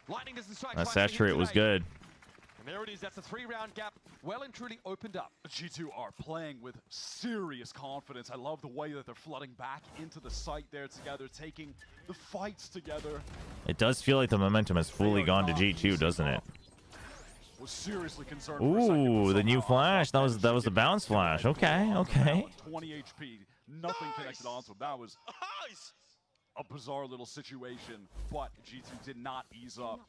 Lightning does the strike. That Saturate was good. And there it is, that's a 3-round gap, well and truly opened up. G2 are playing with serious confidence. I love the way that they're flooding back into the site there together, taking the fights together. It does feel like the momentum has fully gone to G2, doesn't it? Was seriously concerned. Ooh, the new flash. That was the bounce flash. Okay, okay. 20 HP, nothing connected onto him. That was a bizarre little situation, but G2 did not ease up.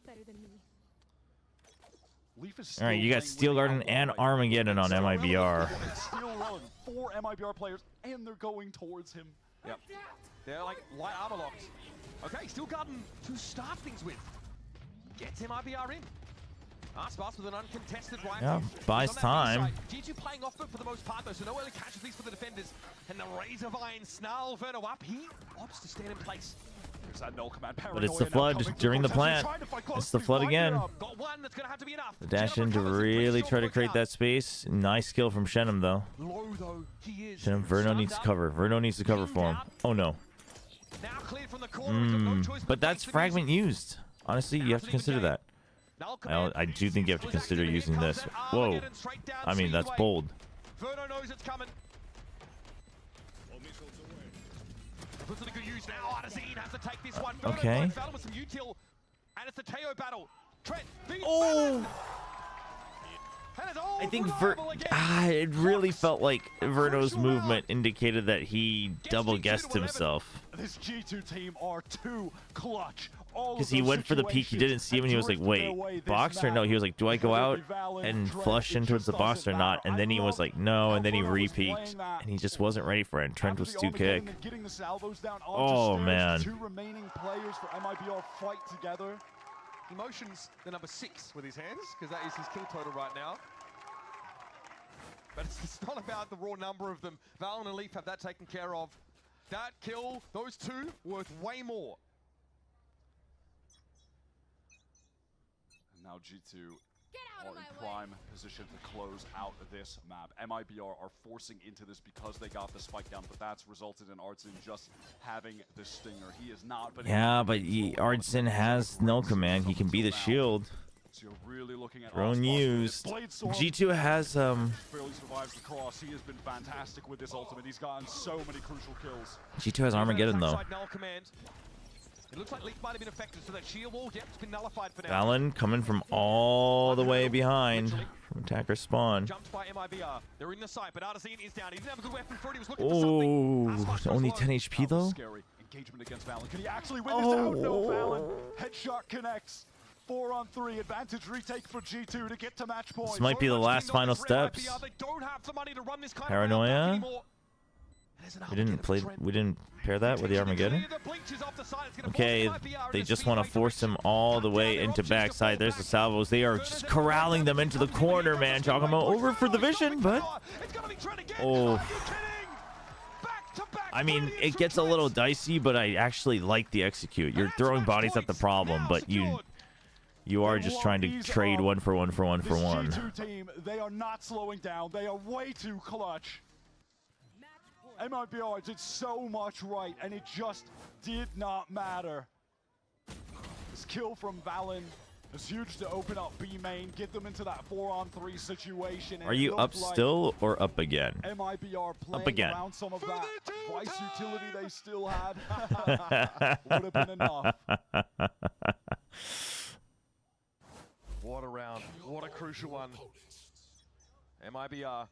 All right, you got Steel Garden and Armageddon on MIBR. Steel Run, 4 MIBR players, and they're going towards him. Yep. They're like light armor locked. Okay, Steel Garden to start things with. Gets MIBR in. Aspas with an uncontested right. Yeah, buys time. G2 playing off foot for the most part though, so no early casualties for the defenders. And the Razor Vine snarl Verno up. He opts to stand in place. There's that null command. But it's the flood during the plant. It's the flood again. Got one that's gonna have to be enough. The dash in to really try to create that space. Nice skill from Shenum though. Low though, he is. Shenum, Verno needs to cover. Verno needs to cover for him. Oh no. Now cleared from the corner. But that's fragment used. Honestly, you have to consider that. I do think you have to consider using this. Whoa. I mean, that's bold. Verno knows it's coming. Puts it to good use now. Artizine has to take this one. Okay. Verno with some util, and it's the Teo battle. Trent beats Oh! I think it really felt like Verno's movement indicated that he double guessed himself. This G2 team are too clutch. Because he went for the peek, he didn't see him, and he was like, wait, box or no? He was like, do I go out and flush in towards the box or not? And then he was like, no, and then he re-peeked, and he just wasn't ready for it. Trent was too kick. Oh, man. Two remaining players for MIBR fight together. Emotions the number 6 with his hands, because that is his kill total right now. But it's not about the raw number of them. Valen and Leaf have that taken care of. That kill, those two, worth way more. And now G2 are in prime position to close out this map. MIBR are forcing into this because they got the spike down, but that's resulted in Artsin just having the stinger. He is not. But yeah, but Artsin has no command. He can be the shield. So you're really looking at drone used. G2 has barely survives the cross. He has been fantastic with this ultimate. He's gotten so many crucial kills. G2 has Armageddon though. It looks like Leaf might have been affected, so that shield wall gap's been nullified for now. Valen coming from all the way behind from attacker spawn. Jumped by MIBR. They're in the site, but Artizine is down. He didn't have a good weapon for it. He was looking for something. Only 10 HP though. Scary engagement against Valen. Can he actually win this out? No, Valen. Headshot connects. 4-on-3 advantage retake for G2 to get to match point. This might be the last final steps. Paranoia. We didn't pair that with the Armageddon. Okay, they just want to force him all the way into backside. There's the salvos. They are just corralling them into the corner, man. Giacomo over for the vision, but oh. I mean, it gets a little dicey, but I actually like the execute. You're throwing bodies at the problem, but you are just trying to trade one for one for one for one. G2 team, they are not slowing down. They are way too clutch. MIBR did so much right, and it just did not matter. This kill from Valen is huge to open up B main, get them into that 4-on-3 situation. Are you up still or up again? MIBR playing up again. Around some of that vice utility they still had. Would have been enough. What a round. What a crucial one. MIBR.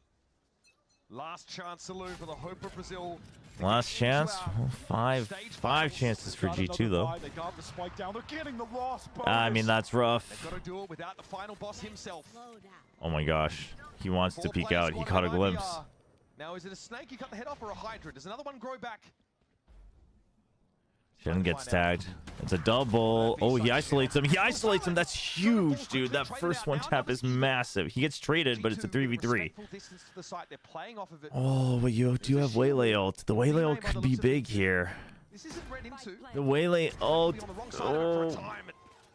Last chance saloon for the hope of Brazil. Last chance? Five chances for G2 though. They got the spike down. They're getting the loss. I mean, that's rough. They've got to do it without the final boss himself. Oh my gosh. He wants to peek out. He caught a glimpse. Now, is it a snake you cut the head off or a hydra? Does another one grow back? Shen gets tagged. It's a double. Oh, he isolates him. He isolates him. That's huge, dude. That first one tap is massive. He gets traded, but it's a 3v3. Oh, but you do have Waylay ult. The Waylay ult could be big here. The Waylay ult. Oh.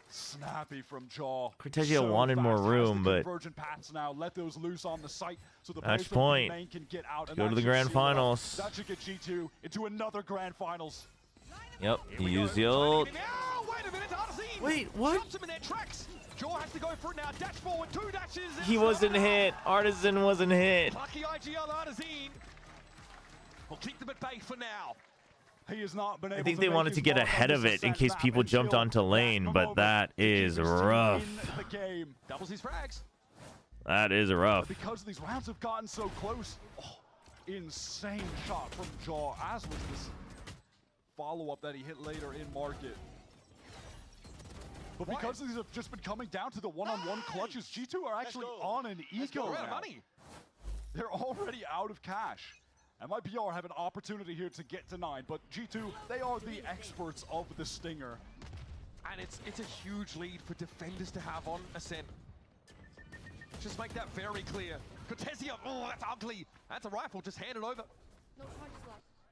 Snappy from Jaw. Cortegia wanted more room, but now. Let those loose on the site so the match point. Can get out. Go to the grand finals. That should get G2 into another grand finals. Yep, he used the ult. Wait, what? He wasn't hit. Artisan wasn't hit. Lucky IGL Artizine will keep them at bay for now. He has not been able I think they wanted to get ahead of it in case people jumped onto lane, but that is rough. Doubles his frags. That is rough. Because these rounds have gotten so close. Oh, insane shot from Jaw, as was this follow-up that he hit later in market. But because these have just been coming down to the one-on-one clutches, G2 are actually on an eco now. They're already out of cash. MIBR have an opportunity here to get to 9, but G2, they are the experts of the stinger. And it's a huge lead for defenders to have on Ascent. Just make that very clear. Cortezia, oh, that's ugly. That's a rifle, just hand it over.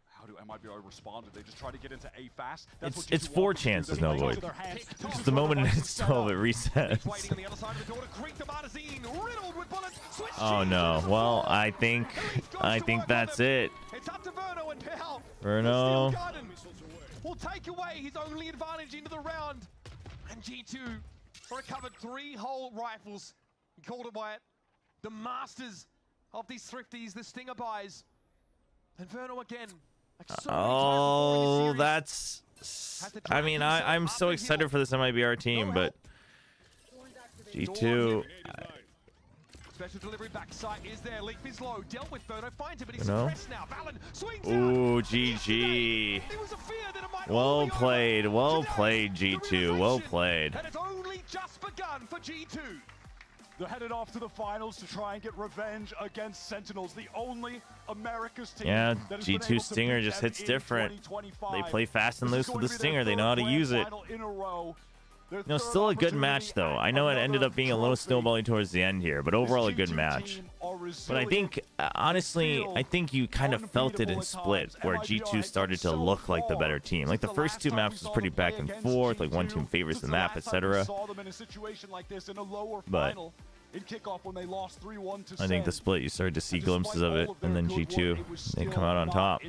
How do MIBR respond? They just try to get into A fast. It's 4 chances, no void. Just the moment it's 12, it resets. Oh no. Well, I think that's it. It's up to Verno and Pell. Verno. Will take away his only advantage into the round. And G2 recovered 3 whole rifles. He called it by it. The masters of these thrifties, the Stinger buys. And Verno again. Like so Oh, that's... I mean, I'm so excited for this MIBR team, but... G2... Special delivery backside is there. Leap is low. Dealt with Verno. Finds it, but he's suppressed now. Valen swings Ooh, GG. Well played. Well played, G2. Well played. And it's only just begun for G2. They're headed off to the finals to try and get revenge against Sentinels, the only America's team. Yeah, G2 Stinger just hits different. They play fast and loose with the Stinger. They know how to use it. No, still a good match, though. I know it ended up being a little snowballing towards the end here, but overall a good match. But I think, honestly, I think you kind of felt it in Split, where G2 started to look like the better team. Like, the first 2 maps was pretty back and forth, like one team favors the map, etc. But I think the Split, you started to see glimpses of it, and then G2, they come out on top.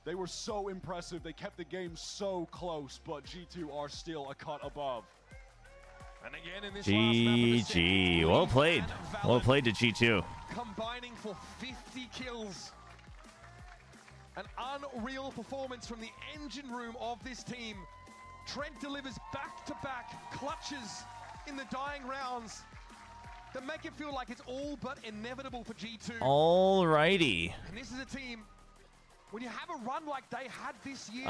They were so impressive. They kept the game so close, but G2 are still a cut above. And again in this GG. Well played. Well played to G2. Combining for 50 kills. An unreal performance from the engine room of this team. Trent delivers back-to-back clutches in the dying rounds that make it feel like it's all but inevitable for G2. Alrighty. And this is a team, when you have a run like they had this year,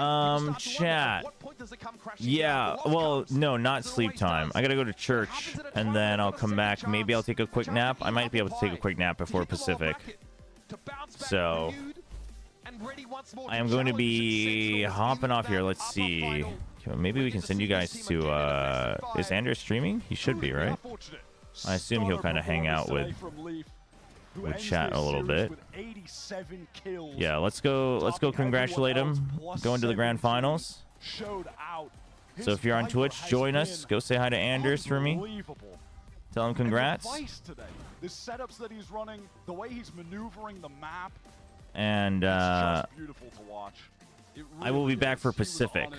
chat. what point does it come crashing Yeah, down? well, no, not sleep time. I gotta go to church, and then I'll come back. Maybe I'll take a quick nap. I might be able to take a quick nap before Pacific. So, I am going to be hopping off here. Let's see. Maybe we can send you guys to, is Andrew streaming? He should be, right? I assume he'll kind of hang out with chat a little bit. Yeah, let's go congratulate him going to the grand finals. So if you're on Twitch, join us. Go say hi to Anders for me. Tell him congrats. The setups that he's running, the way he's maneuvering the map, and beautiful to watch. I will be back for Pacific.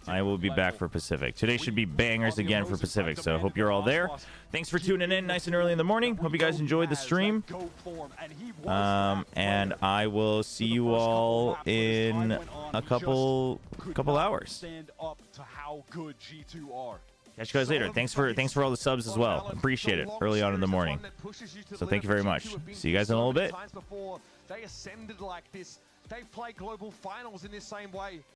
I will be back for Pacific. Today should be bangers again for Pacific, so I hope you're all there. Thanks for tuning in nice and early in the morning. Hope you guys enjoyed the stream. And I will see you all in a couple hours. Catch you guys later. Thanks for all the subs as well. Appreciate it early on in the morning. So thank you very much. See you guys in a little bit. They ascended like this. They've played global finals in this same way.